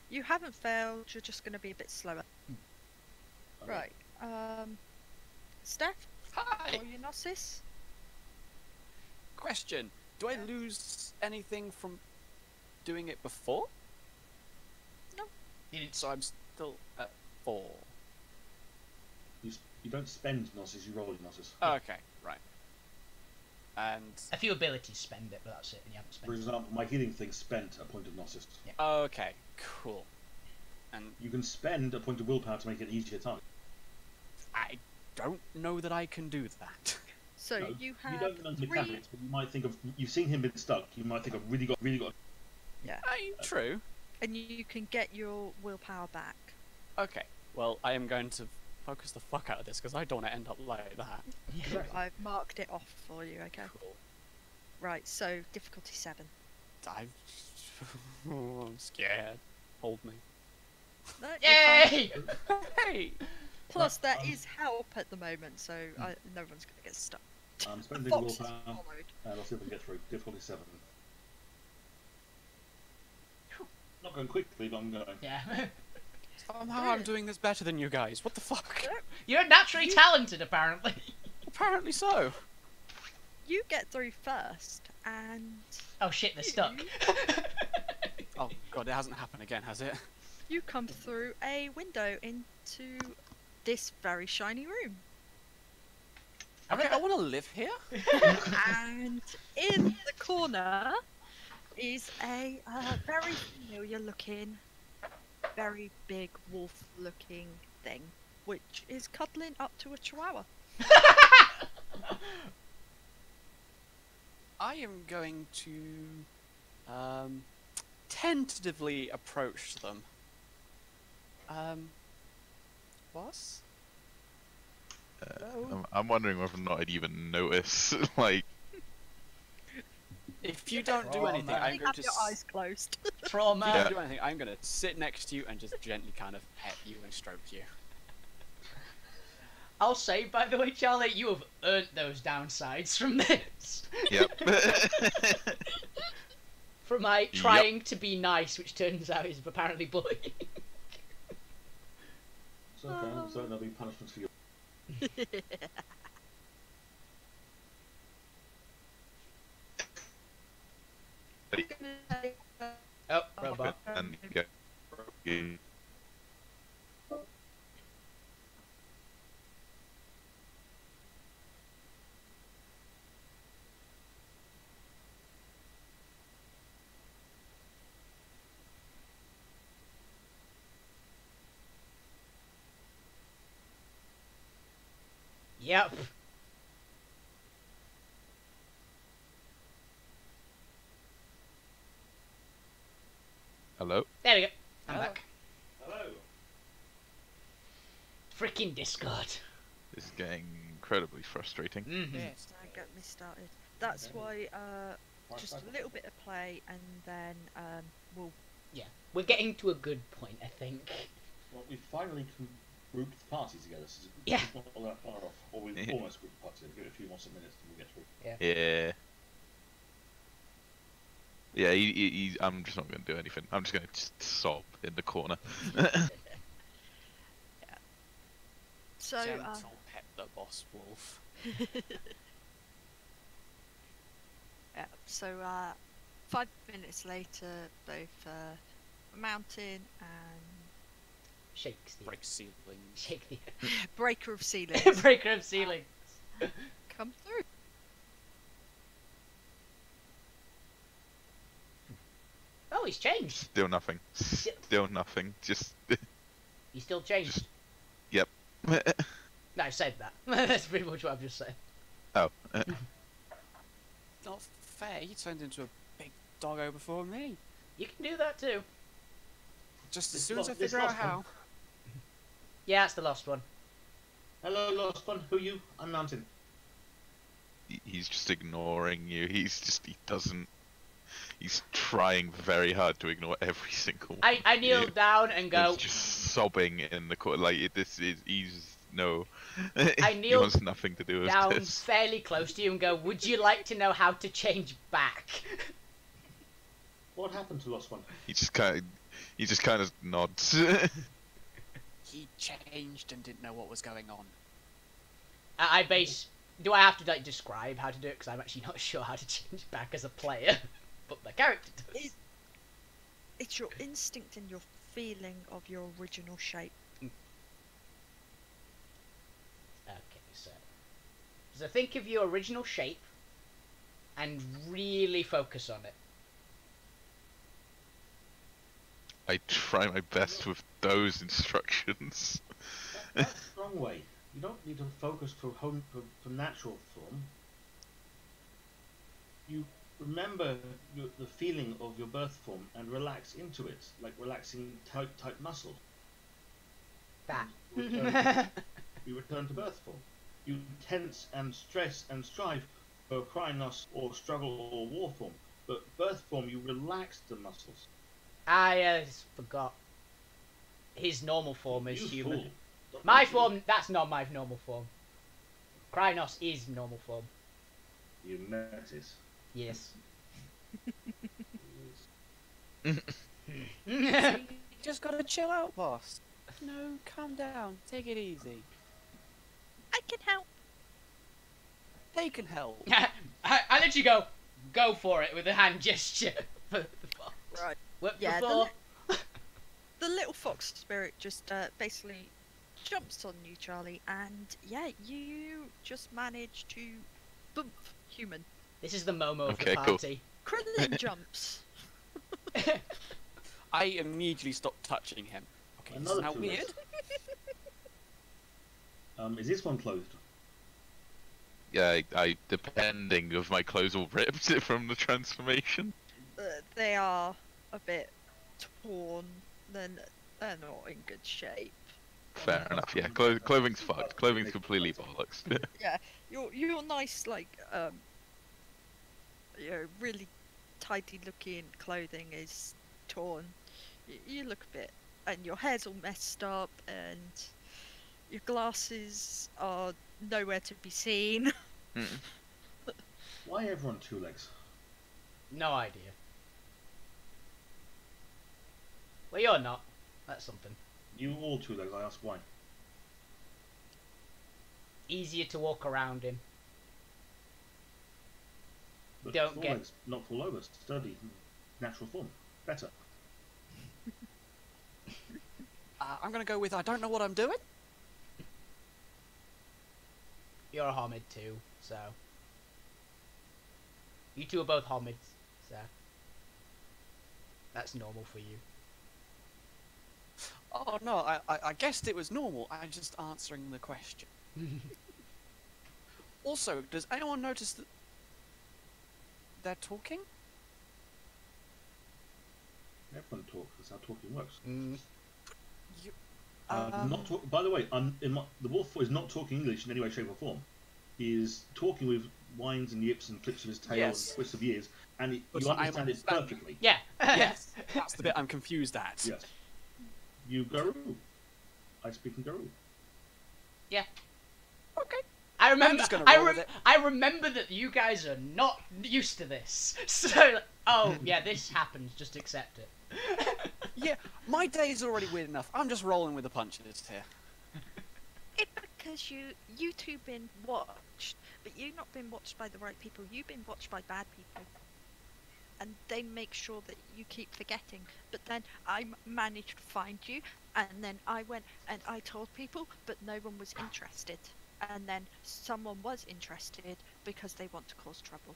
Speaker 4: you haven't failed. You're just going to be a bit slower.
Speaker 6: Okay.
Speaker 4: Right. Steph,
Speaker 3: Hi.
Speaker 4: or your Gnosis?
Speaker 3: Question: do I lose anything from doing it before?
Speaker 1: You didn't-
Speaker 3: So I'm still at 4.
Speaker 6: You don't spend Gnosis, you roll your Gnosis.
Speaker 3: Okay, right. And
Speaker 1: A few abilities spend it, but that's it, and you haven't spent
Speaker 6: For
Speaker 1: it.
Speaker 6: example, my healing thing spent a point of Gnosis.
Speaker 3: okay, cool. And
Speaker 6: You can spend a point of willpower to make it an easier target.
Speaker 3: I don't know that I can do that.
Speaker 4: So
Speaker 6: No,
Speaker 4: you have
Speaker 6: don't know the
Speaker 4: 3.
Speaker 6: mechanics, but you might think of. You've seen him been stuck. You might think I've really got.
Speaker 3: True.
Speaker 4: And you can get your willpower back.
Speaker 3: Okay. Well, I am going to focus the fuck out of this because I don't want to end up like that.
Speaker 6: Exactly.
Speaker 4: I've marked it off for you, okay?
Speaker 3: Cool.
Speaker 4: Right, so difficulty 7.
Speaker 3: I'm scared. Hold me.
Speaker 4: No, you're fine.
Speaker 1: Yay!
Speaker 3: Hey.
Speaker 4: Plus, there is help at the moment, so no one's going to get stuck.
Speaker 6: I'm spending
Speaker 4: Fox is
Speaker 6: willpower,
Speaker 4: followed.
Speaker 6: and I'll see if I can get through. Difficulty 7. Not going quickly, but I'm going.
Speaker 1: Yeah.
Speaker 3: Somehow I'm doing this better than you guys. What the fuck?
Speaker 1: You're naturally talented, apparently.
Speaker 3: Apparently so.
Speaker 4: You get through first, and
Speaker 1: Oh shit, they're stuck.
Speaker 3: Oh god, it hasn't happened again, has it?
Speaker 4: you come through a window into this very shiny room.
Speaker 3: Okay, I want to live here.
Speaker 4: And in the corner is a very familiar looking, very big wolf looking thing, which is cuddling up to a chihuahua.
Speaker 3: I am going to tentatively approach them. Boss? Hello?
Speaker 2: I'm wondering whether or not I'd even notice. Like,
Speaker 3: If you don't do
Speaker 1: Oh,
Speaker 3: anything,
Speaker 1: man.
Speaker 3: I'm going
Speaker 4: Have
Speaker 3: to
Speaker 4: your eyes closed.
Speaker 3: If you
Speaker 1: Trauma.
Speaker 3: don't do anything, I'm going to sit next to you and just gently kind of pet you and stroke you.
Speaker 1: I'll say, by the way, Charlie, you have earned those downsides from this.
Speaker 2: yep.
Speaker 1: From my trying to be nice, which turns out is apparently bullying.
Speaker 6: So, okay, so there'll be punishments for you.
Speaker 1: Oh, robot.
Speaker 2: and get.
Speaker 1: Yep.
Speaker 2: Hello.
Speaker 1: There we go. I'm
Speaker 3: Hello.
Speaker 1: back.
Speaker 6: Hello.
Speaker 1: Freaking Discord.
Speaker 2: This is getting incredibly frustrating.
Speaker 1: Mm-hmm.
Speaker 4: Don't get me started. That's why just a little bit of play, and then we'll.
Speaker 1: We're getting to a good point, I think.
Speaker 6: Well, we finally grouped the parties together. So
Speaker 1: Yeah.
Speaker 6: it's not all that far off. Or we've
Speaker 2: Yeah.
Speaker 6: almost grouped the parties. Give it a few more minutes and we'll get through.
Speaker 2: Yeah. Yeah, I'm just not going to do anything. I'm just going to sob in the corner.
Speaker 4: So,
Speaker 3: Gentle pet the boss wolf.
Speaker 4: yeah, so 5 minutes later, both Mountain and
Speaker 1: Shakes the
Speaker 3: Break ceilings.
Speaker 1: Shake the
Speaker 4: Breaker of Ceilings
Speaker 1: breaker of ceilings.
Speaker 4: come through.
Speaker 1: Oh, he's changed.
Speaker 2: Still nothing. Still nothing. Just.
Speaker 1: He's still changed.
Speaker 2: Yep.
Speaker 1: No, I said that. That's pretty much what I've just said.
Speaker 2: Oh.
Speaker 3: Not fair. He turned into a big doggo before me.
Speaker 1: You can do that too.
Speaker 3: Just as
Speaker 6: This
Speaker 3: soon as I
Speaker 6: this
Speaker 3: figure out
Speaker 6: last one.
Speaker 3: how.
Speaker 1: Yeah, that's the last one.
Speaker 6: Hello, lost one. Who are you? I'm Mountain.
Speaker 2: He's just ignoring you. He doesn't. He's trying very hard to ignore every single.
Speaker 1: I kneel down and go.
Speaker 2: He's just sobbing in the corner. Like he's no.
Speaker 1: I
Speaker 2: He
Speaker 1: kneel
Speaker 2: wants nothing to do with
Speaker 1: down
Speaker 2: this.
Speaker 1: fairly close to you and go, would you like to know how to change back?
Speaker 6: What happened to lost one?
Speaker 2: He just kind of nods.
Speaker 3: He changed and didn't know what was going on.
Speaker 1: Do I have to like describe how to do it? Because I'm actually not sure how to change back as a player, but my character does.
Speaker 4: It's your instinct and your feeling of your original shape.
Speaker 1: Okay, so think of your original shape and really focus on it.
Speaker 2: I try my best with those instructions.
Speaker 6: That's the wrong way. You don't need to focus for natural form. You remember the feeling of your birth form and relax into it, like relaxing tight muscle.
Speaker 1: That.
Speaker 6: You return to birth form. You tense and stress and strive for Krynos or struggle or war form. But birth form, you relax the muscles.
Speaker 1: I forgot. His normal form is
Speaker 6: You
Speaker 1: human.
Speaker 6: fool. Stop
Speaker 1: My
Speaker 6: mentioning
Speaker 1: form, that's not my normal form. Krynos is normal form.
Speaker 6: You metis.
Speaker 1: Yes.
Speaker 3: You just gotta chill out, boss. No, calm down. Take it easy.
Speaker 4: I can help.
Speaker 3: They can help.
Speaker 1: I let you go for it with a hand gesture.
Speaker 4: Right.
Speaker 1: Whip
Speaker 4: Yeah,
Speaker 1: the floor.
Speaker 4: The little fox spirit just basically jumps on you, Charlie, and yeah, you just manage to bump human.
Speaker 1: This is the Momo of
Speaker 2: Okay,
Speaker 1: the
Speaker 2: cool.
Speaker 1: party.
Speaker 4: Krillin jumps.
Speaker 3: I immediately stopped touching him. Okay, this is
Speaker 6: Another
Speaker 3: now
Speaker 6: 2
Speaker 3: weird.
Speaker 6: legs. Is this one closed?
Speaker 2: Yeah, I depending if my clothes all ripped from the transformation.
Speaker 4: They are a bit torn. They're not in good shape.
Speaker 2: Fair enough. Yeah, clothing's fucked. Clothing's completely bollocks.
Speaker 4: Yeah, your nice really tidy looking clothing is torn. You look a bit, and your hair's all messed up, and your glasses are nowhere to be seen.
Speaker 6: Why everyone 2 legs?
Speaker 1: No idea. Well, you're not. That's something.
Speaker 6: You all 2 legs. I ask why.
Speaker 1: Easier to walk around in.
Speaker 6: But
Speaker 1: Don't
Speaker 6: 4
Speaker 1: get-
Speaker 6: legs, not fall over. Sturdy, natural form. Better.
Speaker 3: I'm gonna go with I don't know what I'm doing.
Speaker 1: You're a Homid too, so. You two are both Homids, so. That's normal for you.
Speaker 3: Oh no, I guessed it was normal. I'm just answering the question. Also, does anyone notice that they're talking?
Speaker 6: Everyone talk. That's how talking works.
Speaker 3: You,
Speaker 6: Not talk. By the way, the wolf is not talking English in any way, shape, or form. He is talking with whines and yips and flips of his tail
Speaker 3: Yes.
Speaker 6: and twists of ears, and
Speaker 3: But
Speaker 6: you
Speaker 3: I'm
Speaker 6: understand it
Speaker 3: understanding.
Speaker 6: perfectly.
Speaker 1: Yeah.
Speaker 3: yes, that's the bit I'm confused at.
Speaker 6: Yes. You Garou. I speak in Garou.
Speaker 3: Okay.
Speaker 1: I remember.
Speaker 3: just gonna
Speaker 1: I
Speaker 3: roll with it.
Speaker 1: remember that you guys are not used to this. So Oh, yeah, this happens. Just accept it.
Speaker 3: Yeah, my day's already weird enough. I'm just rolling with the punches here.
Speaker 4: It's because you two been watched, but you've not been watched by the right people. You've been watched by bad people. And they make sure that you keep forgetting. But then I managed to find you, and then I went and I told people, but no one was interested. And then someone was interested because they want to cause trouble.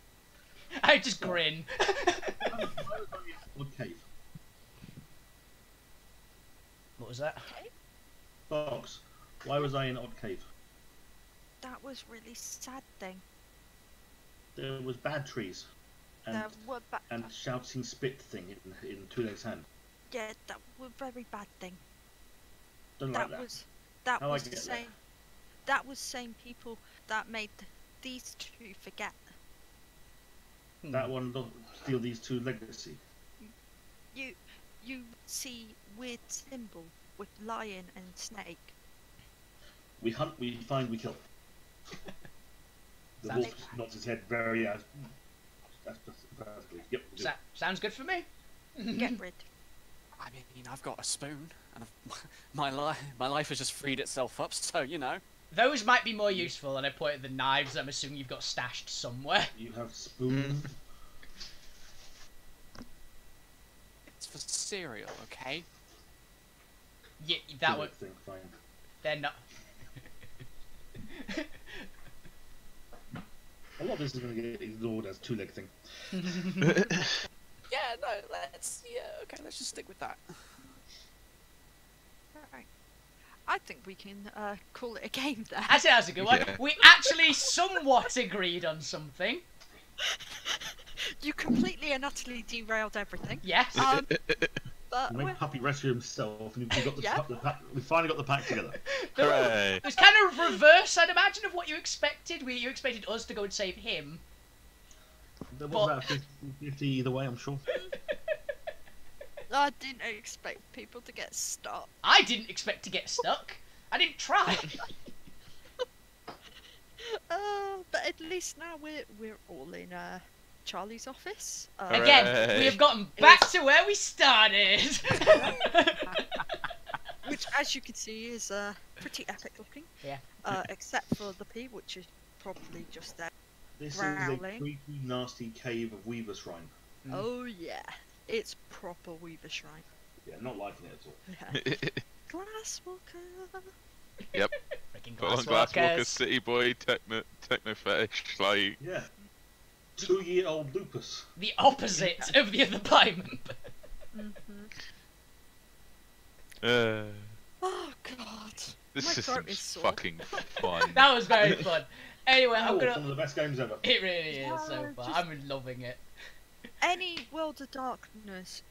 Speaker 1: I just grin.
Speaker 6: Why was I in Odd Cave?
Speaker 1: What was that?
Speaker 6: Fox, why was I in Odd Cave?
Speaker 4: That was really sad thing.
Speaker 6: There was bad trees. And,
Speaker 4: There were
Speaker 6: and shouting spit thing in Two Legs hand.
Speaker 4: yeah, that was very bad thing.
Speaker 6: Don't like that.
Speaker 4: That
Speaker 6: How I
Speaker 4: was the
Speaker 6: get
Speaker 4: same. That was same people that made these two forget.
Speaker 6: That one don't steal these two legacy.
Speaker 4: You see weird symbol with lion and snake.
Speaker 6: We hunt, we find, we kill. The
Speaker 1: Sounds-
Speaker 6: wolf nods his head very that's just perfectly. Yep. we do.
Speaker 1: Sounds good for me.
Speaker 4: Get rid.
Speaker 3: I mean, I've got a spoon, and my life has just freed itself up. So you know.
Speaker 1: Those might be more useful, and I pointed the knives I'm assuming you've got stashed somewhere.
Speaker 6: You have spoon.
Speaker 3: It's for cereal, okay?
Speaker 1: Yeah, that
Speaker 6: Two
Speaker 1: would.
Speaker 6: leg thing, fine.
Speaker 1: They're not.
Speaker 6: A lot of this is going to get ignored as two leg thing.
Speaker 3: Yeah, no, let's just stick with that.
Speaker 4: Right. I think we can call it a game there.
Speaker 1: I say that's a good one.
Speaker 2: Yeah.
Speaker 1: We actually somewhat agreed on something.
Speaker 4: You completely and utterly derailed everything.
Speaker 1: Yes.
Speaker 4: But
Speaker 6: He made
Speaker 4: we're-
Speaker 6: Puppy rescue himself, and we got the,
Speaker 4: Yeah.
Speaker 6: the pack. We finally got the pack together.
Speaker 2: Hooray!
Speaker 1: It was kind of reverse, I'd imagine, of what you expected. You expected us to go and save him.
Speaker 6: There
Speaker 1: But-
Speaker 6: was about 50-50 either way, I'm sure.
Speaker 4: I didn't expect people to get stuck.
Speaker 1: I didn't expect to get stuck. I didn't try.
Speaker 4: But at least now we're all in Charlie's office.
Speaker 1: Again,
Speaker 2: Hooray.
Speaker 1: we have gotten back to where we started.
Speaker 4: Which, as you can see, is pretty epic looking.
Speaker 1: Yeah.
Speaker 4: Except for the P, which is probably just there.
Speaker 6: This is a
Speaker 4: Growling.
Speaker 6: creepy, nasty cave of Weaver Shrine.
Speaker 1: Mm.
Speaker 4: Oh yeah, it's proper Weaver Shrine.
Speaker 6: Yeah, not liking it at all.
Speaker 4: Yeah. Glasswalker.
Speaker 1: Freaking
Speaker 2: Full on
Speaker 1: glasswalkers.
Speaker 2: Glasswalker, City Boy, techno fetish, like.
Speaker 6: Yeah. 2-year-old lupus.
Speaker 1: The opposite of the other payment.
Speaker 4: Oh god.
Speaker 2: This
Speaker 4: My
Speaker 2: system's
Speaker 4: throat is sore.
Speaker 2: fucking fun.
Speaker 1: That was very fun. Anyway, I'm
Speaker 6: Oh,
Speaker 1: gonna.
Speaker 6: one of the best games ever.
Speaker 1: It really is so
Speaker 4: Yeah,
Speaker 1: far.
Speaker 4: just-
Speaker 1: I'm loving it.
Speaker 4: Any World of Darkness,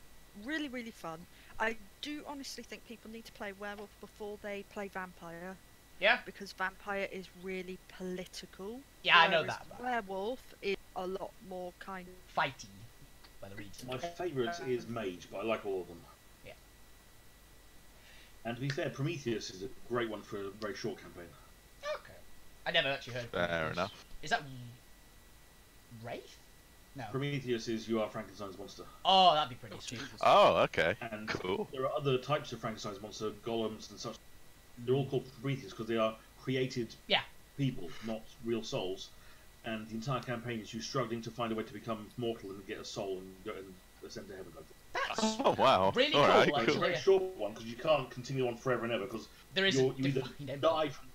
Speaker 4: really, really fun. I do honestly think people need to play Werewolf before they play Vampire,
Speaker 1: Yeah.
Speaker 4: because Vampire is really political.
Speaker 1: Yeah, I know
Speaker 4: whereas
Speaker 1: that. But
Speaker 4: Werewolf is a lot more kind of.
Speaker 1: fighty. By the reason.
Speaker 6: My favourite is Mage, but I like all of them.
Speaker 1: Yeah.
Speaker 6: And to be fair, Prometheus is a great one for a very short campaign.
Speaker 1: Okay. I never actually heard.
Speaker 2: Fair
Speaker 1: Prometheus.
Speaker 2: enough.
Speaker 1: Is that Wraith? No.
Speaker 6: Prometheus is You Are Frankenstein's Monster.
Speaker 1: Oh, that'd be pretty sweet.
Speaker 2: Oh, okay.
Speaker 6: And
Speaker 2: Cool.
Speaker 6: there are other types of Frankenstein's monster, golems and such. They're all called Prometheus because they are created
Speaker 1: Yeah.
Speaker 6: people, not real souls. And the entire campaign is you struggling to find a way to become mortal and get a soul and go and ascend to heaven.
Speaker 1: That's
Speaker 2: Oh wow.
Speaker 1: really
Speaker 2: All right,
Speaker 1: cool,
Speaker 6: It's a
Speaker 1: actually.
Speaker 6: very short one because you can't continue on forever and ever because
Speaker 1: There is
Speaker 6: you
Speaker 1: a
Speaker 6: either
Speaker 1: defined end.
Speaker 6: die from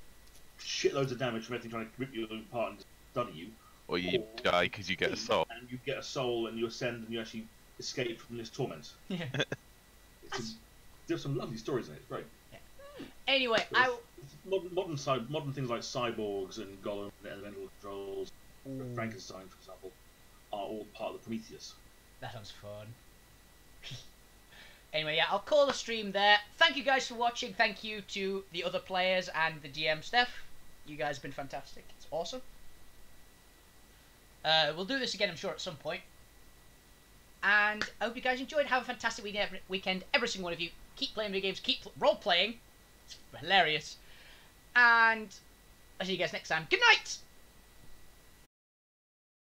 Speaker 6: shitloads of damage from everything trying to rip you apart and study you,
Speaker 2: Or you die because you get a soul.
Speaker 6: and you get a soul and you ascend and you actually escape from this torment.
Speaker 1: Yeah.
Speaker 6: There's some lovely stories in it. It's great.
Speaker 1: Anyway,
Speaker 6: Modern things like cyborgs and golem and elemental controls, Frankenstein, for example, are all part of the Prometheus.
Speaker 1: That sounds fun. Anyway, yeah, I'll call the stream there. Thank you guys for watching. Thank you to the other players and the GM Steph. You guys have been fantastic. It's awesome. We'll do this again, I'm sure, at some point. And I hope you guys enjoyed. Have a fantastic weekend, every single one of you. Keep playing video games. Keep role-playing. It's hilarious. And I'll see you guys next time. Good night!